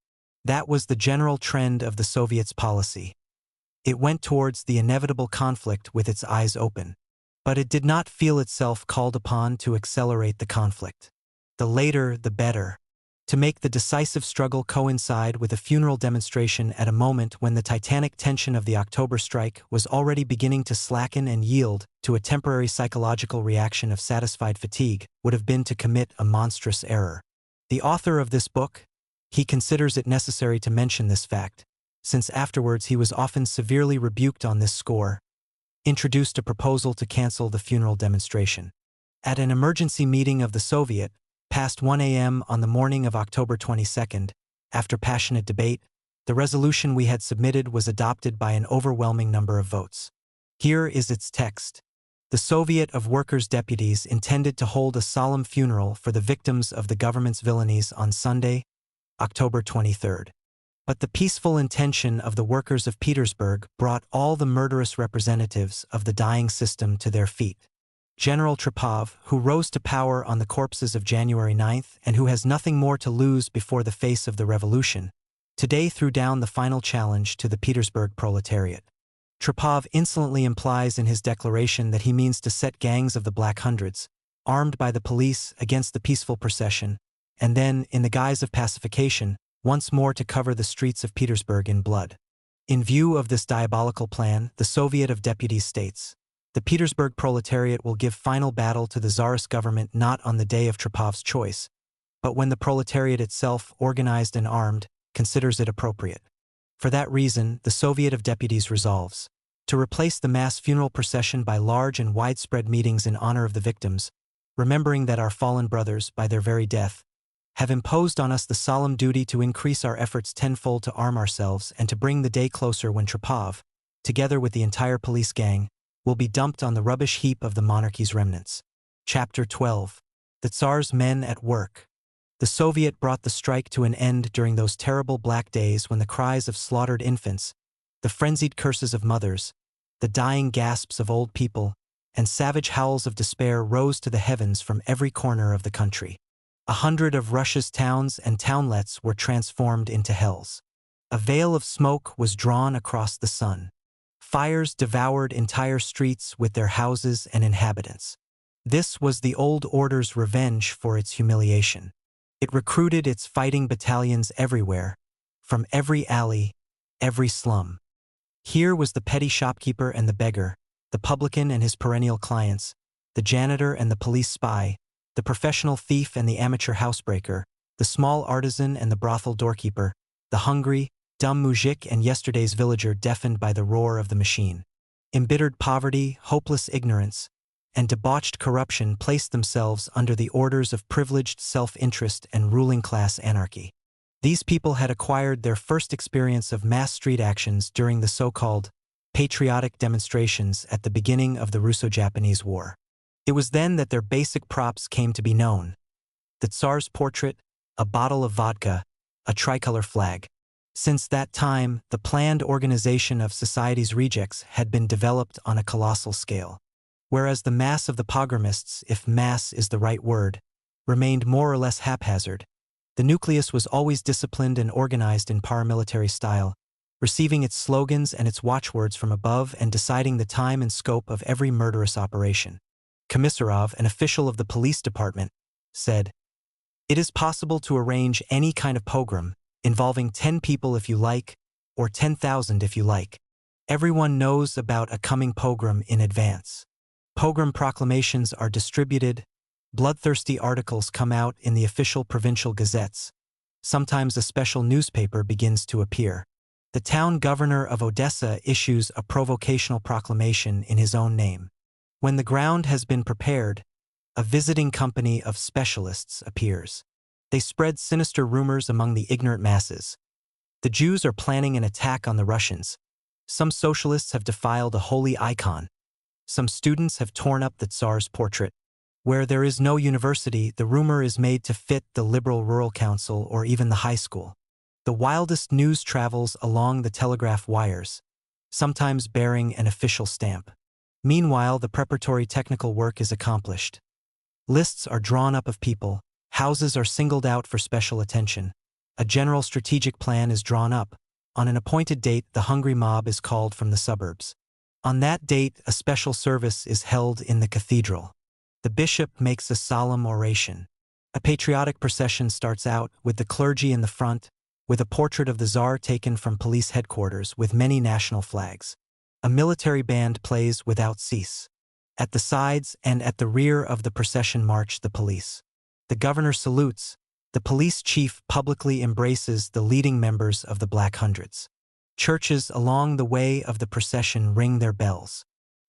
[SPEAKER 1] That was the general trend of the Soviets' policy. It went towards the inevitable conflict with its eyes open, but it did not feel itself called upon to accelerate the conflict. The later, the better. To make the decisive struggle coincide with a funeral demonstration at a moment when the titanic tension of the October strike was already beginning to slacken and yield to a temporary psychological reaction of satisfied fatigue would have been to commit a monstrous error. The author of this book, he considers it necessary to mention this fact, since afterwards he was often severely rebuked on this score, introduced a proposal to cancel the funeral demonstration. At an emergency meeting of the Soviet, past 1 a.m. on the morning of October 22nd, after passionate debate, the resolution we had submitted was adopted by an overwhelming number of votes. Here is its text. The Soviet of Workers' Deputies intended to hold a solemn funeral for the victims of the government's villainies on Sunday, October 23rd. But the peaceful intention of the workers of Petersburg brought all the murderous representatives of the dying system to their feet. General Trepov, who rose to power on the corpses of January 9th and who has nothing more to lose before the face of the revolution, today threw down the final challenge to the Petersburg proletariat. Trepov insolently implies in his declaration that he means to set gangs of the Black Hundreds, armed by the police, against the peaceful procession, and then, in the guise of pacification, once more to cover the streets of Petersburg in blood. In view of this diabolical plan, the Soviet of Deputies states, the Petersburg proletariat will give final battle to the Tsarist government not on the day of Trepov's choice, but when the proletariat itself, organized and armed, considers it appropriate. For that reason, the Soviet of Deputies resolves to replace the mass funeral procession by large and widespread meetings in honor of the victims, remembering that our fallen brothers, by their very death, have imposed on us the solemn duty to increase our efforts tenfold to arm ourselves and to bring the day closer when Trepov, together with the entire police gang, will be dumped on the rubbish heap of the monarchy's remnants. Chapter 12. The Tsar's Men at Work. The Soviet brought the strike to an end during those terrible black days when the cries of slaughtered infants, the frenzied curses of mothers, the dying gasps of old people, and savage howls of despair rose to the heavens from every corner of the country. 100 of Russia's towns and townlets were transformed into hells. A veil of smoke was drawn across the sun. Fires devoured entire streets with their houses and inhabitants. This was the old order's revenge for its humiliation. It recruited its fighting battalions everywhere, from every alley, every slum. Here was the petty shopkeeper and the beggar, the publican and his perennial clients, the janitor and the police spy, the professional thief and the amateur housebreaker, the small artisan and the brothel doorkeeper, the hungry, dumb mujik and yesterday's villager deafened by the roar of the machine. Embittered poverty, hopeless ignorance, and debauched corruption placed themselves under the orders of privileged self-interest and ruling-class anarchy. These people had acquired their first experience of mass street actions during the so-called patriotic demonstrations at the beginning of the Russo-Japanese War. It was then that their basic props came to be known: the Tsar's portrait, a bottle of vodka, a tricolor flag. Since that time, the planned organization of society's rejects had been developed on a colossal scale. Whereas the mass of the pogromists, if mass is the right word, remained more or less haphazard, the nucleus was always disciplined and organized in paramilitary style, receiving its slogans and its watchwords from above and deciding the time and scope of every murderous operation. Komisarov, an official of the police department, said, "It is possible to arrange any kind of pogrom, involving 10 people if you like, or 10,000 if you like. Everyone knows about a coming pogrom in advance. Pogrom proclamations are distributed, bloodthirsty articles come out in the official provincial gazettes. Sometimes a special newspaper begins to appear. The town governor of Odessa issues a provocational proclamation in his own name. When the ground has been prepared, a visiting company of specialists appears. They spread sinister rumors among the ignorant masses. The Jews are planning an attack on the Russians. Some socialists have defiled a holy icon. Some students have torn up the Tsar's portrait. Where there is no university, the rumor is made to fit the liberal rural council or even the high school. The wildest news travels along the telegraph wires, sometimes bearing an official stamp. Meanwhile, the preparatory technical work is accomplished. Lists are drawn up of people, houses are singled out for special attention. A general strategic plan is drawn up. On an appointed date, the hungry mob is called from the suburbs. On that date, a special service is held in the cathedral. The bishop makes a solemn oration. A patriotic procession starts out, with the clergy in the front, with a portrait of the Tsar taken from police headquarters with many national flags. A military band plays without cease. At the sides and at the rear of the procession march the police. The governor salutes. The police chief publicly embraces the leading members of the Black Hundreds. Churches along the way of the procession ring their bells.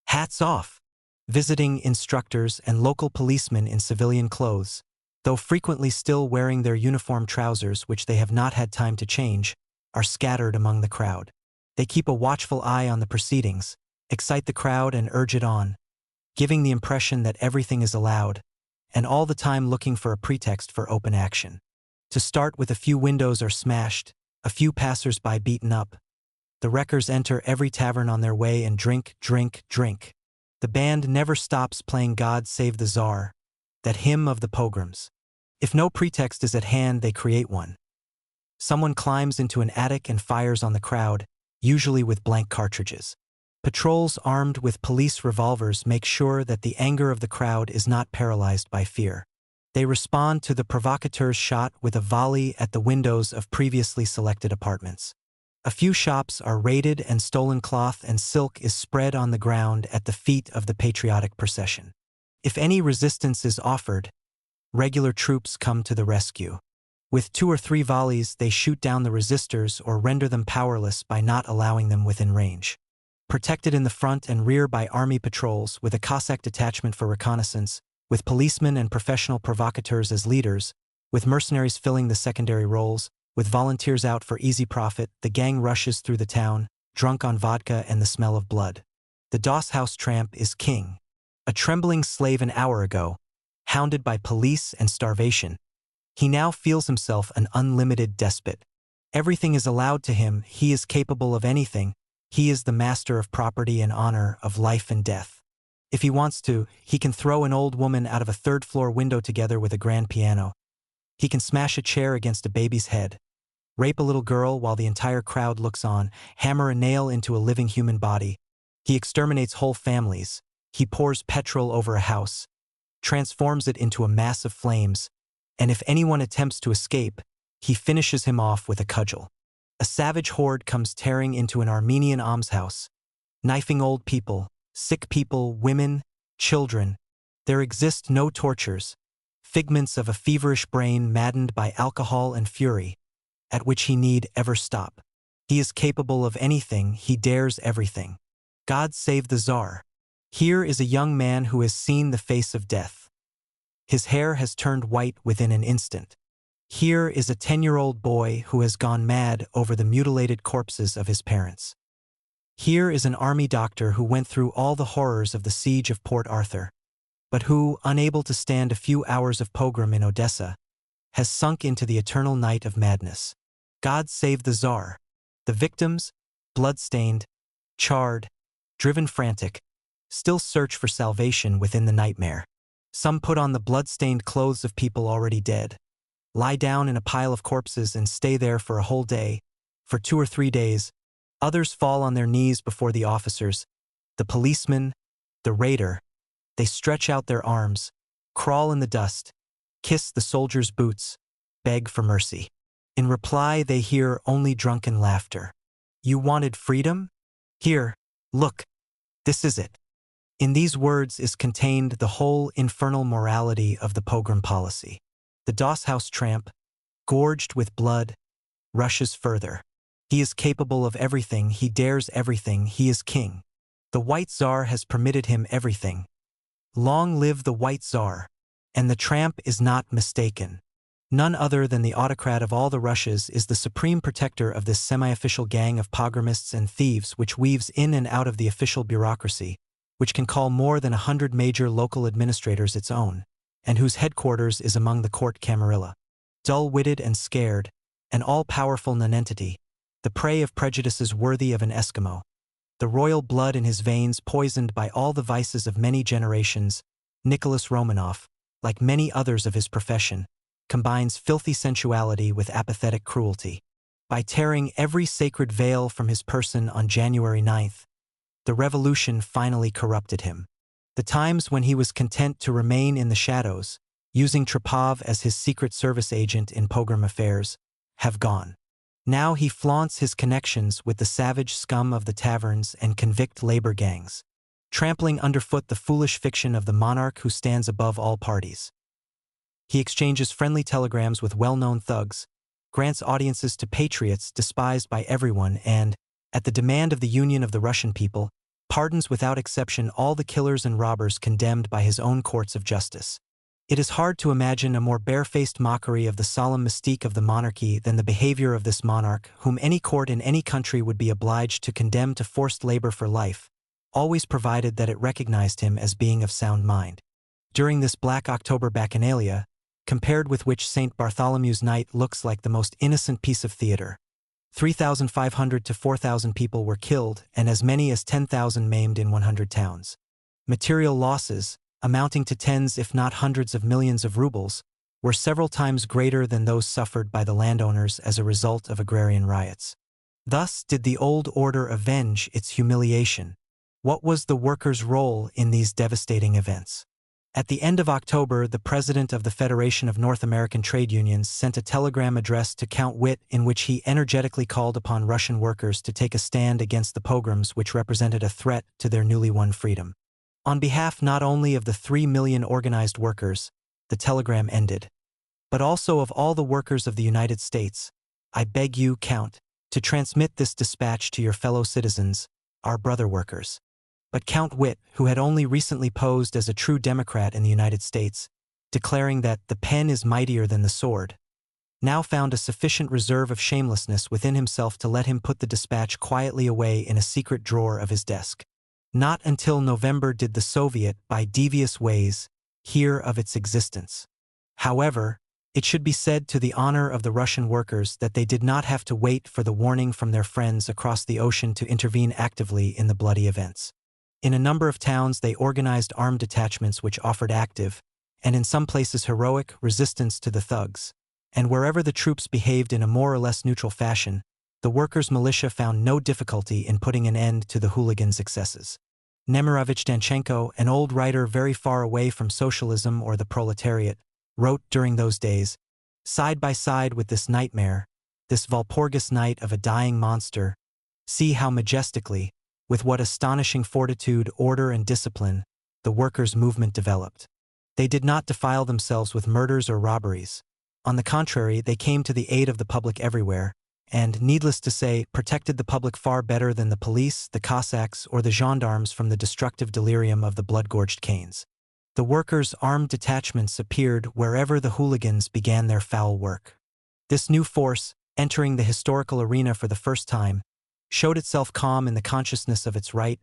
[SPEAKER 1] Hats off! Visiting instructors and local policemen in civilian clothes, though frequently still wearing their uniform trousers which they have not had time to change, are scattered among the crowd. They keep a watchful eye on the proceedings, excite the crowd and urge it on, giving the impression that everything is allowed, and all the time looking for a pretext for open action. To start with, a few windows are smashed, a few passers-by beaten up. The wreckers enter every tavern on their way and drink, drink, drink. The band never stops playing God Save the Tsar, that hymn of the pogroms. If no pretext is at hand, they create one. Someone climbs into an attic and fires on the crowd, usually with blank cartridges. Patrols armed with police revolvers make sure that the anger of the crowd is not paralyzed by fear. They respond to the provocateur's shot with a volley at the windows of previously selected apartments. A few shops are raided and stolen cloth and silk is spread on the ground at the feet of the patriotic procession. If any resistance is offered, regular troops come to the rescue. With 2 or 3 volleys, they shoot down the resistors or render them powerless by not allowing them within range. Protected in the front and rear by army patrols, with a Cossack detachment for reconnaissance, with policemen and professional provocateurs as leaders, with mercenaries filling the secondary roles, with volunteers out for easy profit, the gang rushes through the town, drunk on vodka and the smell of blood. The Doss House tramp is king. A trembling slave an hour ago, hounded by police and starvation, he now feels himself an unlimited despot. Everything is allowed to him, he is capable of anything, he is the master of property and honor, of life and death. If he wants to, he can throw an old woman out of a 3rd-floor window together with a grand piano. He can smash a chair against a baby's head, rape a little girl while the entire crowd looks on, hammer a nail into a living human body. He exterminates whole families. He pours petrol over a house, transforms it into a mass of flames, and if anyone attempts to escape, he finishes him off with a cudgel. A savage horde comes tearing into an Armenian almshouse, knifing old people, sick people, women, children. There exist no tortures, figments of a feverish brain maddened by alcohol and fury, at which he need ever stop. He is capable of anything, he dares everything. God save the Tsar. Here is a young man who has seen the face of death. His hair has turned white within an instant. Here is a 10-year-old boy who has gone mad over the mutilated corpses of his parents. Here is an army doctor who went through all the horrors of the siege of Port Arthur, but who, unable to stand a few hours of pogrom in Odessa, has sunk into the eternal night of madness. God save the Tsar. The victims, blood-stained, charred, driven frantic, still search for salvation within the nightmare. Some put on the blood-stained clothes of people already dead, lie down in a pile of corpses and stay there for a whole day, for 2 or 3 days. Others fall on their knees before the officers, the policeman, the raider. They stretch out their arms, crawl in the dust, kiss the soldiers' boots, beg for mercy. In reply, they hear only drunken laughter. You wanted freedom? Here, look, this is it. In these words is contained the whole infernal morality of the pogrom policy. The Dosshouse tramp, gorged with blood, rushes further. He is capable of everything, he dares everything, he is king. The White Tsar has permitted him everything. Long live the White Tsar! And the tramp is not mistaken. None other than the autocrat of all the Russias is the supreme protector of this semi-official gang of pogromists and thieves which weaves in and out of the official bureaucracy, which can call more than 100 major local administrators its own, and whose headquarters is among the court camarilla. Dull-witted and scared, an all-powerful nonentity, the prey of prejudices worthy of an Eskimo. The royal blood in his veins poisoned by all the vices of many generations, Nicholas Romanov, like many others of his profession, combines filthy sensuality with apathetic cruelty. By tearing every sacred veil from his person on January 9th, the revolution finally corrupted him. The times when he was content to remain in the shadows, using Trepov as his secret service agent in pogrom affairs, have gone. Now he flaunts his connections with the savage scum of the taverns and convict labor gangs, trampling underfoot the foolish fiction of the monarch who stands above all parties. He exchanges friendly telegrams with well-known thugs, grants audiences to patriots despised by everyone and, at the demand of the Union of the Russian people, pardons without exception all the killers and robbers condemned by his own courts of justice. It is hard to imagine a more barefaced mockery of the solemn mystique of the monarchy than the behavior of this monarch, whom any court in any country would be obliged to condemn to forced labor for life, always provided that it recognized him as being of sound mind. During this Black October bacchanalia, compared with which St. Bartholomew's Night looks like the most innocent piece of theater, 3,500 to 4,000 people were killed and as many as 10,000 maimed in 100 towns. Material losses, amounting to tens if not hundreds of millions of rubles, were several times greater than those suffered by the landowners as a result of agrarian riots. Thus did the old order avenge its humiliation. What was the workers' role in these devastating events? At the end of October, the president of the Federation of North American Trade Unions sent a telegram addressed to Count Witt in which he energetically called upon Russian workers to take a stand against the pogroms which represented a threat to their newly won freedom. On behalf not only of the 3 million organized workers, the telegram ended, but also of all the workers of the United States, I beg you, Count, to transmit this dispatch to your fellow citizens, our brother workers. But Count Witt, who had only recently posed as a true Democrat in the United States, declaring that the pen is mightier than the sword, now found a sufficient reserve of shamelessness within himself to let him put the dispatch quietly away in a secret drawer of his desk. Not until November did the Soviet, by devious ways, hear of its existence. However, it should be said to the honor of the Russian workers that they did not have to wait for the warning from their friends across the ocean to intervene actively in the bloody events. In a number of towns they organized armed detachments which offered active, and in some places heroic, resistance to the thugs. And wherever the troops behaved in a more or less neutral fashion, the workers' militia found no difficulty in putting an end to the hooligans' excesses. Nemirovich Danchenko, an old writer very far away from socialism or the proletariat, wrote during those days, side by side with this nightmare, this Walpurgis night of a dying monster, see how majestically, with what astonishing fortitude, order, and discipline, the workers' movement developed. They did not defile themselves with murders or robberies. On the contrary, they came to the aid of the public everywhere, and, needless to say, protected the public far better than the police, the Cossacks, or the gendarmes from the destructive delirium of the blood-gorged canes. The workers' armed detachments appeared wherever the hooligans began their foul work. This new force, entering the historical arena for the first time, showed itself calm in the consciousness of its right,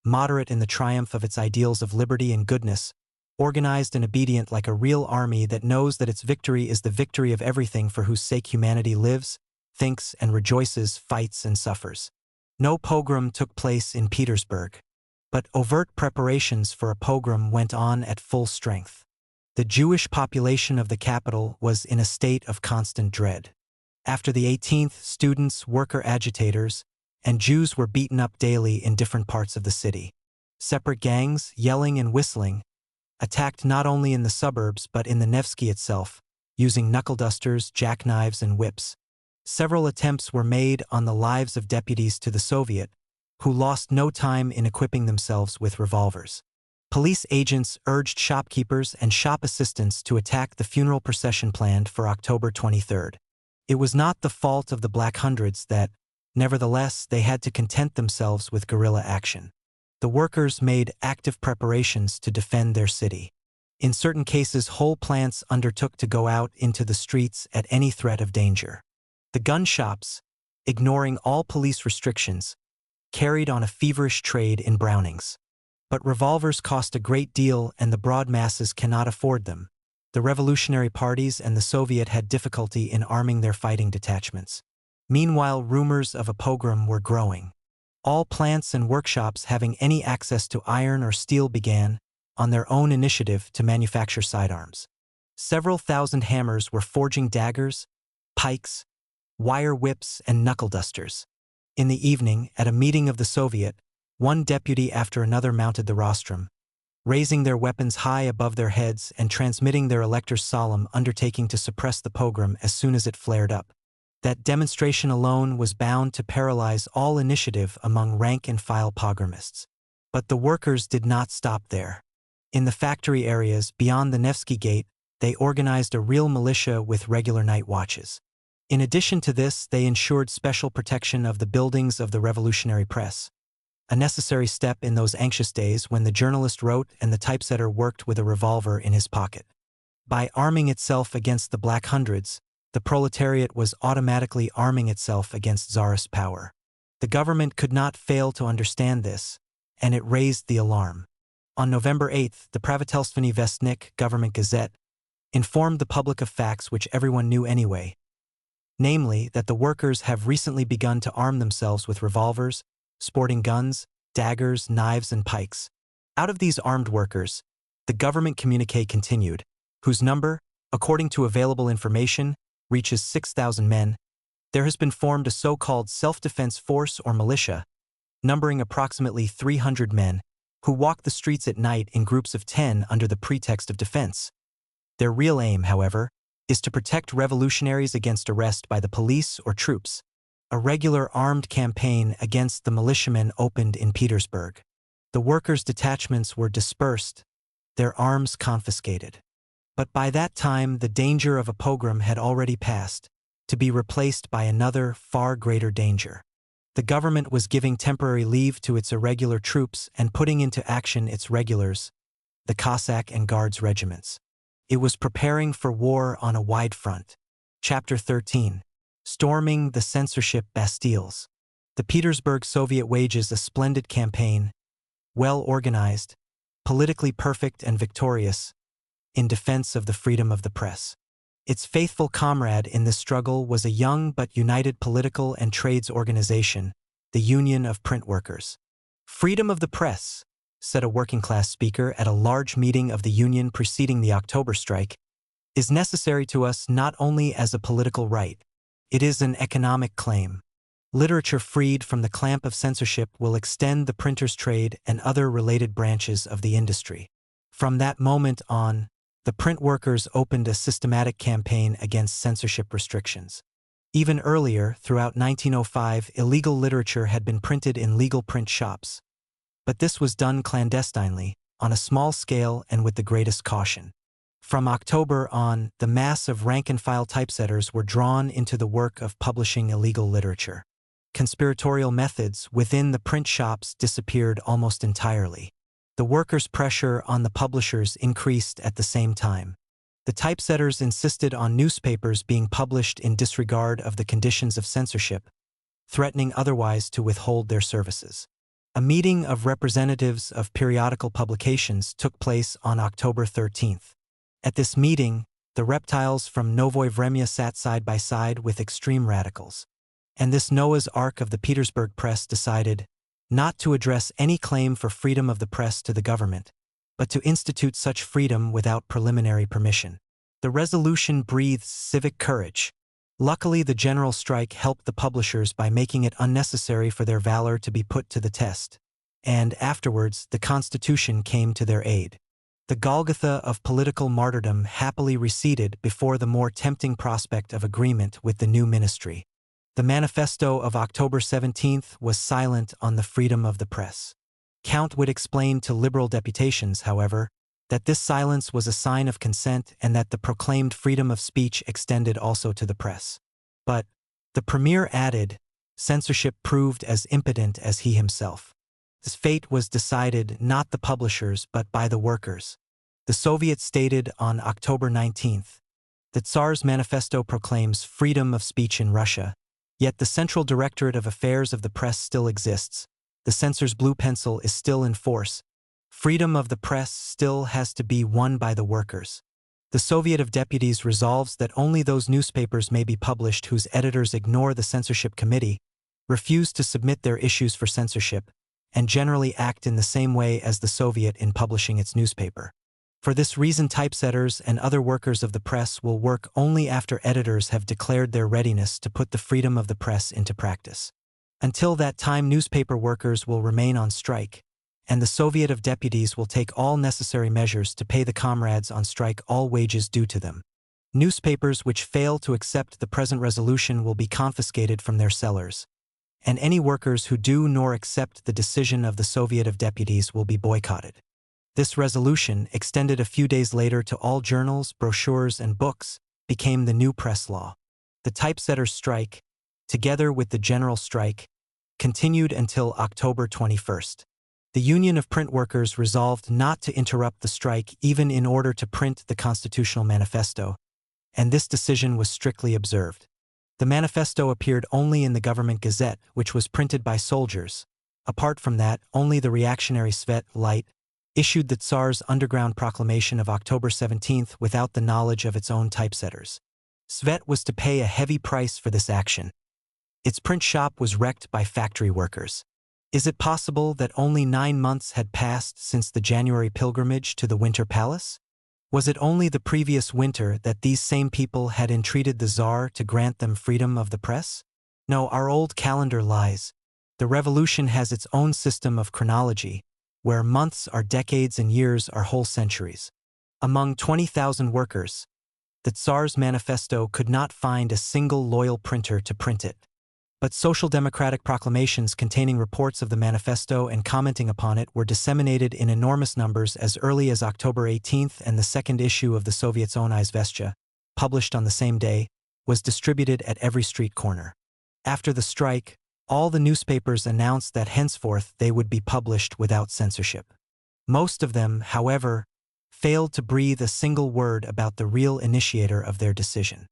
[SPEAKER 1] moderate in the triumph of its ideals of liberty and goodness, organized and obedient like a real army that knows that its victory is the victory of everything for whose sake humanity lives, thinks and rejoices, fights and suffers. No pogrom took place in Petersburg, but overt preparations for a pogrom went on at full strength. The Jewish population of the capital was in a state of constant dread. After the 18th, students, worker agitators, and Jews were beaten up daily in different parts of the city. Separate gangs, yelling and whistling, attacked not only in the suburbs but in the Nevsky itself, using knuckle-dusters, jackknives, and whips. Several attempts were made on the lives of deputies to the Soviet, who lost no time in equipping themselves with revolvers. Police agents urged shopkeepers and shop assistants to attack the funeral procession planned for October 23. It was not the fault of the Black Hundreds that, nevertheless, they had to content themselves with guerrilla action. The workers made active preparations to defend their city. In certain cases, whole plants undertook to go out into the streets at any threat of danger. The gun shops, ignoring all police restrictions, carried on a feverish trade in Brownings. But revolvers cost a great deal and the broad masses cannot afford them. The revolutionary parties and the Soviet had difficulty in arming their fighting detachments. Meanwhile, rumors of a pogrom were growing. All plants and workshops having any access to iron or steel began, on their own initiative, to manufacture sidearms. Several thousand hammers were forging daggers, pikes, wire whips, and knuckle-dusters. In the evening, at a meeting of the Soviet, one deputy after another mounted the rostrum, raising their weapons high above their heads and transmitting their elector's solemn undertaking to suppress the pogrom as soon as it flared up. That demonstration alone was bound to paralyze all initiative among rank-and-file pogromists. But the workers did not stop there. In the factory areas beyond the Nevsky Gate, they organized a real militia with regular night watches. In addition to this, they ensured special protection of the buildings of the revolutionary press, a necessary step in those anxious days when the journalist wrote and the typesetter worked with a revolver in his pocket. By arming itself against the Black Hundreds, the proletariat was automatically arming itself against Tsarist power. The government could not fail to understand this, and it raised the alarm. On November 8, the Pravitelstvenny Vestnik government gazette informed the public of facts which everyone knew anyway, namely that the workers have recently begun to arm themselves with revolvers, sporting guns, daggers, knives, and pikes. Out of these armed workers, the government communiqué continued, whose number, according to available information, reaches 6,000 men, there has been formed a so-called self-defense force or militia, numbering approximately 300 men, who walk the streets at night in groups of 10 under the pretext of defense. Their real aim, however, is to protect revolutionaries against arrest by the police or troops. A regular armed campaign against the militiamen opened in Petersburg. The workers' detachments were dispersed, their arms confiscated. But by that time, the danger of a pogrom had already passed, to be replaced by another, far greater danger. The government was giving temporary leave to its irregular troops and putting into action its regulars, the Cossack and Guards regiments. It was preparing for war on a wide front. Chapter 13. Storming the censorship bastilles. The Petersburg Soviet wages a splendid campaign, well organized, politically perfect and victorious, in defense of the freedom of the press. Its faithful comrade in this struggle was a young but united political and trades organization, the Union of Print Workers. Freedom of the press, said a working-class speaker at a large meeting of the Union preceding the October strike, is necessary to us not only as a political right, it is an economic claim. Literature freed from the clamp of censorship will extend the printer's trade and other related branches of the industry. From that moment on, the print workers opened a systematic campaign against censorship restrictions. Even earlier, throughout 1905, illegal literature had been printed in legal print shops. But this was done clandestinely, on a small scale and with the greatest caution. From October on, the mass of rank-and-file typesetters were drawn into the work of publishing illegal literature. Conspiratorial methods within the print shops disappeared almost entirely. The workers' pressure on the publishers increased at the same time. The typesetters insisted on newspapers being published in disregard of the conditions of censorship, threatening otherwise to withhold their services. A meeting of representatives of periodical publications took place on October 13th. At this meeting, the reptiles from Novoye Vremya sat side by side with extreme radicals. And this Noah's Ark of the Petersburg press decided not to address any claim for freedom of the press to the government, but to institute such freedom without preliminary permission. The resolution breathes civic courage. Luckily, the general strike helped the publishers by making it unnecessary for their valor to be put to the test. And afterwards, the Constitution came to their aid. The Golgotha of political martyrdom happily receded before the more tempting prospect of agreement with the new ministry. The manifesto of October 17th was silent on the freedom of the press. Count would explain to liberal deputations, however, that this silence was a sign of consent and that the proclaimed freedom of speech extended also to the press. But, the premier added, censorship proved as impotent as he himself. His fate was decided not the publishers but by the workers. The Soviet stated on October 19th, the Tsar's manifesto proclaims freedom of speech in Russia, yet the Central Directorate of Affairs of the Press still exists. The censor's blue pencil is still in force. Freedom of the press still has to be won by the workers. The Soviet of Deputies resolves that only those newspapers may be published whose editors ignore the censorship committee, refuse to submit their issues for censorship, and generally act in the same way as the Soviet in publishing its newspaper. For this reason, typesetters and other workers of the press will work only after editors have declared their readiness to put the freedom of the press into practice. Until that time, newspaper workers will remain on strike, and the Soviet of Deputies will take all necessary measures to pay the comrades on strike all wages due to them. Newspapers which fail to accept the present resolution will be confiscated from their sellers, and any workers who do nor accept the decision of the Soviet of Deputies will be boycotted. This resolution, extended a few days later to all journals, brochures, and books, became the new press law. The typesetters' strike, together with the general strike, continued until October 21st. The Union of Print Workers resolved not to interrupt the strike even in order to print the Constitutional Manifesto, and this decision was strictly observed. The manifesto appeared only in the government gazette, which was printed by soldiers. Apart from that, only the reactionary Svet Light issued the Tsar's underground proclamation of October 17th without the knowledge of its own typesetters. Svet was to pay a heavy price for this action. Its print shop was wrecked by factory workers. Is it possible that only 9 months had passed since the January pilgrimage to the Winter Palace? Was it only the previous winter that these same people had entreated the Tsar to grant them freedom of the press? No, our old calendar lies. The revolution has its own system of chronology, where months are decades and years are whole centuries. Among 20,000 workers, the Tsar's manifesto could not find a single loyal printer to print it. But social democratic proclamations containing reports of the manifesto and commenting upon it were disseminated in enormous numbers as early as October 18th, and the second issue of the Soviet's own Izvestia, published on the same day, was distributed at every street corner. After the strike, all the newspapers announced that henceforth they would be published without censorship. Most of them, however, failed to breathe a single word about the real initiator of their decision.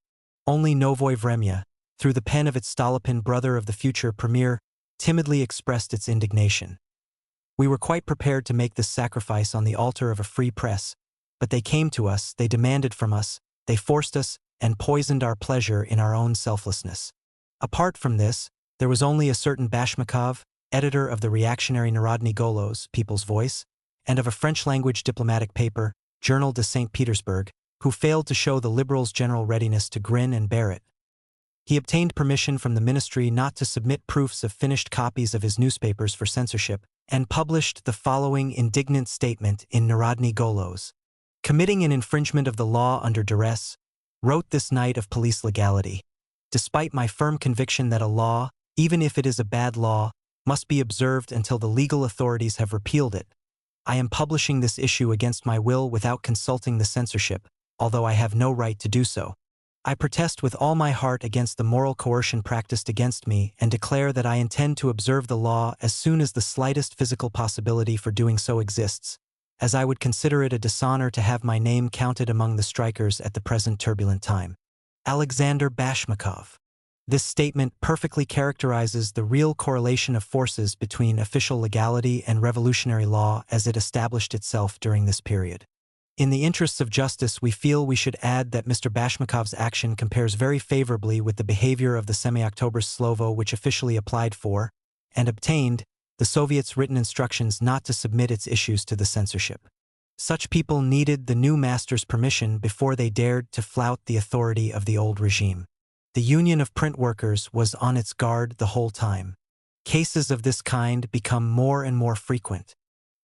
[SPEAKER 1] Only Novoye Vremya, through the pen of its Stolypin, brother of the future premier, timidly expressed its indignation. We were quite prepared to make this sacrifice on the altar of a free press, but they came to us, they demanded from us, they forced us, and poisoned our pleasure in our own selflessness. Apart from this, there was only a certain Bashmakov, editor of the reactionary Narodny Golos, People's Voice, and of a French-language diplomatic paper, Journal de St. Petersburg, who failed to show the liberals' general readiness to grin and bear it. He obtained permission from the ministry not to submit proofs of finished copies of his newspapers for censorship, and published the following indignant statement in Narodny Golos. Committing an infringement of the law under duress, wrote this night of police legality. Despite my firm conviction that a law, even if it is a bad law, must be observed until the legal authorities have repealed it, I am publishing this issue against my will without consulting the censorship, although I have no right to do so. I protest with all my heart against the moral coercion practiced against me and declare that I intend to observe the law as soon as the slightest physical possibility for doing so exists, as I would consider it a dishonor to have my name counted among the strikers at the present turbulent time. Alexander Bashmakov. This statement perfectly characterizes the real correlation of forces between official legality and revolutionary law as it established itself during this period. In the interests of justice, we feel we should add that Mr. Bashmakov's action compares very favorably with the behavior of the Semi-October Slovo, which officially applied for, and obtained, the Soviet's written instructions not to submit its issues to the censorship. Such people needed the new master's permission before they dared to flout the authority of the old regime. The Union of Print Workers was on its guard the whole time. Cases of this kind become more and more frequent.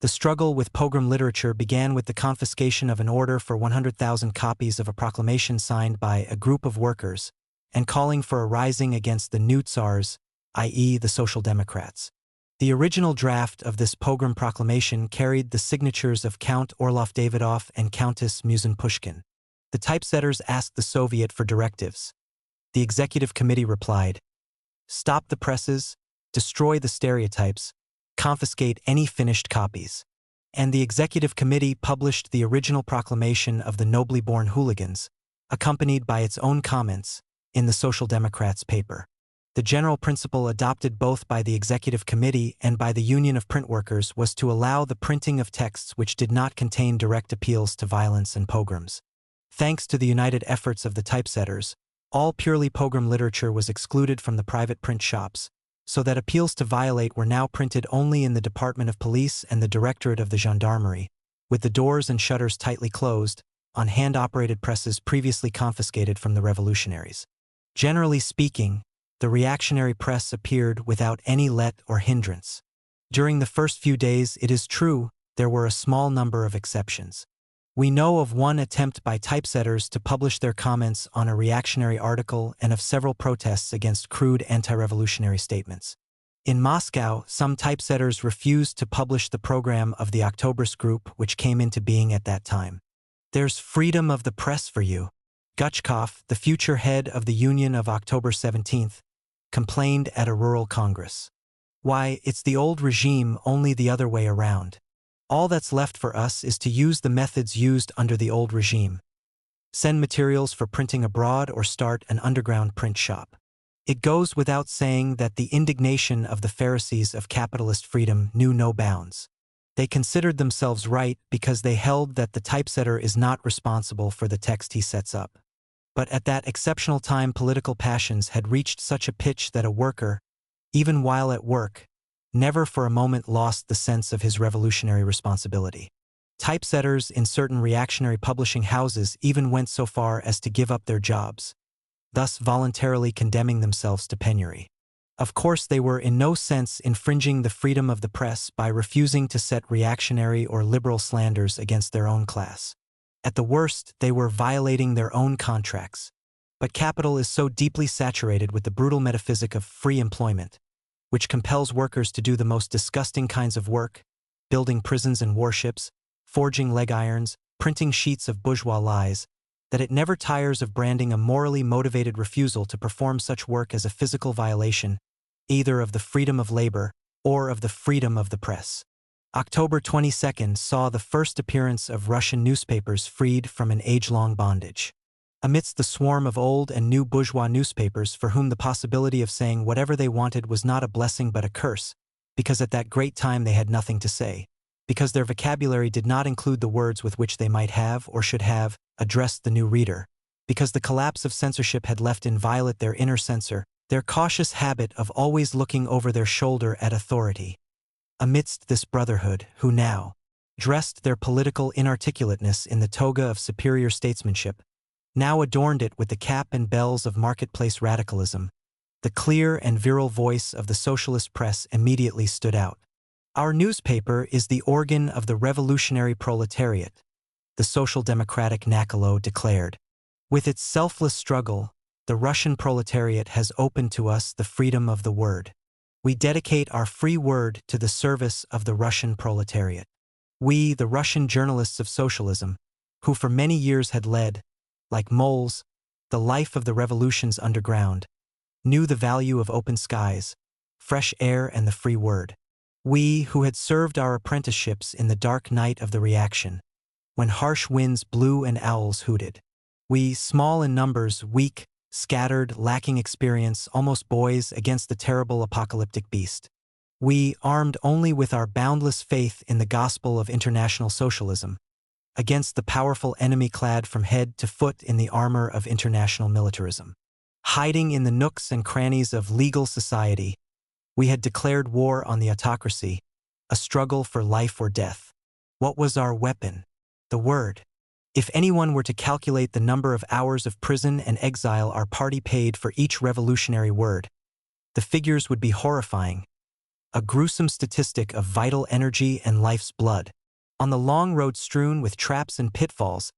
[SPEAKER 1] The struggle with pogrom literature began with the confiscation of an order for 100,000 copies of a proclamation signed by a group of workers and calling for a rising against the new Tsars, i.e. the Social Democrats. The original draft of this pogrom proclamation carried the signatures of Count Orlov Davidov and Countess Musin-Pushkin. The typesetters asked the Soviet for directives. The executive committee replied, "Stop the presses, destroy the stereotypes, confiscate any finished copies." And the executive committee published the original proclamation of the nobly born hooligans, accompanied by its own comments, in the Social Democrats' paper. The general principle adopted both by the executive committee and by the Union of Print Workers was to allow the printing of texts which did not contain direct appeals to violence and pogroms. Thanks to the united efforts of the typesetters, all purely pogrom literature was excluded from the private print shops, so that appeals to violate were now printed only in the Department of Police and the Directorate of the Gendarmerie, with the doors and shutters tightly closed, on hand-operated presses previously confiscated from the revolutionaries. Generally speaking, the reactionary press appeared without any let or hindrance. During the first few days, it is true, there were a small number of exceptions. We know of one attempt by typesetters to publish their comments on a reactionary article and of several protests against crude anti-revolutionary statements. In Moscow, some typesetters refused to publish the program of the Oktoberfest group which came into being at that time. "There's freedom of the press for you," Guchkov, the future head of the Union of October 17th, complained at a rural congress. "Why, it's the old regime, only the other way around. All that's left for us is to use the methods used under the old regime. Send materials for printing abroad or start an underground print shop." It goes without saying that the indignation of the Pharisees of capitalist freedom knew no bounds. They considered themselves right because they held that the typesetter is not responsible for the text he sets up. But at that exceptional time, political passions had reached such a pitch that a worker, even while at work, never for a moment lost the sense of his revolutionary responsibility. Typesetters in certain reactionary publishing houses even went so far as to give up their jobs, thus voluntarily condemning themselves to penury. Of course, they were in no sense infringing the freedom of the press by refusing to set reactionary or liberal slanders against their own class. At the worst, they were violating their own contracts. But capital is so deeply saturated with the brutal metaphysic of free employment, which compels workers to do the most disgusting kinds of work, building prisons and warships, forging leg irons, printing sheets of bourgeois lies, that it never tires of branding a morally motivated refusal to perform such work as a physical violation, either of the freedom of labor or of the freedom of the press. October 22nd saw the first appearance of Russian newspapers freed from an age-long bondage. Amidst the swarm of old and new bourgeois newspapers for whom the possibility of saying whatever they wanted was not a blessing but a curse, because at that great time they had nothing to say, because their vocabulary did not include the words with which they might have or should have addressed the new reader, because the collapse of censorship had left inviolate their inner censor, their cautious habit of always looking over their shoulder at authority. Amidst this brotherhood, who now dressed their political inarticulateness in the toga of superior statesmanship, now adorned it with the cap and bells of marketplace radicalism, the clear and virile voice of the socialist press immediately stood out. "Our newspaper is the organ of the revolutionary proletariat," the Social Democratic Nakalo declared. "With its selfless struggle, the Russian proletariat has opened to us the freedom of the word. We dedicate our free word to the service of the Russian proletariat. We, the Russian journalists of socialism, who for many years had led, like moles, the life of the revolution's underground, knew the value of open skies, fresh air and the free word. We, who had served our apprenticeships in the dark night of the reaction, when harsh winds blew and owls hooted. We, small in numbers, weak, scattered, lacking experience, almost boys against the terrible apocalyptic beast. We, armed only with our boundless faith in the gospel of international socialism, against the powerful enemy clad from head to foot in the armor of international militarism. Hiding in the nooks and crannies of legal society, we had declared war on the autocracy, a struggle for life or death. What was our weapon? The word. If anyone were to calculate the number of hours of prison and exile our party paid for each revolutionary word, the figures would be horrifying. a gruesome statistic of vital energy and life's blood. On the long road strewn with traps and pitfalls,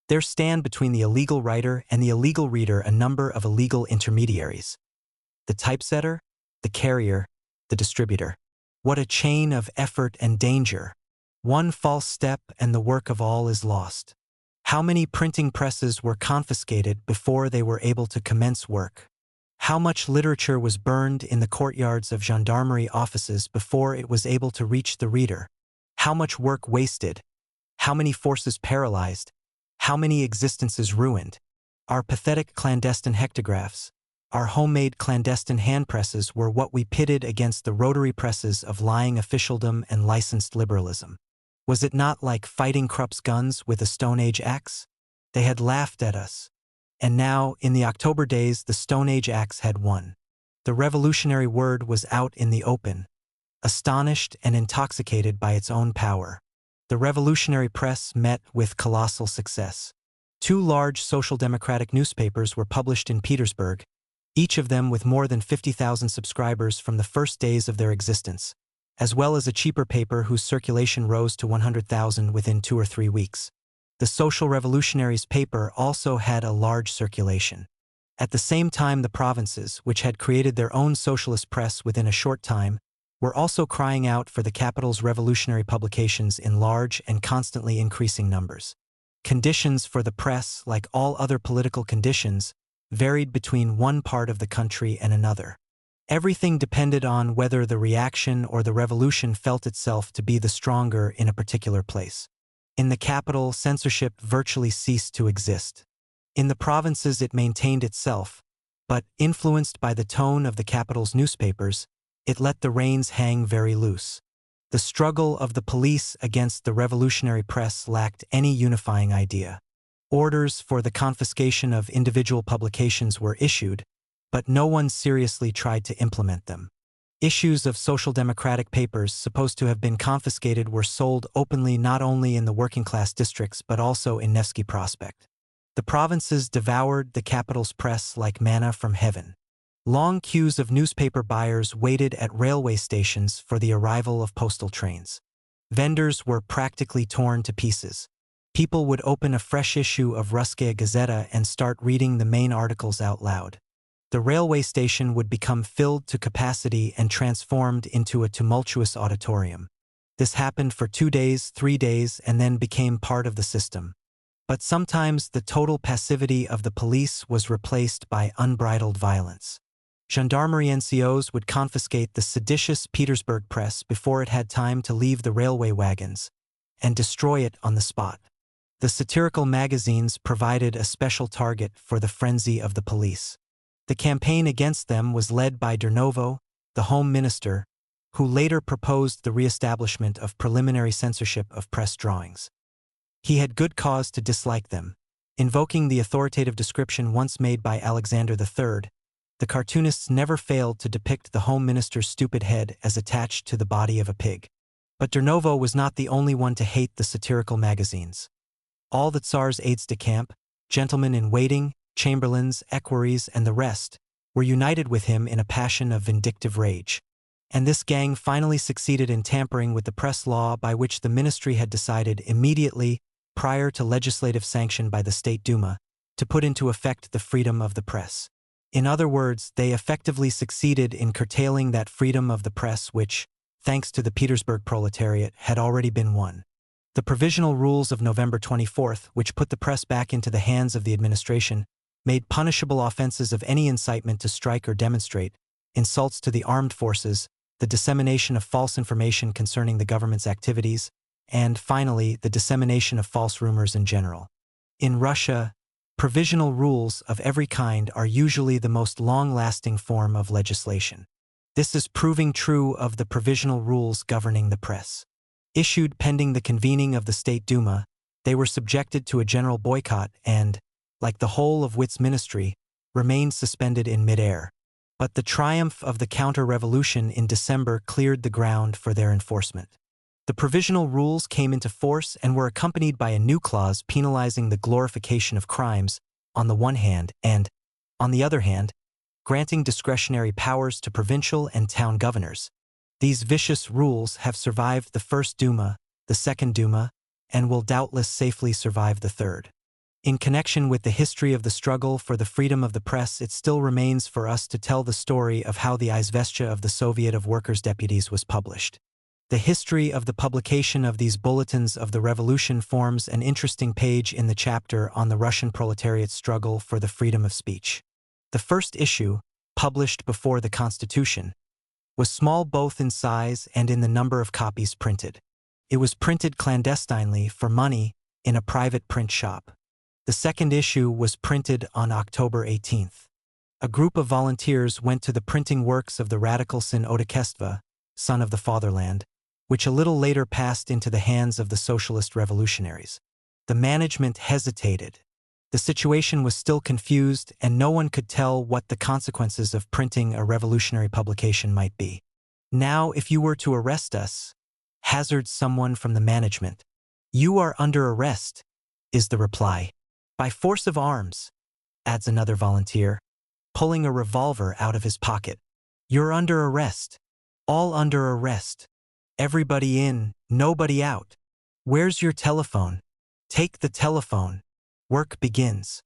[SPEAKER 1] there stand between the illegal writer and the illegal reader a number of illegal intermediaries. The typesetter, the carrier, the distributor. What a chain of effort and danger! One false step and the work of all is lost. How many printing presses were confiscated before they were able to commence work? How much literature was burned in the courtyards of gendarmerie offices before it was able to reach the reader? How much work wasted? How many forces paralyzed? How many existences ruined? Our pathetic clandestine hectographs, our homemade clandestine hand presses were what we pitted against the rotary presses of lying officialdom and licensed liberalism. Was it not like fighting Krupp's guns with a Stone Age axe? They had laughed at us. And now, in the October days, the Stone Age axe had won. The revolutionary word was out in the open, astonished and intoxicated by its own power. The revolutionary press met with colossal success. 2 large social democratic newspapers were published in Petersburg, each of them with more than 50,000 subscribers from the first days of their existence, as well as a cheaper paper whose circulation rose to 100,000 within 2 or 3 weeks. The Social Revolutionaries paper also had a large circulation. At the same time, the provinces, which had created their own socialist press within a short time, were also crying out for the capital's revolutionary publications in large and constantly increasing numbers. Conditions for the press, like all other political conditions, varied between one part of the country and another. Everything depended on whether the reaction or the revolution felt itself to be the stronger in a particular place. In the capital, censorship virtually ceased to exist. In the provinces, it maintained itself, but, influenced by the tone of the capital's newspapers, it let the reins hang very loose. The struggle of the police against the revolutionary press lacked any unifying idea. Orders for the confiscation of individual publications were issued, but no one seriously tried to implement them. Issues of social democratic papers supposed to have been confiscated were sold openly not only in the working-class districts but also in Nevsky Prospect. The provinces devoured the capital's press like manna from heaven. Long queues of newspaper buyers waited at railway stations for the arrival of postal trains. Vendors were practically torn to pieces. People would open a fresh issue of Russkaya Gazeta and start reading the main articles out loud. The railway station would become filled to capacity and transformed into a tumultuous auditorium. This happened for 2 days, 3 days, and then became part of the system. But sometimes the total passivity of the police was replaced by unbridled violence. Gendarmerie NCOs would confiscate the seditious Petersburg press before it had time to leave the railway wagons, and destroy it on the spot. The satirical magazines provided a special target for the frenzy of the police. The campaign against them was led by Durnovo, the Home Minister, who later proposed the re-establishment of preliminary censorship of press drawings. He had good cause to dislike them. Invoking the authoritative description once made by Alexander III, the cartoonists never failed to depict the Home Minister's stupid head as attached to the body of a pig. But Durnovo was not the only one to hate the satirical magazines. All the Tsar's aides-de-camp, gentlemen-in-waiting, chamberlains, equerries, and the rest, were united with him in a passion of vindictive rage. And this gang finally succeeded in tampering with the press law by which the ministry had decided immediately, prior to legislative sanction by the State Duma, to put into effect the freedom of the press. In other words, they effectively succeeded in curtailing that freedom of the press which, thanks to the Petersburg proletariat, had already been won. The provisional rules of November 24th, which put the press back into the hands of the administration, made punishable offenses of any incitement to strike or demonstrate, insults to the armed forces, the dissemination of false information concerning the government's activities, and, finally, the dissemination of false rumors in general. In Russia, provisional rules of every kind are usually the most long-lasting form of legislation. This is proving true of the provisional rules governing the press. Issued pending the convening of the State Duma, they were subjected to a general boycott and, like the whole of Witt's ministry, remained suspended in mid-air. But the triumph of the counter-revolution in December cleared the ground for their enforcement. The provisional rules came into force and were accompanied by a new clause penalizing the glorification of crimes, on the one hand, and, on the other hand, granting discretionary powers to provincial and town governors. These vicious rules have survived the First Duma, the Second Duma, and will doubtless safely survive the Third. In connection with the history of the struggle for the freedom of the press, it still remains for us to tell the story of how the Izvestia of the Soviet of Workers' Deputies was published. The history of the publication of these bulletins of the revolution forms an interesting page in the chapter on the Russian proletariat's struggle for the freedom of speech. The first issue, published before the Constitution, was small both in size and in the number of copies printed. It was printed clandestinely for money in a private print shop. The second issue was printed on October 18th. A group of volunteers went to the printing works of the radical Syn Otakestva, son of the fatherland, which a little later passed into the hands of the socialist revolutionaries. The management hesitated. The situation was still confused, and no one could tell what the consequences of printing a revolutionary publication might be. "Now, if you were to arrest us," hazarded someone from the management. "You are under arrest," is the reply. "By force of arms," adds another volunteer, pulling a revolver out of his pocket. "You're under arrest. All under arrest. Everybody in, nobody out. Where's your telephone? Take the telephone." Work begins.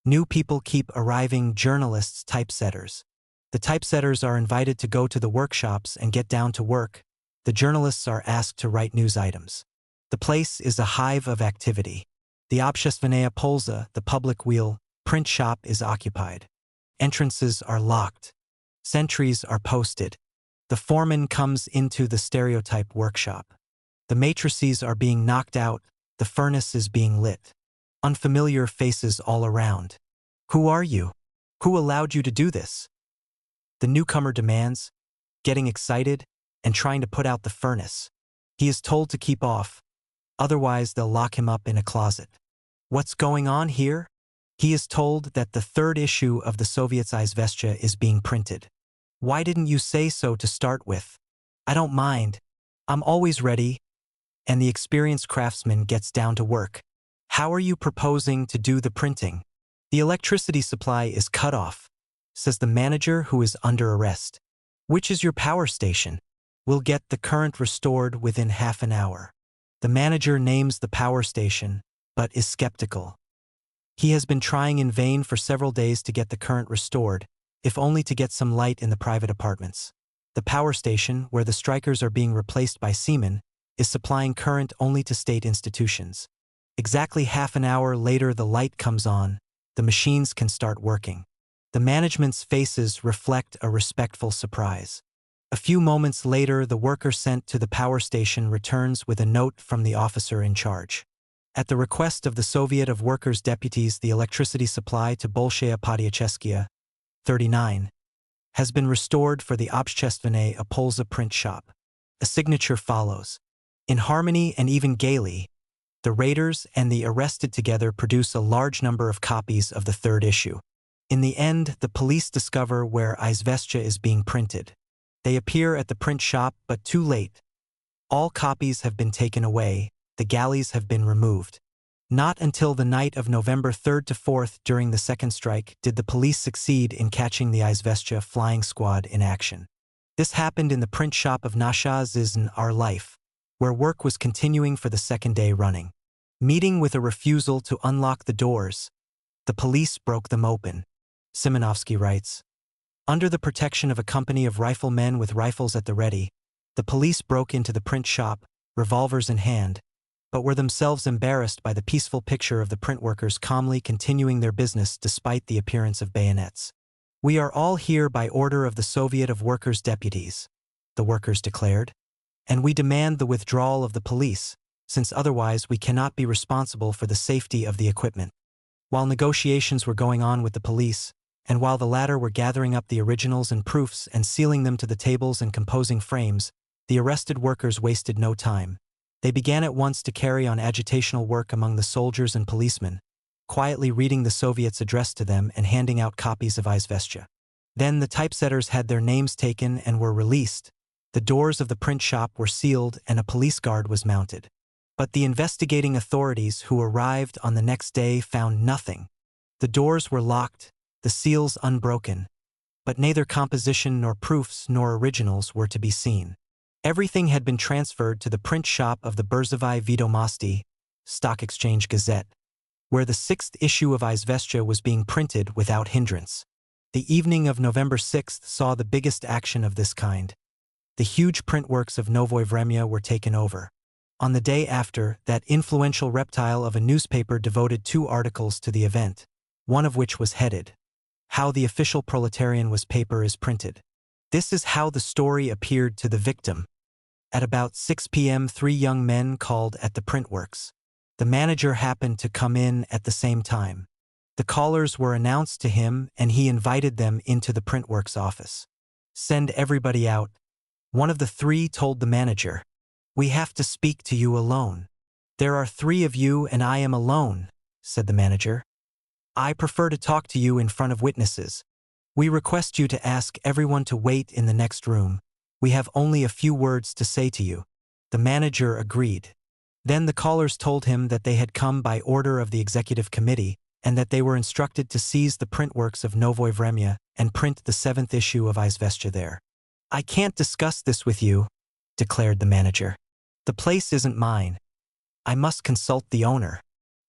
[SPEAKER 1] New people keep arriving: journalists, typesetters. The typesetters are invited to go to the workshops and get down to work. The journalists are asked to write news items. The place is a hive of activity. The Общественная Polza, the public wheel, print shop is occupied. Entrances are locked. Sentries are posted. The foreman comes into the stereotype workshop. The matrices are being knocked out. The furnace is being lit. Unfamiliar faces all around. "Who are you? Who allowed you to do this?" The newcomer demands, getting excited and trying to put out the furnace. He is told to keep off, otherwise they'll lock him up in a closet. What's going on here? He is told that the third issue of the Soviet's Izvestia is being printed. "Why didn't you say so to start with?" "I don't mind. I'm always ready." And the experienced craftsman gets down to work. "How are you proposing to do the printing?" "The electricity supply is cut off," says the manager who is under arrest. "Which is your power station?" "We'll get the current restored within half an hour." The manager names the power station, but is skeptical. He has been trying in vain for several days to get the current restored, if only to get some light in the private apartments. The power station, where the strikers are being replaced by seamen, is supplying current only to state institutions. Exactly half an hour later the light comes on. The machines can start working. The management's faces reflect a respectful surprise. A few moments later, the worker sent to the power station returns with a note from the officer in charge. At the request of the Soviet of Workers' Deputies, the electricity supply to Bolshaya Podyacheskiya, 39, has been restored for the Общественная Polza print shop. A signature follows. In harmony and even gaily, the raiders and the arrested together produce a large number of copies of the third issue. In the end, the police discover where Izvestia is being printed. They appear at the print shop, but too late. All copies have been taken away. The galleys have been removed. Not until the night of November 3rd to 4th during the second strike did the police succeed in catching the Izvestia flying squad in action. This happened in the print shop of Nasha Zizn Our Life, where work was continuing for the second day running. Meeting with a refusal to unlock the doors, the police broke them open. Simonovsky writes, "Under the protection of a company of riflemen with rifles at the ready, the police broke into the print shop, revolvers in hand, but were themselves embarrassed by the peaceful picture of the print workers calmly continuing their business despite the appearance of bayonets. We are all here by order of the Soviet of Workers' Deputies," the workers declared, "and we demand the withdrawal of the police, since otherwise we cannot be responsible for the safety of the equipment." While negotiations were going on with the police, and while the latter were gathering up the originals and proofs and sealing them to the tables and composing frames, the arrested workers wasted no time. They began at once to carry on agitational work among the soldiers and policemen, quietly reading the Soviets' address to them and handing out copies of Izvestia. Then the typesetters had their names taken and were released. The doors of the print shop were sealed and a police guard was mounted. But the investigating authorities who arrived on the next day found nothing. The doors were locked, the seals unbroken, but neither composition nor proofs nor originals were to be seen. Everything had been transferred to the print shop of the Birzovai Vedomosti Stock Exchange Gazette, where the 6th issue of Izvestia was being printed without hindrance. The evening of November 6th saw the biggest action of this kind. The huge printworks of Novoye Vremya were taken over. On the day after, that influential reptile of a newspaper devoted 2 articles to the event, one of which was headed, "How the Official Proletarian Was Paper is Printed." This is how the story appeared to the victim. At about 6 p.m. 3 young men called at the printworks. The manager happened to come in at the same time. The callers were announced to him and he invited them into the printworks office. "Send everybody out." One of the 3 told the manager, "We have to speak to you alone." "There are 3 of you and I am alone," said the manager. "I prefer to talk to you in front of witnesses. We request you to ask everyone to wait in the next room. We have only a few words to say to you." The manager agreed. Then the callers told him that they had come by order of the executive committee and that they were instructed to seize the printworks of Novoye Vremya and print the 7th issue of Izvestia there. "I can't discuss this with you," declared the manager. "The place isn't mine. I must consult the owner."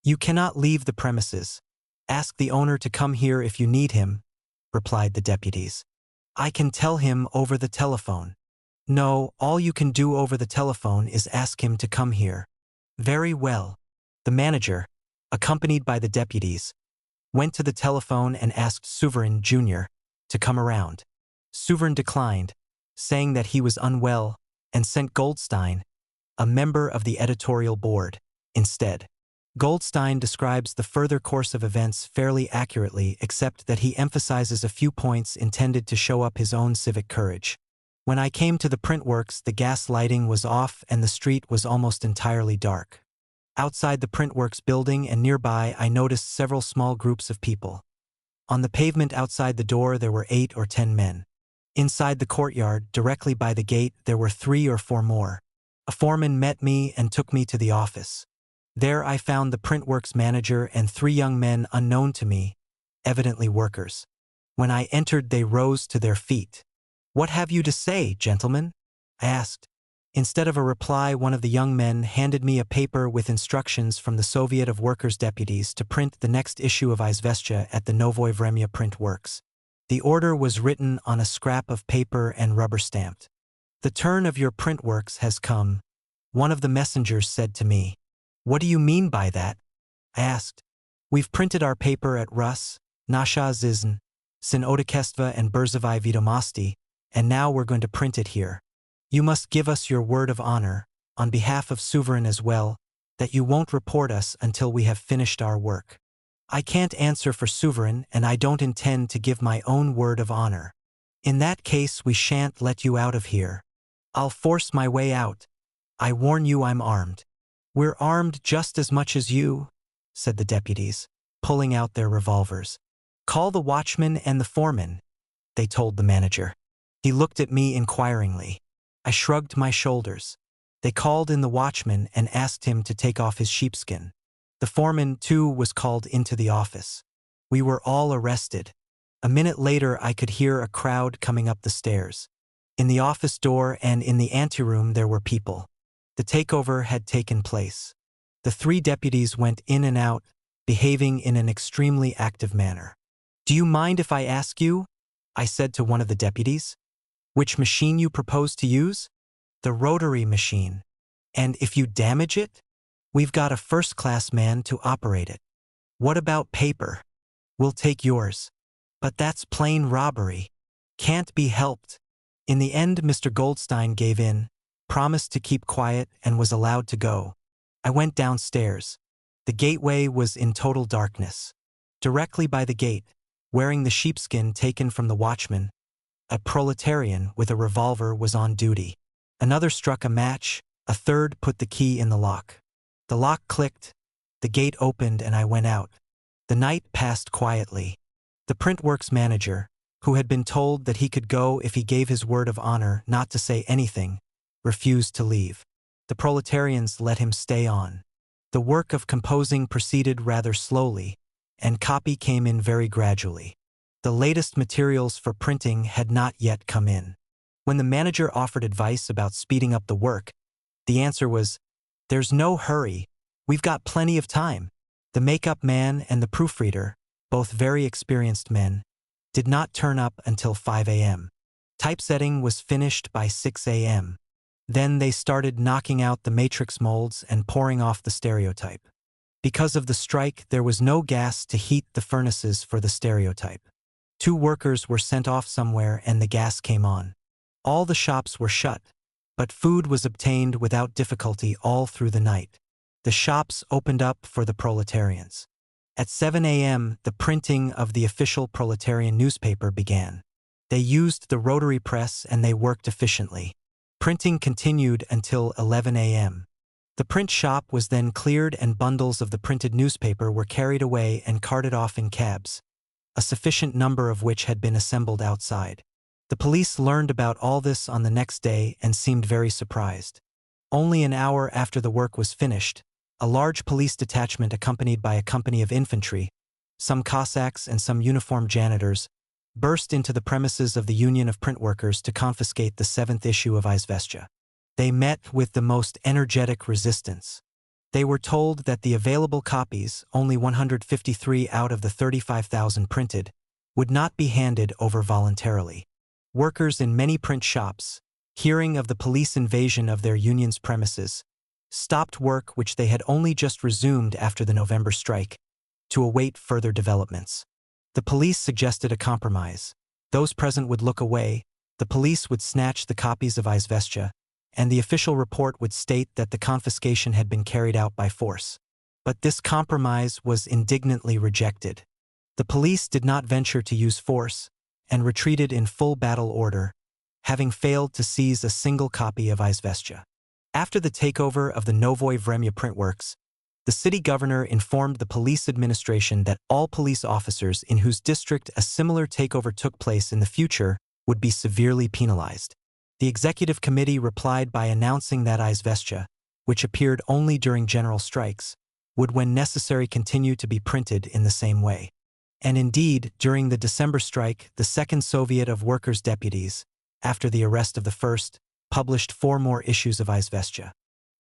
[SPEAKER 1] "You cannot leave the premises. Ask the owner to come here if you need him," replied the deputies. "I can tell him over the telephone." "No, all you can do over the telephone is ask him to come here." "Very well." The manager, accompanied by the deputies, went to the telephone and asked Suverin Jr. to come around. Suverin declined, saying that he was unwell, and sent Goldstein, a member of the editorial board, instead. Goldstein describes the further course of events fairly accurately, except that he emphasizes a few points intended to show up his own civic courage. "When I came to the printworks, the gas lighting was off and the street was almost entirely dark. Outside the printworks building and nearby, I noticed several small groups of people. On the pavement outside the door there were 8 or 10 men. Inside the courtyard, directly by the gate, there were 3 or 4 more. A foreman met me and took me to the office. There I found the printworks manager and 3 young men unknown to me, evidently workers. When I entered, they rose to their feet. 'What have you to say, gentlemen?' I asked. Instead of a reply, one of the young men handed me a paper with instructions from the Soviet of Workers' Deputies to print the next issue of Izvestia at the Novoye Vremya print works. The order was written on a scrap of paper and rubber-stamped. 'The turn of your print works has come,' one of the messengers said to me. 'What do you mean by that?' I asked. 'We've printed our paper at Rus, Nasha Zizn, Synodekestva and Birzovai Vedomosti, and now we're going to print it here. You must give us your word of honor, on behalf of Suverin as well, that you won't report us until we have finished our work.' 'I can't answer for Suverin, and I don't intend to give my own word of honor.' 'In that case, we shan't let you out of here.' 'I'll force my way out. I warn you, I'm armed.' 'We're armed just as much as you,' said the deputies, pulling out their revolvers. 'Call the watchman and the foreman,' they told the manager. He looked at me inquiringly. I shrugged my shoulders. They called in the watchman and asked him to take off his sheepskin. The foreman, too, was called into the office. We were all arrested. A minute later, I could hear a crowd coming up the stairs. In the office door and in the anteroom there were people. The takeover had taken place. The 3 deputies went in and out, behaving in an extremely active manner. 'Do you mind if I ask you,' I said to one of the deputies, 'which machine you propose to use?' 'The rotary machine.' 'And if you damage it?' 'We've got a first-class man to operate it.' 'What about paper?' 'We'll take yours.' 'But that's plain robbery.' 'Can't be helped.' In the end, Mr. Goldstein gave in, promised to keep quiet, and was allowed to go. I went downstairs. The gateway was in total darkness. Directly by the gate, wearing the sheepskin taken from the watchman, a proletarian with a revolver was on duty. Another struck a match, a third put the key in the lock. The lock clicked, the gate opened, and I went out. The night passed quietly. The printworks manager, who had been told that he could go if he gave his word of honor not to say anything, refused to leave. The proletarians let him stay on. The work of composing proceeded rather slowly, and copy came in very gradually. The latest materials for printing had not yet come in. When the manager offered advice about speeding up the work, the answer was, "There's no hurry. We've got plenty of time." The makeup man and the proofreader, both very experienced men, did not turn up until 5 a.m. Typesetting was finished by 6 a.m. Then they started knocking out the matrix molds and pouring off the stereotype. Because of the strike, there was no gas to heat the furnaces for the stereotype. 2 workers were sent off somewhere and the gas came on. All the shops were shut, but food was obtained without difficulty all through the night. The shops opened up for the proletarians. At 7 a.m., the printing of the official proletarian newspaper began. They used the rotary press and they worked efficiently. Printing continued until 11 a.m. The print shop was then cleared and bundles of the printed newspaper were carried away and carted off in cabs, a sufficient number of which had been assembled outside. The police learned about all this on the next day and seemed very surprised. Only an hour after the work was finished, a large police detachment accompanied by a company of infantry, some Cossacks and some uniformed janitors, burst into the premises of the Union of Print Workers to confiscate the 7th issue of Izvestia. They met with the most energetic resistance. They were told that the available copies, only 153 out of the 35,000 printed, would not be handed over voluntarily. Workers in many print shops, hearing of the police invasion of their union's premises, stopped work which they had only just resumed after the November strike, to await further developments. The police suggested a compromise. Those present would look away, the police would snatch the copies of Izvestia, and the official report would state that the confiscation had been carried out by force. But this compromise was indignantly rejected. The police did not venture to use force, and retreated in full battle order, having failed to seize a single copy of Izvestia. After the takeover of the Novoye Vremya printworks, the city governor informed the police administration that all police officers in whose district a similar takeover took place in the future would be severely penalized. The executive committee replied by announcing that Izvestia, which appeared only during general strikes, would when necessary continue to be printed in the same way. And indeed, during the December strike, the Second Soviet of Workers' Deputies, after the arrest of the first, published 4 more issues of Izvestia.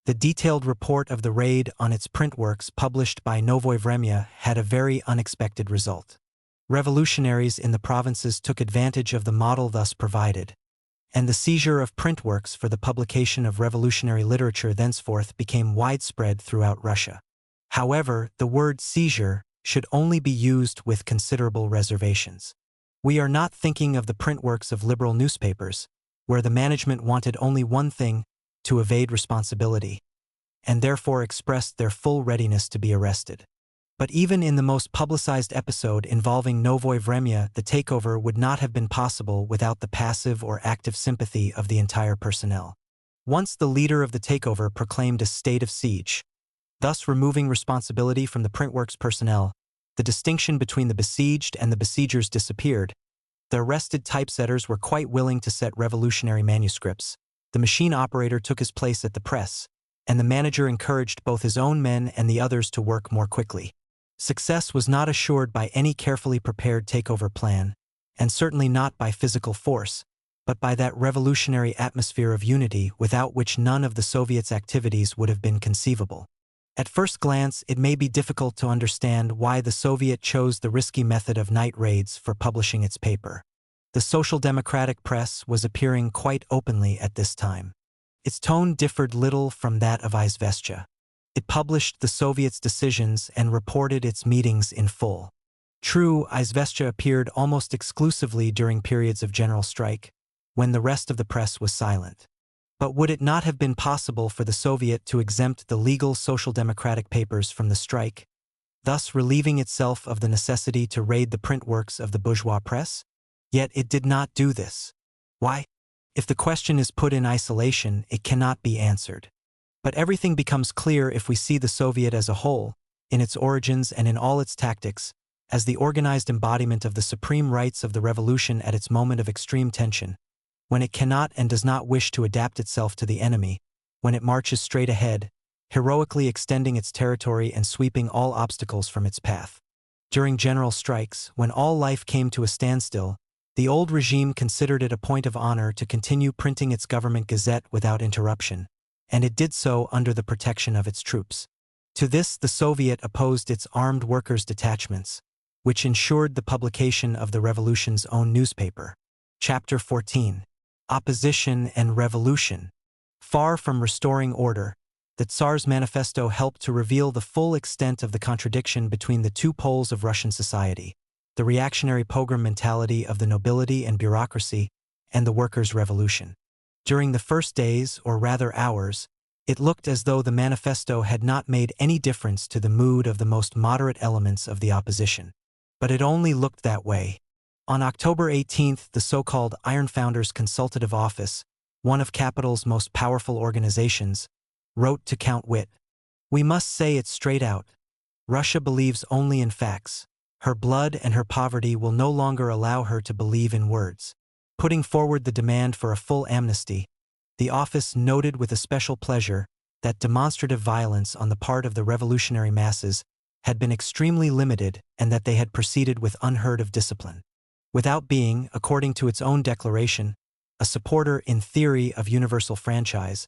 [SPEAKER 1] The detailed report of the raid on its printworks published by Novoye Vremya had a very unexpected result. Revolutionaries in the provinces took advantage of the model thus provided, and the seizure of printworks for the publication of revolutionary literature thenceforth became widespread throughout Russia. However, the word seizure should only be used with considerable reservations. We are not thinking of the printworks of liberal newspapers, where the management wanted only one thing, to evade responsibility, and therefore expressed their full readiness to be arrested. But even in the most publicized episode involving Novoye Vremya, the takeover would not have been possible without the passive or active sympathy of the entire personnel. Once the leader of the takeover proclaimed a state of siege, thus removing responsibility from the printworks personnel, the distinction between the besieged and the besiegers disappeared. The arrested typesetters were quite willing to set revolutionary manuscripts. The machine operator took his place at the press, and the manager encouraged both his own men and the others to work more quickly. Success was not assured by any carefully prepared takeover plan, and certainly not by physical force, but by that revolutionary atmosphere of unity without which none of the Soviets' activities would have been conceivable. At first glance, it may be difficult to understand why the Soviet chose the risky method of night raids for publishing its paper. The Social Democratic press was appearing quite openly at this time. Its tone differed little from that of Izvestia. It published the Soviets' decisions and reported its meetings in full. True, Izvestia appeared almost exclusively during periods of general strike, when the rest of the press was silent. But would it not have been possible for the Soviet to exempt the legal Social Democratic papers from the strike, thus relieving itself of the necessity to raid the print works of the bourgeois press? Yet it did not do this. Why? If the question is put in isolation, it cannot be answered. But everything becomes clear if we see the Soviet as a whole, in its origins and in all its tactics, as the organized embodiment of the supreme rights of the revolution at its moment of extreme tension, when it cannot and does not wish to adapt itself to the enemy, when it marches straight ahead, heroically extending its territory and sweeping all obstacles from its path. During general strikes, when all life came to a standstill, The old regime considered it a point of honor to continue printing its government gazette without interruption, and it did so under the protection of its troops. To this, the Soviet opposed its armed workers' detachments, which ensured the publication of the revolution's own newspaper. Chapter 14. Opposition and Revolution. Far from restoring order, the Tsar's manifesto helped to reveal the full extent of the contradiction between the two poles of Russian society: the reactionary pogrom mentality of the nobility and bureaucracy, and the workers' revolution. During the first days, or rather hours, it looked as though the manifesto had not made any difference to the mood of the most moderate elements of the opposition. But it only looked that way. On October 18th, the so-called Iron Founders Consultative Office, one of capital's most powerful organizations, wrote to Count Witt, "We must say it straight out. Russia believes only in facts. Her blood and her poverty will no longer allow her to believe in words." Putting forward the demand for a full amnesty, the office noted with a special pleasure that demonstrative violence on the part of the revolutionary masses had been extremely limited and that they had proceeded with unheard-of discipline. Without being, according to its own declaration, a supporter in theory of universal franchise,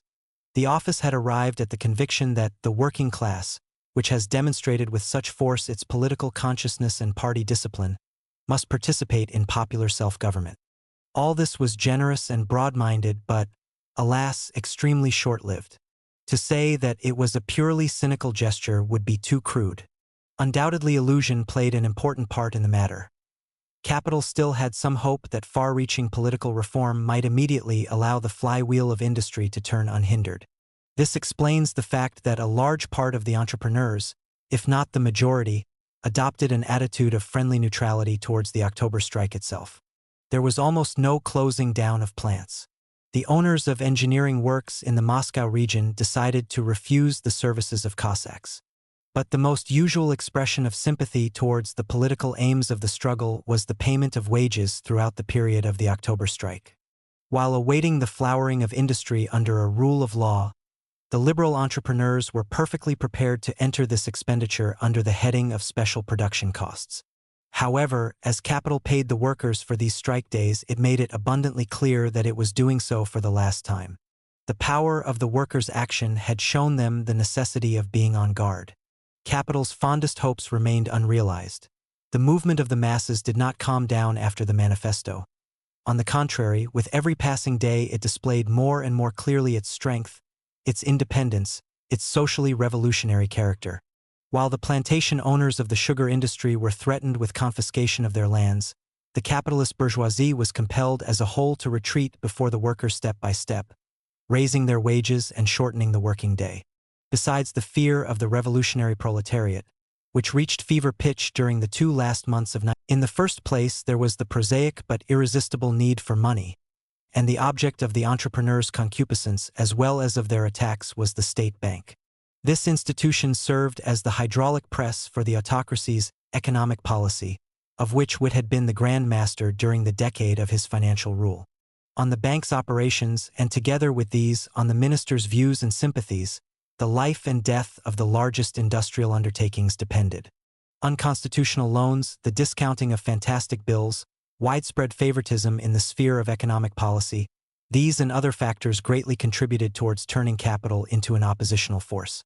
[SPEAKER 1] the office had arrived at the conviction that the working class, which has demonstrated with such force its political consciousness and party discipline, must participate in popular self-government. All this was generous and broad-minded, but, alas, extremely short-lived. To say that it was a purely cynical gesture would be too crude. Undoubtedly, illusion played an important part in the matter. Capital still had some hope that far-reaching political reform might immediately allow the flywheel of industry to turn unhindered. This explains the fact that a large part of the entrepreneurs, if not the majority, adopted an attitude of friendly neutrality towards the October strike itself. There was almost no closing down of plants. The owners of engineering works in the Moscow region decided to refuse the services of Cossacks. But the most usual expression of sympathy towards the political aims of the struggle was the payment of wages throughout the period of the October strike. While awaiting the flowering of industry under a rule of law, the liberal entrepreneurs were perfectly prepared to enter this expenditure under the heading of special production costs. However, as capital paid the workers for these strike days, it made it abundantly clear that it was doing so for the last time. The power of the workers' action had shown them the necessity of being on guard. Capital's fondest hopes remained unrealized. The movement of the masses did not calm down after the manifesto. On the contrary, with every passing day it displayed more and more clearly its strength, its independence, its socially revolutionary character. While the plantation owners of the sugar industry were threatened with confiscation of their lands, the capitalist bourgeoisie was compelled as a whole to retreat before the workers step by step, raising their wages and shortening the working day. Besides the fear of the revolutionary proletariat, which reached fever pitch during the 2 last months of night. In the first place, there was the prosaic but irresistible need for money, and the object of the entrepreneurs' concupiscence as well as of their attacks was the state bank. This institution served as the hydraulic press for the autocracy's economic policy, of which Witt had been the grand master during the decade of his financial rule. On the bank's operations, and together with these, on the minister's views and sympathies, the life and death of the largest industrial undertakings depended. Unconstitutional loans, the discounting of fantastic bills, widespread favoritism in the sphere of economic policy, these and other factors greatly contributed towards turning capital into an oppositional force.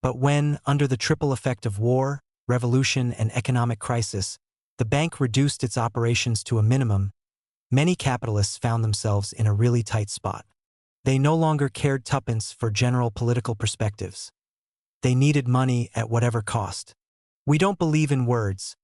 [SPEAKER 1] But when, under the triple effect of war, revolution, and economic crisis, the bank reduced its operations to a minimum, many capitalists found themselves in a really tight spot. They no longer cared tuppence for general political perspectives. They needed money at whatever cost. "We don't believe in words,"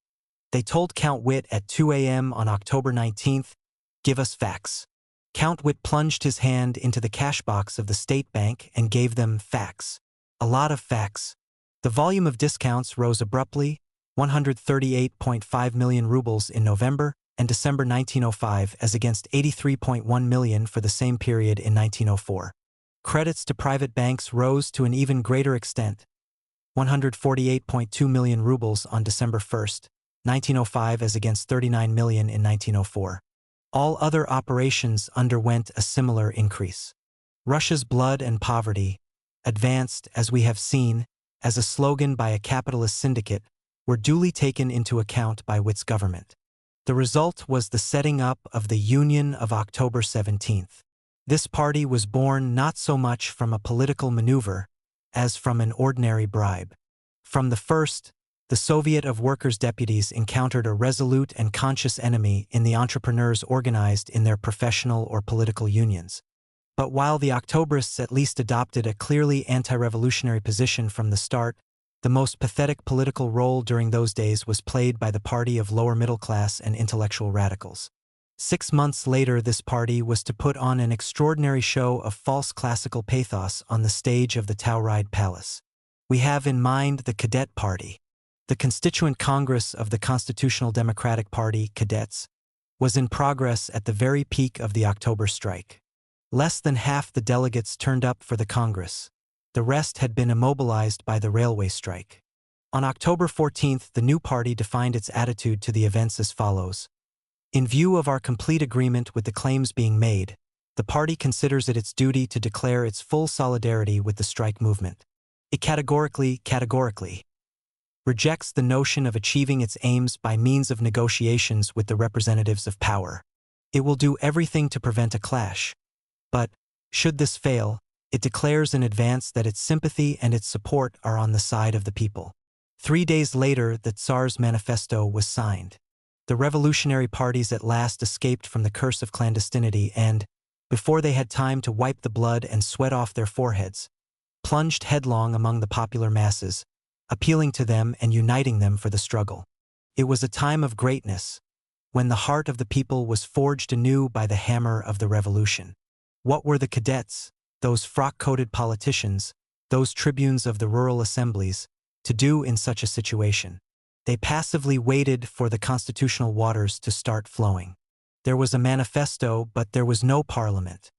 [SPEAKER 1] they told Count Witt at 2 a.m. on October 19th, "Give us facts." Count Witt plunged his hand into the cash box of the state bank and gave them facts. A lot of facts. The volume of discounts rose abruptly, 138.5 million rubles in November and December 1905 as against 83.1 million for the same period in 1904. Credits to private banks rose to an even greater extent, 148.2 million rubles on December 1st, 1905 as against 39 million in 1904. All other operations underwent a similar increase. Russia's blood and poverty, advanced, as we have seen, as a slogan by a capitalist syndicate, were duly taken into account by Witt's government. The result was the setting up of the Union of October 17th. This party was born not so much from a political maneuver as from an ordinary bribe. From the first, the Soviet of Workers' Deputies encountered a resolute and conscious enemy in the entrepreneurs organized in their professional or political unions. But while the Octobrists at least adopted a clearly anti-revolutionary position from the start, the most pathetic political role during those days was played by the party of lower middle class and intellectual radicals. 6 months later, this party was to put on an extraordinary show of false classical pathos on the stage of the Tauride Palace. We have in mind the Cadet Party. The Constituent Congress of the Constitutional Democratic Party, Cadets, was in progress at the very peak of the October strike. Less than half the delegates turned up for the Congress. The rest had been immobilized by the railway strike. On October 14th, the new party defined its attitude to the events as follows. In view of our complete agreement with the claims being made, the party considers it its duty to declare its full solidarity with the strike movement. It categorically rejects the notion of achieving its aims by means of negotiations with the representatives of power. It will do everything to prevent a clash. But, should this fail, it declares in advance that its sympathy and its support are on the side of the people. 3 days later, the Tsar's manifesto was signed. The revolutionary parties at last escaped from the curse of clandestinity and, before they had time to wipe the blood and sweat off their foreheads, plunged headlong among the popular masses, appealing to them and uniting them for the struggle. It was a time of greatness, when the heart of the people was forged anew by the hammer of the revolution. What were the cadets, those frock-coated politicians, those tribunes of the rural assemblies, to do in such a situation? They passively waited for the constitutional waters to start flowing. There was a manifesto, but there was no parliament,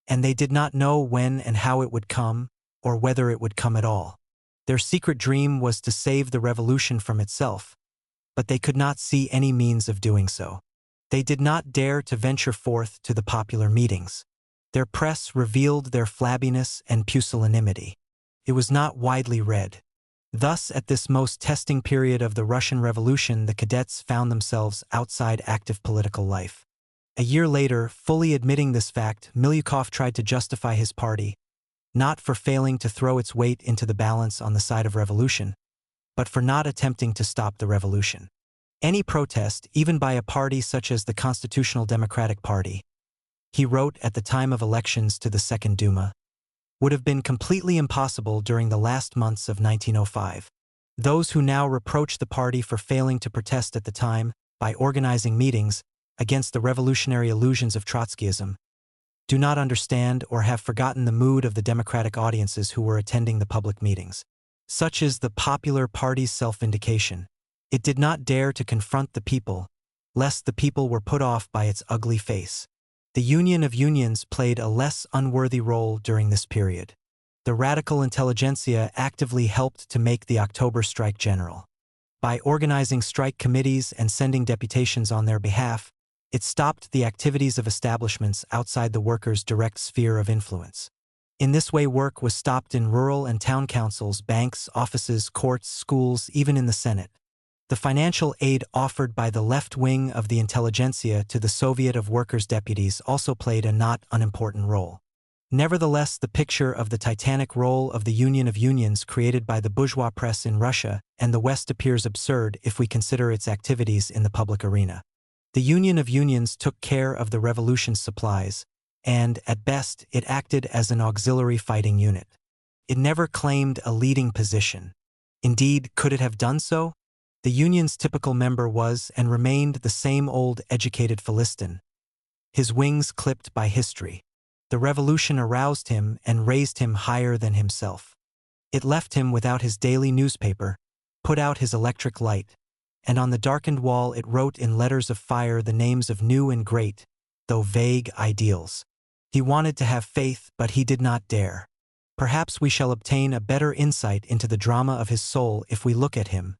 [SPEAKER 1] and they did not know when and how it would come, or whether it would come at all. Their secret dream was to save the revolution from itself, but they could not see any means of doing so. They did not dare to venture forth to the popular meetings. Their press revealed their flabbiness and pusillanimity. It was not widely read. Thus, at this most testing period of the Russian Revolution, the cadets found themselves outside active political life. A year later, fully admitting this fact, Milyukov tried to justify his party, not for failing to throw its weight into the balance on the side of revolution, but for not attempting to stop the revolution. Any protest, even by a party such as the Constitutional Democratic Party, he wrote at the time of elections to the Second Duma, would have been completely impossible during the last months of 1905. Those who now reproach the party for failing to protest at the time, by organizing meetings, against the revolutionary illusions of Trotskyism, do not understand or have forgotten the mood of the democratic audiences who were attending the public meetings. Such is the popular party's self-vindication. It did not dare to confront the people, lest the people were put off by its ugly face. The Union of Unions played a less unworthy role during this period. The radical intelligentsia actively helped to make the October strike general. By organizing strike committees and sending deputations on their behalf, it stopped the activities of establishments outside the workers' direct sphere of influence. In this way, work was stopped in rural and town councils, banks, offices, courts, schools, even in the Senate. The financial aid offered by the left wing of the intelligentsia to the Soviet of Workers' Deputies also played a not unimportant role. Nevertheless, the picture of the titanic role of the Union of Unions created by the bourgeois press in Russia and the West appears absurd if we consider its activities in the public arena. The Union of Unions took care of the revolution's supplies, and, at best, it acted as an auxiliary fighting unit. It never claimed a leading position. Indeed, could it have done so? The Union's typical member was and remained the same old educated Philistin, his wings clipped by history. The revolution aroused him and raised him higher than himself. It left him without his daily newspaper, put out his electric light, and on the darkened wall it wrote in letters of fire the names of new and great, though vague, ideals. He wanted to have faith, but he did not dare. Perhaps we shall obtain a better insight into the drama of his soul if we look at him,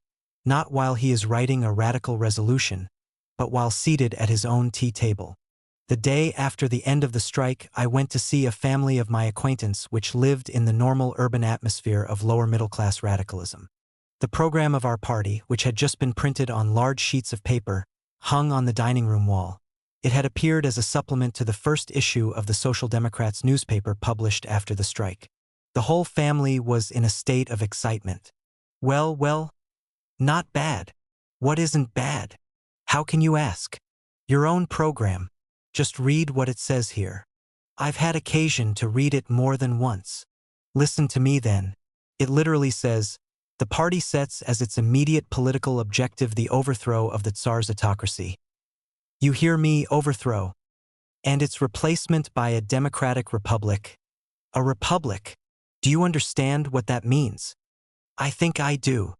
[SPEAKER 1] not while he is writing a radical resolution, but while seated at his own tea table. The day after the end of the strike, I went to see a family of my acquaintance which lived in the normal urban atmosphere of lower middle-class radicalism. The program of our party, which had just been printed on large sheets of paper, hung on the dining room wall. It had appeared as a supplement to the first issue of the Social Democrats newspaper published after the strike. The whole family was in a state of excitement. Well, not bad. What isn't bad? How can you ask? Your own program. Just read what it says here. I've had occasion to read it more than once. Listen to me then. It literally says, the party sets as its immediate political objective the overthrow of the Tsar's autocracy. You hear me, overthrow. And its replacement by a democratic republic. A republic. Do you understand what that means? I think I do.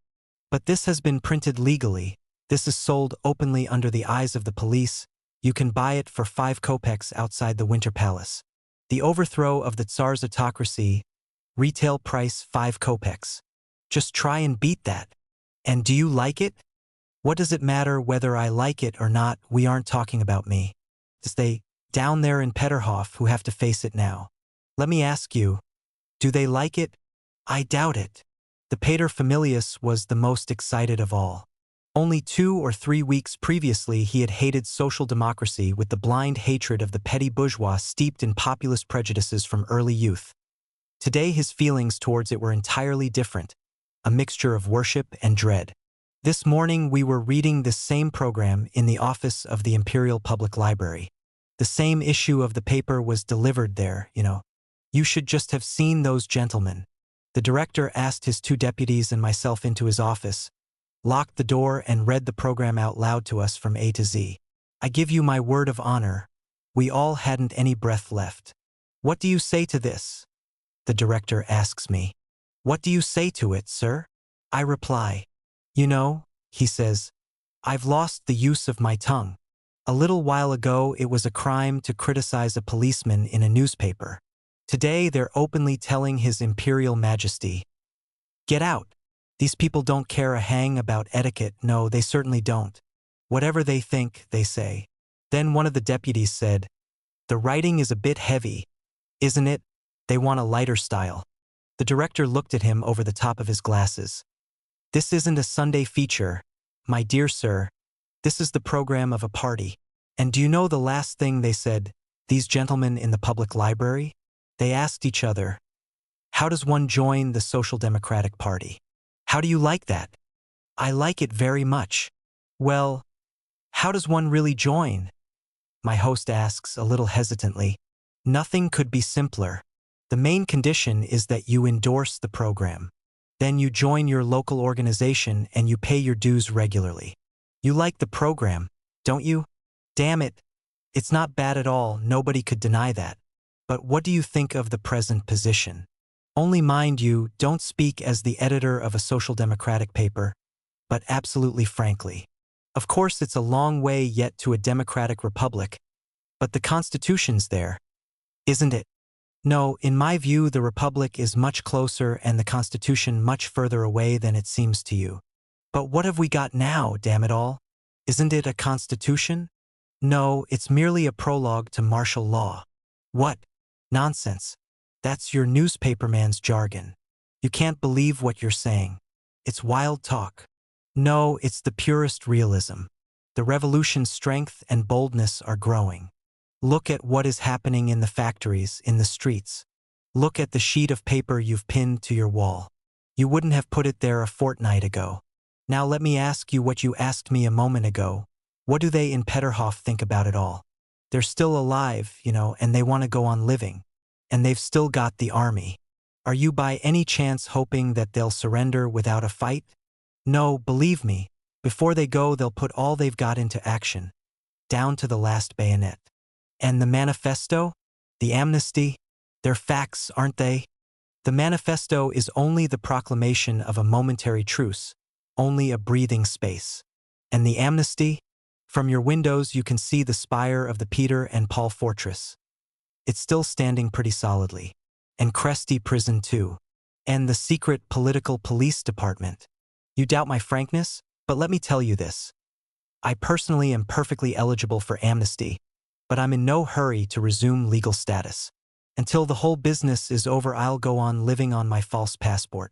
[SPEAKER 1] But this has been printed legally. This is sold openly under the eyes of the police. You can buy it for 5 kopecks outside the Winter Palace. The overthrow of the Tsar's autocracy. Retail price 5 kopecks. Just try and beat that. And do you like it? What does it matter whether I like it or not? We aren't talking about me. It's they down there in Peterhof who have to face it now. Let me ask you, do they like it? I doubt it. The paterfamilias was the most excited of all. Only 2 or 3 weeks previously he had hated social democracy with the blind hatred of the petty bourgeois steeped in populist prejudices from early youth. Today his feelings towards it were entirely different, a mixture of worship and dread. This morning we were reading this same program in the office of the Imperial Public Library. The same issue of the paper was delivered there, You should just have seen those gentlemen. The director asked his 2 deputies and myself into his office, locked the door and read the program out loud to us from A to Z. I give you my word of honor, we all hadn't any breath left. What do you say to this? The director asks me. What do you say to it, sir? I reply. He says, I've lost the use of my tongue. A little while ago it was a crime to criticize a policeman in a newspaper. Today they're openly telling His Imperial Majesty, get out. These people don't care a hang about etiquette. No, they certainly don't. Whatever they think, they say. Then one of the deputies said, the writing is a bit heavy, isn't it? They want a lighter style. The director looked at him over the top of his glasses. This isn't a Sunday feature, my dear sir. This is the program of a party. And do you know the last thing they said, these gentlemen in the public library? They asked each other, how does one join the Social Democratic Party? How do you like that? I like it very much. Well, how does one really join? My host asks a little hesitantly. Nothing could be simpler. The main condition is that you endorse the program. Then you join your local organization and you pay your dues regularly. You like the program, don't you? Damn it. It's not bad at all, nobody could deny that. But what do you think of the present position? Only mind you, don't speak as the editor of a social democratic paper, but absolutely frankly. Of course it's a long way yet to a democratic republic, but the Constitution's there, isn't it? No, in my view the republic is much closer and the Constitution much further away than it seems to you. But what have we got now, damn it all? Isn't it a constitution? No, it's merely a prologue to martial law. What? Nonsense. That's your newspaperman's jargon. You can't believe what you're saying. It's wild talk. No, it's the purest realism. The revolution's strength and boldness are growing. Look at what is happening in the factories, in the streets. Look at the sheet of paper you've pinned to your wall. You wouldn't have put it there a fortnight ago. Now let me ask you what you asked me a moment ago. What do they in Peterhof think about it all? They're still alive, and they want to go on living. And they've still got the army. Are you by any chance hoping that they'll surrender without a fight? No, believe me, before they go they'll put all they've got into action, down to the last bayonet. And the manifesto? The amnesty? They're facts, aren't they? The manifesto is only the proclamation of a momentary truce, only a breathing space. And the amnesty? From your windows you can see the spire of the Peter and Paul fortress. It's still standing pretty solidly. And Kresty prison too. And the secret political police department. You doubt my frankness? But let me tell you this. I personally am perfectly eligible for amnesty, but I'm in no hurry to resume legal status. Until the whole business is over I'll go on living on my false passport.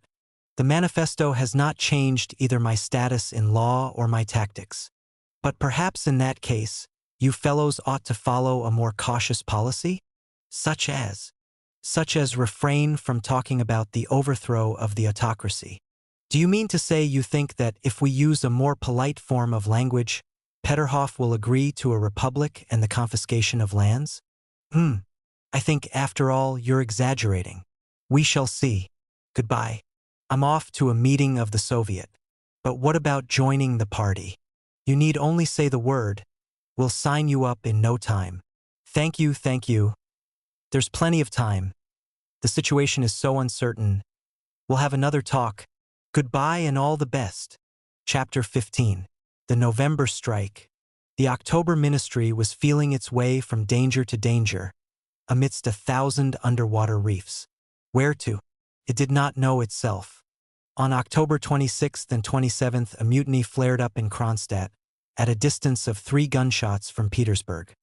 [SPEAKER 1] The manifesto has not changed either my status in law or my tactics. But perhaps in that case, you fellows ought to follow a more cautious policy? Such as refrain from talking about the overthrow of the autocracy. Do you mean to say you think that if we use a more polite form of language, Peterhof will agree to a republic and the confiscation of lands? I think, after all, you're exaggerating. We shall see. Goodbye. I'm off to a meeting of the Soviet. But what about joining the party? You need only say the word. We'll sign you up in no time. Thank you, thank you. There's plenty of time. The situation is so uncertain. We'll have another talk. Goodbye and all the best. Chapter 15. The November Strike. The October Ministry was feeling its way from danger to danger, amidst 1,000 underwater reefs. Where to? It did not know itself. On October 26th and 27th, a mutiny flared up in Kronstadt, at a distance of 3 gunshots from Petersburg.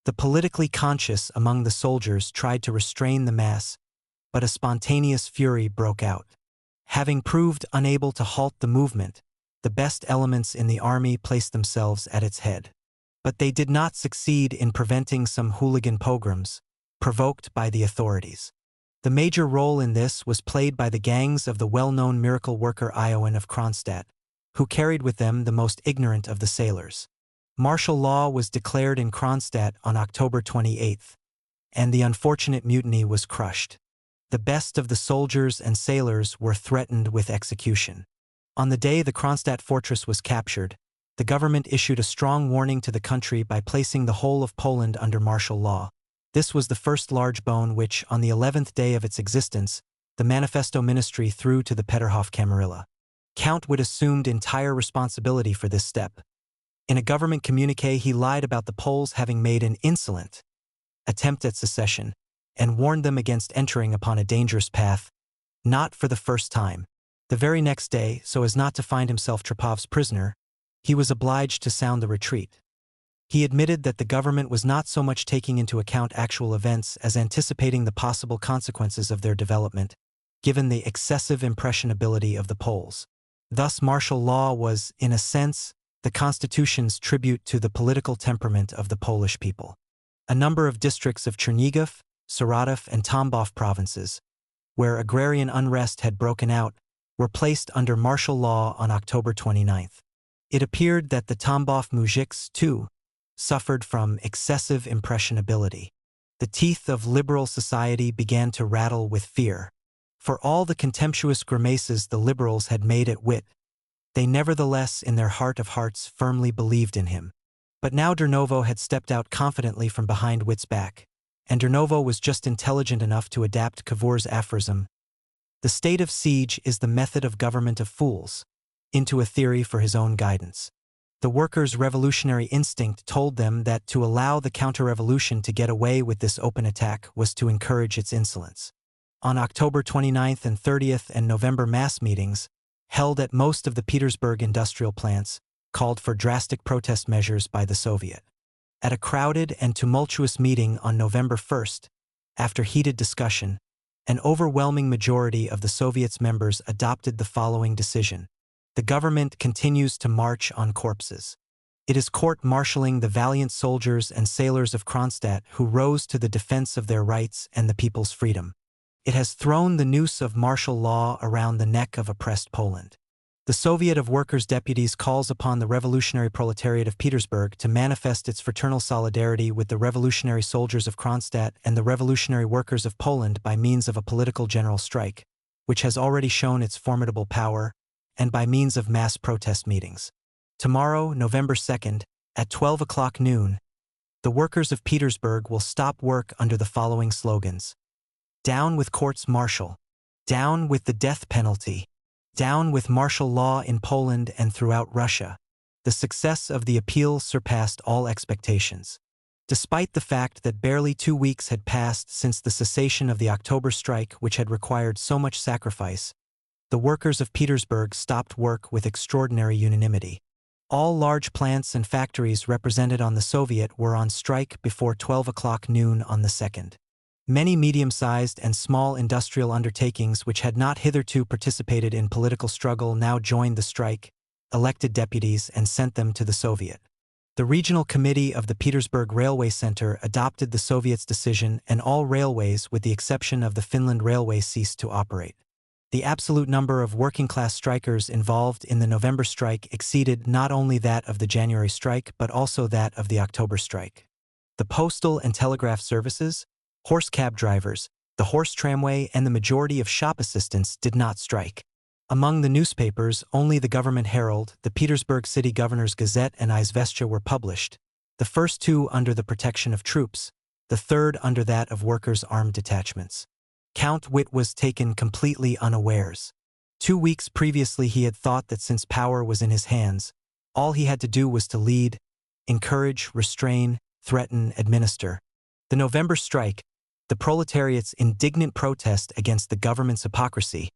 [SPEAKER 1] The politically conscious among the soldiers tried to restrain the mass, but a spontaneous fury broke out. Having proved unable to halt the movement, the best elements in the army placed themselves at its head. But they did not succeed in preventing some hooligan pogroms, provoked by the authorities. The major role in this was played by the gangs of the well-known miracle worker Iowan of Kronstadt, who carried with them the most ignorant of the sailors. Martial law was declared in Kronstadt on October 28th, and the unfortunate mutiny was crushed. The best of the soldiers and sailors were threatened with execution. On the day the Kronstadt fortress was captured, the government issued a strong warning to the country by placing the whole of Poland under martial law. This was the first large bone which, on the 11th day of its existence, the Manifesto Ministry threw to the Peterhof Camarilla. Count Witt assumed entire responsibility for this step. In a government communiqué, he lied about the Poles having made an insolent attempt at secession, and warned them against entering upon a dangerous path, not for the first time. The very next day, so as not to find himself Trepov's prisoner, he was obliged to sound the retreat. He admitted that the government was not so much taking into account actual events as anticipating the possible consequences of their development, given the excessive impressionability of the Poles. Thus, martial law was, in a sense, the Constitution's tribute to the political temperament of the Polish people. A number of districts of Chernigov, Saratov, and Tambov provinces, where agrarian unrest had broken out, were placed under martial law on October 29th. It appeared that the Tambov mujiks, too, suffered from excessive impressionability. The teeth of liberal society began to rattle with fear. For all the contemptuous grimaces the liberals had made at Witt, they nevertheless, in their heart of hearts, firmly believed in him. But now Durnovo had stepped out confidently from behind Witt's back, and Durnovo was just intelligent enough to adapt Cavour's aphorism, "The state of siege is the method of government of fools," into a theory for his own guidance. The workers' revolutionary instinct told them that to allow the counter-revolution to get away with this open attack was to encourage its insolence. On October 29th and 30th and November mass meetings, held at most of the Petersburg industrial plants, called for drastic protest measures by the Soviet. At a crowded and tumultuous meeting on November 1st, after heated discussion, an overwhelming majority of the Soviet's members adopted the following decision: the government continues to march on corpses. It is court-martialing the valiant soldiers and sailors of Kronstadt who rose to the defense of their rights and the people's freedom. It has thrown the noose of martial law around the neck of oppressed Poland. The Soviet of Workers' Deputies calls upon the revolutionary proletariat of Petersburg to manifest its fraternal solidarity with the revolutionary soldiers of Kronstadt and the revolutionary workers of Poland by means of a political general strike, which has already shown its formidable power, and by means of mass protest meetings. Tomorrow, November 2nd, at 12 o'clock noon, the workers of Petersburg will stop work under the following slogans: "Down with courts martial," "Down with the death penalty," "Down with martial law in Poland and throughout Russia." The success of the appeal surpassed all expectations. Despite the fact that barely 2 weeks had passed since the cessation of the October strike, which had required so much sacrifice, the workers of Petersburg stopped work with extraordinary unanimity. All large plants and factories represented on the Soviet were on strike before 12 o'clock noon on the 2nd. Many medium-sized and small industrial undertakings which had not hitherto participated in political struggle now joined the strike, elected deputies, and sent them to the Soviet. The Regional Committee of the Petersburg Railway Center adopted the Soviets' decision, and all railways, with the exception of the Finland Railway, ceased to operate. The absolute number of working-class strikers involved in the November strike exceeded not only that of the January strike but also that of the October strike. The postal and telegraph services, horse cab drivers, the horse tramway, and the majority of shop assistants did not strike. Among the newspapers, only the Government Herald, the Petersburg City Governor's Gazette, and Izvestia were published, the first two under the protection of troops, the third under that of workers' armed detachments. Count Witt was taken completely unawares. 2 weeks previously he had thought that since power was in his hands, all he had to do was to lead, encourage, restrain, threaten, administer. The November strike, the proletariat's indignant protest against the government's hypocrisy,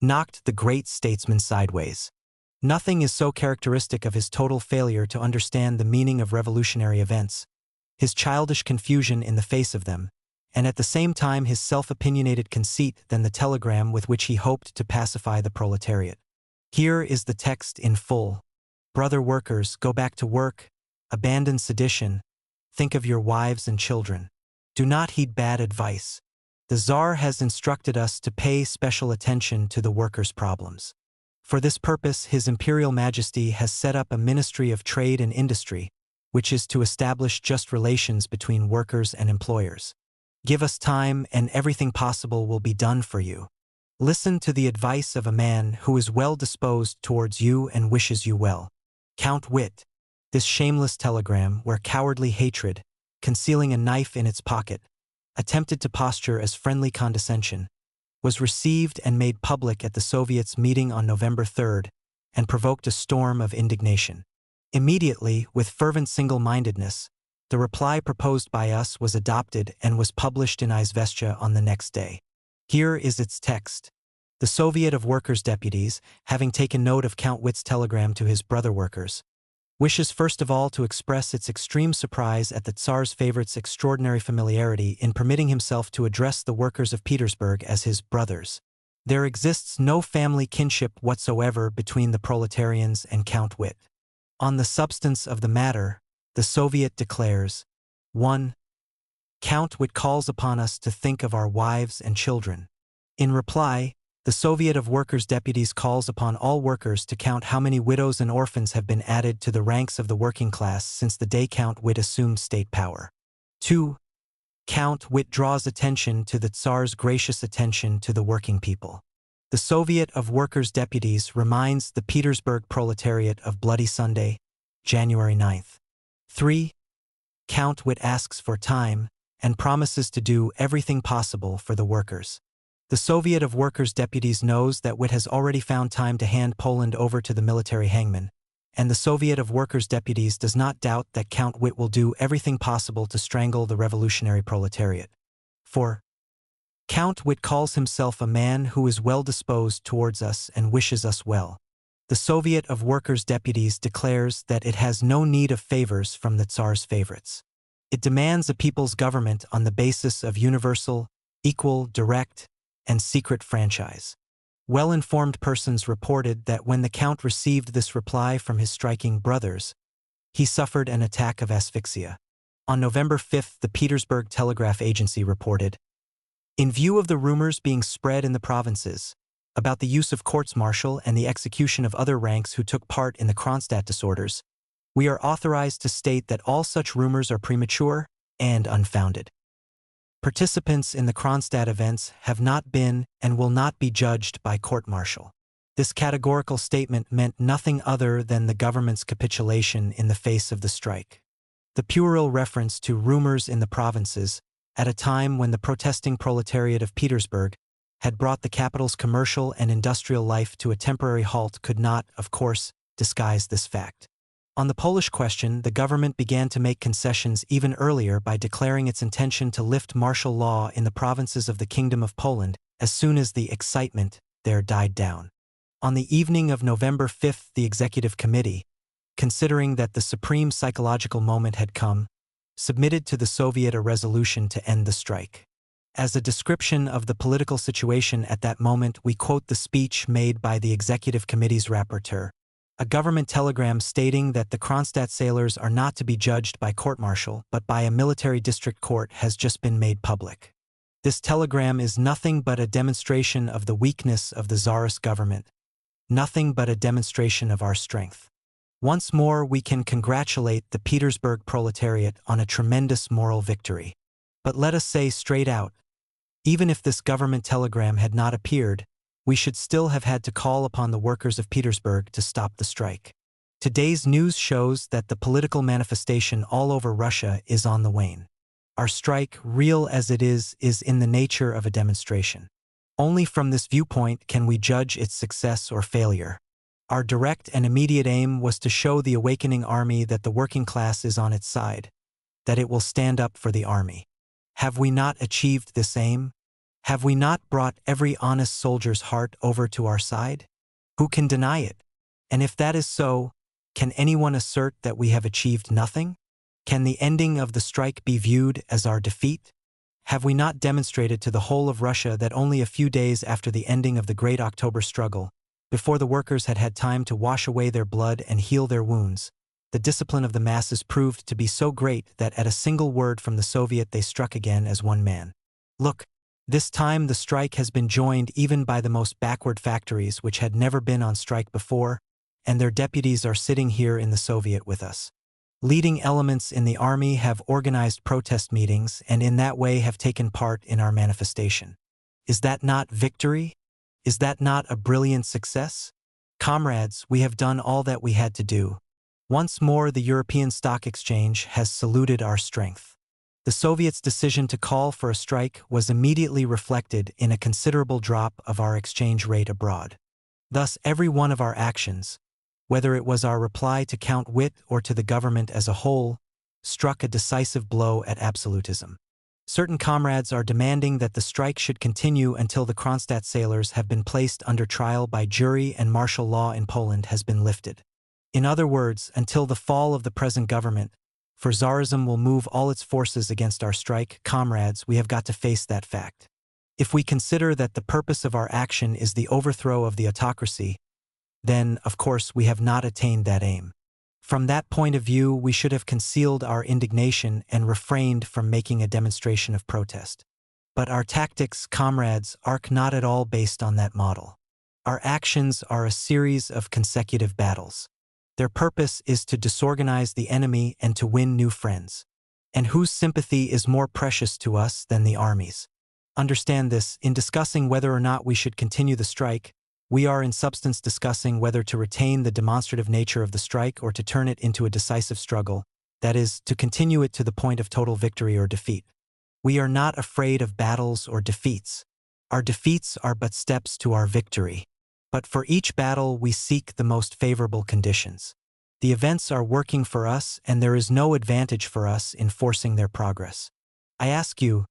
[SPEAKER 1] knocked the great statesman sideways. Nothing is so characteristic of his total failure to understand the meaning of revolutionary events, his childish confusion in the face of them, and at the same time his self-opinionated conceit than the telegram with which he hoped to pacify the proletariat. Here is the text in full. Brother workers, go back to work, abandon sedition, think of your wives and children. Do not heed bad advice. The Tsar has instructed us to pay special attention to the workers' problems. For this purpose, His Imperial Majesty has set up a Ministry of Trade and Industry, which is to establish just relations between workers and employers. Give us time, and everything possible will be done for you. Listen to the advice of a man who is well disposed towards you and wishes you well. Count Witt. This shameless telegram, where cowardly hatred, concealing a knife in its pocket, attempted to posture as friendly condescension, was received and made public at the Soviets' meeting on November 3rd and provoked a storm of indignation. Immediately, with fervent single-mindedness, the reply proposed by us was adopted and was published in Izvestia on the next day. Here is its text. The Soviet of Workers' Deputies, having taken note of Count Witt's telegram to his brother workers, wishes first of all to express its extreme surprise at the Tsar's favorite's extraordinary familiarity in permitting himself to address the workers of Petersburg as his brothers. There exists no family kinship whatsoever between the proletarians and Count Witt. On the substance of the matter, the Soviet declares, 1. Count Witt calls upon us to think of our wives and children. In reply, the Soviet of Workers' Deputies calls upon all workers to count how many widows and orphans have been added to the ranks of the working class since the day Count Witt assumed state power. 2. Count Witt draws attention to the Tsar's gracious attention to the working people. The Soviet of Workers' Deputies reminds the Petersburg proletariat of Bloody Sunday, January 9th. 3. Count Witt asks for time and promises to do everything possible for the workers. The Soviet of Workers' Deputies knows that Witt has already found time to hand Poland over to the military hangman, and the Soviet of Workers' Deputies does not doubt that Count Witt will do everything possible to strangle the revolutionary proletariat. 4. Count Witt calls himself a man who is well disposed towards us and wishes us well. The Soviet of Workers' Deputies declares that it has no need of favors from the Tsar's favorites. It demands a people's government on the basis of universal, equal, direct, and secret franchise. Well-informed persons reported that when the Count received this reply from his striking brothers, he suffered an attack of asphyxia. On November 5th, the Petersburg Telegraph Agency reported, in view of the rumors being spread in the provinces about the use of courts-martial and the execution of other ranks who took part in the Kronstadt disorders, we are authorized to state that all such rumors are premature and unfounded. Participants in the Kronstadt events have not been and will not be judged by court-martial. This categorical statement meant nothing other than the government's capitulation in the face of the strike. The puerile reference to rumors in the provinces, at a time when the protesting proletariat of Petersburg had brought the capital's commercial and industrial life to a temporary halt, could not, of course, disguise this fact. On the Polish question, the government began to make concessions even earlier by declaring its intention to lift martial law in the provinces of the Kingdom of Poland as soon as the excitement there died down. On the evening of November 5th, the Executive Committee, considering that the supreme psychological moment had come, submitted to the Soviet a resolution to end the strike. As a description of the political situation at that moment, we quote the speech made by the Executive Committee's rapporteur, A government telegram stating that the Kronstadt sailors are not to be judged by court-martial but by a military district court has just been made public. This telegram is nothing but a demonstration of the weakness of the Tsarist government, nothing but a demonstration of our strength. Once more, we can congratulate the Petersburg proletariat on a tremendous moral victory. But let us say straight out, even if this government telegram had not appeared, we should still have had to call upon the workers of Petersburg to stop the strike. Today's news shows that the political manifestation all over Russia is on the wane. Our strike, real as it is in the nature of a demonstration. Only from this viewpoint can we judge its success or failure. Our direct and immediate aim was to show the awakening army that the working class is on its side, that it will stand up for the army. Have we not achieved this aim? Have we not brought every honest soldier's heart over to our side? Who can deny it? And if that is so, can anyone assert that we have achieved nothing? Can the ending of the strike be viewed as our defeat? Have we not demonstrated to the whole of Russia that only a few days after the ending of the Great October struggle, before the workers had had time to wash away their blood and heal their wounds, the discipline of the masses proved to be so great that at a single word from the Soviet they struck again as one man. Look, this time the strike has been joined even by the most backward factories which had never been on strike before, and their deputies are sitting here in the Soviet with us. Leading elements in the army have organized protest meetings and in that way have taken part in our manifestation. Is that not victory? Is that not a brilliant success? Comrades, we have done all that we had to do. Once more, the European Stock Exchange has saluted our strength. The Soviets' decision to call for a strike was immediately reflected in a considerable drop of our exchange rate abroad. Thus, every one of our actions, whether it was our reply to Count Witt or to the government as a whole, struck a decisive blow at absolutism. Certain comrades are demanding that the strike should continue until the Kronstadt sailors have been placed under trial by jury and martial law in Poland has been lifted. In other words, until the fall of the present government, for Tsarism will move all its forces against our strike. Comrades, we have got to face that fact. If we consider that the purpose of our action is the overthrow of the autocracy, then, of course, we have not attained that aim. From that point of view, we should have concealed our indignation and refrained from making a demonstration of protest. But our tactics, comrades, are not at all based on that model. Our actions are a series of consecutive battles. Their purpose is to disorganize the enemy and to win new friends. And whose sympathy is more precious to us than the army's? Understand this, in discussing whether or not we should continue the strike, we are in substance discussing whether to retain the demonstrative nature of the strike or to turn it into a decisive struggle, that is, to continue it to the point of total victory or defeat. We are not afraid of battles or defeats. Our defeats are but steps to our victory. But for each battle we seek the most favorable conditions. The events are working for us and there is no advantage for us in forcing their progress. I ask you,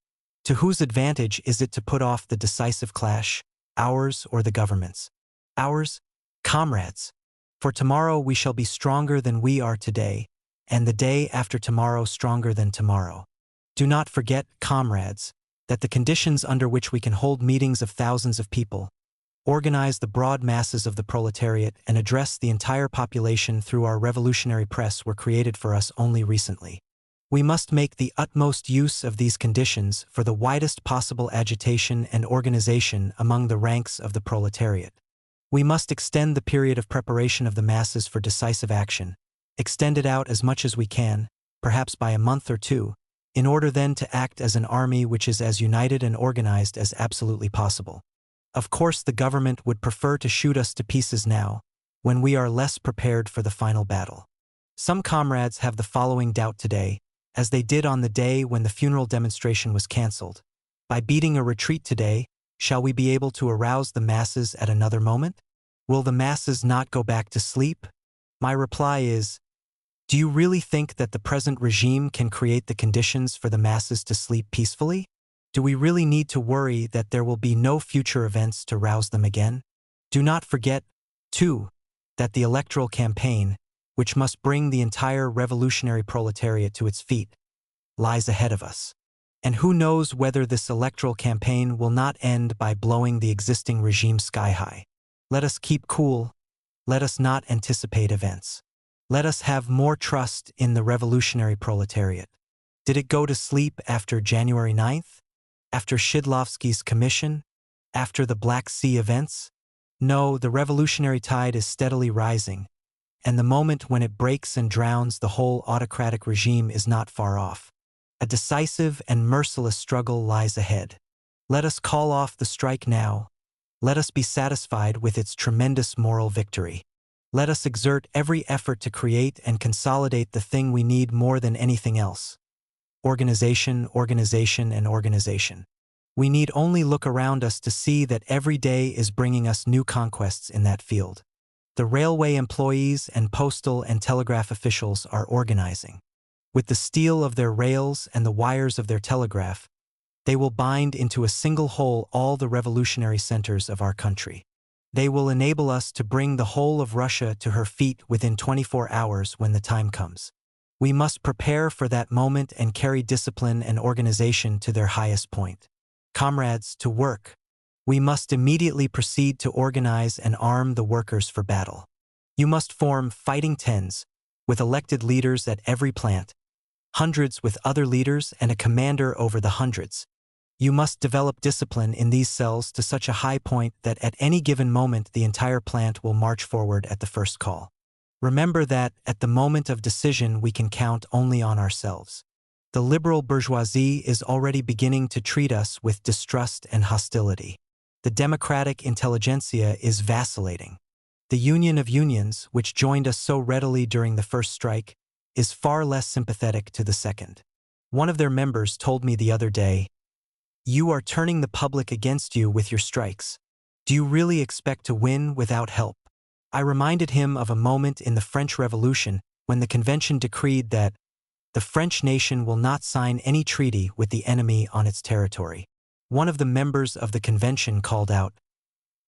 [SPEAKER 1] to whose advantage is it to put off the decisive clash? Ours or the government's? Ours? Comrades, for tomorrow we shall be stronger than we are today, and the day after tomorrow stronger than tomorrow. Do not forget, comrades, that the conditions under which we can hold meetings of thousands of people, organize the broad masses of the proletariat, and address the entire population through our revolutionary press were created for us only recently. We must make the utmost use of these conditions for the widest possible agitation and organization among the ranks of the proletariat. We must extend the period of preparation of the masses for decisive action, extend it out as much as we can, perhaps by a month or two, in order then to act as an army which is as united and organized as absolutely possible. Of course, the government would prefer to shoot us to pieces now, when we are less prepared for the final battle. Some comrades have the following doubt today, as they did on the day when the funeral demonstration was cancelled. By beating a retreat today, shall we be able to arouse the masses at another moment? Will the masses not go back to sleep? My reply is, do you really think that the present regime can create the conditions for the masses to sleep peacefully? Do we really need to worry that there will be no future events to rouse them again? Do not forget, too, that the electoral campaign, which must bring the entire revolutionary proletariat to its feet, lies ahead of us. And who knows whether this electoral campaign will not end by blowing the existing regime sky high. Let us keep cool, Let us not anticipate events. Let us have more trust in the revolutionary proletariat. Did it go to sleep after January 9th? After Shidlovsky's commission? After the Black Sea events? No, the revolutionary tide is steadily rising, and the moment when it breaks and drowns the whole autocratic regime is not far off. A decisive and merciless struggle lies ahead. Let us call off the strike now. Let us be satisfied with its tremendous moral victory. Let us exert every effort to create and consolidate the thing we need more than anything else. Organization, organization, and organization. We need only look around us to see that every day is bringing us new conquests in that field. The railway employees and postal and telegraph officials are organizing. With the steel of their rails and the wires of their telegraph, they will bind into a single whole all the revolutionary centers of our country. They will enable us to bring the whole of Russia to her feet within 24 hours when the time comes. We must prepare for that moment and carry discipline and organization to their highest point. Comrades, to work. We must immediately proceed to organize and arm the workers for battle. You must form fighting tens, with elected leaders at every plant, hundreds with other leaders and a commander over the hundreds. You must develop discipline in these cells to such a high point that at any given moment the entire plant will march forward at the first call. Remember that, at the moment of decision, we can count only on ourselves. The liberal bourgeoisie is already beginning to treat us with distrust and hostility. The democratic intelligentsia is vacillating. The Union of Unions, which joined us so readily during the first strike, is far less sympathetic to the second. One of their members told me the other day, "You are turning the public against you with your strikes. Do you really expect to win without help?" I reminded him of a moment in the French Revolution when the convention decreed that the French nation will not sign any treaty with the enemy on its territory. One of the members of the convention called out,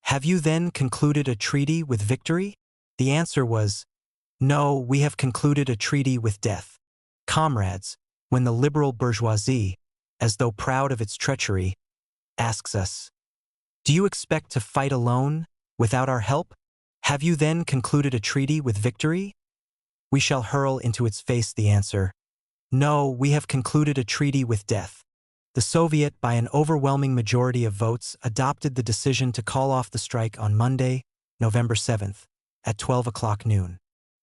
[SPEAKER 1] "Have you then concluded a treaty with victory?" The answer was, "No, we have concluded a treaty with death." Comrades, when the liberal bourgeoisie, as though proud of its treachery, asks us, "Do you expect to fight alone, without our help? Have you then concluded a treaty with victory?" We shall hurl into its face the answer, "No, we have concluded a treaty with death." The Soviet, by an overwhelming majority of votes, adopted the decision to call off the strike on Monday, November 7th, at 12 o'clock noon.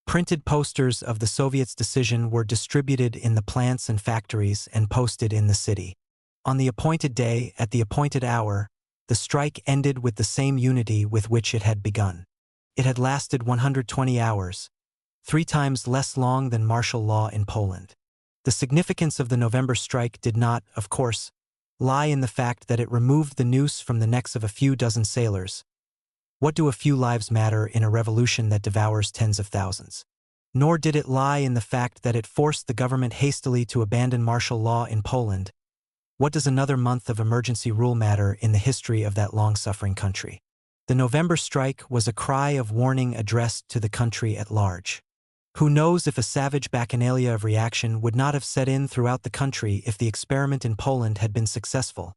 [SPEAKER 1] Printed posters of the Soviet's decision were distributed in the plants and factories and posted in the city. On the appointed day, at the appointed hour, the strike ended with the same unity with which it had begun. It had lasted 120 hours, 3 times less long than martial law in Poland. The significance of the November strike did not, of course, lie in the fact that it removed the noose from the necks of a few dozen sailors. What do a few lives matter in a revolution that devours tens of thousands? Nor did it lie in the fact that it forced the government hastily to abandon martial law in Poland. What does another month of emergency rule matter in the history of that long-suffering country? The November strike was a cry of warning addressed to the country at large. Who knows if a savage bacchanalia of reaction would not have set in throughout the country if the experiment in Poland had been successful?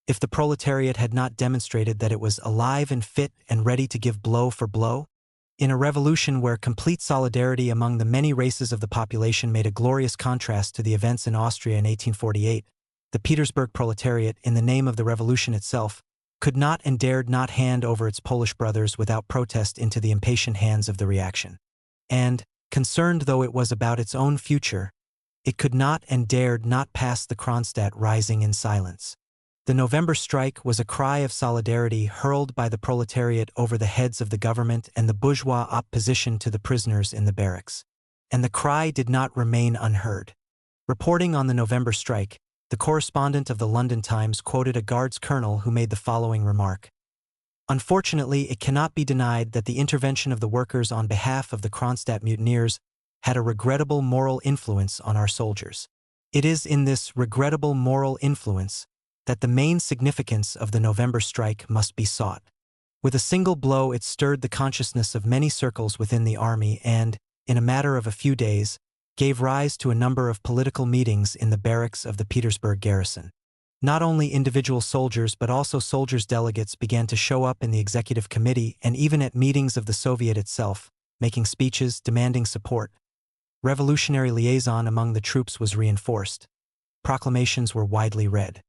[SPEAKER 1] If the proletariat had not demonstrated that it was alive and fit and ready to give blow for blow? In a revolution where complete solidarity among the many races of the population made a glorious contrast to the events in Austria in 1848, the Petersburg proletariat, in the name of the revolution itself, could not and dared not hand over its Polish brothers without protest into the impatient hands of the reaction. And, concerned though it was about its own future, it could not and dared not pass the Kronstadt rising in silence. The November strike was a cry of solidarity hurled by the proletariat over the heads of the government and the bourgeois opposition to the prisoners in the barracks. And the cry did not remain unheard. Reporting on the November strike, the correspondent of the London Times quoted a Guards colonel who made the following remark. "Unfortunately, it cannot be denied that the intervention of the workers on behalf of the Kronstadt mutineers had a regrettable moral influence on our soldiers. It is in this regrettable moral influence that the main significance of the November strike must be sought. With a single blow it stirred the consciousness of many circles within the army and, in a matter of a few days, gave rise to a number of political meetings in the barracks of the Petersburg garrison. Not only individual soldiers but also soldiers' delegates began to show up in the executive committee and even at meetings of the Soviet itself, making speeches, demanding support. Revolutionary liaison among the troops was reinforced. Proclamations were widely read.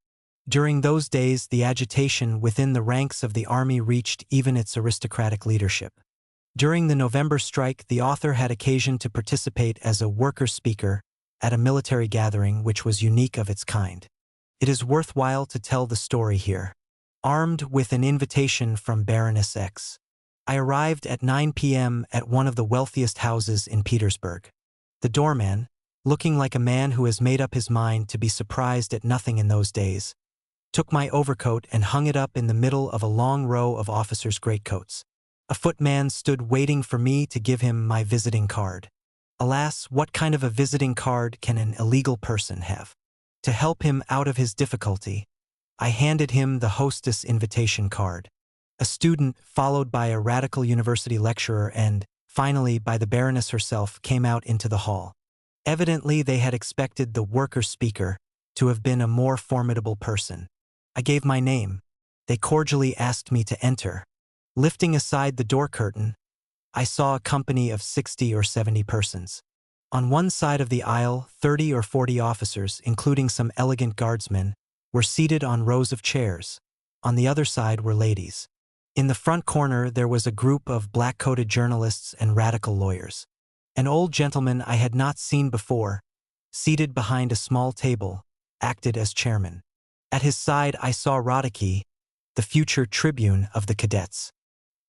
[SPEAKER 1] During those days, the agitation within the ranks of the army reached even its aristocratic leadership. During the November strike, the author had occasion to participate as a worker speaker at a military gathering which was unique of its kind. It is worthwhile to tell the story here. Armed with an invitation from Baroness X, I arrived at 9 p.m. at one of the wealthiest houses in Petersburg. The doorman, looking like a man who has made up his mind to be surprised at nothing in those days, took my overcoat and hung it up in the middle of a long row of officers' greatcoats. A footman stood waiting for me to give him my visiting card. Alas, what kind of a visiting card can an illegal person have? To help him out of his difficulty, I handed him the hostess invitation card. A student, followed by a radical university lecturer and, finally, by the Baroness herself, came out into the hall. Evidently, they had expected the worker speaker to have been a more formidable person. I gave my name. They cordially asked me to enter. Lifting aside the door curtain, I saw a company of 60 or 70 persons. On one side of the aisle, 30 or 40 officers, including some elegant guardsmen, were seated on rows of chairs. On the other side were ladies. In the front corner there was a group of black-coated journalists and radical lawyers. An old gentleman I had not seen before, seated behind a small table, acted as chairman. At his side I saw Trotsky, the future tribune of the cadets.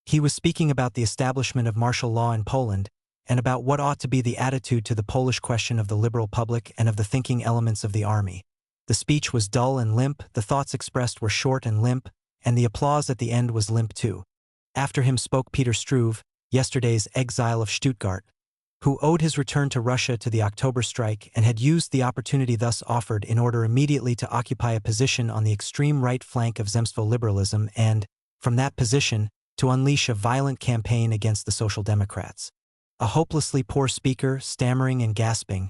[SPEAKER 1] He was speaking about the establishment of martial law in Poland, and about what ought to be the attitude to the Polish question of the liberal public and of the thinking elements of the army. The speech was dull and limp, the thoughts expressed were short and limp, and the applause at the end was limp too. After him spoke Peter Struve, yesterday's exile of Stuttgart, who owed his return to Russia to the October strike and had used the opportunity thus offered in order immediately to occupy a position on the extreme right flank of Zemstvo liberalism and, from that position, to unleash a violent campaign against the Social Democrats. A hopelessly poor speaker, stammering and gasping,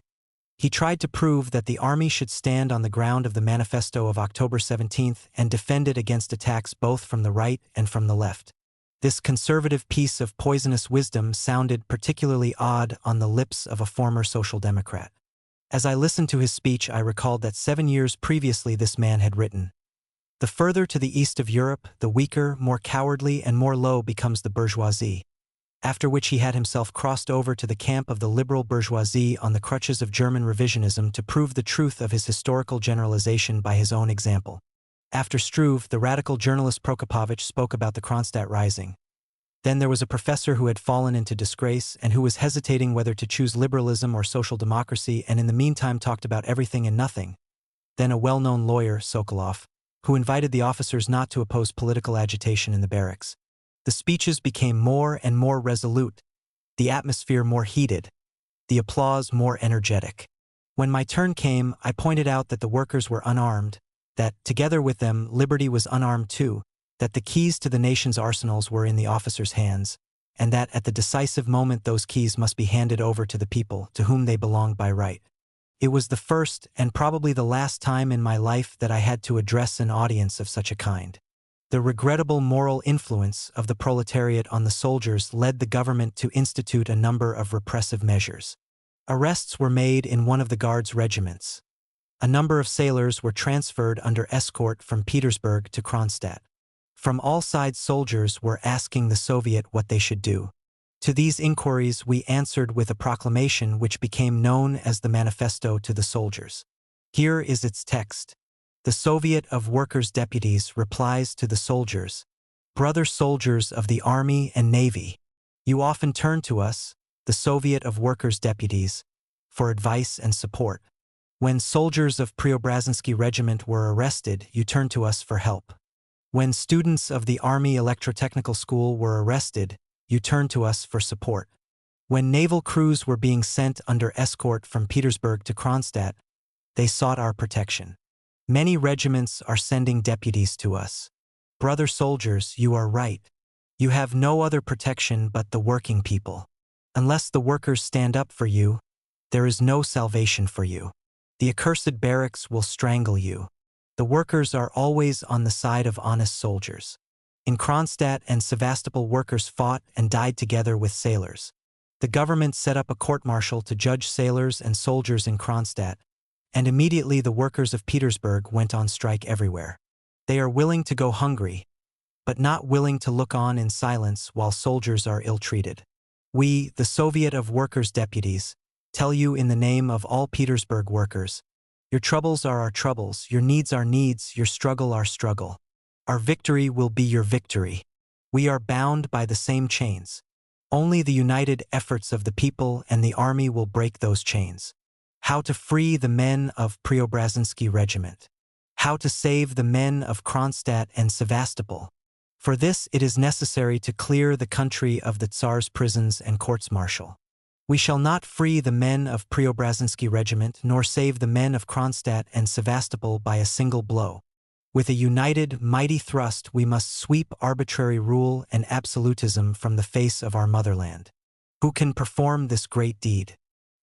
[SPEAKER 1] he tried to prove that the army should stand on the ground of the manifesto of October 17th and defend it against attacks both from the right and from the left. This conservative piece of poisonous wisdom sounded particularly odd on the lips of a former Social Democrat. As I listened to his speech, I recalled that 7 years previously this man had written, "The further to the east of Europe, the weaker, more cowardly, and more low becomes the bourgeoisie," after which he had himself crossed over to the camp of the liberal bourgeoisie on the crutches of German revisionism to prove the truth of his historical generalization by his own example. After Struve, the radical journalist Prokopovich spoke about the Kronstadt Rising. Then there was a professor who had fallen into disgrace and who was hesitating whether to choose liberalism or social democracy and in the meantime talked about everything and nothing. Then a well-known lawyer, Sokolov, who invited the officers not to oppose political agitation in the barracks. The speeches became more and more resolute, the atmosphere more heated, the applause more energetic. When my turn came, I pointed out that the workers were unarmed, that, together with them, liberty was unarmed too, that the keys to the nation's arsenals were in the officers' hands, and that at the decisive moment those keys must be handed over to the people, to whom they belonged by right. It was the first and probably the last time in my life that I had to address an audience of such a kind. The regrettable moral influence of the proletariat on the soldiers led the government to institute a number of repressive measures. Arrests were made in one of the Guards' regiments. A number of sailors were transferred under escort from Petersburg to Kronstadt. From all sides soldiers were asking the Soviet what they should do. To these inquiries we answered with a proclamation which became known as the Manifesto to the Soldiers. Here is its text. The Soviet of Workers' Deputies replies to the soldiers, "Brother soldiers of the Army and Navy, you often turn to us, the Soviet of Workers' Deputies, for advice and support. When soldiers of Preobrazhensky Regiment were arrested, you turned to us for help. When students of the Army Electrotechnical School were arrested, you turned to us for support. When naval crews were being sent under escort from Petersburg to Kronstadt, they sought our protection. Many regiments are sending deputies to us. Brother soldiers, you are right. You have no other protection but the working people. Unless the workers stand up for you, there is no salvation for you. The accursed barracks will strangle you. The workers are always on the side of honest soldiers. In Kronstadt and Sevastopol, workers fought and died together with sailors. The government set up a court-martial to judge sailors and soldiers in Kronstadt, and immediately the workers of Petersburg went on strike everywhere. They are willing to go hungry, but not willing to look on in silence while soldiers are ill-treated. We, the Soviet of Workers' Deputies, tell you in the name of all Petersburg workers, your troubles are our troubles, your needs our needs, your struggle our struggle. Our victory will be your victory. We are bound by the same chains. Only the united efforts of the people and the army will break those chains. How to free the men of Preobrazhensky Regiment. How to save the men of Kronstadt and Sevastopol. For this it is necessary to clear the country of the Tsar's prisons and courts-martial. We shall not free the men of Preobrazhensky Regiment nor save the men of Kronstadt and Sevastopol by a single blow. With a united, mighty thrust we must sweep arbitrary rule and absolutism from the face of our motherland. Who can perform this great deed?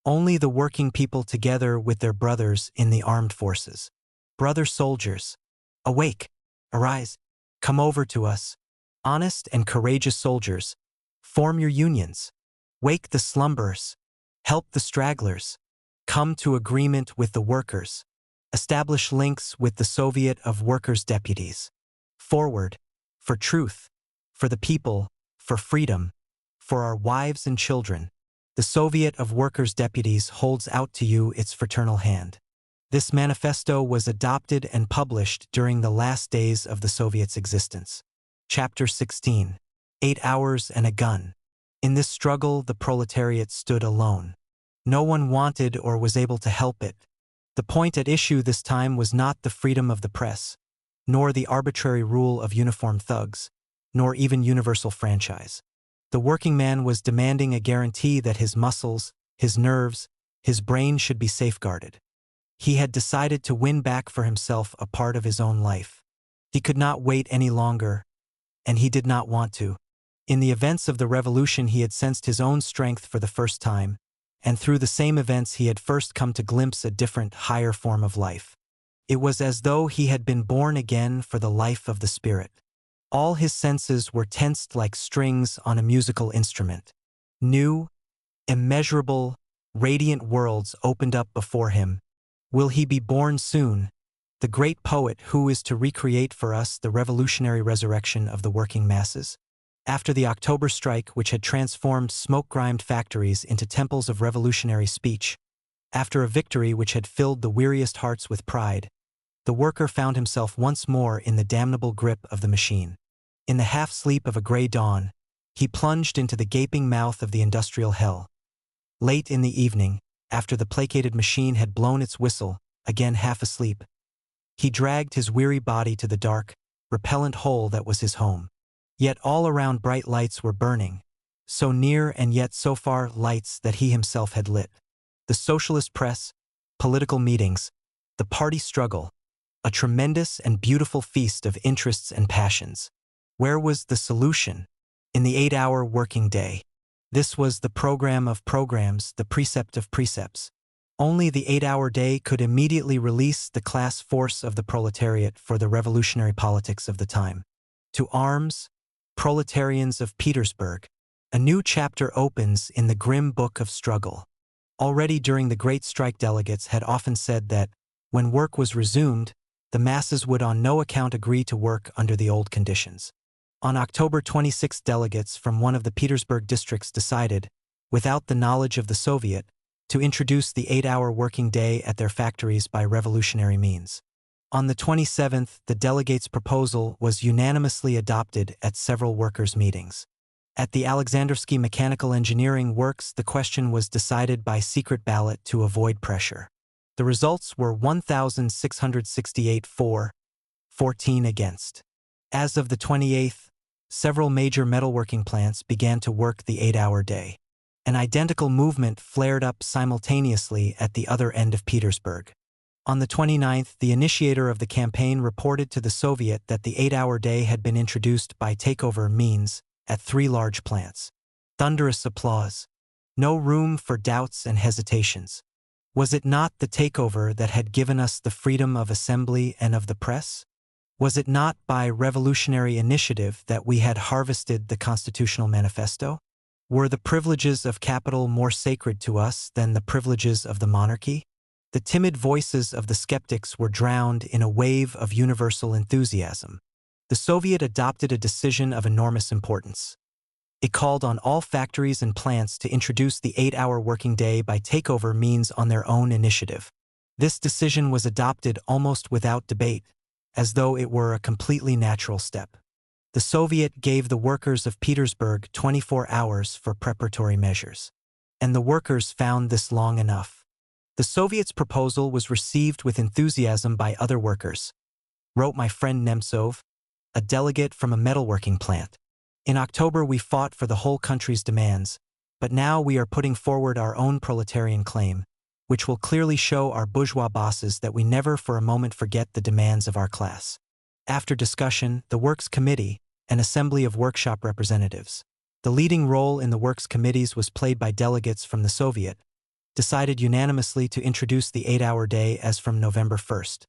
[SPEAKER 1] Only the working people together with their brothers in the armed forces. Brother soldiers, awake, arise, come over to us. Honest and courageous soldiers, form your unions. Wake the slumberers. Help the stragglers. Come to agreement with the workers. Establish links with the Soviet of Workers' Deputies. Forward, for truth, for the people, for freedom, for our wives and children. The Soviet of Workers' Deputies holds out to you its fraternal hand. This manifesto was adopted and published during the last days of the Soviet's existence. Chapter 16. 8 Hours and a Gun. In this struggle, the proletariat stood alone. No one wanted or was able to help it. The point at issue this time was not the freedom of the press, nor the arbitrary rule of uniformed thugs, nor even universal franchise. The working man was demanding a guarantee that his muscles, his nerves, his brain should be safeguarded. He had decided to win back for himself a part of his own life. He could not wait any longer, and he did not want to. In the events of the revolution he had sensed his own strength for the first time, and through the same events he had first come to glimpse a different, higher form of life. It was as though he had been born again for the life of the spirit. All his senses were tensed like strings on a musical instrument. New, immeasurable, radiant worlds opened up before him. Will he be born soon, the great poet who is to recreate for us the revolutionary resurrection of the working masses? After the October strike, which had transformed smoke-grimed factories into temples of revolutionary speech, after a victory which had filled the weariest hearts with pride, the worker found himself once more in the damnable grip of the machine. In the half-sleep of a gray dawn, he plunged into the gaping mouth of the industrial hell. Late in the evening, after the placated machine had blown its whistle, again half asleep, he dragged his weary body to the dark, repellent hole that was his home. Yet all around bright lights were burning, so near and yet so far, lights that he himself had lit. The socialist press, political meetings, the party struggle, a tremendous and beautiful feast of interests and passions. Where was the solution? In the 8-hour working day. This was the program of programs, the precept of precepts. Only the 8-hour day could immediately release the class force of the proletariat for the revolutionary politics of the time. To arms, proletarians of Petersburg. A new chapter opens in the grim book of struggle. Already during the Great Strike, delegates had often said that, when work was resumed, the masses would on no account agree to work under the old conditions. On October 26, delegates from one of the Petersburg districts decided, without the knowledge of the Soviet, to introduce the 8-hour working day at their factories by revolutionary means. On the 27th, the delegates' proposal was unanimously adopted at several workers' meetings. At the Alexandrovsky Mechanical Engineering Works, the question was decided by secret ballot to avoid pressure. The results were 1,668 for, 14 against. As of the 28th, several major metalworking plants began to work the 8-hour day. An identical movement flared up simultaneously at the other end of Petersburg. On the 29th, the initiator of the campaign reported to the Soviet that the 8-hour day had been introduced by takeover means at 3 large plants. Thunderous applause. No room for doubts and hesitations. Was it not the takeover that had given us the freedom of assembly and of the press? Was it not by revolutionary initiative that we had harvested the Constitutional Manifesto? Were the privileges of capital more sacred to us than the privileges of the monarchy? The timid voices of the skeptics were drowned in a wave of universal enthusiasm. The Soviet adopted a decision of enormous importance. It called on all factories and plants to introduce the 8-hour working day by takeover means on their own initiative. This decision was adopted almost without debate, as though it were a completely natural step. The Soviet gave the workers of Petersburg 24 hours for preparatory measures. And the workers found this long enough. The Soviet's proposal was received with enthusiasm by other workers, wrote my friend Nemtsov, a delegate from a metalworking plant. In October we fought for the whole country's demands, but now we are putting forward our own proletarian claim, which will clearly show our bourgeois bosses that we never for a moment forget the demands of our class. After discussion, the Works Committee, an assembly of workshop representatives, the leading role in the Works Committees was played by delegates from the Soviet, decided unanimously to introduce the 8-hour day as from November 1st.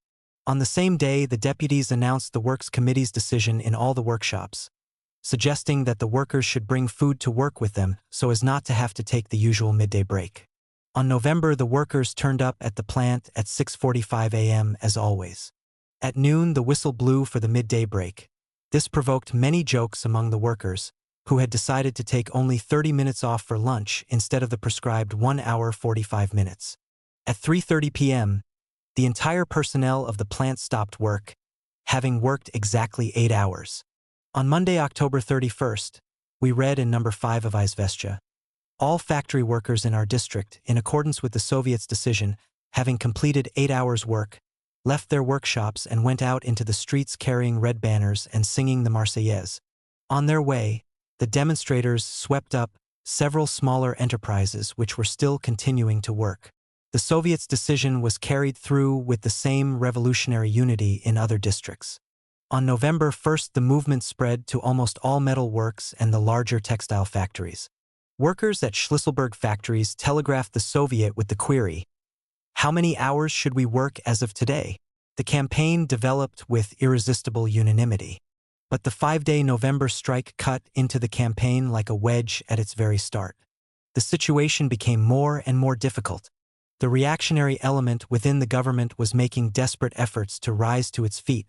[SPEAKER 1] On the same day, the deputies announced the Works Committee's decision in all the workshops, suggesting that the workers should bring food to work with them so as not to have to take the usual midday break. On November, the workers turned up at the plant at 6:45 a.m. as always. At noon, the whistle blew for the midday break. This provoked many jokes among the workers, who had decided to take only 30 minutes off for lunch instead of the prescribed 1 hour 45 minutes. At 3:30 p.m., the entire personnel of the plant stopped work, having worked exactly 8 hours. On Monday, October 31st, we read in number 5 of Izvestia, all factory workers in our district, in accordance with the Soviet's decision, having completed 8 hours' work, left their workshops and went out into the streets carrying red banners and singing the Marseillaise. On their way, the demonstrators swept up several smaller enterprises which were still continuing to work. The Soviet's decision was carried through with the same revolutionary unity in other districts. On November 1st, the movement spread to almost all metal works and the larger textile factories. Workers at Schlisselburg factories telegraphed the Soviet with the query, "How many hours should we work as of today?" The campaign developed with irresistible unanimity. But the 5-day November strike cut into the campaign like a wedge at its very start. The situation became more and more difficult. The reactionary element within the government was making desperate efforts to rise to its feet,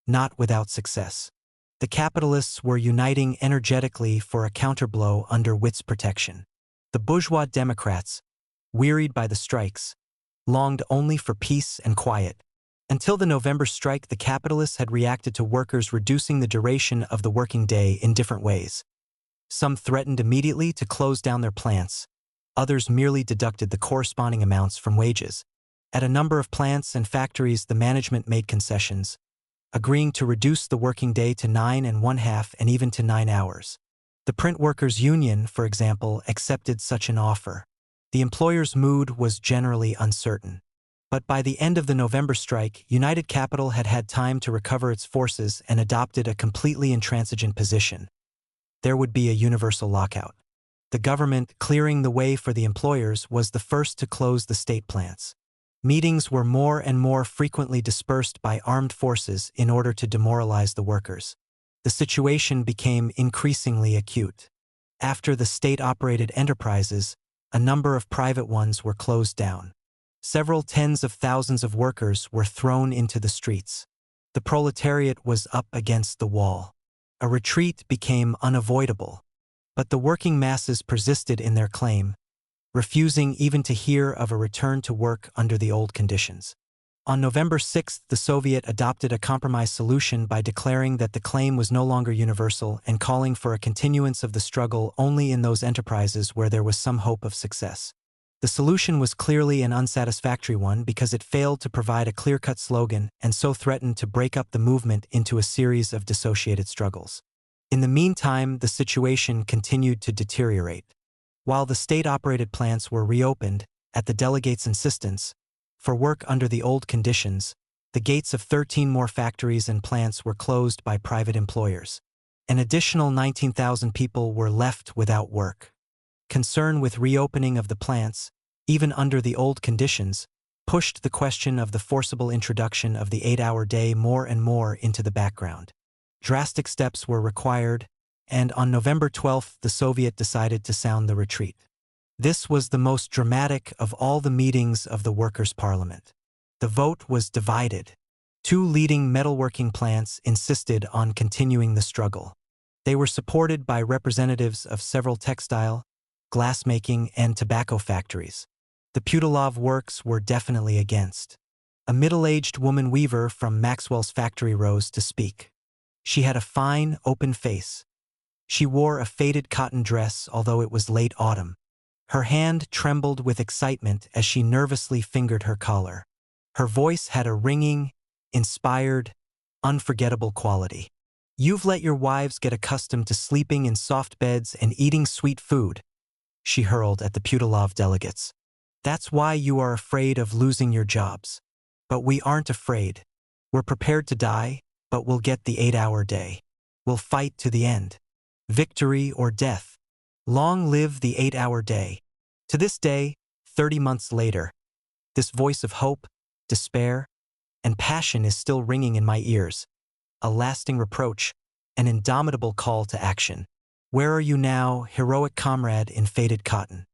[SPEAKER 1] not without success. The capitalists were uniting energetically for a counterblow under Witt's protection. The bourgeois Democrats, wearied by the strikes, longed only for peace and quiet. Until the November strike, the capitalists had reacted to workers reducing the duration of the working day in different ways. Some threatened immediately to close down their plants. Others merely deducted the corresponding amounts from wages. At a number of plants and factories, the management made concessions, agreeing to reduce the working day to 9½ and even to 9 hours. The Print Workers' Union, for example, accepted such an offer. The employers' mood was generally uncertain. But by the end of the November strike, United Capital had had time to recover its forces and adopted a completely intransigent position. There would be a universal lockout. The government, clearing the way for the employers, was the first to close the state plants. Meetings were more and more frequently dispersed by armed forces in order to demoralize the workers. The situation became increasingly acute. After the state-operated enterprises, a number of private ones were closed down. Several tens of thousands of workers were thrown into the streets. The proletariat was up against the wall. A retreat became unavoidable. But the working masses persisted in their claim, refusing even to hear of a return to work under the old conditions. On November 6th, the Soviet adopted a compromise solution by declaring that the claim was no longer universal and calling for a continuance of the struggle only in those enterprises where there was some hope of success. The solution was clearly an unsatisfactory one because it failed to provide a clear-cut slogan and so threatened to break up the movement into a series of dissociated struggles. In the meantime, the situation continued to deteriorate. While the state-operated plants were reopened, at the delegates' insistence, for work under the old conditions, the gates of 13 more factories and plants were closed by private employers. An additional 19,000 people were left without work. Concern with reopening of the plants, even under the old conditions, pushed the question of the forcible introduction of the 8-hour day more and more into the background. Drastic steps were required, and on November 12 the Soviet decided to sound the retreat. This was the most dramatic of all the meetings of the Workers' Parliament. The vote was divided. Two leading metalworking plants insisted on continuing the struggle. They were supported by representatives of several textile, glassmaking, and tobacco factories. The Putilov works were definitely against. A middle-aged woman weaver from Maxwell's factory rose to speak. She had a fine, open face. She wore a faded cotton dress, although it was late autumn. Her hand trembled with excitement as she nervously fingered her collar. Her voice had a ringing, inspired, unforgettable quality. "You've let your wives get accustomed to sleeping in soft beds and eating sweet food," she hurled at the Putilov delegates. "That's why you are afraid of losing your jobs. But we aren't afraid. We're prepared to die, but we'll get the 8-hour day. We'll fight to the end. Victory or death. Long live the 8-hour day." To this day, 30 months later, this voice of hope, despair, and passion is still ringing in my ears. A lasting reproach, an indomitable call to action. Where are you now, heroic comrade in faded cotton?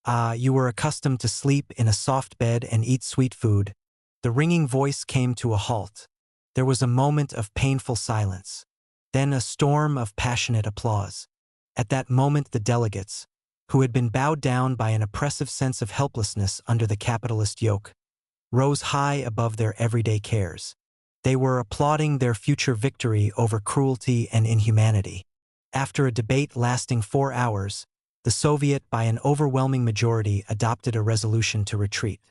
[SPEAKER 1] Ah, you were accustomed to sleep in a soft bed and eat sweet food. The ringing voice came to a halt. There was a moment of painful silence. Then a storm of passionate applause. At that moment the delegates, who had been bowed down by an oppressive sense of helplessness under the capitalist yoke, rose high above their everyday cares. They were applauding their future victory over cruelty and inhumanity. After a debate lasting 4 hours, the Soviet, by an overwhelming majority, adopted a resolution to retreat.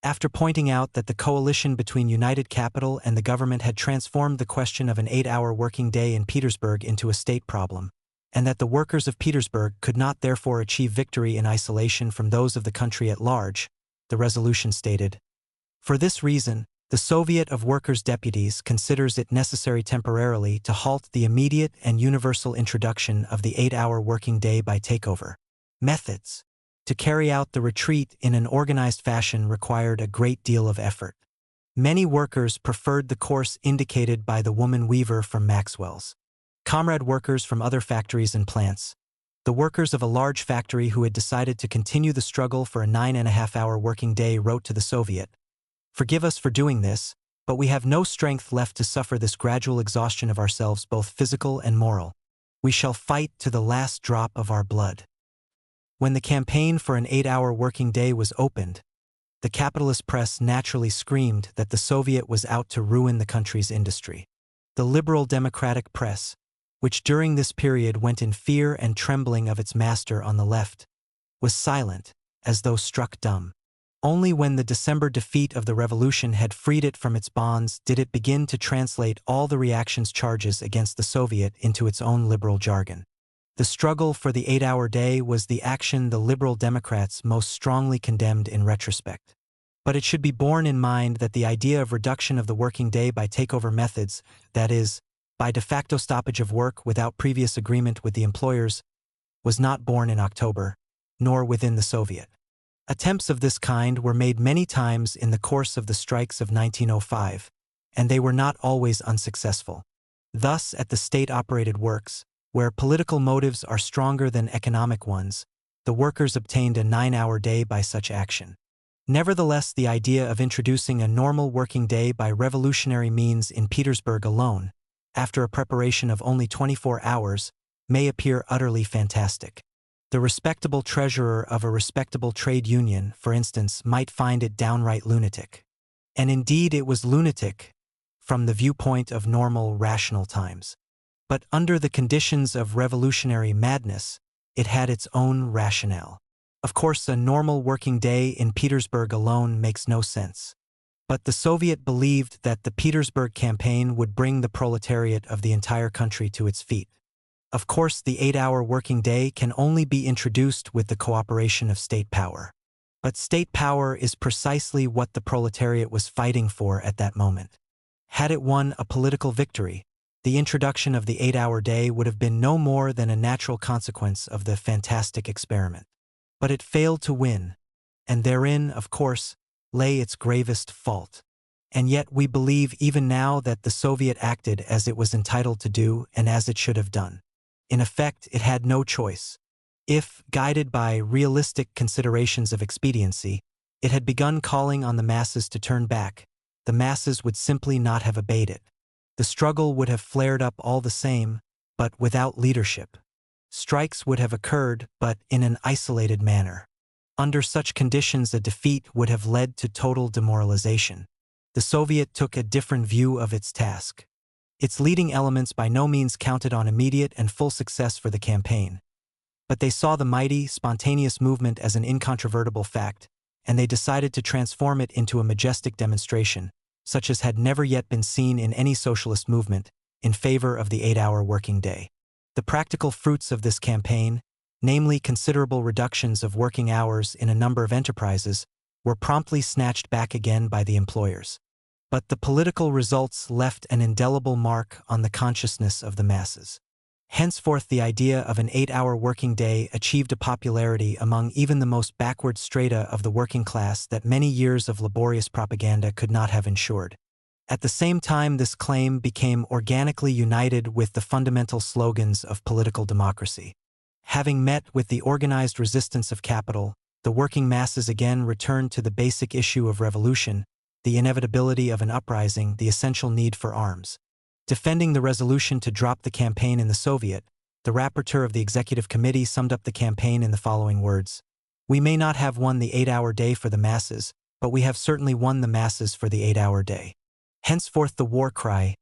[SPEAKER 1] After pointing out that the coalition between United Capital and the government had transformed the question of an 8-hour working day in Petersburg into a state problem, and that the workers of Petersburg could not therefore achieve victory in isolation from those of the country at large, the resolution stated, "For this reason, the Soviet of Workers' Deputies considers it necessary temporarily to halt the immediate and universal introduction of the 8-hour working day by takeover. Methods. To carry out the retreat in an organized fashion required a great deal of effort. Many workers preferred the course indicated by the woman weaver from Maxwell's. Comrade workers from other factories and plants. The workers of a large factory who had decided to continue the struggle for a 9.5-hour working day wrote to the Soviet, "Forgive us for doing this, but we have no strength left to suffer this gradual exhaustion of ourselves, both physical and moral. We shall fight to the last drop of our blood." When the campaign for an 8-hour working day was opened, the capitalist press naturally screamed that the Soviet was out to ruin the country's industry. The liberal democratic press, which during this period went in fear and trembling of its master on the left, was silent, as though struck dumb. Only when the December defeat of the revolution had freed it from its bonds did it begin to translate all the reaction's charges against the Soviet into its own liberal jargon. The struggle for the 8-hour day was the action the liberal Democrats most strongly condemned in retrospect. But it should be borne in mind that the idea of reduction of the working day by takeover methods, that is, by de facto stoppage of work without previous agreement with the employers, was not born in October, nor within the Soviet. Attempts of this kind were made many times in the course of the strikes of 1905, and they were not always unsuccessful. Thus, at the state-operated works, where political motives are stronger than economic ones, the workers obtained a 9-hour day by such action. Nevertheless, the idea of introducing a normal working day by revolutionary means in Petersburg alone, after a preparation of only 24 hours, may appear utterly fantastic. The respectable treasurer of a respectable trade union, for instance, might find it downright lunatic. And indeed it was lunatic, from the viewpoint of normal, rational times. But under the conditions of revolutionary madness, it had its own rationale. Of course, a normal working day in Petersburg alone makes no sense. But the Soviet believed that the Petersburg campaign would bring the proletariat of the entire country to its feet. Of course, the 8-hour working day can only be introduced with the cooperation of state power. But state power is precisely what the proletariat was fighting for at that moment. Had it won a political victory, the introduction of the 8-hour day would have been no more than a natural consequence of the fantastic experiment. But it failed to win. and therein, of course, lay its gravest fault. And yet we believe even now that the Soviet acted as it was entitled to do and as it should have done. In effect, it had no choice. If, guided by realistic considerations of expediency, it had begun calling on the masses to turn back, the masses would simply not have obeyed it. The struggle would have flared up all the same, but without leadership. Strikes would have occurred, but in an isolated manner. Under such conditions, a defeat would have led to total demoralization. The Soviet took a different view of its task. Its leading elements by no means counted on immediate and full success for the campaign. But they saw the mighty, spontaneous movement as an incontrovertible fact, and they decided to transform it into a majestic demonstration, such as had never yet been seen in any socialist movement, in favor of the 8-hour working day. The practical fruits of this campaign, namely considerable reductions of working hours in a number of enterprises, were promptly snatched back again by the employers. But the political results left an indelible mark on the consciousness of the masses. Henceforth, the idea of an 8-hour working day achieved a popularity among even the most backward strata of the working class that many years of laborious propaganda could not have ensured. At the same time, this claim became organically united with the fundamental slogans of political democracy. Having met with the organized resistance of capital, the working masses again returned to the basic issue of revolution, the inevitability of an uprising, the essential need for arms. Defending the resolution to drop the campaign in the Soviet, the rapporteur of the Executive Committee summed up the campaign in the following words: "We may not have won the 8-hour day for the masses, but we have certainly won the masses for the 8-hour day." Henceforth the war cry,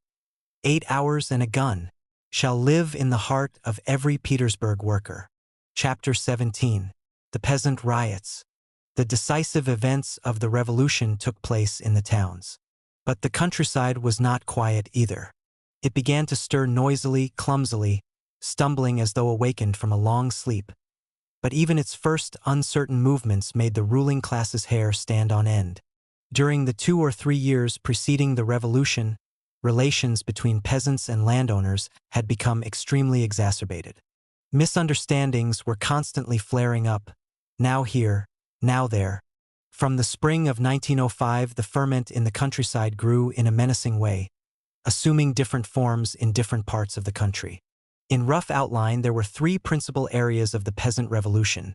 [SPEAKER 1] "8 hours and a gun," shall live in the heart of every Petersburg worker. Chapter 17. The Peasant Riots. The decisive events of the revolution took place in the towns. But the countryside was not quiet either. It began to stir noisily, clumsily, stumbling as though awakened from a long sleep. But even its first uncertain movements made the ruling class's hair stand on end. During the 2 or 3 years preceding the revolution, relations between peasants and landowners had become extremely exacerbated. Misunderstandings were constantly flaring up, now here, now there. From the spring of 1905, the ferment in the countryside grew in a menacing way, assuming different forms in different parts of the country. In rough outline, there were 3 principal areas of the peasant revolution.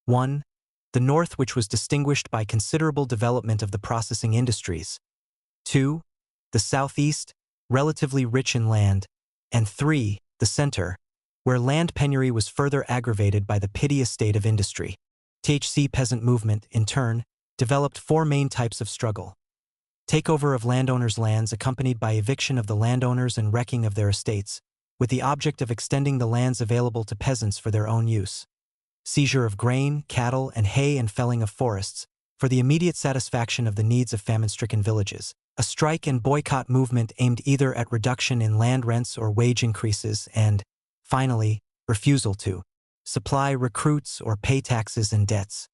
[SPEAKER 1] 1. The north, which was distinguished by considerable development of the processing industries. 2. The southeast, relatively rich in land. And 3. The center, where land penury was further aggravated by the piteous state of industry. THC peasant movement, in turn, developed 4 main types of struggle. Takeover of landowners' lands accompanied by eviction of the landowners and wrecking of their estates, with the object of extending the lands available to peasants for their own use. Seizure of grain, cattle, and hay and felling of forests, for the immediate satisfaction of the needs of famine-stricken villages. A strike and boycott movement aimed either at reduction in land rents or wage increases and, finally, refusal to supply recruits or pay taxes and debts.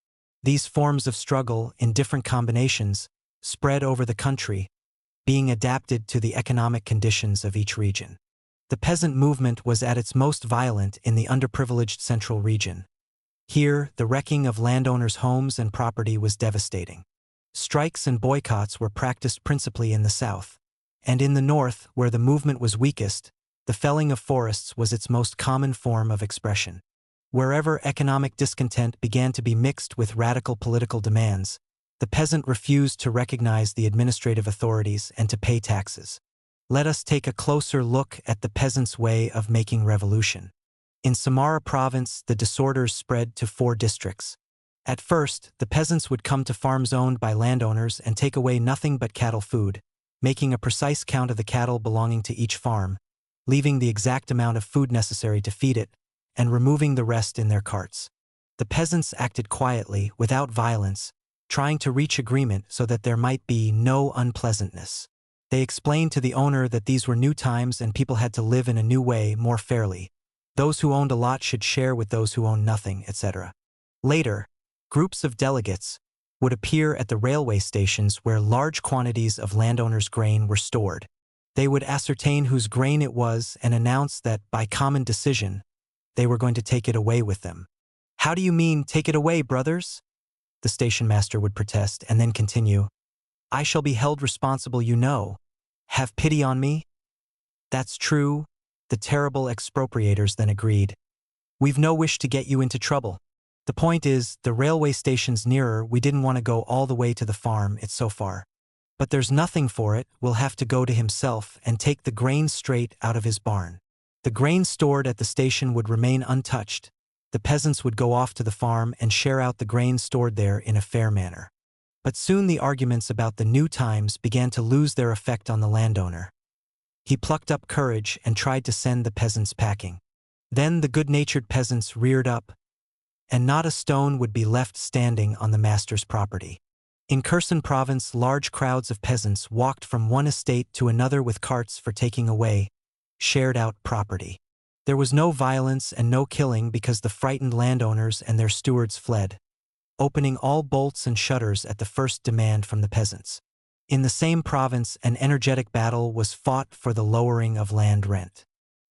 [SPEAKER 1] These forms of struggle, in different combinations, spread over the country, being adapted to the economic conditions of each region. The peasant movement was at its most violent in the underprivileged central region. Here, the wrecking of landowners' homes and property was devastating. Strikes and boycotts were practiced principally in the south. And in the north, where the movement was weakest, the felling of forests was its most common form of expression. Wherever economic discontent began to be mixed with radical political demands, the peasant refused to recognize the administrative authorities and to pay taxes. Let us take a closer look at the peasant's way of making revolution. In Samara province, the disorders spread to 4 districts. At first, the peasants would come to farms owned by landowners and take away nothing but cattle food, making a precise count of the cattle belonging to each farm, leaving the exact amount of food necessary to feed it, and removing the rest in their carts. The peasants acted quietly, without violence, trying to reach agreement so that there might be no unpleasantness. They explained to the owner that these were new times and people had to live in a new way, more fairly. Those who owned a lot should share with those who owned nothing, etc. Later, groups of delegates would appear at the railway stations where large quantities of landowners' grain were stored. They would ascertain whose grain it was and announce that, by common decision, they were going to take it away with them. "How do you mean, take it away, brothers?" the station master would protest and then continue. I shall be held responsible, you know. Have pity on me? That's true, the terrible expropriators then agreed. We've no wish to get you into trouble. The point is, the railway station's nearer, we didn't want to go all the way to the farm, it's so far. But there's nothing for it, we'll have to go to himself and take the grain straight out of his barn. The grain stored at the station would remain untouched. The peasants would go off to the farm and share out the grain stored there in a fair manner. But soon the arguments about the new times began to lose their effect on the landowner. He plucked up courage and tried to send the peasants packing. Then the good-natured peasants reared up, and not a stone would be left standing on the master's property. In Kherson province, large crowds of peasants walked from one estate to another with carts for taking away shared-out property. There was no violence and no killing because the frightened landowners and their stewards fled, opening all bolts and shutters at the first demand from the peasants. In the same province, an energetic battle was fought for the lowering of land rent.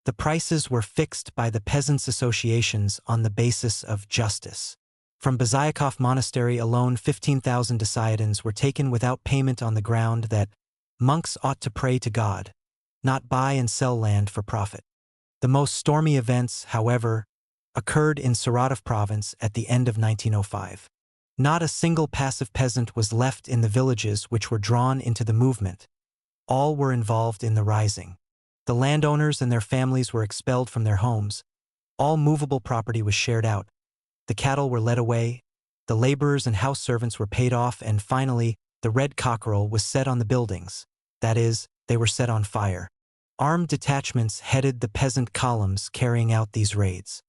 [SPEAKER 1] The prices were fixed by the peasants' associations on the basis of justice. From Bazyakov Monastery alone, 15,000 disiadins were taken without payment on the ground that monks ought to pray to God, not buy and sell land for profit. The most stormy events, however, occurred in Saratov province at the end of 1905. Not a single passive peasant was left in the villages which were drawn into the movement. All were involved in the rising. The landowners and their families were expelled from their homes. All movable property was shared out. The cattle were led away. The laborers and house servants were paid off, and finally, the red cockerel was set on the buildings. That is, they were set on fire. Armed detachments headed the peasant columns carrying out these raids.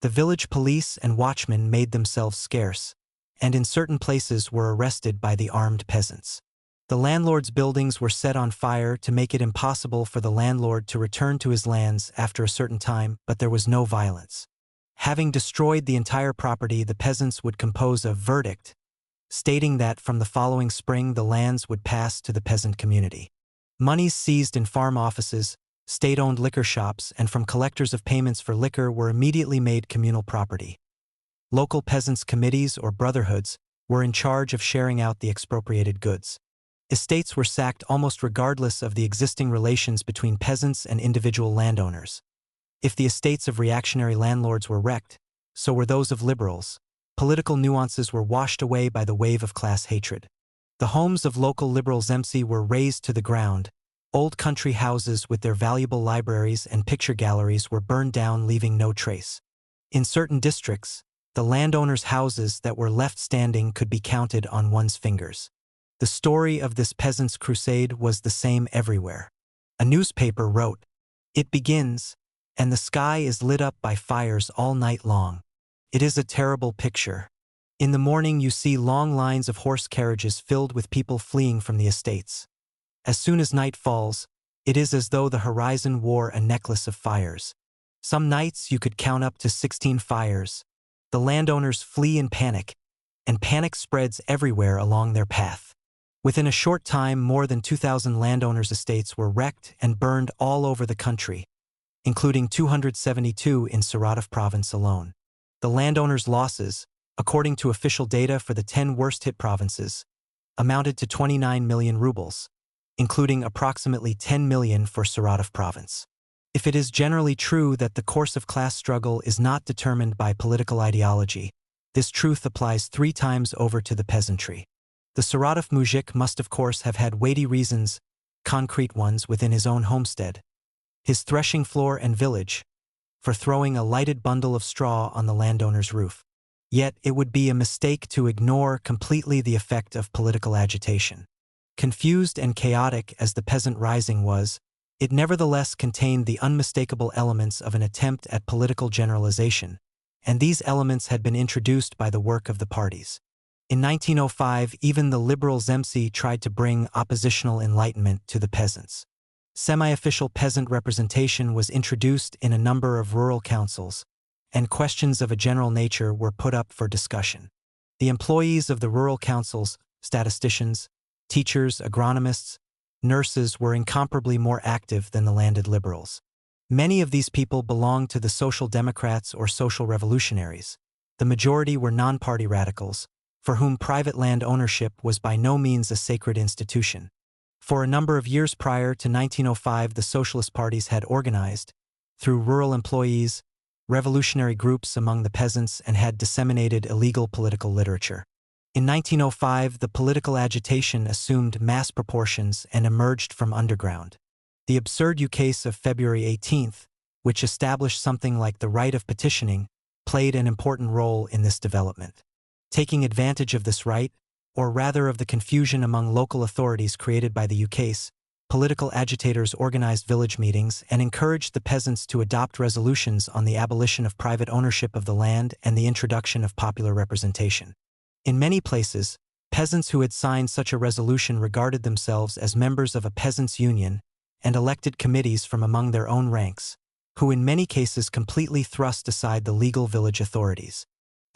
[SPEAKER 1] The village police and watchmen made themselves scarce, and in certain places were arrested by the armed peasants. The landlord's buildings were set on fire to make it impossible for the landlord to return to his lands after a certain time, but there was no violence. Having destroyed the entire property, the peasants would compose a verdict, stating that from the following spring the lands would pass to the peasant community. Monies seized in farm offices, state-owned liquor shops, and from collectors of payments for liquor were immediately made communal property. Local peasants' committees or brotherhoods were in charge of sharing out the expropriated goods. Estates were sacked almost regardless of the existing relations between peasants and individual landowners. If the estates of reactionary landlords were wrecked, so were those of liberals. Political nuances were washed away by the wave of class hatred. The homes of local liberal zemsty were razed to the ground. Old country houses with their valuable libraries and picture galleries were burned down, leaving no trace. In certain districts, the landowners' houses that were left standing could be counted on one's fingers. The story of this peasants' crusade was the same everywhere. A newspaper wrote, "It begins, and the sky is lit up by fires all night long. It is a terrible picture. In the morning you see long lines of horse carriages filled with people fleeing from the estates. As soon as night falls, it is as though the horizon wore a necklace of fires. Some nights you could count up to 16 fires. The landowners flee in panic, and panic spreads everywhere along their path. Within a short time, more than 2,000 landowners' estates were wrecked and burned all over the country, including 272 in Saratov province alone. The landowners' losses, according to official data for the 10 worst-hit provinces, amounted to 29 million rubles, including approximately 10 million for Saratov province. If it is generally true that the course of class struggle is not determined by political ideology, this truth applies 3 times over to the peasantry. The Saratov muzhik must of course have had weighty reasons, concrete ones within his own homestead, his threshing floor and village, for throwing a lighted bundle of straw on the landowner's roof. Yet it would be a mistake to ignore completely the effect of political agitation. Confused and chaotic as the peasant rising was, it nevertheless contained the unmistakable elements of an attempt at political generalization, and these elements had been introduced by the work of the parties. In 1905, even the liberal zemsty tried to bring oppositional enlightenment to the peasants. Semi-official peasant representation was introduced in a number of rural councils, and questions of a general nature were put up for discussion. The employees of the rural councils, statisticians, teachers, agronomists, nurses were incomparably more active than the landed liberals. Many of these people belonged to the social democrats or social revolutionaries. The majority were non-party radicals, for whom private land ownership was by no means a sacred institution. For a number of years prior to 1905, the socialist parties had organized, through rural employees, revolutionary groups among the peasants and had disseminated illegal political literature. In 1905, the political agitation assumed mass proportions and emerged from underground. The absurd ukase of February 18th, which established something like the right of petitioning, played an important role in this development. Taking advantage of this right, or rather of the confusion among local authorities created by the ukase, political agitators organized village meetings and encouraged the peasants to adopt resolutions on the abolition of private ownership of the land and the introduction of popular representation. In many places, peasants who had signed such a resolution regarded themselves as members of a peasants' union and elected committees from among their own ranks, who in many cases completely thrust aside the legal village authorities.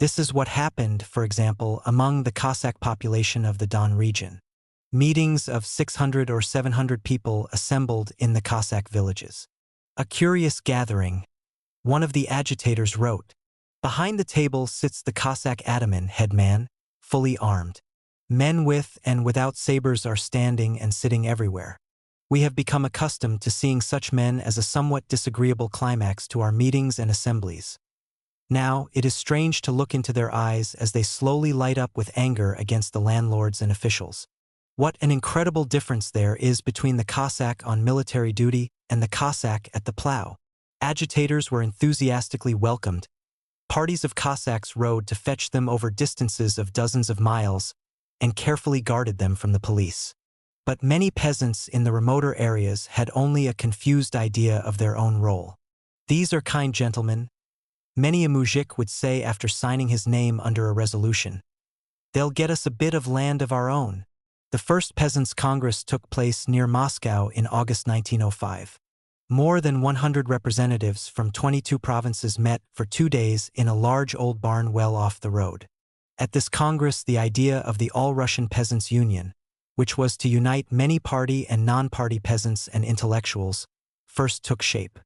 [SPEAKER 1] This is what happened, for example, among the Cossack population of the Don region. Meetings of 600 or 700 people assembled in the Cossack villages. A curious gathering, one of the agitators wrote. Behind the table sits the Cossack ataman, headman, fully armed. Men with and without sabers are standing and sitting everywhere. We have become accustomed to seeing such men as a somewhat disagreeable climax to our meetings and assemblies. Now, it is strange to look into their eyes as they slowly light up with anger against the landlords and officials. What an incredible difference there is between the Cossack on military duty and the Cossack at the plow. Agitators were enthusiastically welcomed. Parties of Cossacks rode to fetch them over distances of dozens of miles and carefully guarded them from the police. But many peasants in the remoter areas had only a confused idea of their own role. These are kind gentlemen, many a mujik would say after signing his name under a resolution. They'll get us a bit of land of our own. The first Peasants' Congress took place near Moscow in August 1905. More than 100 representatives from 22 provinces met for 2 days in a large old barn well off the road. At this Congress, the idea of the All-Russian Peasants' Union, which was to unite many party and non-party peasants and intellectuals, first took shape.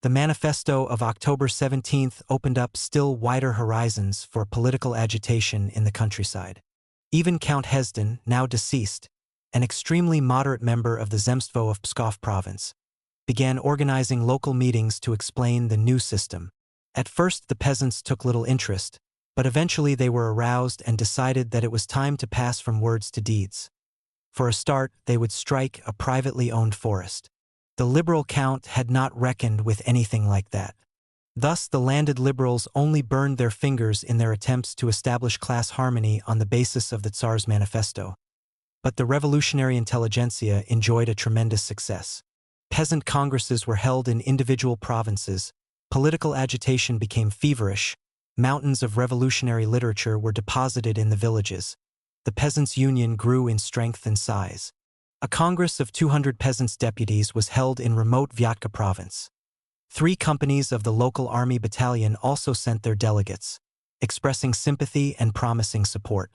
[SPEAKER 1] The manifesto of October 17th opened up still wider horizons for political agitation in the countryside. Even Count Hesdin, now deceased, an extremely moderate member of the Zemstvo of Pskov province, began organizing local meetings to explain the new system. At first the peasants took little interest, but eventually they were aroused and decided that it was time to pass from words to deeds. For a start, they would strike a privately owned forest. The liberal count had not reckoned with anything like that. Thus, the landed liberals only burned their fingers in their attempts to establish class harmony on the basis of the Tsar's manifesto. But the revolutionary intelligentsia enjoyed a tremendous success. Peasant congresses were held in individual provinces, political agitation became feverish, mountains of revolutionary literature were deposited in the villages. The Peasants' Union grew in strength and size. A congress of 200 peasants' deputies was held in remote Vyatka province. 3 companies of the local army battalion also sent their delegates, expressing sympathy and promising support.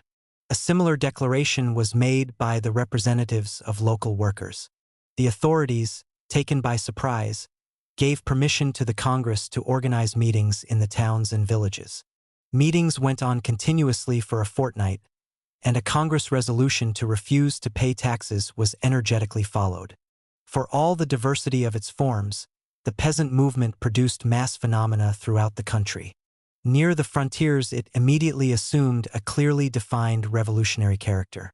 [SPEAKER 1] A similar declaration was made by the representatives of local workers. The authorities, taken by surprise, gave permission to the Congress to organize meetings in the towns and villages. Meetings went on continuously for a fortnight, and a Congress resolution to refuse to pay taxes was energetically followed. For all the diversity of its forms, the peasant movement produced mass phenomena throughout the country. Near the frontiers, it immediately assumed a clearly defined revolutionary character.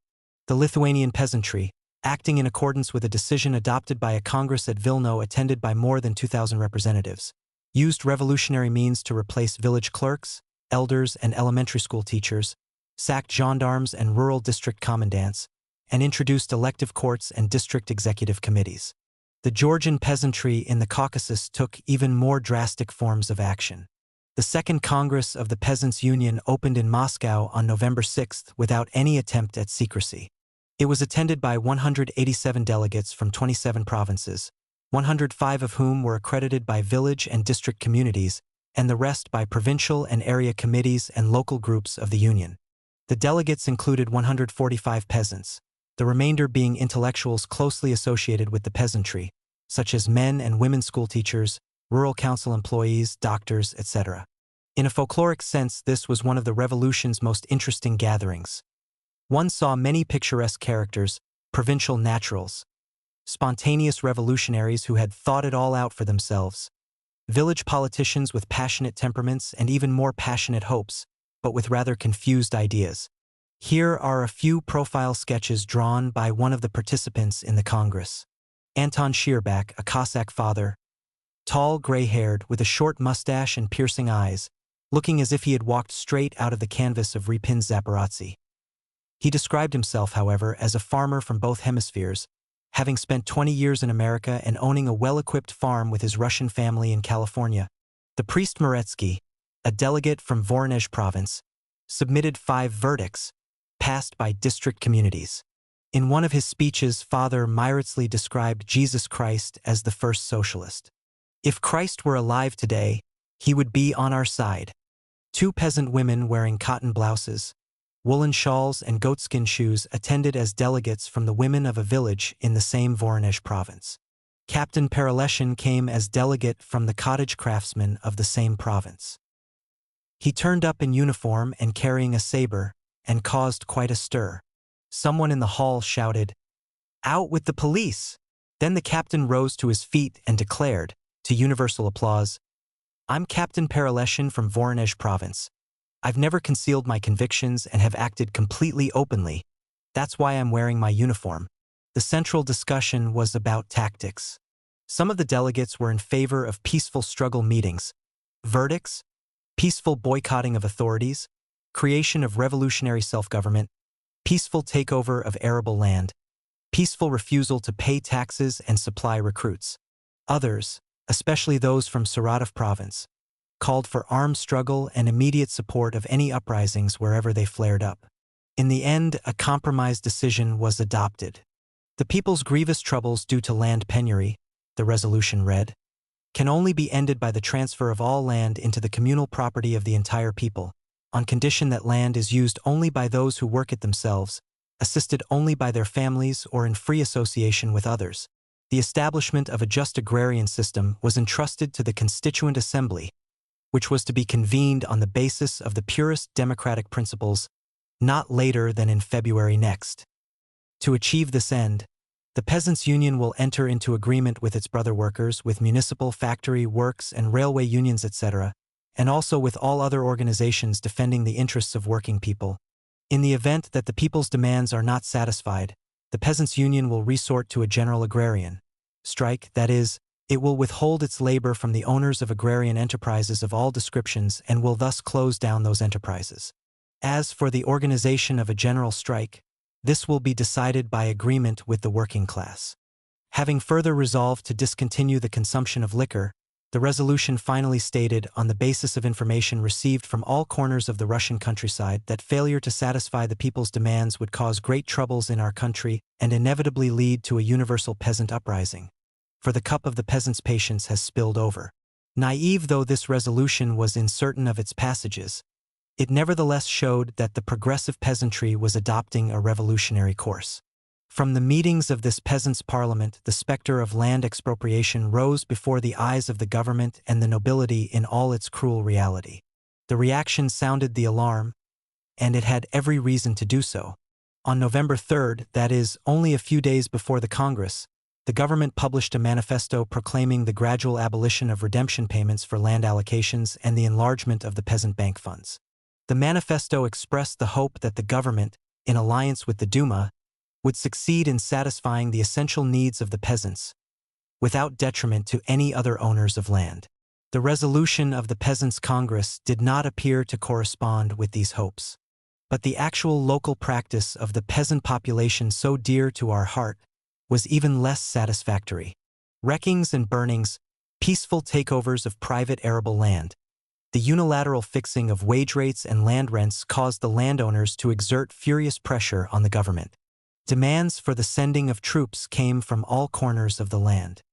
[SPEAKER 1] The Lithuanian peasantry, acting in accordance with a decision adopted by a congress at Vilno attended by more than 2,000 representatives, used revolutionary means to replace village clerks, elders, and elementary school teachers, sacked gendarmes and rural district commandants, and introduced elective courts and district executive committees. The Georgian peasantry in the Caucasus took even more drastic forms of action. The Second Congress of the Peasants' Union opened in Moscow on November 6 without any attempt at secrecy. It was attended by 187 delegates from 27 provinces, 105 of whom were accredited by village and district communities, and the rest by provincial and area committees and local groups of the Union. The delegates included 145 peasants, the remainder being intellectuals closely associated with the peasantry, such as men and women school teachers, rural council employees, doctors, etc. In a folkloric sense, this was one of the revolution's most interesting gatherings. One saw many picturesque characters, provincial naturals, spontaneous revolutionaries who had thought it all out for themselves, village politicians with passionate temperaments and even more passionate hopes, but with rather confused ideas. Here are a few profile sketches drawn by one of the participants in the Congress. Anton Sheerback, a Cossack father, tall, gray-haired, with a short mustache and piercing eyes, looking as if he had walked straight out of the canvas of Repin's Zaporozhye. He described himself, however, as a farmer from both hemispheres, having spent 20 years in America and owning a well-equipped farm with his Russian family in California. The priest Moretsky, a delegate from Voronezh province, submitted 5 verdicts, passed by district communities. In one of his speeches, Father Moretsky described Jesus Christ as the first socialist. If Christ were alive today, he would be on our side. 2 peasant women wearing cotton blouses, woolen shawls and goatskin shoes attended as delegates from the women of a village in the same Voronezh province. Captain Pereleshin came as delegate from the cottage craftsmen of the same province. He turned up in uniform and carrying a saber, and caused quite a stir. Someone in the hall shouted, "Out with the police!" Then the captain rose to his feet and declared, to universal applause, "I'm Captain Pereleshin from Voronezh province. I've never concealed my convictions and have acted completely openly. That's why I'm wearing my uniform." The central discussion was about tactics. Some of the delegates were in favor of peaceful struggle meetings, verdicts, peaceful boycotting of authorities, creation of revolutionary self-government, peaceful takeover of arable land, peaceful refusal to pay taxes and supply recruits. Others, especially those from Saratov province, called for armed struggle and immediate support of any uprisings wherever they flared up. In the end, a compromise decision was adopted. The people's grievous troubles due to land penury, the resolution read, can only be ended by the transfer of all land into the communal property of the entire people, on condition that land is used only by those who work it themselves, assisted only by their families or in free association with others. The establishment of a just agrarian system was entrusted to the Constituent Assembly, which was to be convened on the basis of the purest democratic principles, not later than in February next. To achieve this end, the Peasants' Union will enter into agreement with its brother workers, with municipal, factory, works, and railway unions, etc., and also with all other organizations defending the interests of working people. In the event that the people's demands are not satisfied, the Peasants' Union will resort to a general agrarian strike, that is, it will withhold its labor from the owners of agrarian enterprises of all descriptions and will thus close down those enterprises. As for the organization of a general strike, this will be decided by agreement with the working class. Having further resolved to discontinue the consumption of liquor, the resolution finally stated, on the basis of information received from all corners of the Russian countryside, that failure to satisfy the people's demands would cause great troubles in our country and inevitably lead to a universal peasant uprising. For the cup of the peasants' patience has spilled over. Naive though this resolution was in certain of its passages, it nevertheless showed that the progressive peasantry was adopting a revolutionary course. From the meetings of this peasants' parliament, the specter of land expropriation rose before the eyes of the government and the nobility in all its cruel reality. The reaction sounded the alarm, and it had every reason to do so. On November 3rd, that is, only a few days before the Congress, the government published a manifesto proclaiming the gradual abolition of redemption payments for land allocations and the enlargement of the peasant bank funds. The manifesto expressed the hope that the government, in alliance with the Duma, would succeed in satisfying the essential needs of the peasants, without detriment to any other owners of land. The resolution of the Peasants' Congress did not appear to correspond with these hopes. But the actual local practice of the peasant population so dear to our heart was even less satisfactory. Wreckings and burnings, peaceful takeovers of private arable land, the unilateral fixing of wage rates and land rents caused the landowners to exert furious pressure on the government. Demands for the sending of troops came from all corners of the land.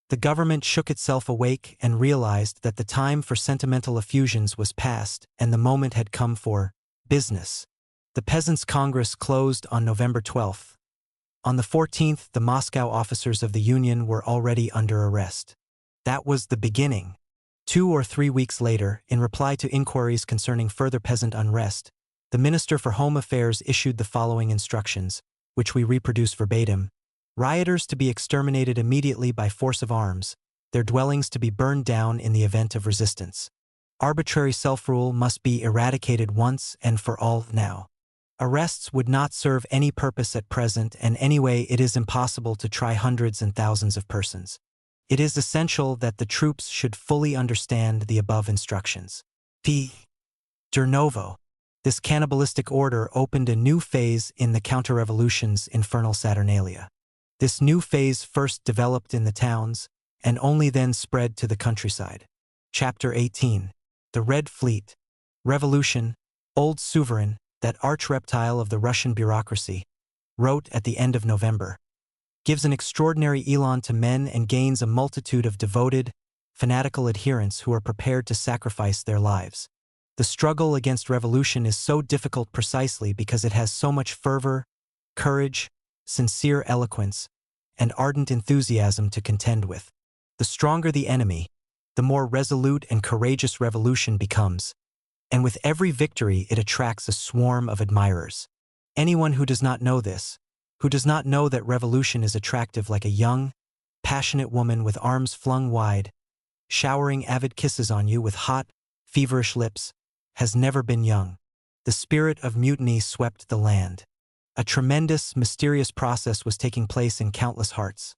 [SPEAKER 1] The government shook itself awake and realized that the time for sentimental effusions was past and the moment had come for business. The Peasants' Congress closed on November 12th. On the 14th, the Moscow officers of the Union were already under arrest. That was the beginning. 2 or 3 weeks later, in reply to inquiries concerning further peasant unrest, the Minister for Home Affairs issued the following instructions, which we reproduce verbatim: rioters to be exterminated immediately by force of arms, their dwellings to be burned down in the event of resistance. Arbitrary self-rule must be eradicated once and for all now. Arrests would not serve any purpose at present, and anyway it is impossible to try hundreds and thousands of persons. It is essential that the troops should fully understand the above instructions. De novo. This cannibalistic order opened a new phase in the counter-revolution's infernal Saturnalia. This new phase first developed in the towns, and only then spread to the countryside. Chapter 18. The Red Fleet. Revolution, Old Sovereign, that arch-reptile of the Russian bureaucracy, wrote at the end of November, gives an extraordinary elan to men and gains a multitude of devoted, fanatical adherents who are prepared to sacrifice their lives. The struggle against revolution is so difficult precisely because it has so much fervor, courage, sincere eloquence, and ardent enthusiasm to contend with. The stronger the enemy, the more resolute and courageous revolution becomes, and with every victory it attracts a swarm of admirers. Anyone who does not know this, who does not know that revolution is attractive like a young, passionate woman with arms flung wide, showering avid kisses on you with hot, feverish lips, has never been young. The spirit of mutiny swept the land. A tremendous, mysterious process was taking place in countless hearts.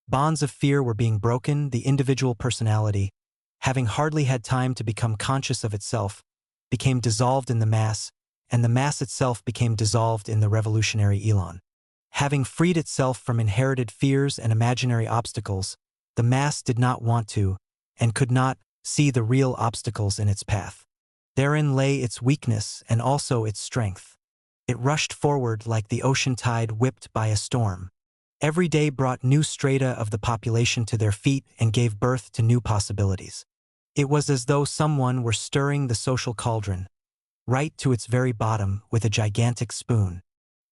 [SPEAKER 1] Bonds of fear were being broken. The individual personality, having hardly had time to become conscious of itself, became dissolved in the mass, and the mass itself became dissolved in the revolutionary elan. Having freed itself from inherited fears and imaginary obstacles, the mass did not want to, and could not, see the real obstacles in its path. Therein lay its weakness and also its strength. It rushed forward like the ocean tide whipped by a storm. Every day brought new strata of the population to their feet and gave birth to new possibilities. It was as though someone were stirring the social cauldron, right to its very bottom, with a gigantic spoon.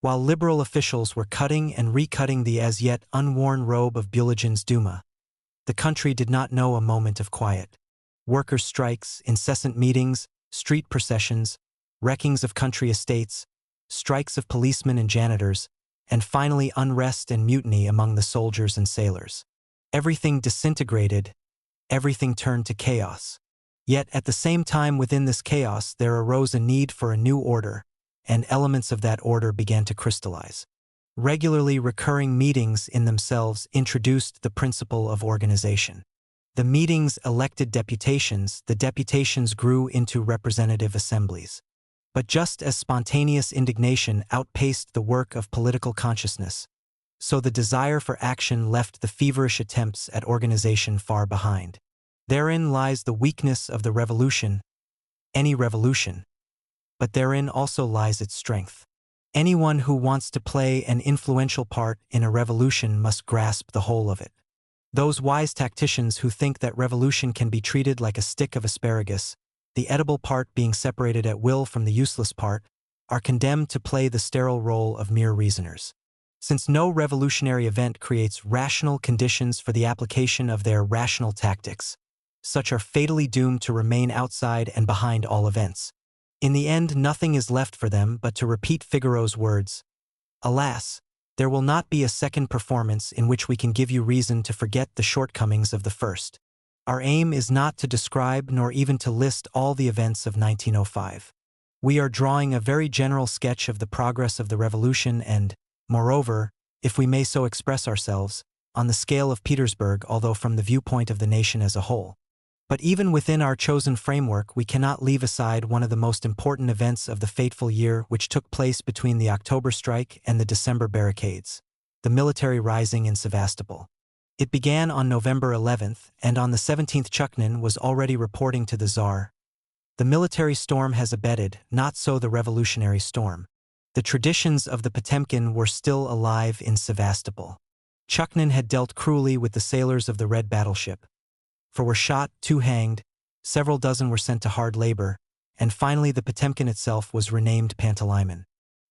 [SPEAKER 1] While liberal officials were cutting and recutting the as yet unworn robe of Bulygin's Duma, the country did not know a moment of quiet. Workers' strikes, incessant meetings, street processions, wreckings of country estates, strikes of policemen and janitors, and finally unrest and mutiny among the soldiers and sailors. Everything disintegrated, everything turned to chaos. Yet at the same time within this chaos there arose a need for a new order, and elements of that order began to crystallize. Regularly recurring meetings in themselves introduced the principle of organization. The meetings elected deputations, the deputations grew into representative assemblies. But just as spontaneous indignation outpaced the work of political consciousness, so the desire for action left the feverish attempts at organization far behind. Therein lies the weakness of the revolution, any revolution, but therein also lies its strength. Anyone who wants to play an influential part in a revolution must grasp the whole of it. Those wise tacticians who think that revolution can be treated like a stick of asparagus, the edible part being separated at will from the useless part, are condemned to play the sterile role of mere reasoners. Since no revolutionary event creates rational conditions for the application of their rational tactics, such are fatally doomed to remain outside and behind all events. In the end, nothing is left for them but to repeat Figaro's words. Alas, there will not be a second performance in which we can give you reason to forget the shortcomings of the first. Our aim is not to describe nor even to list all the events of 1905. We are drawing a very general sketch of the progress of the revolution and, moreover, if we may so express ourselves, on the scale of Petersburg, although from the viewpoint of the nation as a whole. But even within our chosen framework, we cannot leave aside one of the most important events of the fateful year which took place between the October strike and the December barricades, the military rising in Sevastopol. It began on November 11th, and on the 17th Chuknin was already reporting to the Tsar. The military storm has abated, not so the revolutionary storm. The traditions of the Potemkin were still alive in Sevastopol. Chuknin had dealt cruelly with the sailors of the Red battleship. 4 were shot, 2 hanged, several dozen were sent to hard labor, and finally the Potemkin itself was renamed Pantalaimon.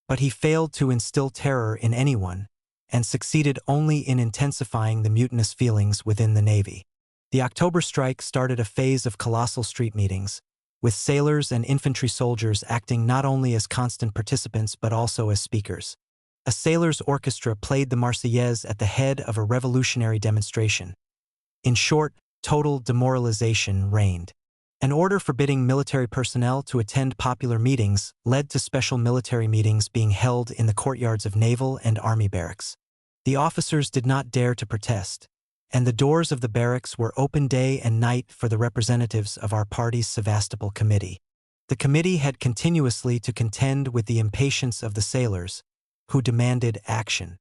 [SPEAKER 1] But he failed to instill terror in anyone, and succeeded only in intensifying the mutinous feelings within the navy. The October strike started a phase of colossal street meetings, with sailors and infantry soldiers acting not only as constant participants but also as speakers. A sailors' orchestra played the Marseillaise at the head of a revolutionary demonstration. In short, total demoralization reigned. An order forbidding military personnel to attend popular meetings led to special military meetings being held in the courtyards of naval and army barracks. The officers did not dare to protest, and the doors of the barracks were open day and night for the representatives of our party's Sevastopol committee. The committee had continuously to contend with the impatience of the sailors, who demanded action.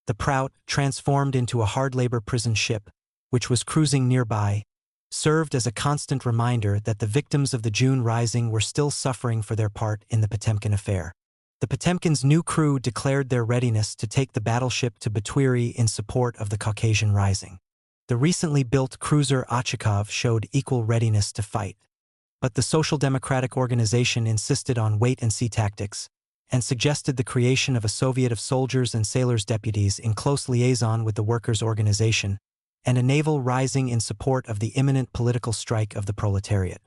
[SPEAKER 1] The Prout, transformed into a hard-labor prison ship, which was cruising nearby, served as a constant reminder that the victims of the June Rising were still suffering for their part in the Potemkin affair. The Potemkin's new crew declared their readiness to take the battleship to Batwiri in support of the Caucasian Rising. The recently built cruiser Ochakov showed equal readiness to fight. But the Social Democratic Organization insisted on wait-and-see tactics, and suggested the creation of a Soviet of soldiers and sailors deputies in close liaison with the workers' organization, and a naval rising in support of the imminent political strike of the proletariat.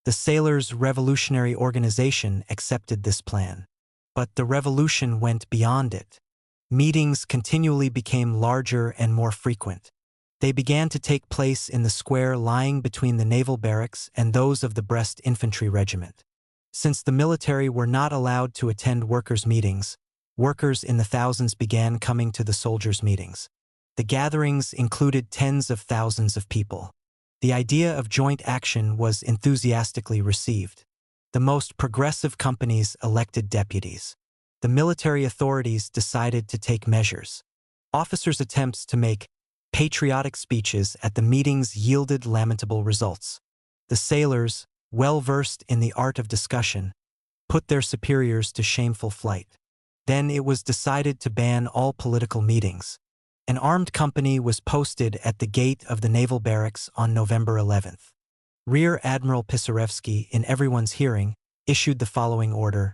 [SPEAKER 1] The Sailors' Revolutionary Organization accepted this plan. But the revolution went beyond it. Meetings continually became larger and more frequent. They began to take place in the square lying between the naval barracks and those of the Brest Infantry Regiment. Since the military were not allowed to attend workers' meetings, workers in the thousands began coming to the soldiers' meetings. The gatherings included tens of thousands of people. The idea of joint action was enthusiastically received. The most progressive companies elected deputies. The military authorities decided to take measures. Officers' attempts to make patriotic speeches at the meetings yielded lamentable results. The sailors, well-versed in the art of discussion, put their superiors to shameful flight. Then it was decided to ban all political meetings. An armed company was posted at the gate of the naval barracks on November 11th. Rear Admiral Pisarevsky, in everyone's hearing, issued the following order: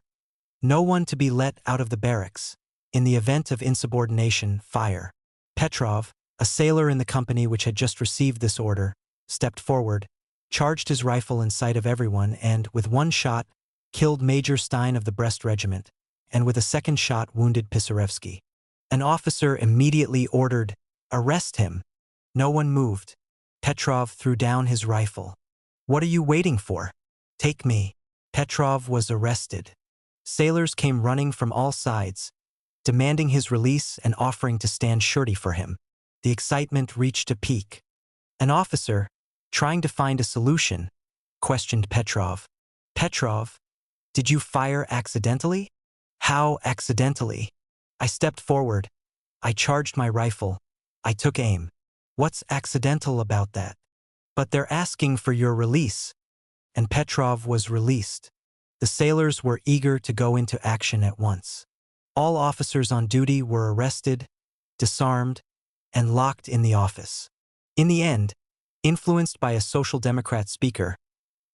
[SPEAKER 1] no one to be let out of the barracks. In the event of insubordination, fire. Petrov, a sailor in the company which had just received this order, stepped forward, charged his rifle in sight of everyone and, with one shot, killed Major Stein of the Brest Regiment, and with a second shot wounded Pisarevsky. An officer immediately ordered, "Arrest him." No one moved. Petrov threw down his rifle. "What are you waiting for? Take me." Petrov was arrested. Sailors came running from all sides, demanding his release and offering to stand surety for him. The excitement reached a peak. An officer, trying to find a solution, questioned Petrov. "Petrov, did you fire accidentally?" "How accidentally?" "I stepped forward. I charged my rifle. I took aim." "What's accidental about that?" "But they're asking for your release." And Petrov was released. The sailors were eager to go into action at once. All officers on duty were arrested, disarmed, and locked in the office. In the end, influenced by a Social Democrat speaker,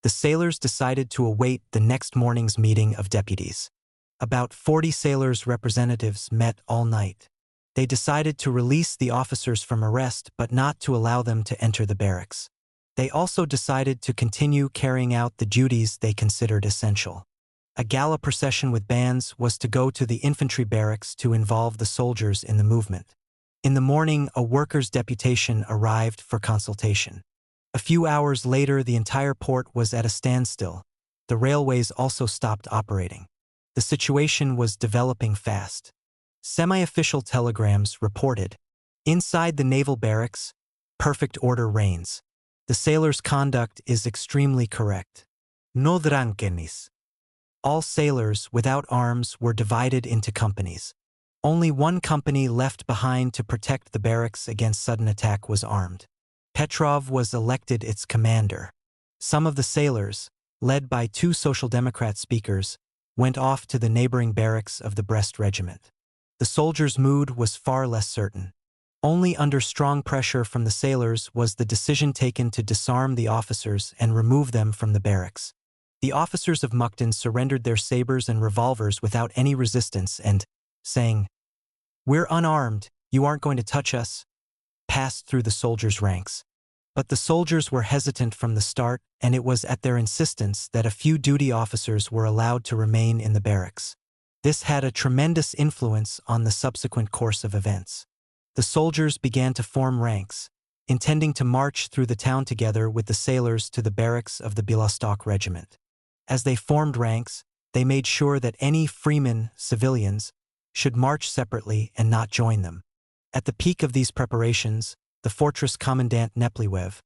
[SPEAKER 1] the sailors decided to await the next morning's meeting of deputies. About 40 sailors' representatives met all night. They decided to release the officers from arrest but not to allow them to enter the barracks. They also decided to continue carrying out the duties they considered essential. A gala procession with bands was to go to the infantry barracks to involve the soldiers in the movement. In the morning, a workers' deputation arrived for consultation. A few hours later, the entire port was at a standstill. The railways also stopped operating. The situation was developing fast. Semi-official telegrams reported, "Inside the naval barracks, perfect order reigns. The sailors' conduct is extremely correct. No drankenis." All sailors without arms were divided into companies. Only one company left behind to protect the barracks against sudden attack was armed. Petrov was elected its commander. Some of the sailors, led by 2 Social Democrat speakers, went off to the neighboring barracks of the Brest Regiment. The soldiers' mood was far less certain. Only under strong pressure from the sailors was the decision taken to disarm the officers and remove them from the barracks. The officers of Mukden surrendered their sabers and revolvers without any resistance and, saying, "We're unarmed, you aren't going to touch us," passed through the soldiers' ranks. But the soldiers were hesitant from the start, and it was at their insistence that a few duty officers were allowed to remain in the barracks. This had a tremendous influence on the subsequent course of events. The soldiers began to form ranks, intending to march through the town together with the sailors to the barracks of the Białystok regiment. As they formed ranks, they made sure that any freemen, civilians, should march separately and not join them. At the peak of these preparations, the fortress commandant Nepliwev,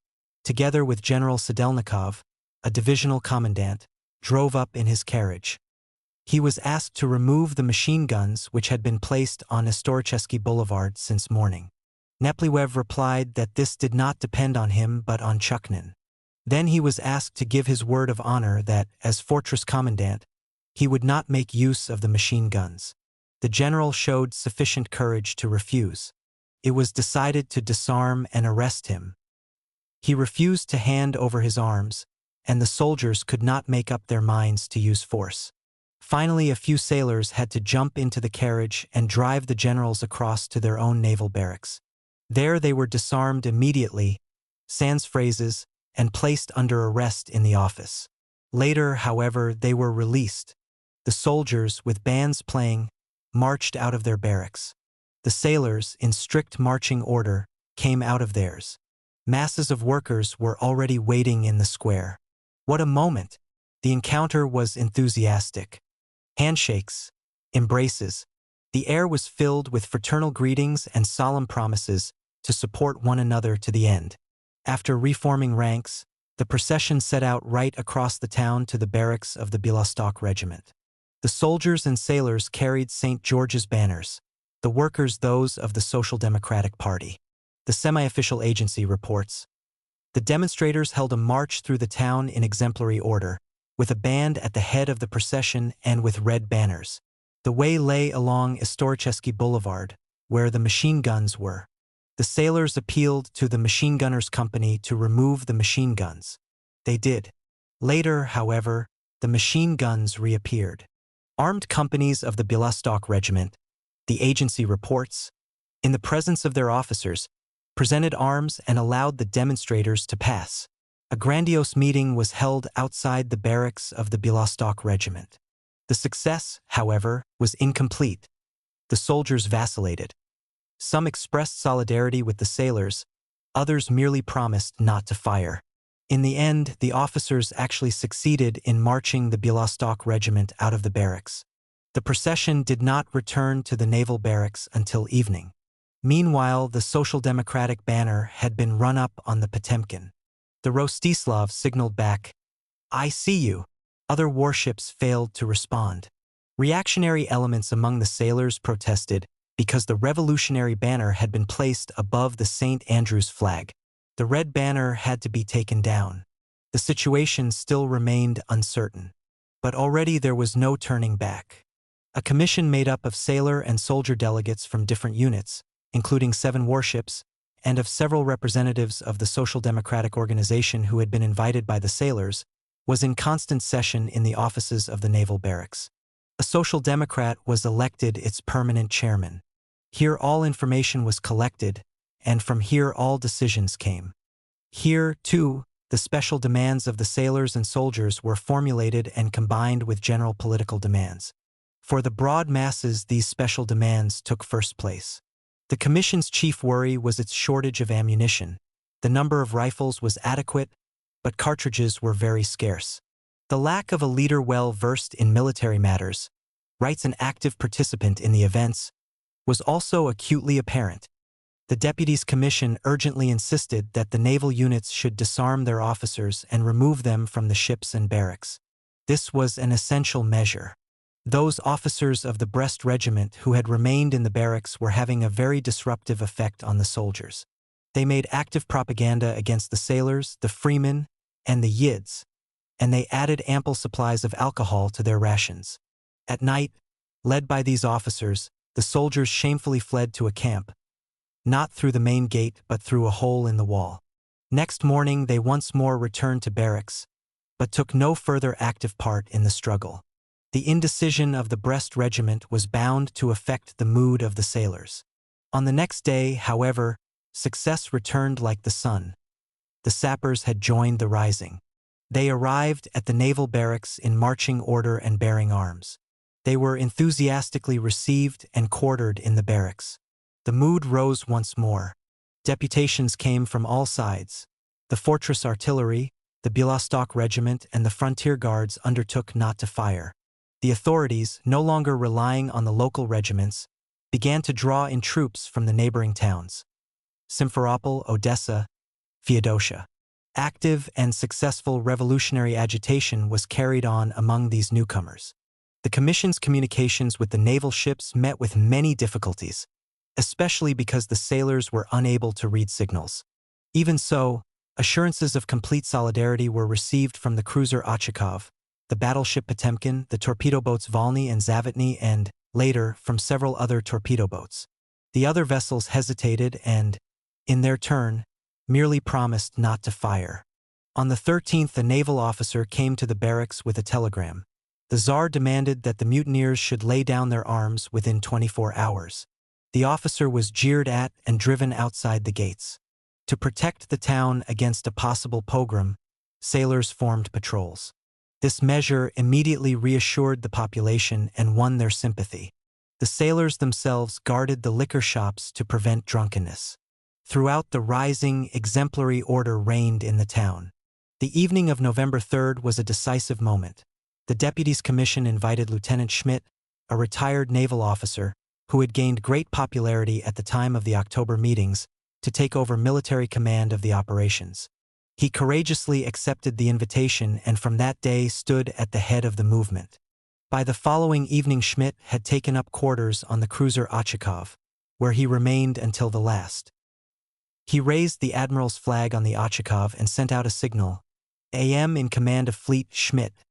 [SPEAKER 1] together with General Sadelnikov, a divisional commandant, drove up in his carriage. He was asked to remove the machine guns which had been placed on Historicheski Boulevard since morning. Nepliwev replied that this did not depend on him but on Chuknin. Then he was asked to give his word of honor that, as fortress commandant, he would not make use of the machine guns. The general showed sufficient courage to refuse. It was decided to disarm and arrest him. He refused to hand over his arms, and the soldiers could not make up their minds to use force. Finally, a few sailors had to jump into the carriage and drive the generals across to their own naval barracks. There they were disarmed immediately, sans phrases, and placed under arrest in the office. Later, however, they were released. The soldiers, with bands playing, marched out of their barracks. The sailors, in strict marching order, came out of theirs. Masses of workers were already waiting in the square. What a moment! The encounter was enthusiastic. Handshakes, embraces. The air was filled with fraternal greetings and solemn promises to support one another to the end. After reforming ranks, the procession set out right across the town to the barracks of the Białystok regiment. The soldiers and sailors carried St. George's banners, the workers those of the Social Democratic Party. The semi-official agency reports. The demonstrators held a march through the town in exemplary order, with a band at the head of the procession and with red banners. The way lay along Historicheski Boulevard, where the machine guns were. The sailors appealed to the machine gunners' company to remove the machine guns. They did. Later, however, the machine guns reappeared. Armed companies of the Białystok regiment, the agency reports, in the presence of their officers, presented arms and allowed the demonstrators to pass. A grandiose meeting was held outside the barracks of the Białystok regiment. The success, however, was incomplete. The soldiers vacillated. Some expressed solidarity with the sailors, others merely promised not to fire. In the end, the officers actually succeeded in marching the Białystok regiment out of the barracks. The procession did not return to the naval barracks until evening. Meanwhile, the Social Democratic banner had been run up on the Potemkin. The Rostislav signaled back, "I see you." Other warships failed to respond. Reactionary elements among the sailors protested because the revolutionary banner had been placed above the St. Andrew's flag. The red banner had to be taken down. The situation still remained uncertain. But already there was no turning back. A commission made up of sailor and soldier delegates from different units, including 7 warships, and of several representatives of the Social Democratic Organization who had been invited by the sailors, was in constant session in the offices of the naval barracks. A Social Democrat was elected its permanent chairman. Here all information was collected, and from here all decisions came. Here, too, the special demands of the sailors and soldiers were formulated and combined with general political demands. For the broad masses, these special demands took first place. The Commission's chief worry was its shortage of ammunition. The number of rifles was adequate, but cartridges were very scarce. The lack of a leader well versed in military matters, writes an active participant in the events, was also acutely apparent. The Deputies' Commission urgently insisted that the naval units should disarm their officers and remove them from the ships and barracks. This was an essential measure. Those officers of the Brest Regiment who had remained in the barracks were having a very disruptive effect on the soldiers. They made active propaganda against the sailors, the freemen, and the yids, and they added ample supplies of alcohol to their rations. At night, led by these officers, the soldiers shamefully fled to a camp, not through the main gate but through a hole in the wall. Next morning they once more returned to barracks, but took no further active part in the struggle. The indecision of the Brest Regiment was bound to affect the mood of the sailors. On the next day, however, success returned like the sun. The the sappers had joined the rising. They arrived at the naval barracks in marching order and bearing arms. They were enthusiastically received and quartered in the barracks. The mood rose once more. Deputations came from all sides. The fortress artillery, the Białystok regiment, and the frontier guards undertook not to fire. The authorities, no longer relying on the local regiments, began to draw in troops from the neighboring towns. Simferopol, Odessa, Feodosia. Active and successful revolutionary agitation was carried on among these newcomers. The Commission's communications with the naval ships met with many difficulties, especially because the sailors were unable to read signals. Even so, assurances of complete solidarity were received from the cruiser Ochakov, the battleship Potemkin, the torpedo boats Volny and Zavitny, and, later, from several other torpedo boats. The other vessels hesitated and, in their turn, merely promised not to fire. On the 13th, a naval officer came to the barracks with a telegram. The Tsar demanded that the mutineers should lay down their arms within 24 hours. The officer was jeered at and driven outside the gates. To protect the town against a possible pogrom, sailors formed patrols. This measure immediately reassured the population and won their sympathy. The sailors themselves guarded the liquor shops to prevent drunkenness. Throughout the rising, exemplary order reigned in the town. The evening of November 3rd was a decisive moment. The Deputies' Commission invited Lieutenant Schmidt, a retired naval officer, who had gained great popularity at the time of the October meetings, to take over military command of the operations. He courageously accepted the invitation and from that day stood at the head of the movement. By the following evening, Schmidt had taken up quarters on the cruiser Ochakov, where he remained until the last. He raised the admiral's flag on the Ochakov and sent out a signal, "AM in command of fleet Schmidt,"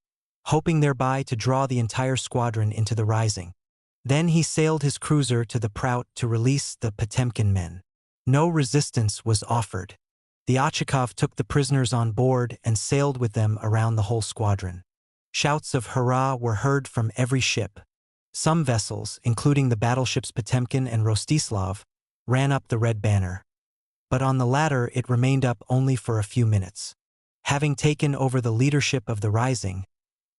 [SPEAKER 1] hoping thereby to draw the entire squadron into the rising. Then he sailed his cruiser to the Prout to release the Potemkin men. No resistance was offered. The Ochakov took the prisoners on board and sailed with them around the whole squadron. Shouts of hurrah were heard from every ship. Some vessels, including the battleships Potemkin and Rostislav, ran up the red banner. But on the latter it remained up only for a few minutes. Having taken over the leadership of the rising,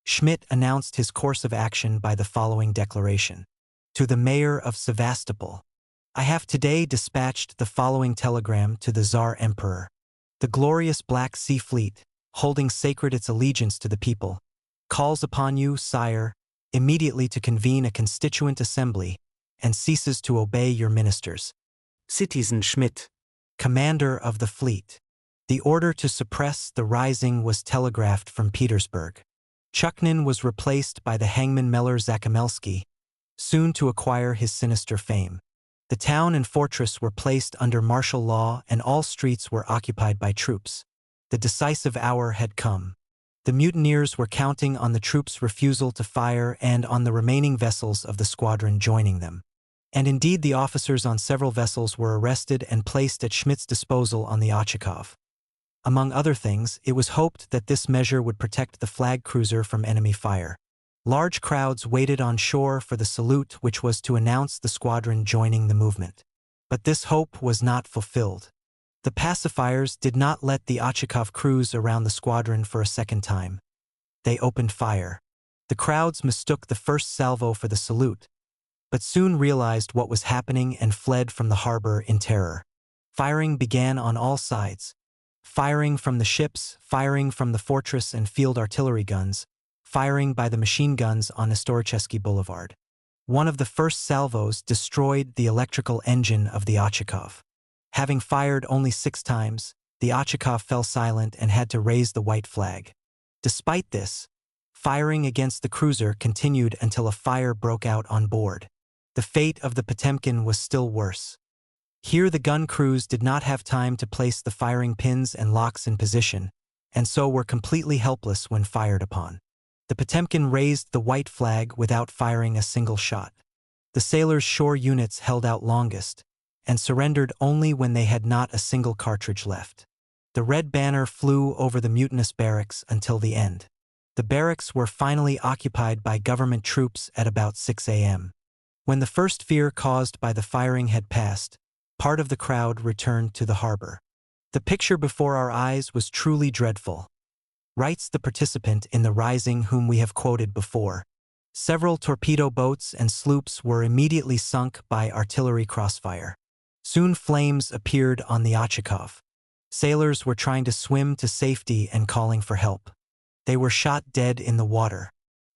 [SPEAKER 1] Schmidt announced his course of action by the following declaration. To the mayor of Sevastopol, I have today dispatched the following telegram to the Tsar Emperor. The glorious Black Sea Fleet, holding sacred its allegiance to the people, calls upon you, sire, immediately to convene a constituent assembly and ceases to obey your ministers. Citizen Schmidt, commander of the fleet. The order to suppress the rising was telegraphed from Petersburg. Chuknin was replaced by the hangman Meller Zakamelsky, soon to acquire his sinister fame. The town and fortress were placed under martial law and all streets were occupied by troops. The decisive hour had come. The mutineers were counting on the troops' refusal to fire and on the remaining vessels of the squadron joining them. And indeed the officers on several vessels were arrested and placed at Schmidt's disposal on the Ochakov. Among other things, it was hoped that this measure would protect the flag cruiser from enemy fire. Large crowds waited on shore for the salute which was to announce the squadron joining the movement. But this hope was not fulfilled. The pacifiers did not let the Ochakov cruise around the squadron for a second time. They opened fire. The crowds mistook the first salvo for the salute, but soon realized what was happening and fled from the harbor in terror. Firing began on all sides. Firing from the ships, firing from the fortress and field artillery guns, firing by the machine guns on Historicheski Boulevard. One of the first salvos destroyed the electrical engine of the Ochakov. Having fired only 6 times, the Ochakov fell silent and had to raise the white flag. Despite this, firing against the cruiser continued until a fire broke out on board. The fate of the Potemkin was still worse. Here the gun crews did not have time to place the firing pins and locks in position, and so were completely helpless when fired upon. The Potemkin raised the white flag without firing a single shot. The sailors' shore units held out longest, and surrendered only when they had not a single cartridge left. The red banner flew over the mutinous barracks until the end. The barracks were finally occupied by government troops at about 6 a.m. When the first fear caused by the firing had passed, part of the crowd returned to the harbor. The picture before our eyes was truly dreadful," writes the participant in the rising whom we have quoted before. Several torpedo boats and sloops were immediately sunk by artillery crossfire. Soon flames appeared on the Ochakov. Sailors were trying to swim to safety and calling for help. They were shot dead in the water.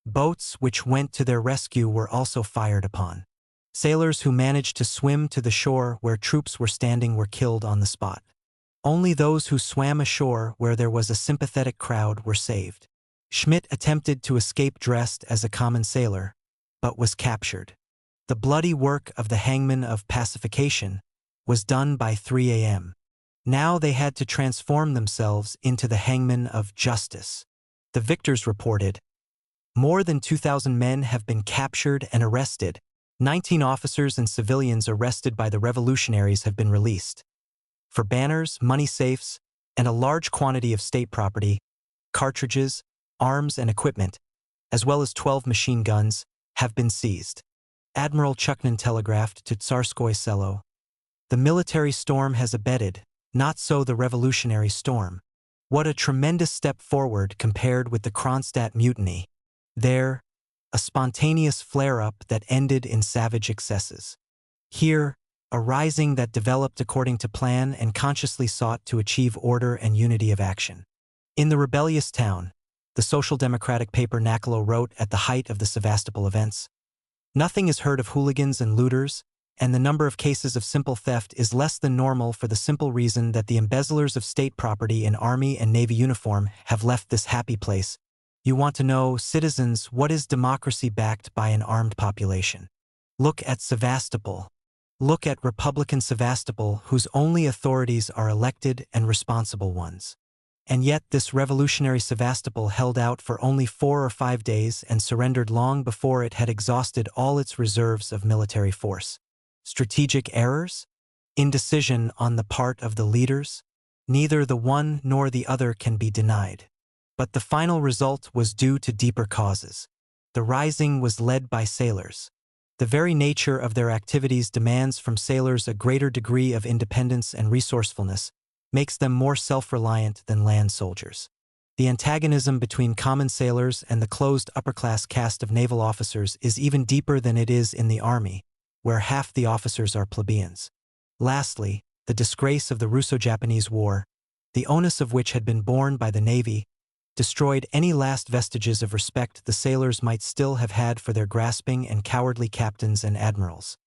[SPEAKER 1] Boats which went to their rescue were also fired upon. Sailors who managed to swim to the shore where troops were standing were killed on the spot. Only those who swam ashore where there was a sympathetic crowd were saved. Schmidt attempted to escape dressed as a common sailor, but was captured. The bloody work of the hangman of pacification was done by 3 a.m. Now they had to transform themselves into the hangman of justice. The victors reported, "More than 2,000 men have been captured and arrested. 19 officers and civilians arrested by the revolutionaries have been released. For banners, money safes, and a large quantity of state property, cartridges, arms and equipment, as well as 12 machine guns, have been seized." Admiral Chuknin telegraphed to Tsarskoye Selo, "The military storm has abated, not so the revolutionary storm. What a tremendous step forward compared with the Kronstadt mutiny. There, a spontaneous flare-up that ended in savage excesses. Here, a rising that developed according to plan and consciously sought to achieve order and unity of action." In the rebellious town, the Social Democratic paper Nakolo wrote at the height of the Sevastopol events, "Nothing is heard of hooligans and looters, and the number of cases of simple theft is less than normal for the simple reason that the embezzlers of state property in army and navy uniform have left this happy place. You want to know, citizens, what is democracy backed by an armed population? Look at Sevastopol. Look at Republican Sevastopol, whose only authorities are elected and responsible ones. And yet this revolutionary Sevastopol held out for only 4 or 5 days and surrendered long before it had exhausted all its reserves of military force. Strategic errors? Indecision on the part of the leaders? Neither the one nor the other can be denied. But the final result was due to deeper causes. The rising was led by sailors. The very nature of their activities demands from sailors a greater degree of independence and resourcefulness, makes them more self-reliant than land soldiers. The antagonism between common sailors and the closed upper-class caste of naval officers is even deeper than it is in the army, where half the officers are plebeians. Lastly, the disgrace of the Russo-Japanese War, the onus of which had been borne by the Navy, destroyed any last vestiges of respect the sailors might still have had for their grasping and cowardly captains and admirals.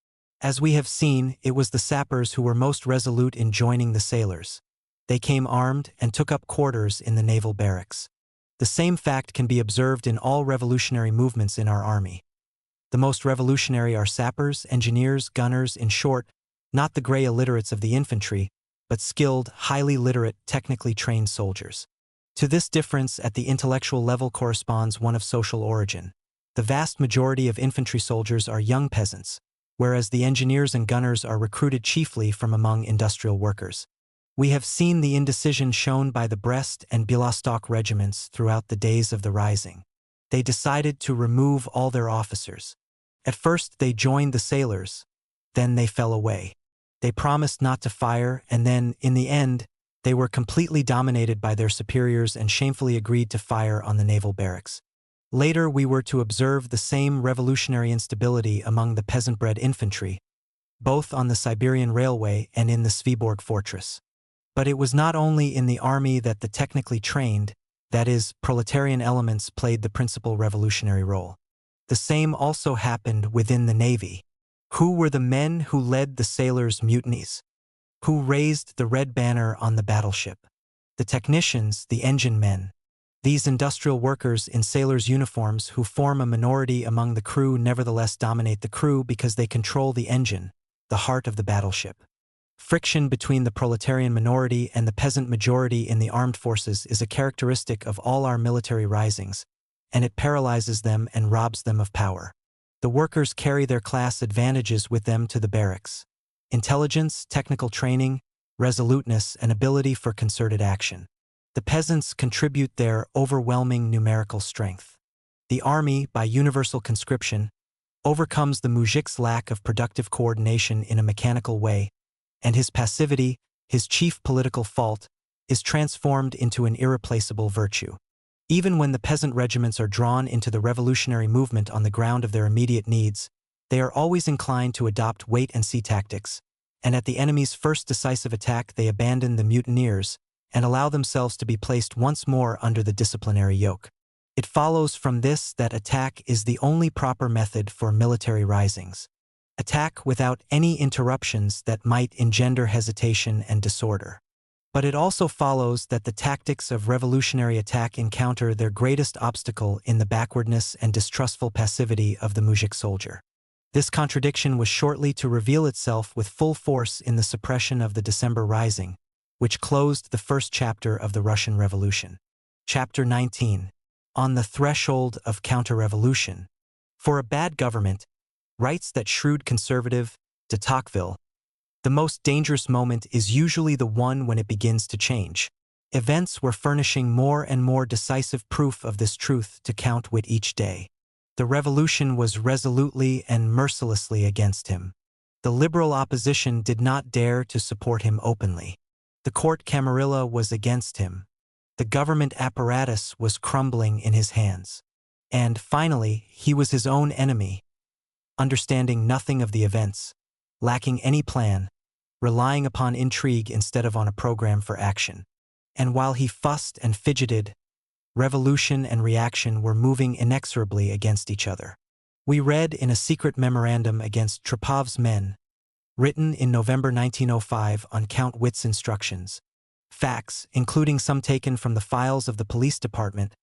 [SPEAKER 1] As we have seen, it was the sappers who were most resolute in joining the sailors. They came armed and took up quarters in the naval barracks. The same fact can be observed in all revolutionary movements in our army. The most revolutionary are sappers, engineers, gunners, in short, not the gray illiterates of the infantry, but skilled, highly literate, technically trained soldiers. To this difference at the intellectual level corresponds one of social origin. The vast majority of infantry soldiers are young peasants, whereas the engineers and gunners are recruited chiefly from among industrial workers. We have seen the indecision shown by the Brest and Bialystok regiments throughout the days of the Rising. They decided to remove all their officers. At first they joined the sailors, then they fell away. They promised not to fire, and then, in the end, they were completely dominated by their superiors and shamefully agreed to fire on the naval barracks. Later we were to observe the same revolutionary instability among the peasant-bred infantry, both on the Siberian Railway and in the Sveaborg fortress. But it was not only in the army that the technically trained, that is, proletarian elements played the principal revolutionary role. The same also happened within the Navy. Who were the men who led the sailors' mutinies? Who raised the red banner on the battleship? The technicians, the engine men. These industrial workers in sailors' uniforms who form a minority among the crew nevertheless dominate the crew because they control the engine, the heart of the battleship. Friction between the proletarian minority and the peasant majority in the armed forces is a characteristic of all our military risings, and it paralyzes them and robs them of power. The workers carry their class advantages with them to the barracks: intelligence, technical training, resoluteness, and ability for concerted action. The peasants contribute their overwhelming numerical strength. The army, by universal conscription, overcomes the mujik's lack of productive coordination in a mechanical way, and his passivity, his chief political fault, is transformed into an irreplaceable virtue. Even when the peasant regiments are drawn into the revolutionary movement on the ground of their immediate needs, they are always inclined to adopt wait-and-see tactics, and at the enemy's first decisive attack they abandon the mutineers and allow themselves to be placed once more under the disciplinary yoke. It follows from this that attack is the only proper method for military risings. Attack without any interruptions that might engender hesitation and disorder. But it also follows that the tactics of revolutionary attack encounter their greatest obstacle in the backwardness and distrustful passivity of the mujik soldier. This contradiction was shortly to reveal itself with full force in the suppression of the December Rising, which closed the first chapter of the Russian Revolution. Chapter 19. On the Threshold of Counter-Revolution. For a bad government, writes that shrewd conservative, de Tocqueville, the most dangerous moment is usually the one when it begins to change. Events were furnishing more and more decisive proof of this truth to Count Witt each day. The revolution was resolutely and mercilessly against him. The liberal opposition did not dare to support him openly. The court camarilla was against him. The government apparatus was crumbling in his hands. And, finally, he was his own enemy, understanding nothing of the events, lacking any plan, relying upon intrigue instead of on a program for action. And while he fussed and fidgeted, revolution and reaction were moving inexorably against each other. We read in a secret memorandum against Trepov's men, written in November 1905 on Count Witt's instructions. Facts, including some taken from the files of the police department,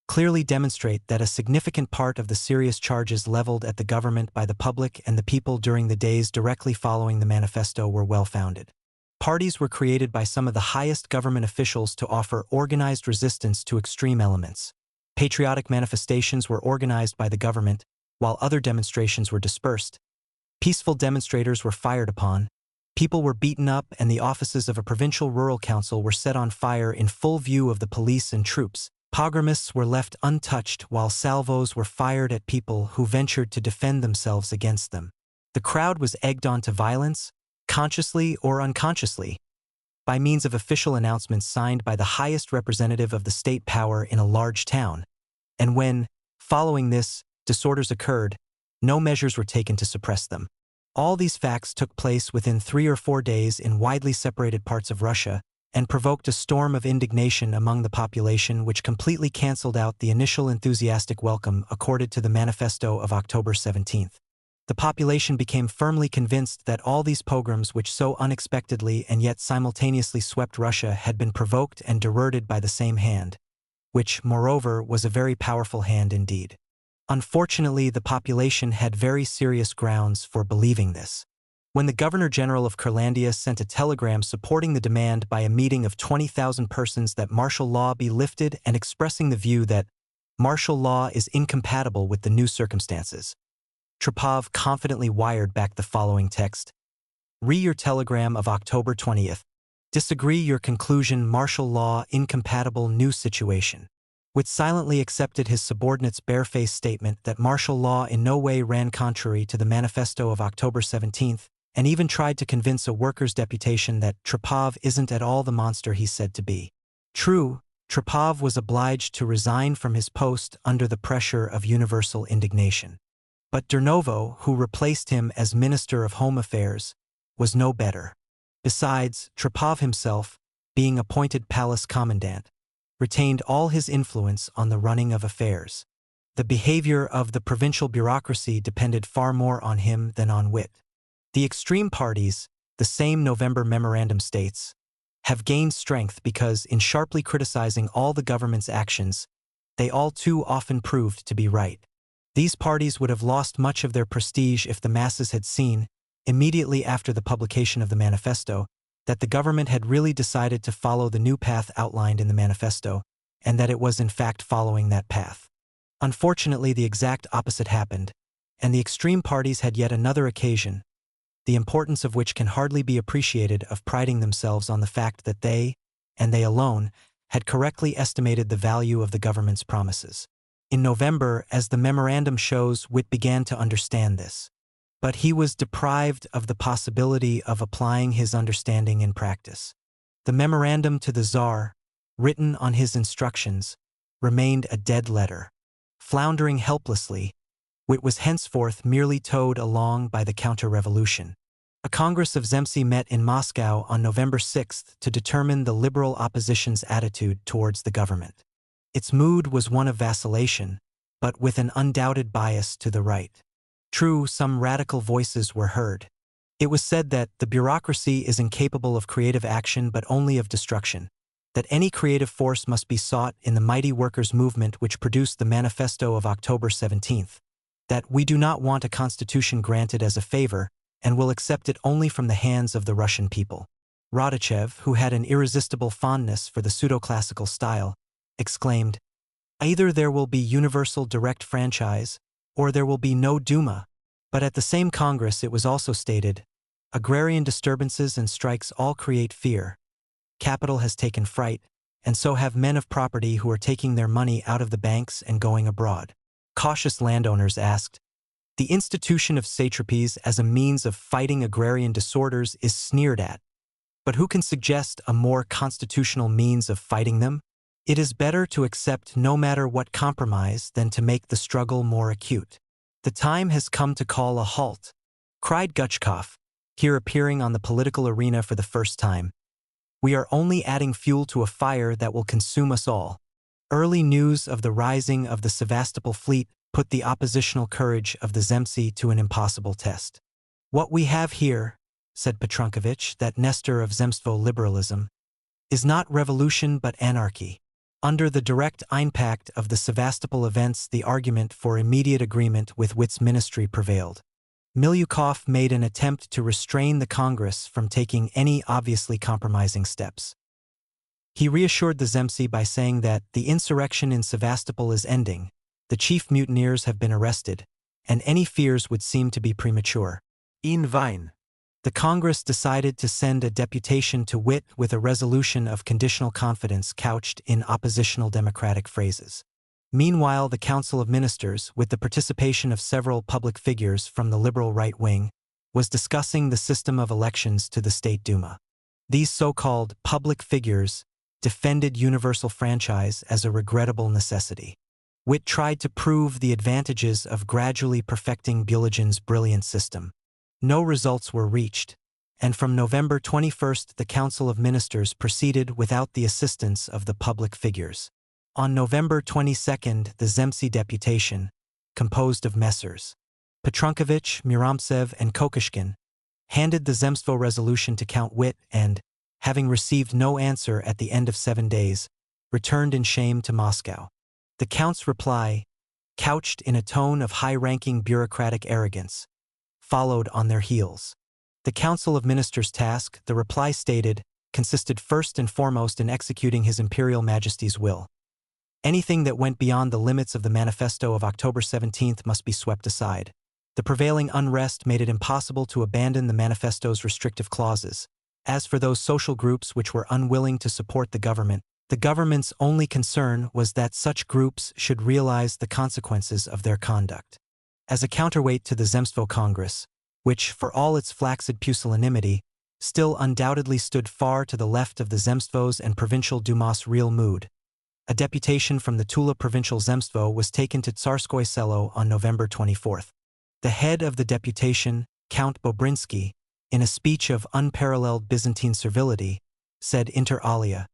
[SPEAKER 1] clearly demonstrate that a significant part of the serious charges leveled at the government by the public and the people during the days directly following the manifesto were well-founded. Parties were created by some of the highest government officials to offer organized resistance to extreme elements. Patriotic manifestations were organized by the government, while other demonstrations were dispersed. Peaceful demonstrators were fired upon. People were beaten up, and the offices of a provincial rural council were set on fire in full view of the police and troops. Pogromists were left untouched while salvos were fired at people who ventured to defend themselves against them. The crowd was egged on to violence, consciously or unconsciously, by means of official announcements signed by the highest representative of the state power in a large town. And when, following this, disorders occurred, no measures were taken to suppress them. All these facts took place within 3 or 4 days in widely separated parts of Russia, and provoked a storm of indignation among the population which completely cancelled out the initial enthusiastic welcome accorded to the manifesto of October 17. The population became firmly convinced that all these pogroms which so unexpectedly and yet simultaneously swept Russia had been provoked and diverted by the same hand, which, moreover, was a very powerful hand indeed. Unfortunately, the population had very serious grounds for believing this. When the Governor-General of Kurlandia sent a telegram supporting the demand by a meeting of 20,000 persons that martial law be lifted and expressing the view that martial law is incompatible with the new circumstances, Trepov confidently wired back the following text. Re your telegram of October 20th. Disagree your conclusion martial law incompatible new situation. Witt silently accepted his subordinate's barefaced statement that martial law in no way ran contrary to the manifesto of October 17th, and even tried to convince a workers' deputation that Trepov isn't at all the monster he's said to be. True, Trepov was obliged to resign from his post under the pressure of universal indignation. But Durnovo, who replaced him as Minister of Home Affairs, was no better. Besides, Trepov himself, being appointed palace commandant, retained all his influence on the running of affairs. The behavior of the provincial bureaucracy depended far more on him than on Witt. The extreme parties, the same November memorandum states, have gained strength because, in sharply criticizing all the government's actions, they all too often proved to be right. These parties would have lost much of their prestige if the masses had seen, immediately after the publication of the manifesto, that the government had really decided to follow the new path outlined in the manifesto, and that it was in fact following that path. Unfortunately, the exact opposite happened, and the extreme parties had yet another occasion, the importance of which can hardly be appreciated, of priding themselves on the fact that they, and they alone, had correctly estimated the value of the government's promises. In November, as the memorandum shows, Witt began to understand this. but he was deprived of the possibility of applying his understanding in practice. The memorandum to the Tsar, written on his instructions, remained a dead letter. Floundering helplessly, Witt was henceforth merely towed along by the counter-revolution. A Congress of Zemsty met in Moscow on November 6 to determine the liberal opposition's attitude towards the government. Its mood was one of vacillation, but with an undoubted bias to the right. True, some radical voices were heard. It was said that the bureaucracy is incapable of creative action but only of destruction, that any creative force must be sought in the mighty workers' movement which produced the Manifesto of October 17, that we do not want a constitution granted as a favor and will accept it only from the hands of the Russian people. Radachev, who had an irresistible fondness for the pseudo-classical style, exclaimed, "Either there will be universal direct franchise, or there will be no Duma." But at the same Congress it was also stated, "Agrarian disturbances and strikes all create fear. Capital has taken fright, and so have men of property who are taking their money out of the banks and going abroad." Cautious landowners asked, "The institution of satrapies as a means of fighting agrarian disorders is sneered at. But who can suggest a more constitutional means of fighting them? It is better to accept no matter what compromise than to make the struggle more acute. The time has come to call a halt," cried Gutchkov, here appearing on the political arena for the first time. "We are only adding fuel to a fire that will consume us all." Early news of the rising of the Sevastopol fleet put the oppositional courage of the Zemsty to an impossible test. "What we have here," said Petronkovich, that Nestor of Zemstvo liberalism, "is not revolution but anarchy." Under the direct impact of the Sevastopol events, the argument for immediate agreement with Witt's ministry prevailed. Milyukov made an attempt to restrain the Congress from taking any obviously compromising steps. He reassured the Zemsty by saying that the insurrection in Sevastopol is ending, the chief mutineers have been arrested, and any fears would seem to be premature. In vain. The Congress decided to send a deputation to Witt with a resolution of conditional confidence couched in oppositional democratic phrases. Meanwhile, the Council of Ministers, with the participation of several public figures from the liberal right wing, was discussing the system of elections to the State Duma. These so-called public figures defended universal franchise as a regrettable necessity. Witt tried to prove the advantages of gradually perfecting Bulygin's brilliant system. No results were reached, and from November 21 the Council of Ministers proceeded without the assistance of the public figures. On November 22 the Zemsty deputation, composed of Messrs. Petronkovich, Muramtsev, and Kokoshkin, handed the Zemstvo resolution to Count Witt and, having received no answer at the end of 7 days, returned in shame to Moscow. The Count's reply, couched in a tone of high-ranking bureaucratic arrogance, followed on their heels. The Council of Ministers' task, the reply stated, consisted first and foremost in executing His Imperial Majesty's will. Anything that went beyond the limits of the Manifesto of October 17 must be swept aside. The prevailing unrest made it impossible to abandon the Manifesto's restrictive clauses. As for those social groups which were unwilling to support the government's only concern was that such groups should realize the consequences of their conduct. As a counterweight to the Zemstvo Congress, which, for all its flaccid pusillanimity, still undoubtedly stood far to the left of the Zemstvos and Provincial Dumas' real mood, a deputation from the Tula Provincial Zemstvo was taken to Tsarskoye Selo on November 24. The head of the deputation, Count Bobrinsky, in a speech of unparalleled Byzantine servility, said inter alia,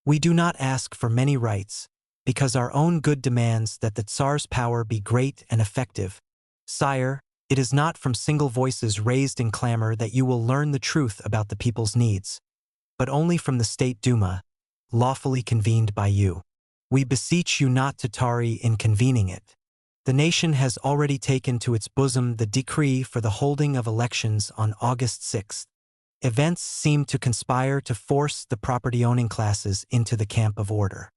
[SPEAKER 1] "We do not ask for many rights, because our own good demands that the Tsar's power be great and effective. Sire, it is not from single voices raised in clamor that you will learn the truth about the people's needs, but only from the State Duma, lawfully convened by you. We beseech you not to tarry in convening it. The nation has already taken to its bosom the decree for the holding of elections on August 6. Events seem to conspire to force the property-owning classes into the camp of order.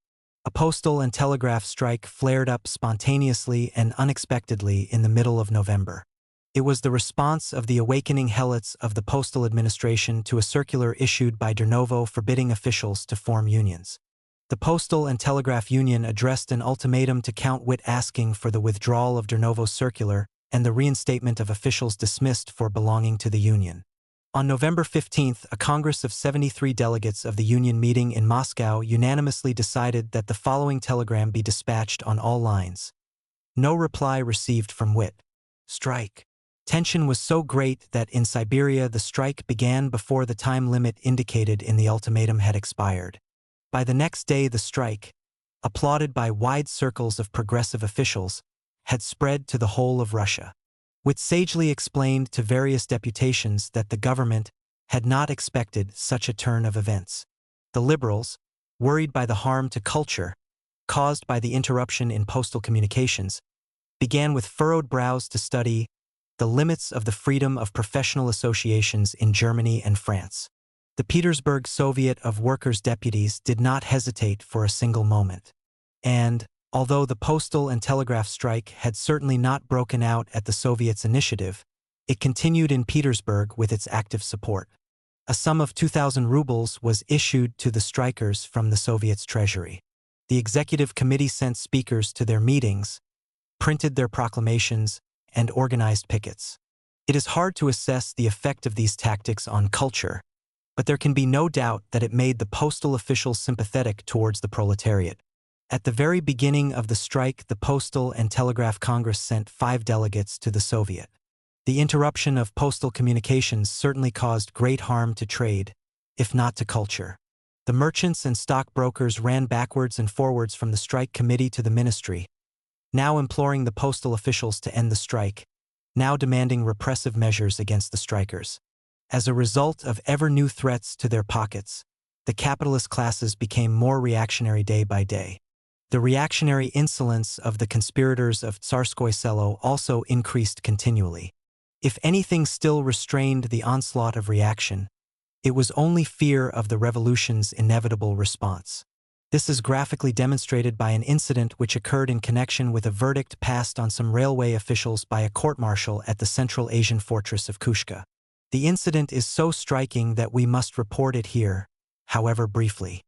[SPEAKER 1] A postal and telegraph strike flared up spontaneously and unexpectedly in the middle of November. It was the response of the awakening helots of the postal administration to a circular issued by Durnovo forbidding officials to form unions. The Postal and Telegraph Union addressed an ultimatum to Count Witt asking for the withdrawal of Durnovo's circular and the reinstatement of officials dismissed for belonging to the Union. On November 15, a Congress of 73 delegates of the Union meeting in Moscow unanimously decided that the following telegram be dispatched on all lines. No reply received from WIT. Strike. Tension was so great that in Siberia the strike began before the time limit indicated in the ultimatum had expired. By the next day the strike, applauded by wide circles of progressive officials, had spread to the whole of Russia. WIT sagely explained to various deputations that the government had not expected such a turn of events. The liberals, worried by the harm to culture caused by the interruption in postal communications, began with furrowed brows to study the limits of the freedom of professional associations in Germany and France. The Petersburg Soviet of Workers' Deputies did not hesitate for a single moment. And, although the postal and telegraph strike had certainly not broken out at the Soviets' initiative, it continued in Petersburg with its active support. A sum of 2,000 rubles was issued to the strikers from the Soviets' treasury. The executive committee sent speakers to their meetings, printed their proclamations, and organized pickets. It is hard to assess the effect of these tactics on culture, but there can be no doubt that it made the postal officials sympathetic towards the proletariat. At the very beginning of the strike, the Postal and Telegraph Congress sent 5 delegates to the Soviet. The interruption of postal communications certainly caused great harm to trade, if not to culture. The merchants and stockbrokers ran backwards and forwards from the strike committee to the ministry, now imploring the postal officials to end the strike, now demanding repressive measures against the strikers. As a result of ever new threats to their pockets, the capitalist classes became more reactionary day by day. The reactionary insolence of the conspirators of Tsarskoye Selo also increased continually. If anything still restrained the onslaught of reaction, it was only fear of the revolution's inevitable response. This is graphically demonstrated by an incident which occurred in connection with a verdict passed on some railway officials by a court-martial at the Central Asian fortress of Kushka. The incident is so striking that we must report it here, however briefly.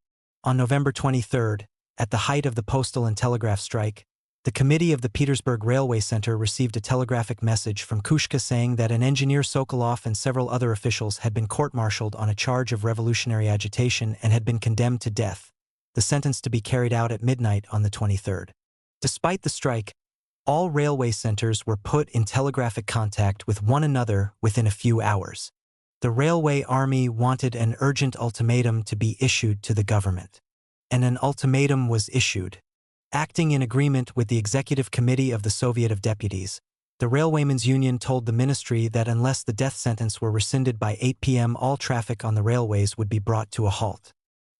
[SPEAKER 1] On November 23, at the height of the postal and telegraph strike, the committee of the Petersburg Railway Center received a telegraphic message from Kushka saying that an engineer Sokolov and several other officials had been court-martialed on a charge of revolutionary agitation and had been condemned to death, the sentence to be carried out at midnight on the 23rd. Despite the strike, all railway centers were put in telegraphic contact with one another within a few hours. The railway army wanted an urgent ultimatum to be issued to the government. And an ultimatum was issued. Acting in agreement with the Executive Committee of the Soviet of Deputies, the Railwaymen's Union told the ministry that unless the death sentence were rescinded by 8 p.m. all traffic on the railways would be brought to a halt.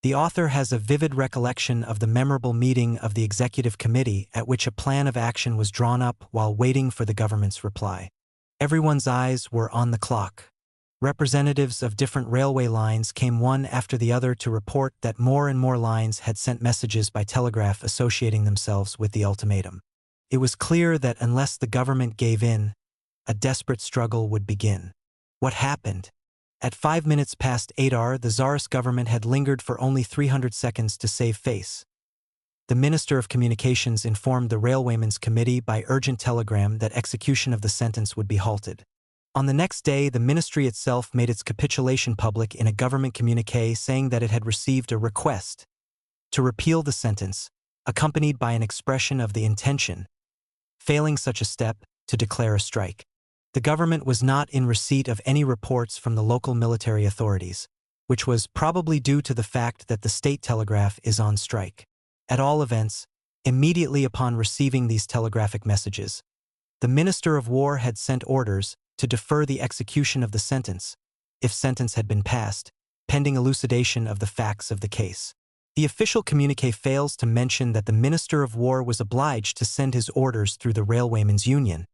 [SPEAKER 1] The author has a vivid recollection of the memorable meeting of the Executive Committee at which a plan of action was drawn up while waiting for the government's reply. Everyone's eyes were on the clock. Representatives of different railway lines came one after the other to report that more and more lines had sent messages by telegraph associating themselves with the ultimatum. It was clear that unless the government gave in, a desperate struggle would begin. What happened? At 5 minutes past 8 the Tsarist government had lingered for only 300 seconds to save face. The Minister of Communications informed the Railwaymen's Committee by urgent telegram that execution of the sentence would be halted. On the next day, the ministry itself made its capitulation public in a government communiqué saying that it had received a request to repeal the sentence, accompanied by an expression of the intention, failing such a step, to declare a strike. The government was not in receipt of any reports from the local military authorities, which was probably due to the fact that the state telegraph is on strike. At all events, immediately upon receiving these telegraphic messages, the Minister of War had sent orders to defer the execution of the sentence, if sentence had been passed, pending elucidation of the facts of the case. The official communiqué fails to mention that the Minister of War was obliged to send his orders through the Railwaymen's Union,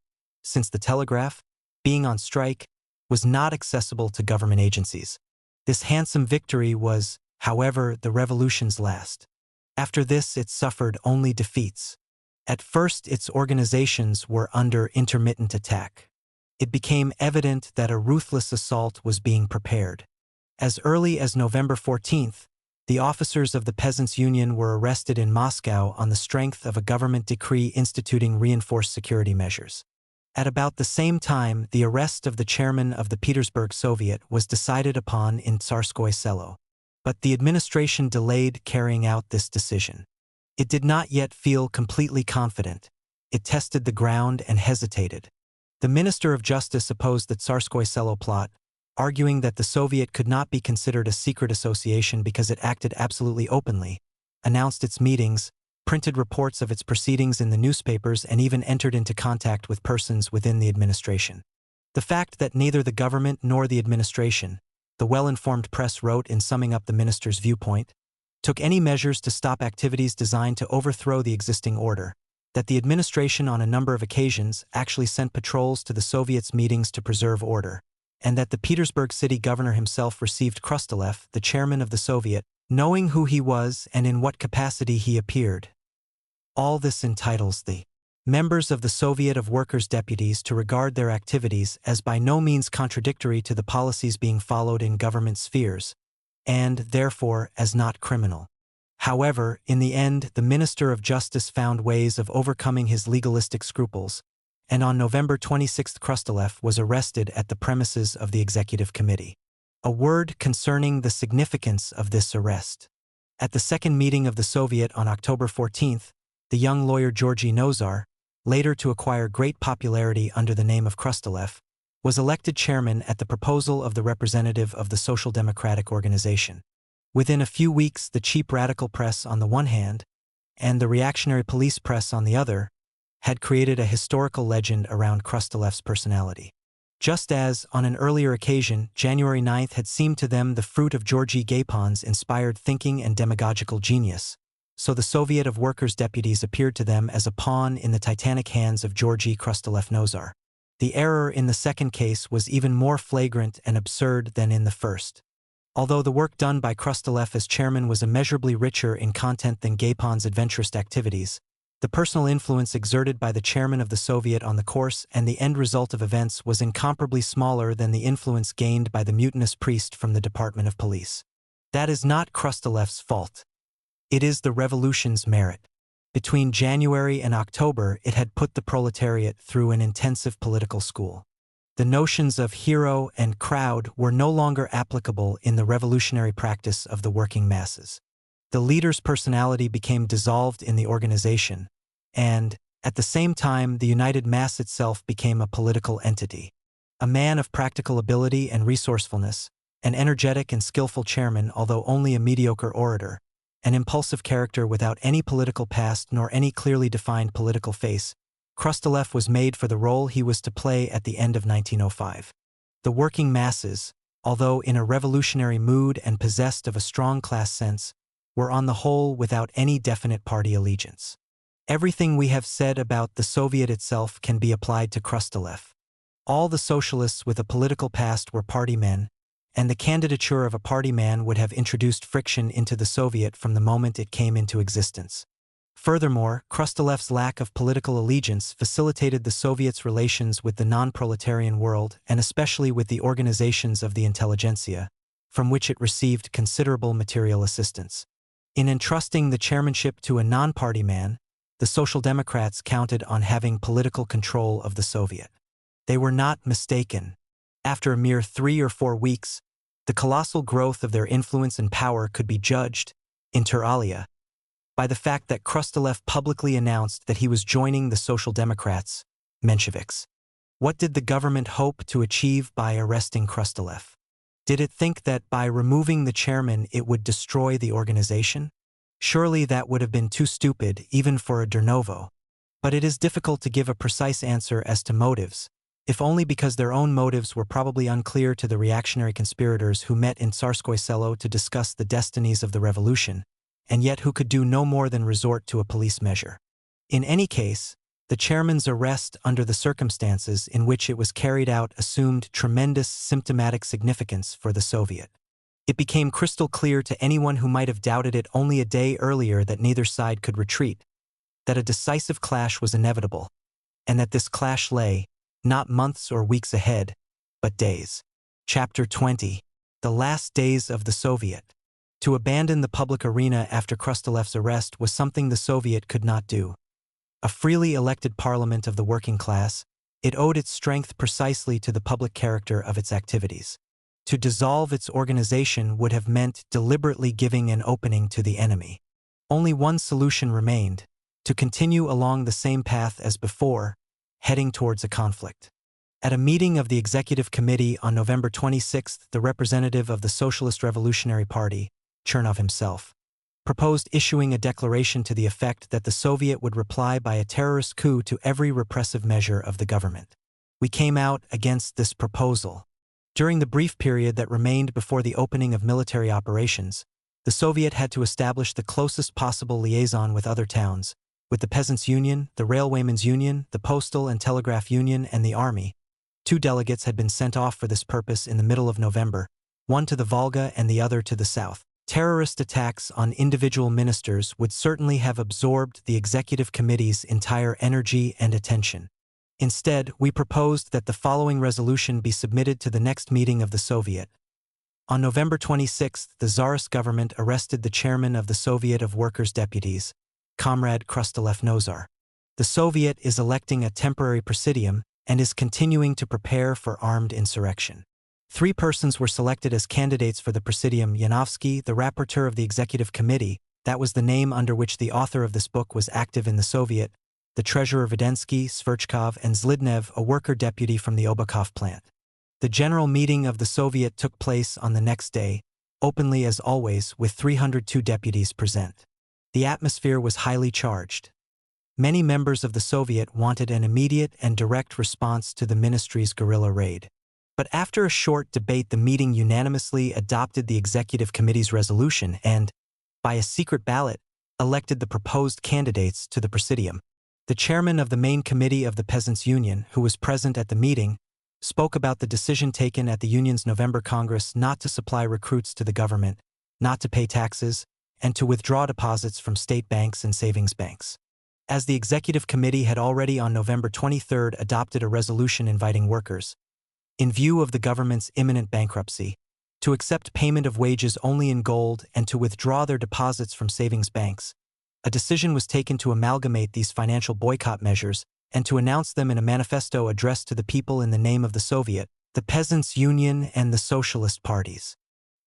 [SPEAKER 1] since the telegraph, being on strike, was not accessible to government agencies. This handsome victory was, however, the revolution's last. After this it suffered only defeats. At first its organizations were under intermittent attack. It became evident that a ruthless assault was being prepared. As early as November 14th, the officers of the Peasants' Union were arrested in Moscow on the strength of a government decree instituting reinforced security measures. At about the same time, the arrest of the chairman of the Petersburg Soviet was decided upon in Tsarskoye Selo. But the administration delayed carrying out this decision. It did not yet feel completely confident. It tested the ground and hesitated. The Minister of Justice opposed the Tsarskoye Selo plot, arguing that the Soviet could not be considered a secret association because it acted absolutely openly, announced its meetings, printed reports of its proceedings in the newspapers, and even entered into contact with persons within the administration. The fact that neither the government nor the administration, the well-informed press wrote in summing up the minister's viewpoint, took any measures to stop activities designed to overthrow the existing order, that the administration on a number of occasions actually sent patrols to the Soviets' meetings to preserve order, and that the Petersburg city governor himself received Krustalev, the chairman of the Soviet, knowing who he was and in what capacity he appeared. All this entitles the members of the Soviet of Workers' Deputies to regard their activities as by no means contradictory to the policies being followed in government spheres, and, therefore, as not criminal. However, in the end, the Minister of Justice found ways of overcoming his legalistic scruples, and on November 26 Krustalev was arrested at the premises of the Executive Committee. A word concerning the significance of this arrest. At the second meeting of the Soviet on October 14, the young lawyer Georgy Nozar, later to acquire great popularity under the name of Krustalev, was elected chairman at the proposal of the representative of the Social Democratic Organization. Within a few weeks, the cheap radical press on the one hand, and the reactionary police press on the other, had created a historical legend around Krustalev's personality. Just as, on an earlier occasion, January 9th had seemed to them the fruit of Georgy Gapon's inspired thinking and demagogical genius, so the Soviet of Workers' Deputies appeared to them as a pawn in the titanic hands of Georgy Krustalev-Nozar. The error in the second case was even more flagrant and absurd than in the first. Although the work done by Krustalev as chairman was immeasurably richer in content than Gapon's adventurous activities, the personal influence exerted by the chairman of the Soviet on the course and the end result of events was incomparably smaller than the influence gained by the mutinous priest from the Department of Police. That is not Krustalev's fault. It is the revolution's merit. Between January and October, it had put the proletariat through an intensive political school. The notions of hero and crowd were no longer applicable in the revolutionary practice of the working masses. The leader's personality became dissolved in the organization, and, at the same time, the united mass itself became a political entity. A man of practical ability and resourcefulness, an energetic and skillful chairman although only a mediocre orator, an impulsive character without any political past nor any clearly defined political face, Krustalev was made for the role he was to play at the end of 1905. The working masses, although in a revolutionary mood and possessed of a strong class sense, were on the whole without any definite party allegiance. Everything we have said about the Soviet itself can be applied to Krustalev. All the socialists with a political past were party men, and the candidature of a party man would have introduced friction into the Soviet from the moment it came into existence. Furthermore, Krustalev's lack of political allegiance facilitated the Soviet's relations with the non-proletarian world and especially with the organizations of the intelligentsia, from which it received considerable material assistance. In entrusting the chairmanship to a non-party man, the Social Democrats counted on having political control of the Soviet. They were not mistaken. After a mere 3 or 4 weeks, the colossal growth of their influence and power could be judged, inter alia, by the fact that Krustalev publicly announced that he was joining the Social Democrats, Mensheviks. What did the government hope to achieve by arresting Krustalev? Did it think that by removing the chairman it would destroy the organization? Surely that would have been too stupid even for a de novo. But it is difficult to give a precise answer as to motives, if only because their own motives were probably unclear to the reactionary conspirators who met in Tsarskoye Selo to discuss the destinies of the revolution, and yet who could do no more than resort to a police measure. In any case, the chairman's arrest under the circumstances in which it was carried out assumed tremendous symptomatic significance for the Soviet. It became crystal clear to anyone who might have doubted it only a day earlier that neither side could retreat, that a decisive clash was inevitable, and that this clash lay, not months or weeks ahead, but days. Chapter 20. The Last Days of the Soviet. To abandon the public arena after Krustalev's arrest was something the Soviet could not do. A freely elected parliament of the working class, It owed its strength precisely to the public character of its activities. To dissolve its organization would have meant deliberately giving an opening to the enemy. Only one solution remained: to continue along the same path as before, heading towards a conflict. At a meeting of the Executive Committee on November 26, the representative of the Socialist Revolutionary Party, Chernov himself, proposed issuing a declaration to the effect that the Soviet would reply by a terrorist coup to every repressive measure of the government. We came out against this proposal. During the brief period that remained before the opening of military operations, the Soviet had to establish the closest possible liaison with other towns, with the Peasants' Union, the Railwaymen's Union, the Postal and Telegraph Union, and the Army. 2 delegates had been sent off for this purpose in the middle of November, one to the Volga and the other to the south. Terrorist attacks on individual ministers would certainly have absorbed the Executive Committee's entire energy and attention. Instead, we proposed that the following resolution be submitted to the next meeting of the Soviet. On November 26, the Tsarist government arrested the chairman of the Soviet of Workers' Deputies, Comrade Krustalev Nozar. The Soviet is electing a temporary presidium and is continuing to prepare for armed insurrection. 3 persons were selected as candidates for the presidium: Yanovsky, the rapporteur of the Executive Committee, that was the name under which the author of this book was active in the Soviet, the treasurer Vidensky, Sverchkov, and Zlidnev, a worker deputy from the Obakov plant. The general meeting of the Soviet took place on the next day, openly as always, with 302 deputies present. The atmosphere was highly charged. Many members of the Soviet wanted an immediate and direct response to the ministry's guerrilla raid. But after a short debate, the meeting unanimously adopted the Executive Committee's resolution and, by a secret ballot, elected the proposed candidates to the presidium. The chairman of the main committee of the Peasants' Union, who was present at the meeting, spoke about the decision taken at the union's November Congress not to supply recruits to the government, not to pay taxes, and to withdraw deposits from state banks and savings banks. As the Executive Committee had already on November 23 adopted a resolution inviting workers, in view of the government's imminent bankruptcy, to accept payment of wages only in gold and to withdraw their deposits from savings banks, a decision was taken to amalgamate these financial boycott measures and to announce them in a manifesto addressed to the people in the name of the Soviet, the Peasants' Union, and the Socialist parties.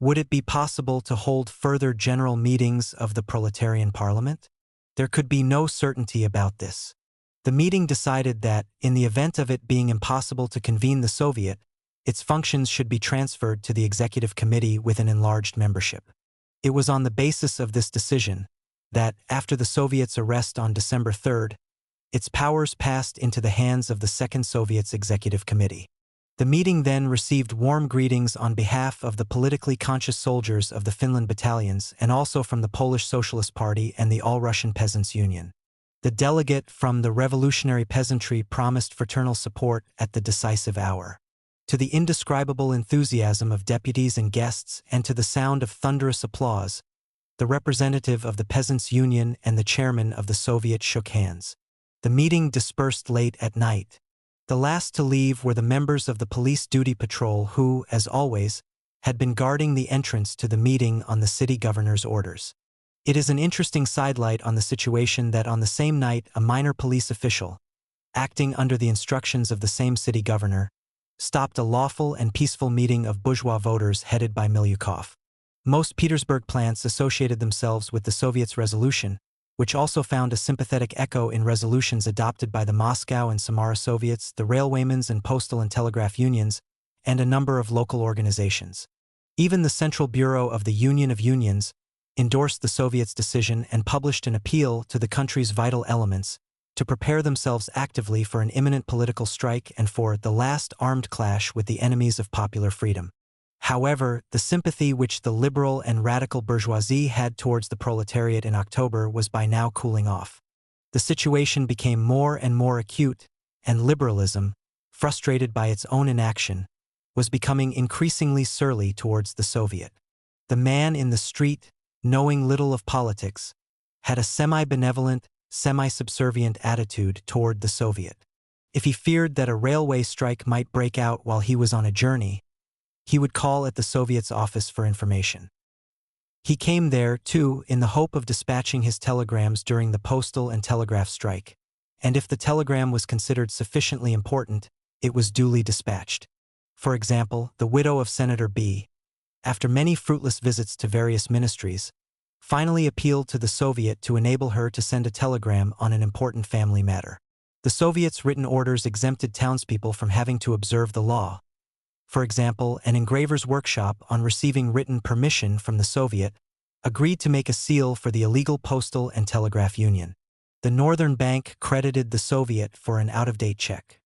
[SPEAKER 1] Would it be possible to hold further general meetings of the proletarian parliament? There could be no certainty about this. The meeting decided that, in the event of it being impossible to convene the Soviet, its functions should be transferred to the Executive Committee with an enlarged membership. It was on the basis of this decision that, after the Soviet's arrest on December 3, its powers passed into the hands of the Second Soviet's Executive Committee. The meeting then received warm greetings on behalf of the politically conscious soldiers of the Finland battalions and also from the Polish Socialist Party and the All-Russian Peasants' Union. The delegate from the revolutionary peasantry promised fraternal support at the decisive hour. To the indescribable enthusiasm of deputies and guests and to the sound of thunderous applause, the representative of the Peasants' Union and the chairman of the Soviet shook hands. The meeting dispersed late at night. The last to leave were the members of the police duty patrol who, as always, had been guarding the entrance to the meeting on the city governor's orders. It is an interesting sidelight on the situation that on the same night a minor police official, acting under the instructions of the same city governor, stopped a lawful and peaceful meeting of bourgeois voters headed by Milyukov. Most Petersburg plants associated themselves with the Soviet's resolution, which also found a sympathetic echo in resolutions adopted by the Moscow and Samara Soviets, the Railwaymen's and Postal and Telegraph Unions, and a number of local organizations. Even the Central Bureau of the Union of Unions endorsed the Soviets' decision and published an appeal to the country's vital elements to prepare themselves actively for an imminent political strike and for the last armed clash with the enemies of popular freedom. However, the sympathy which the liberal and radical bourgeoisie had towards the proletariat in October was by now cooling off. The situation became more and more acute, and liberalism, frustrated by its own inaction, was becoming increasingly surly towards the Soviet. The man in the street, knowing little of politics, had a semi-benevolent, semi-subservient attitude toward the Soviet. If he feared that a railway strike might break out while he was on a journey, he would call at the Soviet's office for information. He came there, too, in the hope of dispatching his telegrams during the postal and telegraph strike, and if the telegram was considered sufficiently important, it was duly dispatched. For example, the widow of Senator B., after many fruitless visits to various ministries, finally appealed to the Soviet to enable her to send a telegram on an important family matter. The Soviet's written orders exempted townspeople from having to observe the law. For example, an engraver's workshop, on receiving written permission from the Soviet, agreed to make a seal for the illegal postal and telegraph union. The Northern Bank credited the Soviet for an out-of-date check.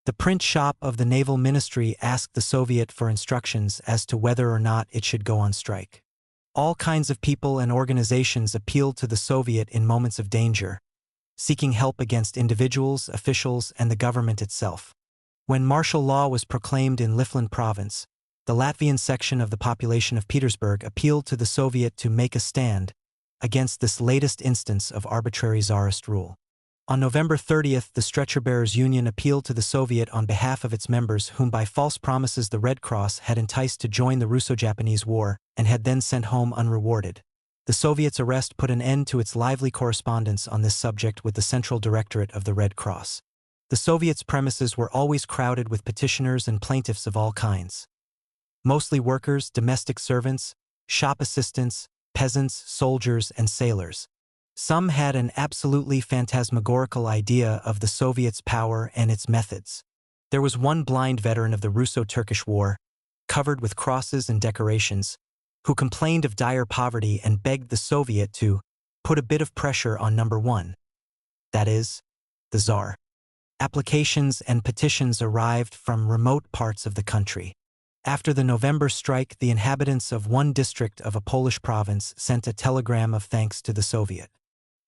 [SPEAKER 1] The print shop of the Naval Ministry asked the Soviet for instructions as to whether or not it should go on strike. All kinds of people and organizations appealed to the Soviet in moments of danger, seeking help against individuals, officials, and the government itself. When martial law was proclaimed in Livland province, the Latvian section of the population of Petersburg appealed to the Soviet to make a stand against this latest instance of arbitrary Tsarist rule. On November 30th, the Stretcher Bearers Union appealed to the Soviet on behalf of its members whom by false promises the Red Cross had enticed to join the Russo-Japanese War and had then sent home unrewarded. The Soviets' arrest put an end to its lively correspondence on this subject with the Central Directorate of the Red Cross. The Soviets' premises were always crowded with petitioners and plaintiffs of all kinds. Mostly workers, domestic servants, shop assistants, peasants, soldiers, and sailors. Some had an absolutely phantasmagorical idea of the Soviets' power and its methods. There was one blind veteran of the Russo-Turkish War, covered with crosses and decorations, who complained of dire poverty and begged the Soviet to put a bit of pressure on number one. That is, the Tsar. Applications and petitions arrived from remote parts of the country. After the November strike, the inhabitants of one district of a Polish province sent a telegram of thanks to the Soviet.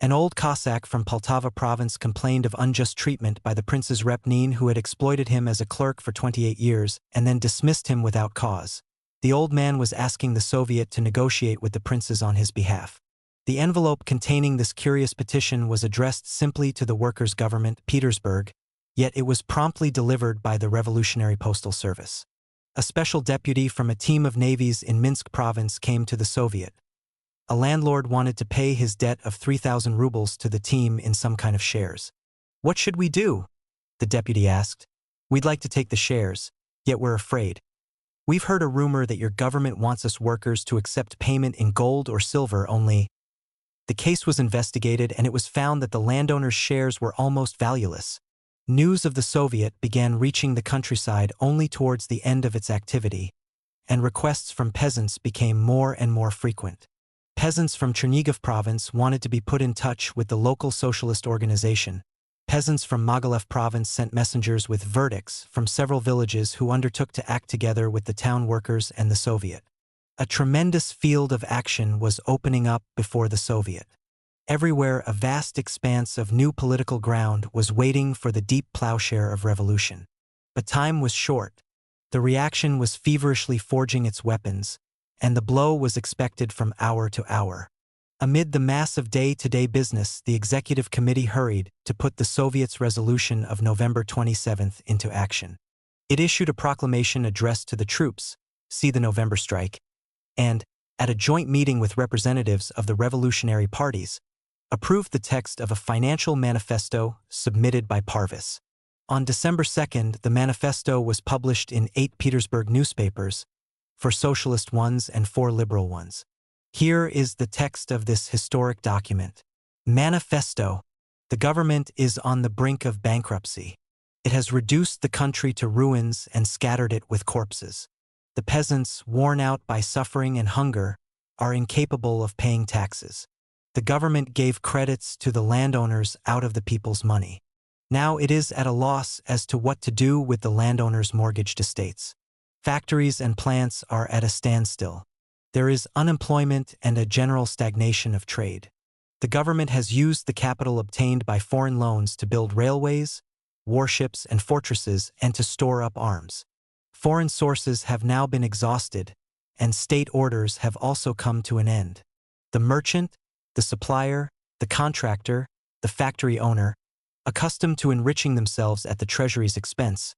[SPEAKER 1] An old Cossack from Poltava province complained of unjust treatment by the prince's Repnin, who had exploited him as a clerk for 28 years and then dismissed him without cause. The old man was asking the Soviet to negotiate with the princes on his behalf. The envelope containing this curious petition was addressed simply to the Workers' Government, Petersburg, yet it was promptly delivered by the Revolutionary Postal Service. A special deputy from a team of navies in Minsk province came to the Soviet. A landlord wanted to pay his debt of 3,000 rubles to the team in some kind of shares. "What should we do?" the deputy asked. "We'd like to take the shares, yet we're afraid. We've heard a rumor that your government wants us workers to accept payment in gold or silver only." The case was investigated and it was found that the landowner's shares were almost valueless. News of the Soviet began reaching the countryside only towards the end of its activity, and requests from peasants became more and more frequent. Peasants from Chernigov province wanted to be put in touch with the local socialist organization. Peasants from Mogilev province sent messengers with verdicts from several villages who undertook to act together with the town workers and the Soviet. A tremendous field of action was opening up before the Soviet. Everywhere a vast expanse of new political ground was waiting for the deep plowshare of revolution. But time was short. The reaction was feverishly forging its weapons, and the blow was expected from hour to hour. Amid the mass of day-to-day business, the Executive Committee hurried to put the Soviets' resolution of November 27th into action. It issued a proclamation addressed to the troops, see the November strike, and, at a joint meeting with representatives of the revolutionary parties, approved the text of a financial manifesto submitted by Parvis. On December 2nd, the manifesto was published in 8 Petersburg newspapers, 4 socialist ones and 4 liberal ones. Here is the text of this historic document. Manifesto. The government is on the brink of bankruptcy. It has reduced the country to ruins and scattered it with corpses. The peasants, worn out by suffering and hunger, are incapable of paying taxes. The government gave credits to the landowners out of the people's money. Now it is at a loss as to what to do with the landowners' mortgaged estates. Factories and plants are at a standstill. There is unemployment and a general stagnation of trade. The government has used the capital obtained by foreign loans to build railways, warships, and fortresses and to store up arms. Foreign sources have now been exhausted, and state orders have also come to an end. The merchant, the supplier, the contractor, the factory owner, accustomed to enriching themselves at the treasury's expense,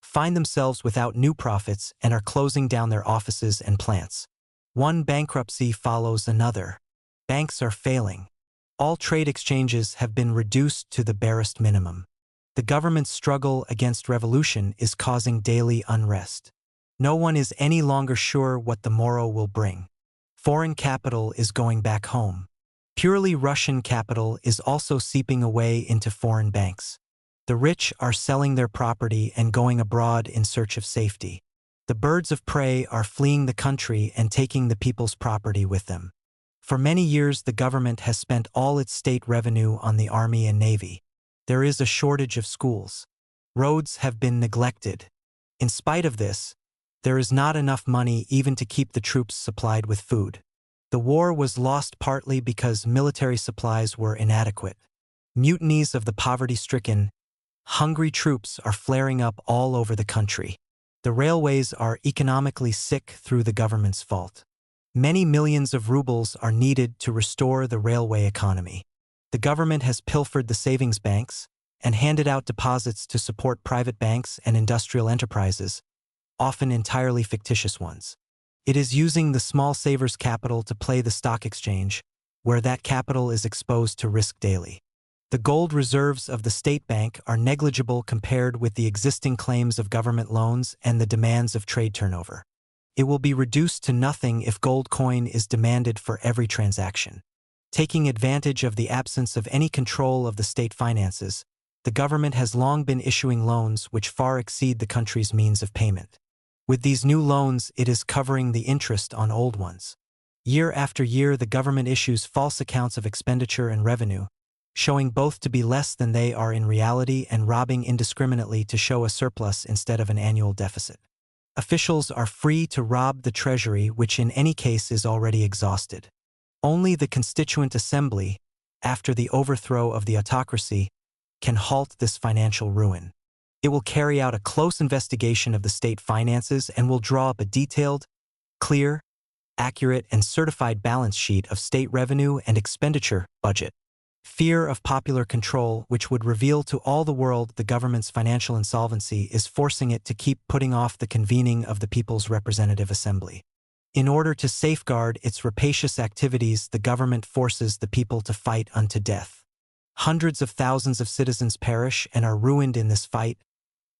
[SPEAKER 1] find themselves without new profits and are closing down their offices and plants. One bankruptcy follows another. Banks are failing. All trade exchanges have been reduced to the barest minimum. The government's struggle against revolution is causing daily unrest. No one is any longer sure what the morrow will bring. Foreign capital is going back home. Purely Russian capital is also seeping away into foreign banks. The rich are selling their property and going abroad in search of safety. The birds of prey are fleeing the country and taking the people's property with them. For many years, the government has spent all its state revenue on the army and navy. There is a shortage of schools. Roads have been neglected. In spite of this, there is not enough money even to keep the troops supplied with food. The war was lost partly because military supplies were inadequate. Mutinies of the poverty-stricken, hungry troops are flaring up all over the country. The railways are economically sick through the government's fault. Many millions of rubles are needed to restore the railway economy. The government has pilfered the savings banks and handed out deposits to support private banks and industrial enterprises, often entirely fictitious ones. It is using the small savers' capital to play the stock exchange, where that capital is exposed to risk daily. The gold reserves of the state bank are negligible compared with the existing claims of government loans and the demands of trade turnover. It will be reduced to nothing if gold coin is demanded for every transaction. Taking advantage of the absence of any control of the state finances, the government has long been issuing loans which far exceed the country's means of payment. With these new loans, it is covering the interest on old ones. Year after year, the government issues false accounts of expenditure and revenue, showing both to be less than they are in reality and robbing indiscriminately to show a surplus instead of an annual deficit. Officials are free to rob the treasury, which in any case is already exhausted. Only the Constituent Assembly, after the overthrow of the autocracy, can halt this financial ruin. It will carry out a close investigation of the state finances and will draw up a detailed, clear, accurate, and certified balance sheet of state revenue and expenditure budget. Fear of popular control, which would reveal to all the world the government's financial insolvency, is forcing it to keep putting off the convening of the People's Representative Assembly. In order to safeguard its rapacious activities, the government forces the people to fight unto death. Hundreds of thousands of citizens perish and are ruined in this fight,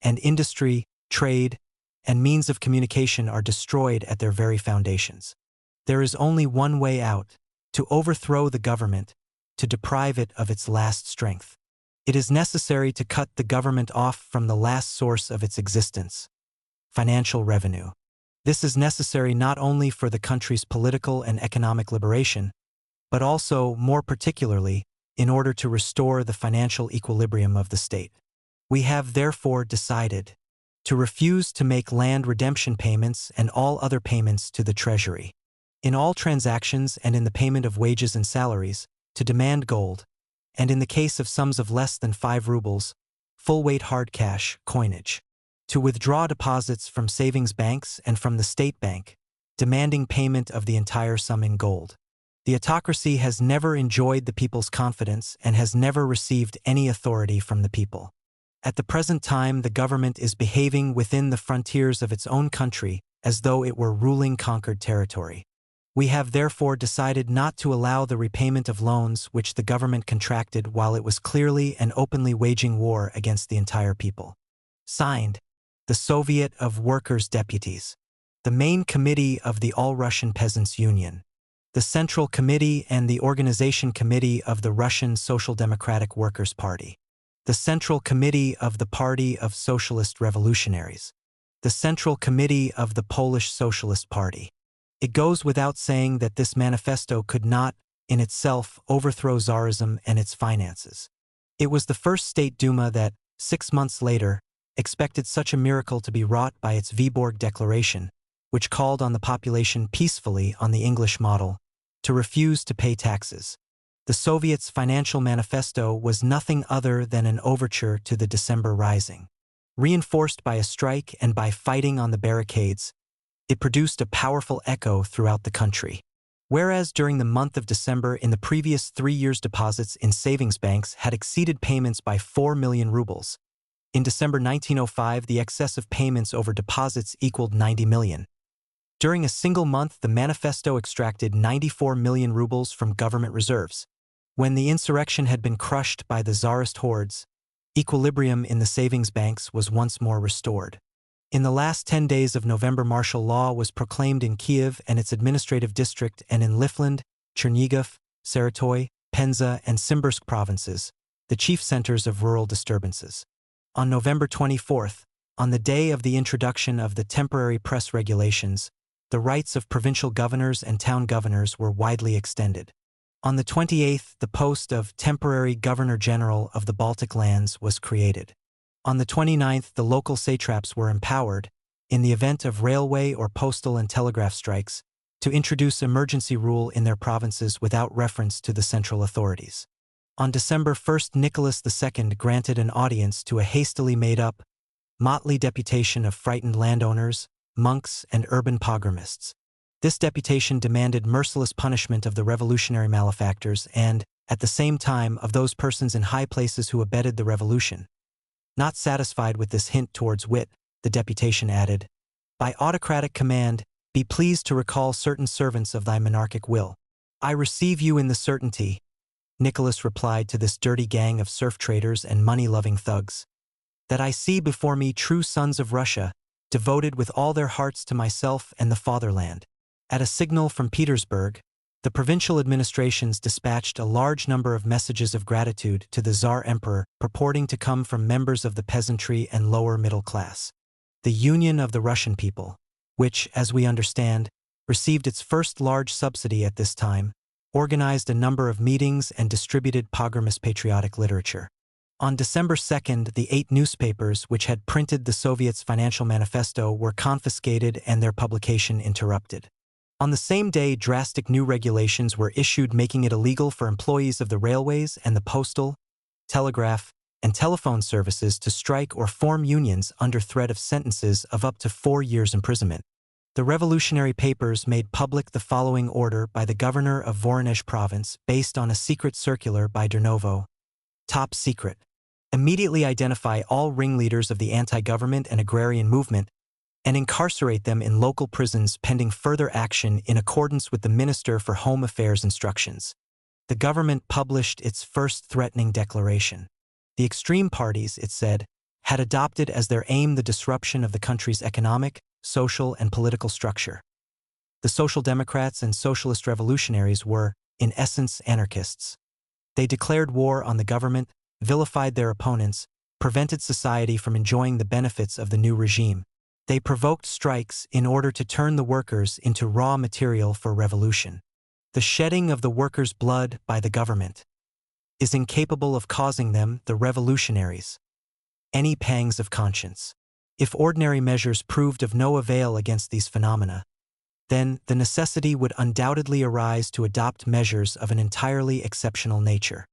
[SPEAKER 1] and industry, trade, and means of communication are destroyed at their very foundations. There is only one way out: to overthrow the government, to deprive it of its last strength. It is necessary to cut the government off from the last source of its existence: financial revenue. This is necessary not only for the country's political and economic liberation, but also, more particularly, in order to restore the financial equilibrium of the state. We have therefore decided to refuse to make land redemption payments and all other payments to the Treasury. In all transactions and in the payment of wages and salaries, to demand gold, and in the case of sums of less than 5 rubles, full-weight hard cash, coinage. To withdraw deposits from savings banks and from the state bank, demanding payment of the entire sum in gold. The autocracy has never enjoyed the people's confidence and has never received any authority from the people. At the present time, the government is behaving within the frontiers of its own country as though it were ruling conquered territory. We have therefore decided not to allow the repayment of loans which the government contracted while it was clearly and openly waging war against the entire people. Signed, the Soviet of Workers' Deputies, the Main Committee of the All-Russian Peasants' Union, the Central Committee and the Organization Committee of the Russian Social Democratic Workers' Party, the Central Committee of the Party of Socialist Revolutionaries, the Central Committee of the Polish Socialist Party. It goes without saying that this manifesto could not, in itself, overthrow Tsarism and its finances. It was the first State Duma that, 6 months later, expected such a miracle to be wrought by its Viborg Declaration, which called on the population peacefully on the English model to refuse to pay taxes. The Soviets' financial manifesto was nothing other than an overture to the December Rising. Reinforced by a strike and by fighting on the barricades, it produced a powerful echo throughout the country. Whereas during the month of December in the previous 3 years deposits in savings banks had exceeded payments by 4 million rubles, in December 1905 the excess of payments over deposits equaled 90 million. During a single month, the manifesto extracted 94 million rubles from government reserves, When the insurrection had been crushed by the Tsarist hordes, equilibrium in the savings banks was once more restored. In the last 10 days of November, martial law was proclaimed in Kiev and its administrative district, and in Livland, Chernigov, Saratoy, Penza, and Simbirsk provinces, the chief centers of rural disturbances. On November 24th, on the day of the introduction of the temporary press regulations, the rights of provincial governors and town governors were widely extended. On the 28th, the post of temporary governor-general of the Baltic lands was created. On the 29th, the local satraps were empowered, in the event of railway or postal and telegraph strikes, to introduce emergency rule in their provinces without reference to the central authorities. On December 1st, Nicholas II granted an audience to a hastily made-up, motley deputation of frightened landowners, monks, and urban pogromists. This deputation demanded merciless punishment of the revolutionary malefactors and, at the same time, of those persons in high places who abetted the revolution. Not satisfied with this hint towards wit, the deputation added, "By autocratic command, be pleased to recall certain servants of thy monarchic will." "I receive you in the certainty," Nicholas replied to this dirty gang of serf traders and money-loving thugs, "that I see before me true sons of Russia, devoted with all their hearts to myself and the fatherland." At a signal from Petersburg, the provincial administrations dispatched a large number of messages of gratitude to the Tsar Emperor, purporting to come from members of the peasantry and lower middle class. The Union of the Russian People, which, as we understand, received its first large subsidy at this time, organized a number of meetings and distributed pogromist patriotic literature. On December 2nd, the 8 newspapers which had printed the Soviets' financial manifesto were confiscated and their publication interrupted. On the same day, drastic new regulations were issued making it illegal for employees of the railways and the postal, telegraph, and telephone services to strike or form unions under threat of sentences of up to 4 years' imprisonment. The revolutionary papers made public the following order by the governor of Voronezh province based on a secret circular by Durnovo. Top secret. Immediately identify all ringleaders of the anti-government and agrarian movement and incarcerate them in local prisons pending further action in accordance with the Minister for Home Affairs instructions. The government published its first threatening declaration. The extreme parties, it said, had adopted as their aim the disruption of the country's economic, social, and political structure. The Social Democrats and Socialist Revolutionaries were, in essence, anarchists. They declared war on the government, vilified their opponents, prevented society from enjoying the benefits of the new regime. They provoked strikes in order to turn the workers into raw material for revolution. The shedding of the workers' blood by the government is incapable of causing them, the revolutionaries, any pangs of conscience. If ordinary measures proved of no avail against these phenomena, then the necessity would undoubtedly arise to adopt measures of an entirely exceptional nature.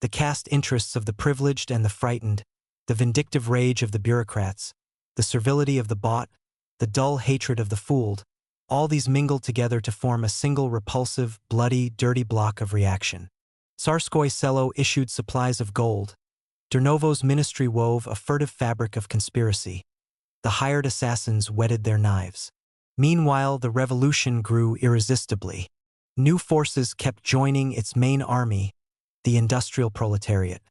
[SPEAKER 1] The caste interests of the privileged and the frightened, the vindictive rage of the bureaucrats, the servility of the bought, the dull hatred of the fooled, all these mingled together to form a single repulsive, bloody, dirty block of reaction. Tsarskoye Selo issued supplies of gold. Durnovo's ministry wove a furtive fabric of conspiracy. The hired assassins whetted their knives. Meanwhile, the revolution grew irresistibly. New forces kept joining its main army, the industrial proletariat.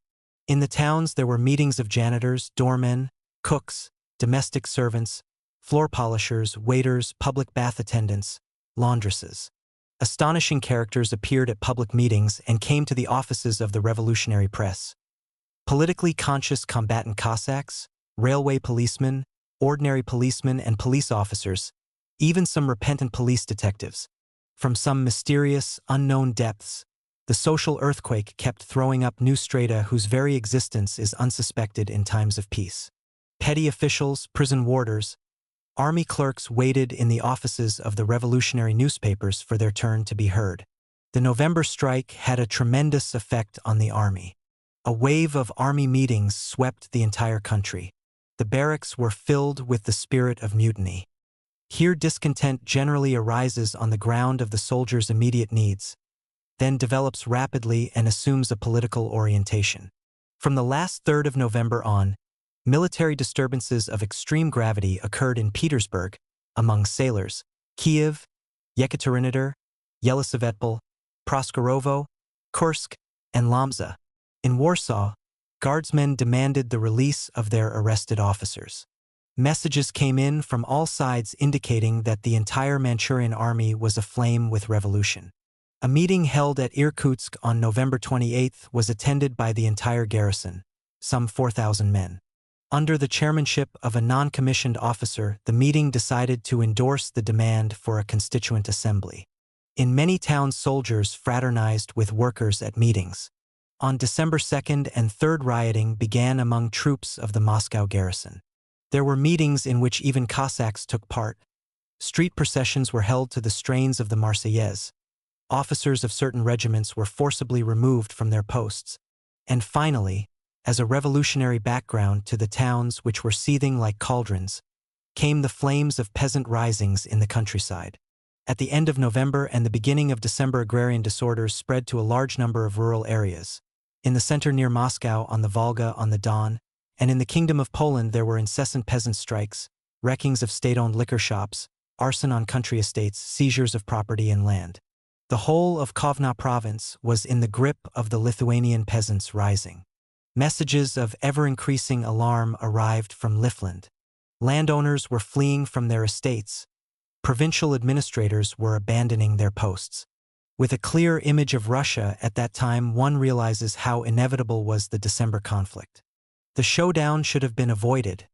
[SPEAKER 1] In the towns, there were meetings of janitors, doormen, cooks, domestic servants, floor polishers, waiters, public bath attendants, laundresses. Astonishing characters appeared at public meetings and came to the offices of the revolutionary press. Politically conscious combatant Cossacks, railway policemen, ordinary policemen and police officers, even some repentant police detectives. From some mysterious, unknown depths, the social earthquake kept throwing up new strata whose very existence is unsuspected in times of peace. Petty officials, prison warders, army clerks waited in the offices of the revolutionary newspapers for their turn to be heard. The November strike had a tremendous effect on the army. A wave of army meetings swept the entire country. The barracks were filled with the spirit of mutiny. Here discontent generally arises on the ground of the soldiers' immediate needs, then develops rapidly and assumes a political orientation. From the last third of November on, military disturbances of extreme gravity occurred in Petersburg, among sailors, Kiev, Yekaterinodar, Yelisavetpol, Proskorovo, Kursk, and Lomza. In Warsaw, guardsmen demanded the release of their arrested officers. Messages came in from all sides indicating that the entire Manchurian army was aflame with revolution. A meeting held at Irkutsk on November 28 was attended by the entire garrison, some 4,000 men. Under the chairmanship of a non-commissioned officer, the meeting decided to endorse the demand for a constituent assembly. In many towns, soldiers fraternized with workers at meetings. On December 2nd and 3rd, rioting began among troops of the Moscow garrison. There were meetings in which even Cossacks took part. Street processions were held to the strains of the Marseillaise. Officers of certain regiments were forcibly removed from their posts. And finally, as a revolutionary background to the towns which were seething like cauldrons, came the flames of peasant risings in the countryside. At the end of November and the beginning of December, agrarian disorders spread to a large number of rural areas. In the center near Moscow, on the Volga, on the Don, and in the Kingdom of Poland there were incessant peasant strikes, wreckings of state-owned liquor shops, arson on country estates, seizures of property and land. The whole of Kovna province was in the grip of the Lithuanian peasants rising. Messages of ever-increasing alarm arrived from Livland. Landowners were fleeing from their estates. Provincial administrators were abandoning their posts. With a clear image of Russia at that time, one realizes how inevitable was the December conflict. The showdown should have been avoided,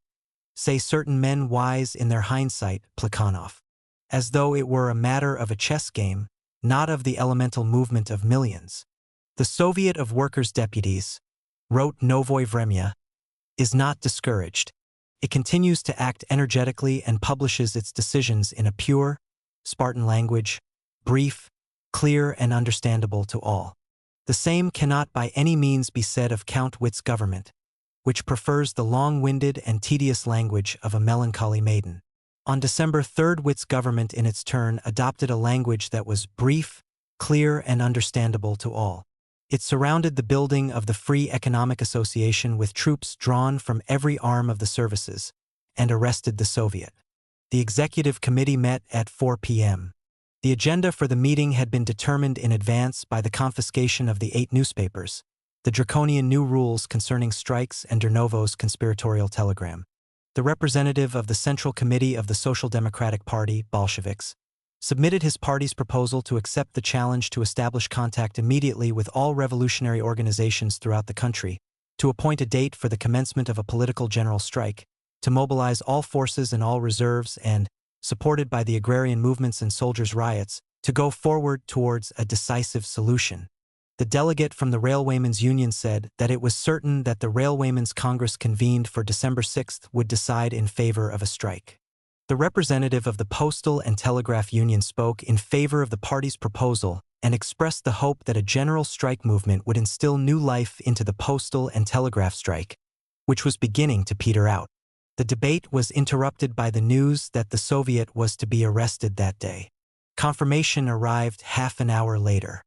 [SPEAKER 1] say certain men wise in their hindsight, Plekhanov, as though it were a matter of a chess game, not of the elemental movement of millions. The Soviet of Workers' Deputies, wrote Novoye Vremya, is not discouraged. It continues to act energetically and publishes its decisions in a pure, Spartan language, brief, clear and understandable to all. The same cannot by any means be said of Count Witt's government, which prefers the long-winded and tedious language of a melancholy maiden. On December 3rd, Witt's government in its turn adopted a language that was brief, clear and understandable to all. It surrounded the building of the Free Economic Association with troops drawn from every arm of the services, and arrested the Soviet. The executive committee met at 4 p.m. The agenda for the meeting had been determined in advance by the confiscation of the 8 newspapers, the draconian new rules concerning strikes and Dernovo's conspiratorial telegram. The representative of the Central Committee of the Social Democratic Party, Bolsheviks, submitted his party's proposal to accept the challenge to establish contact immediately with all revolutionary organizations throughout the country, to appoint a date for the commencement of a political general strike, to mobilize all forces and all reserves and, supported by the agrarian movements and soldiers' riots, to go forward towards a decisive solution. The delegate from the Railwaymen's Union said that it was certain that the Railwaymen's Congress convened for December 6 would decide in favor of a strike. The representative of the Postal and Telegraph Union spoke in favor of the party's proposal and expressed the hope that a general strike movement would instill new life into the postal and telegraph strike, which was beginning to peter out. The debate was interrupted by the news that the Soviet was to be arrested that day. Confirmation arrived half an hour later.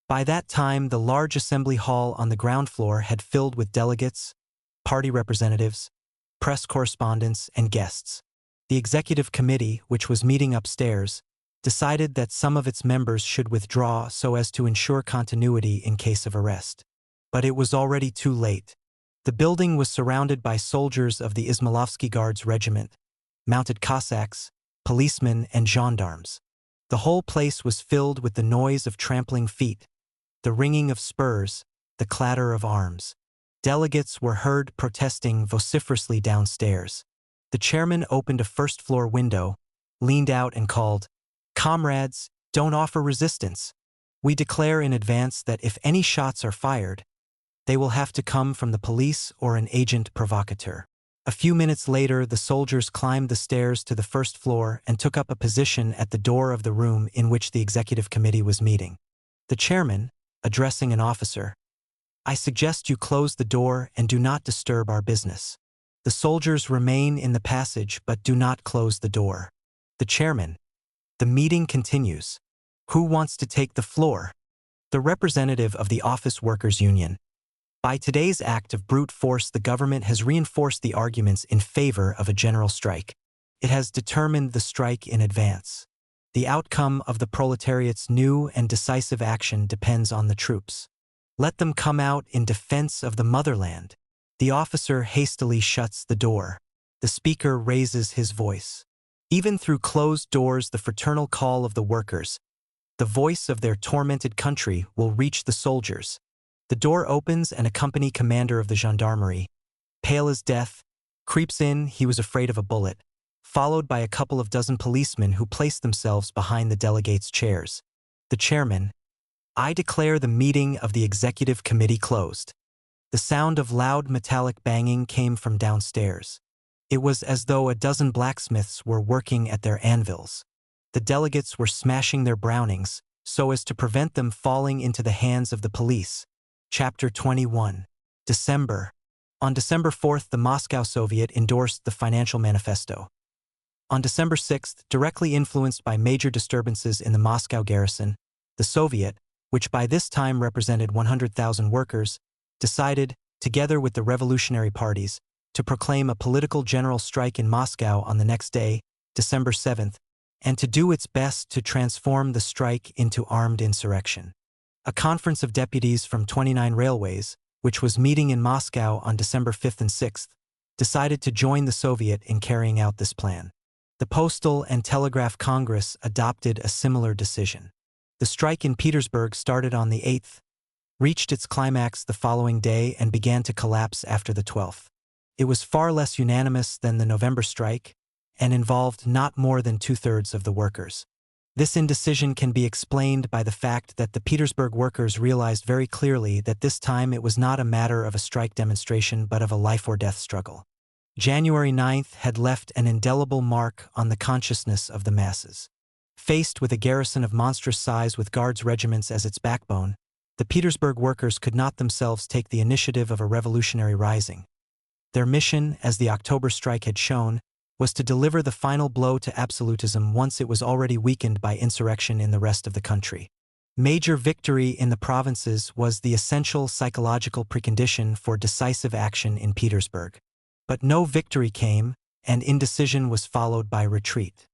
[SPEAKER 1] By that time, the large assembly hall on the ground floor had filled with delegates, party representatives, press correspondents, and guests. The executive committee, which was meeting upstairs, decided that some of its members should withdraw so as to ensure continuity in case of arrest. But it was already too late. The building was surrounded by soldiers of the Izmailovsky Guards Regiment, mounted Cossacks, policemen, and gendarmes. The whole place was filled with the noise of trampling feet, the ringing of spurs, the clatter of arms. Delegates were heard protesting vociferously downstairs. The chairman opened a first-floor window, leaned out and called, "Comrades, don't offer resistance. We declare in advance that if any shots are fired, they will have to come from the police or an agent provocateur." A few minutes later, the soldiers climbed the stairs to the first floor and took up a position at the door of the room in which the executive committee was meeting. The chairman, addressing an officer, "I suggest you close the door and do not disturb our business. The soldiers remain in the passage but do not close the door." The chairman, "The meeting continues. Who wants to take the floor?" The representative of the Office Workers' Union. By today's act of brute force, the government has reinforced the arguments in favor of a general strike. It has determined the strike in advance. The outcome of the proletariat's new and decisive action depends on the troops. Let them come out in defense of the motherland. The officer hastily shuts the door. The speaker raises his voice. Even through closed doors, the fraternal call of the workers, the voice of their tormented country, will reach the soldiers. The door opens and a company commander of the gendarmerie, pale as death, creeps in. He was afraid of a bullet, followed by a couple of dozen policemen who placed themselves behind the delegates' chairs. The chairman, "I declare the meeting of the executive committee closed." The sound of loud metallic banging came from downstairs. It was as though a dozen blacksmiths were working at their anvils. The delegates were smashing their Brownings so as to prevent them falling into the hands of the police. Chapter 21. December. On December 4th, the Moscow Soviet endorsed the Financial Manifesto. On December 6th, directly influenced by major disturbances in the Moscow garrison, the Soviet, which by this time represented 100,000 workers, decided, together with the revolutionary parties, to proclaim a political general strike in Moscow on the next day, December 7th, and to do its best to transform the strike into armed insurrection. A conference of deputies from 29 railways, which was meeting in Moscow on December 5th and 6th, decided to join the Soviet in carrying out this plan. The Postal and Telegraph Congress adopted a similar decision. The strike in Petersburg started on the 8th, reached its climax the following day, and began to collapse after the 12th. It was far less unanimous than the November strike and involved not more than 2/3 of the workers. This indecision can be explained by the fact that the Petersburg workers realized very clearly that this time it was not a matter of a strike demonstration but of a life-or-death struggle. January 9th had left an indelible mark on the consciousness of the masses. Faced with a garrison of monstrous size with guards regiments as its backbone, the Petersburg workers could not themselves take the initiative of a revolutionary rising. Their mission, as the October strike had shown, was to deliver the final blow to absolutism once it was already weakened by insurrection in the rest of the country. Major victory in the provinces was the essential psychological precondition for decisive action in Petersburg. But no victory came, and indecision was followed by retreat.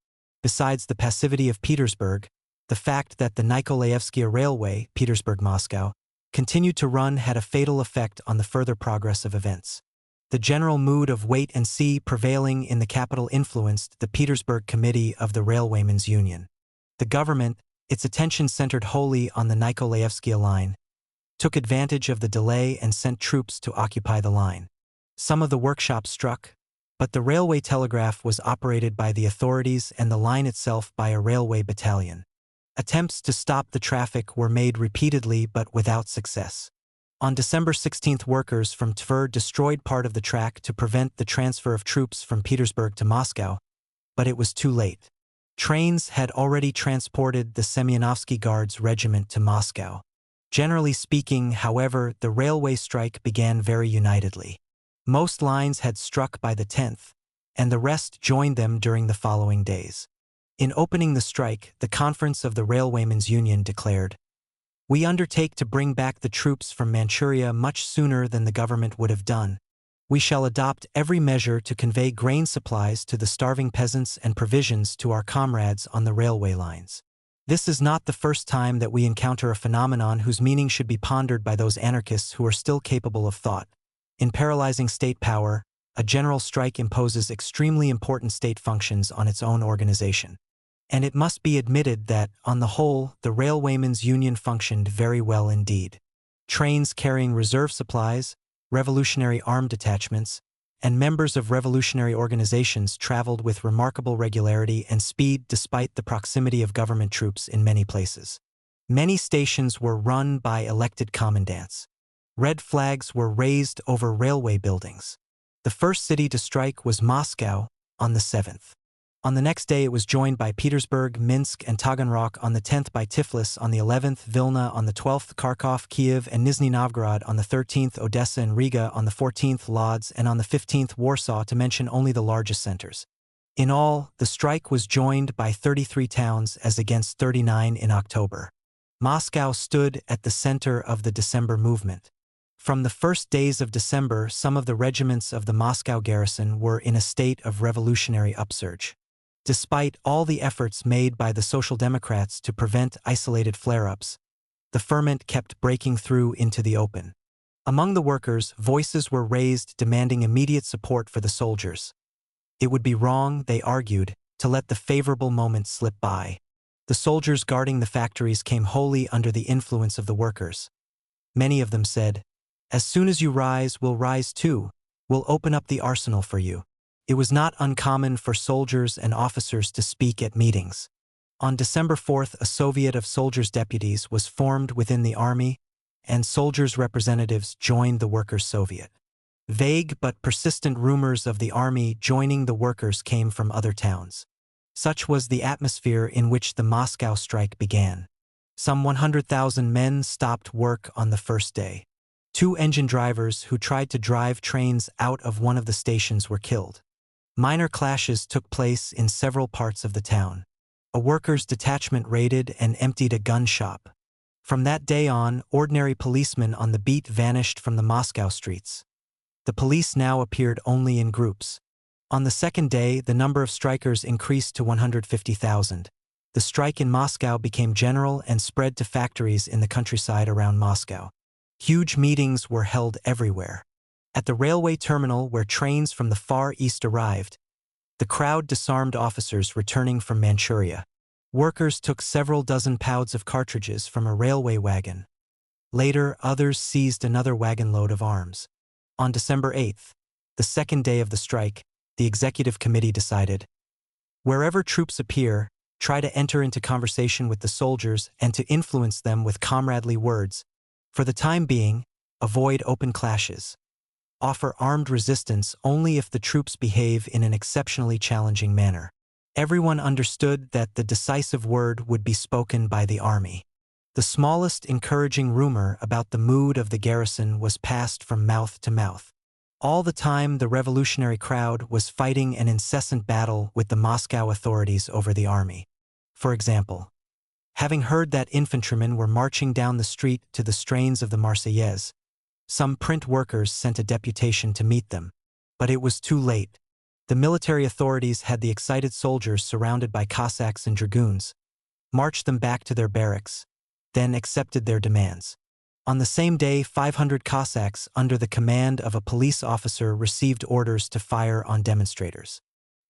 [SPEAKER 1] Besides the passivity of Petersburg, the fact that the Nikolaevsky Railway, Petersburg-Moscow, continued to run had a fatal effect on the further progress of events. The general mood of wait and see prevailing in the capital influenced the Petersburg Committee of the Railwaymen's Union. The government, its attention centered wholly on the Nikolaevsky line, took advantage of the delay and sent troops to occupy the line. Some of the workshops struck, but the railway telegraph was operated by the authorities and the line itself by a railway battalion. Attempts to stop the traffic were made repeatedly but without success. On December 16th, workers from Tver destroyed part of the track to prevent the transfer of troops from Petersburg to Moscow, but it was too late. Trains had already transported the Semyonovsky Guards regiment to Moscow. Generally speaking, however, the railway strike began very unitedly. Most lines had struck by the 10th, and the rest joined them during the following days. In opening the strike, the Conference of the Railwaymen's Union declared, "We undertake to bring back the troops from Manchuria much sooner than the government would have done. We shall adopt every measure to convey grain supplies to the starving peasants and provisions to our comrades on the railway lines. This is not the first time that we encounter a phenomenon whose meaning should be pondered by those anarchists who are still capable of thought. In paralyzing state power, a general strike imposes extremely important state functions on its own organization. And it must be admitted that, on the whole, the Railwaymen's Union functioned very well indeed. Trains carrying reserve supplies, revolutionary armed detachments, and members of revolutionary organizations traveled with remarkable regularity and speed despite the proximity of government troops in many places. Many stations were run by elected commandants. Red flags were raised over railway buildings. The first city to strike was Moscow on the 7th. On the next day it was joined by Petersburg, Minsk, and Taganrog, on the 10th by Tiflis, on the 11th Vilna, on the 12th Kharkov, Kiev, and Nizhny Novgorod, on the 13th Odessa and Riga, on the 14th Lodz, and on the 15th Warsaw, to mention only the largest centers. In all, the strike was joined by 33 towns as against 39 in October. Moscow stood at the center of the December movement. From the first days of December, some of the regiments of the Moscow garrison were in a state of revolutionary upsurge. Despite all the efforts made by the Social Democrats to prevent isolated flare-ups, The ferment kept breaking through into the open. Among the workers, voices were raised demanding immediate support for the soldiers. It would be wrong, they argued, to let the favorable moment slip by. The soldiers guarding the factories came wholly under the influence of the workers. Many of them said, "As soon as you rise, we'll rise too. We'll open up the arsenal for you." It was not uncommon for soldiers and officers to speak at meetings. On December 4th, a Soviet of Soldiers' Deputies was formed within the army, and soldiers' representatives joined the Workers' Soviet. Vague but persistent rumors of the army joining the workers came from other towns. Such was the atmosphere in which the Moscow strike began. Some 100,000 men stopped work on the first day. 2 engine drivers who tried to drive trains out of one of the stations were killed. Minor clashes took place in several parts of the town. A workers' detachment raided and emptied a gun shop. From that day on, ordinary policemen on the beat vanished from the Moscow streets. The police now appeared only in groups. On the second day, the number of strikers increased to 150,000. The strike in Moscow became general and spread to factories in the countryside around Moscow. Huge meetings were held everywhere. At the railway terminal where trains from the Far East arrived, the crowd disarmed officers returning from Manchuria. Workers took several dozen pounds of cartridges from a railway wagon. Later, others seized another wagon load of arms. On December 8th, the second day of the strike, the executive committee decided, wherever troops appear, try to enter into conversation with the soldiers and to influence them with comradely words. For the time being, avoid open clashes. Offer armed resistance only if the troops behave in an exceptionally challenging manner. Everyone understood that the decisive word would be spoken by the army. The smallest encouraging rumor about the mood of the garrison was passed from mouth to mouth. All the time, the revolutionary crowd was fighting an incessant battle with the Moscow authorities over the army. For example, having heard that infantrymen were marching down the street to the strains of the Marseillaise, some print workers sent a deputation to meet them. But it was too late. The military authorities had the excited soldiers surrounded by Cossacks and dragoons, marched them back to their barracks, then accepted their demands. On the same day, 500 Cossacks under the command of a police officer received orders to fire on demonstrators.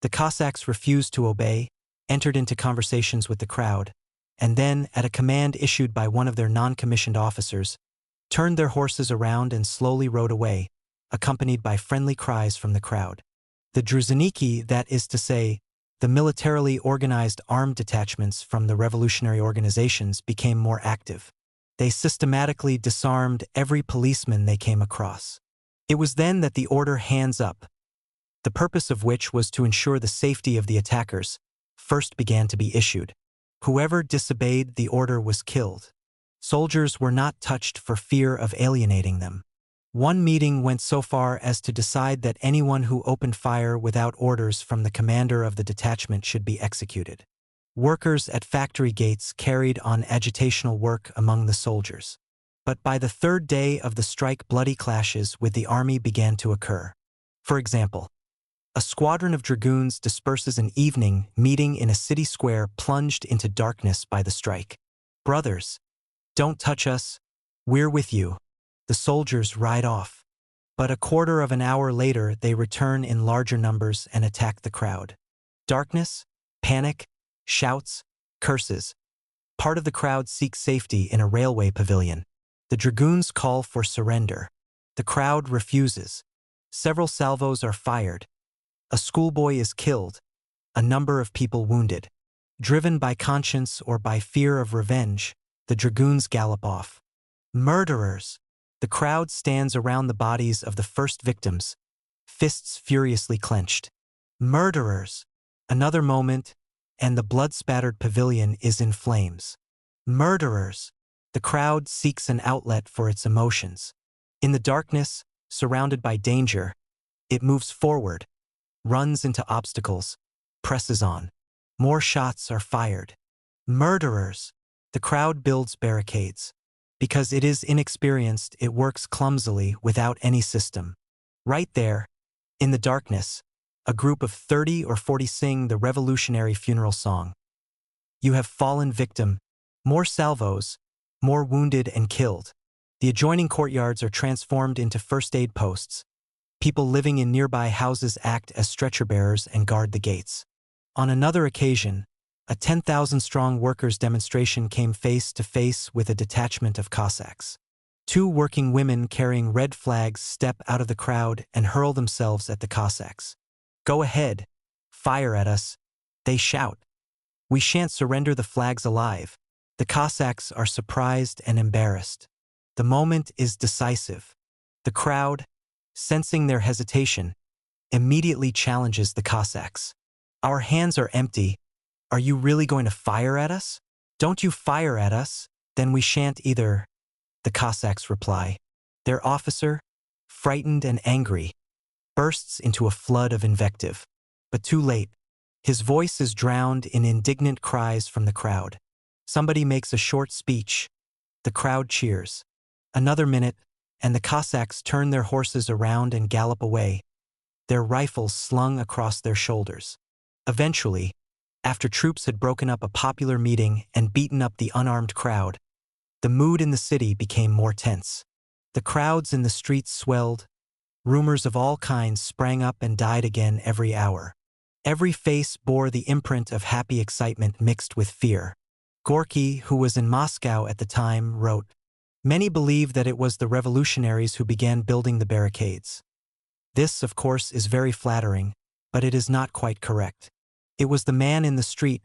[SPEAKER 1] The Cossacks refused to obey, entered into conversations with the crowd, and then, at a command issued by one of their non-commissioned officers, turned their horses around and slowly rode away, accompanied by friendly cries from the crowd. The Druzhniki, that is to say, the militarily organized armed detachments from the revolutionary organizations, became more active. They systematically disarmed every policeman they came across. It was then that the order "hands up," the purpose of which was to ensure the safety of the attackers, first began to be issued. Whoever disobeyed the order was killed. Soldiers were not touched for fear of alienating them. One meeting went so far as to decide that anyone who opened fire without orders from the commander of the detachment should be executed. Workers at factory gates carried on agitational work among the soldiers. But by the third day of the strike, bloody clashes with the army began to occur. For example, a squadron of dragoons disperses an evening meeting in a city square plunged into darkness by the strike. "Brothers, don't touch us, we're with you." The soldiers ride off. But a quarter of an hour later, they return in larger numbers and attack the crowd. Darkness, panic, shouts, curses. Part of the crowd seeks safety in a railway pavilion. The dragoons call for surrender. The crowd refuses. Several salvos are fired. A schoolboy is killed. A number of people wounded. Driven by conscience or by fear of revenge, the dragoons gallop off. Murderers! The crowd stands around the bodies of the first victims, fists furiously clenched. Murderers! Another moment, and the blood-spattered pavilion is in flames. Murderers! The crowd seeks an outlet for its emotions. In the darkness, surrounded by danger, it moves forward, runs into obstacles, presses on. More shots are fired. Murderers! The crowd builds barricades. Because it is inexperienced, it works clumsily without any system. Right there, in the darkness, a group of 30 or 40 sing the revolutionary funeral song. You have fallen victim. More salvos. more wounded and killed. The adjoining courtyards are transformed into first aid posts. People living in nearby houses act as stretcher bearers and guard the gates. On another occasion, a 10,000-strong workers' demonstration came face to face with a detachment of Cossacks. Two working women carrying red flags step out of the crowd and hurl themselves at the Cossacks. "Go ahead, fire at us," they shout. "We shan't surrender the flags alive." The Cossacks are surprised and embarrassed. The moment is decisive. The crowd, sensing their hesitation, immediately challenges the Cossacks. "Our hands are empty. Are you really going to fire at us? Don't you fire at us, then we shan't either," the Cossacks reply. Their officer, frightened and angry, bursts into a flood of invective. But too late. His voice is drowned in indignant cries from the crowd. Somebody makes a short speech. The crowd cheers. Another minute, and the Cossacks turn their horses around and gallop away, their rifles slung across their shoulders. Eventually, after troops had broken up a popular meeting and beaten up the unarmed crowd, the mood in the city became more tense. The crowds in the streets swelled. Rumors of all kinds sprang up and died again every hour. Every face bore the imprint of happy excitement mixed with fear. Gorky, who was in Moscow at the time, wrote, "Many believe that it was the revolutionaries who began building the barricades. This, of course, is very flattering, but it is not quite correct. It was the man in the street,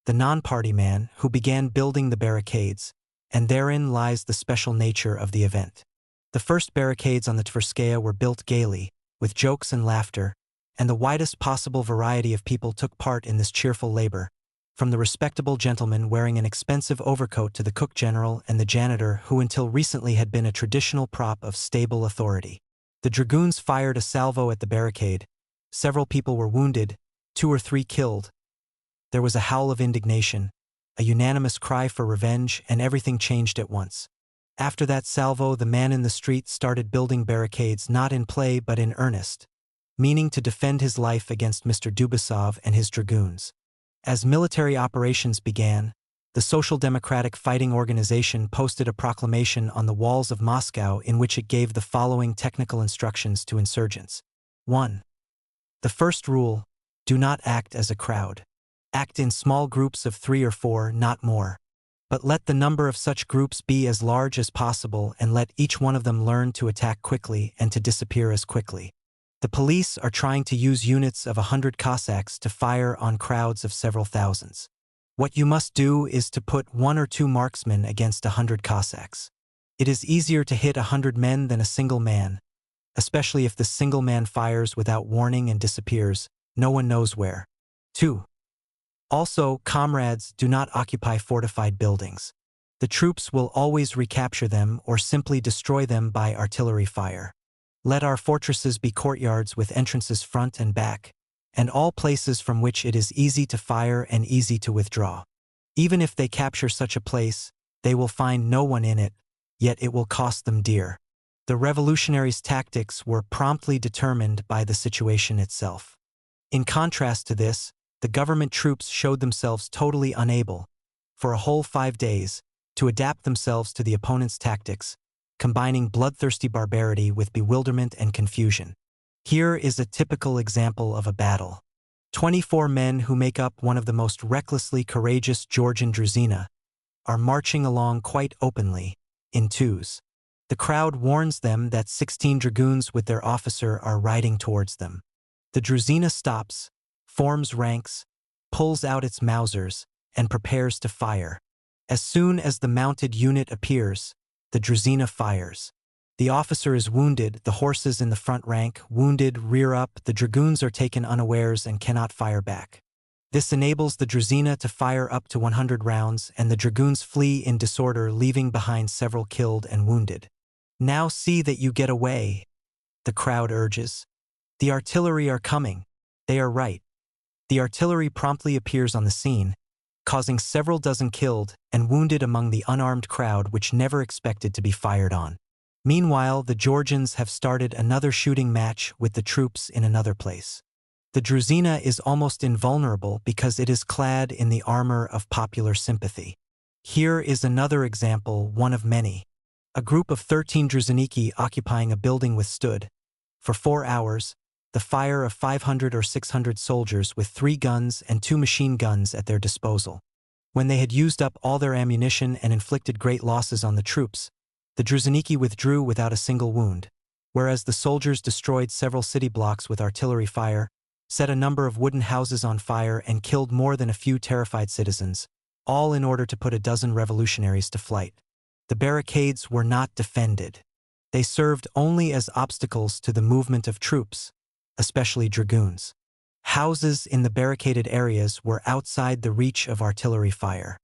[SPEAKER 1] the non-party man, who began building the barricades, and therein lies the special nature of the event." The first barricades on the Tverskaya were built gaily, with jokes and laughter, and the widest possible variety of people took part in this cheerful labor, from the respectable gentleman wearing an expensive overcoat to the cook general and the janitor who until recently had been a traditional prop of stable authority. The dragoons fired a salvo at the barricade. Several people were wounded, 2 or 3 killed. There was a howl of indignation, a unanimous cry for revenge, and everything changed at once. After that salvo, the man in the street started building barricades not in play but in earnest, meaning to defend his life against Mr. Dubasov and his dragoons. As military operations began, the Social Democratic Fighting Organization posted a proclamation on the walls of Moscow in which it gave the following technical instructions to insurgents. 1. The first rule: do not act as a crowd. Act in small groups of 3 or 4, not more. But let the number of such groups be as large as possible, and let each one of them learn to attack quickly and to disappear as quickly. The police are trying to use units of 100 Cossacks to fire on crowds of several thousands. What you must do is to put 1 or 2 marksmen against 100 Cossacks. It is easier to hit 100 men than a single man, especially if the single man fires without warning and disappears, no one knows where. 2. Also, comrades, do not occupy fortified buildings. The troops will always recapture them or simply destroy them by artillery fire. Let our fortresses be courtyards with entrances front and back, and all places from which it is easy to fire and easy to withdraw. Even if they capture such a place, they will find no one in it, yet it will cost them dear. The revolutionaries' tactics were promptly determined by the situation itself. In contrast to this, the government troops showed themselves totally unable, for a whole 5 days, to adapt themselves to the opponent's tactics, combining bloodthirsty barbarity with bewilderment and confusion. Here is a typical example of a battle. 24 men who make up one of the most recklessly courageous Georgian druzina are marching along quite openly, in twos. The crowd warns them that 16 dragoons with their officer are riding towards them. The druzina stops, forms ranks, pulls out its Mausers, and prepares to fire. As soon as the mounted unit appears, the druzina fires. The officer is wounded, the horses in the front rank, wounded, rear up, the dragoons are taken unawares and cannot fire back. This enables the druzina to fire up to 100 rounds, and the dragoons flee in disorder, leaving behind several killed and wounded. Now see that you get away, the crowd urges. The artillery are coming. They are right. The artillery promptly appears on the scene, causing several dozen killed and wounded among the unarmed crowd which never expected to be fired on. Meanwhile, the Georgians have started another shooting match with the troops in another place. The druzina is almost invulnerable because it is clad in the armor of popular sympathy. Here is another example, one of many. A group of 13 Druziniki occupying a building withstood, for 4 hours, the fire of 500 or 600 soldiers with 3 guns and 2 machine guns at their disposal. When they had used up all their ammunition and inflicted great losses on the troops, the Druziniki withdrew without a single wound, whereas the soldiers destroyed several city blocks with artillery fire, set a number of wooden houses on fire, and killed more than a few terrified citizens, all in order to put a dozen revolutionaries to flight. The barricades were not defended. They served only as obstacles to the movement of troops, especially dragoons. Houses in the barricaded areas were outside the reach of artillery fire.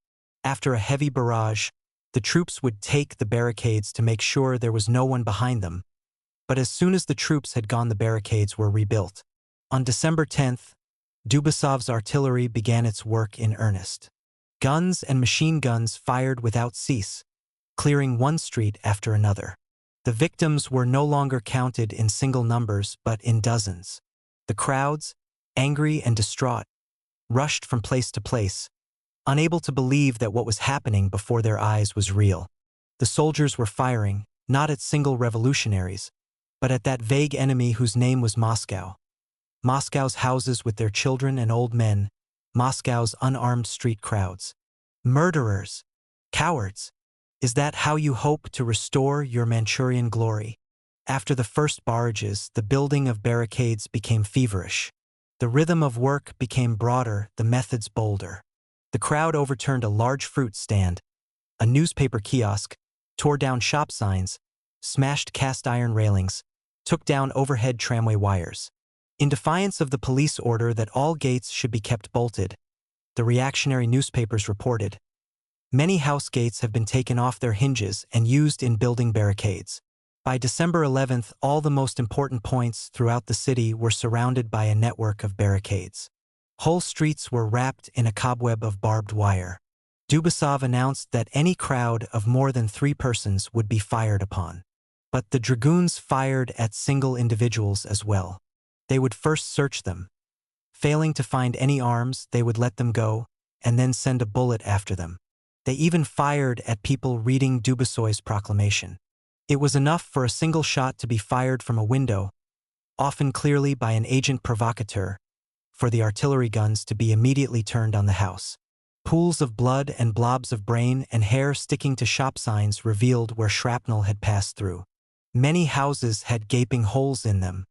[SPEAKER 1] After a heavy barrage, the troops would take the barricades to make sure there was no one behind them, but as soon as the troops had gone, the barricades were rebuilt. On December 10th, Dubasov's artillery began its work in earnest. Guns and machine guns fired without cease, clearing one street after another. The victims were no longer counted in single numbers but in dozens. The crowds, angry and distraught, rushed from place to place, unable to believe that what was happening before their eyes was real. The soldiers were firing, not at single revolutionaries, but at that vague enemy whose name was Moscow. Moscow's houses with their children and old men, Moscow's unarmed street crowds. Murderers! Cowards! Is that how you hope to restore your Manchurian glory? After the first barrages, the building of barricades became feverish. The rhythm of work became broader, the methods bolder. The crowd overturned a large fruit stand, a newspaper kiosk, tore down shop signs, smashed cast iron railings, took down overhead tramway wires. In defiance of the police order that all gates should be kept bolted, the reactionary newspapers reported, many house gates have been taken off their hinges and used in building barricades. By December 11th, all the most important points throughout the city were surrounded by a network of barricades. Whole streets were wrapped in a cobweb of barbed wire. Dubasov announced that any crowd of more than 3 persons would be fired upon. But the dragoons fired at single individuals as well. They would first search them. Failing to find any arms, they would let them go, and then send a bullet after them. They even fired at people reading Dubasov's proclamation. It was enough for a single shot to be fired from a window, often clearly by an agent provocateur, for the artillery guns to be immediately turned on the house. Pools of blood and blobs of brain and hair sticking to shop signs revealed where shrapnel had passed through. Many houses had gaping holes in them.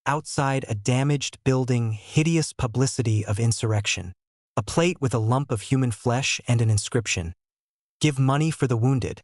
[SPEAKER 1] Outside a damaged building, hideous publicity of insurrection. A plate with a lump of human flesh and an inscription, "Give money for the wounded."